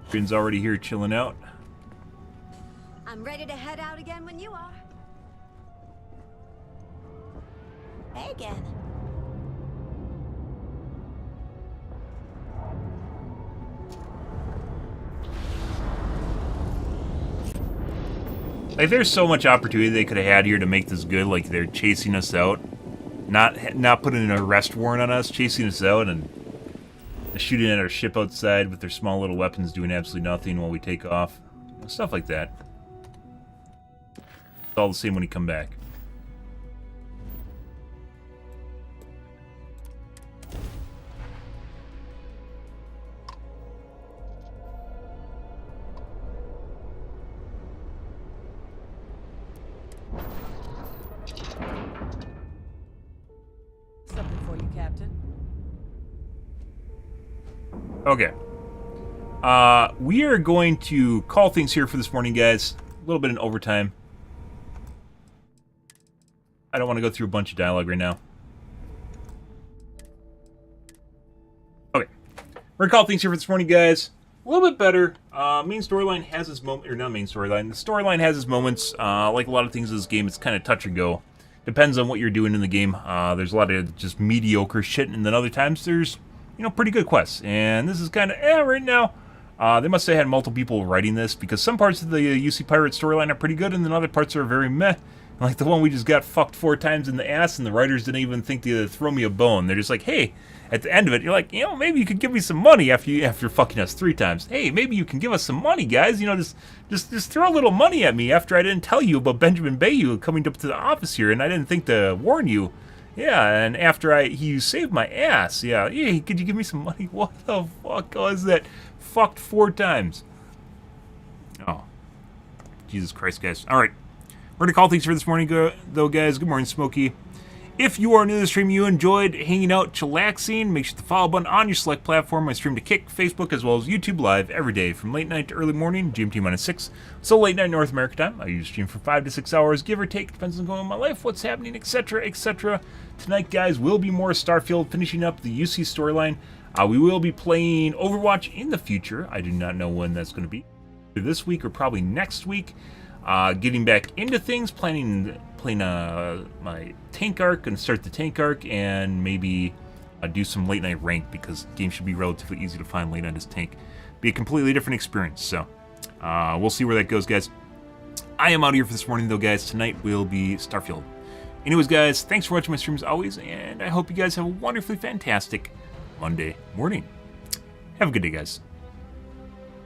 Finn's already here chilling out. I'm ready to head out again when you are. Hey again. Like, there's so much opportunity they could have had here to make this good. Like, they're chasing us out, not putting an arrest warrant on us, chasing us out and shooting at our ship outside with their small little weapons, doing absolutely nothing while we take off. Stuff like that. It's all the same when you come back. Something for you, Captain. Okay. We are going to call things here for this morning, guys. A little bit in overtime. I don't want to go through a bunch of dialogue right now. Okay. We're going to call things here for this morning, guys. A little bit better. Main storyline has its moment, or not main storyline. The storyline has its moments. Like a lot of things in this game, it's kind of touch and go. Depends on what you're doing in the game. There's a lot of just mediocre shit, and then other times there's, you know, pretty good quests. And this is kind of, right now. They must have had multiple people writing this, because some parts of the UC Pirate storyline are pretty good, and then other parts are very meh. Like the one we just got fucked 4 times in the ass, and the writers didn't even think to throw me a bone. They're just like, hey, at the end of it, you're like, maybe you could give me some money after fucking us 3 times. Hey, maybe you can give us some money, guys. Just throw a little money at me after I didn't tell you about Benjamin Bayou coming up to the office here, and I didn't think to warn you. Yeah, and after you saved my ass. Yeah, could you give me some money? What the fuck was that? Fucked 4 times. Oh, Jesus Christ, guys. All right. We're going to call things for this morning, though, guys. Good morning, Smokey. If you are new to the stream, you enjoyed hanging out, chillaxing, make sure to follow button on your select platform. I stream to Kick, Facebook, as well as YouTube live every day from late night to early morning, GMT-6. So late night North America time. I usually stream for 5 to 6 hours, give or take. Depends on going on in my life, what's happening, etc., etc. Tonight, guys, will be more Starfield, finishing up the UC storyline. We will be playing Overwatch in the future. I do not know when that's going to be. This week or probably next week. Getting back into things, playing my tank arc, and start the tank arc, and maybe do some late night rank, because the game should be relatively easy to find late night as tank. Be a completely different experience, so we'll see where that goes, guys. I am out of here for this morning, though, guys. Tonight will be Starfield. Anyways, guys, thanks for watching my streams always, and I hope you guys have a wonderfully fantastic Monday morning. Have a good day, guys.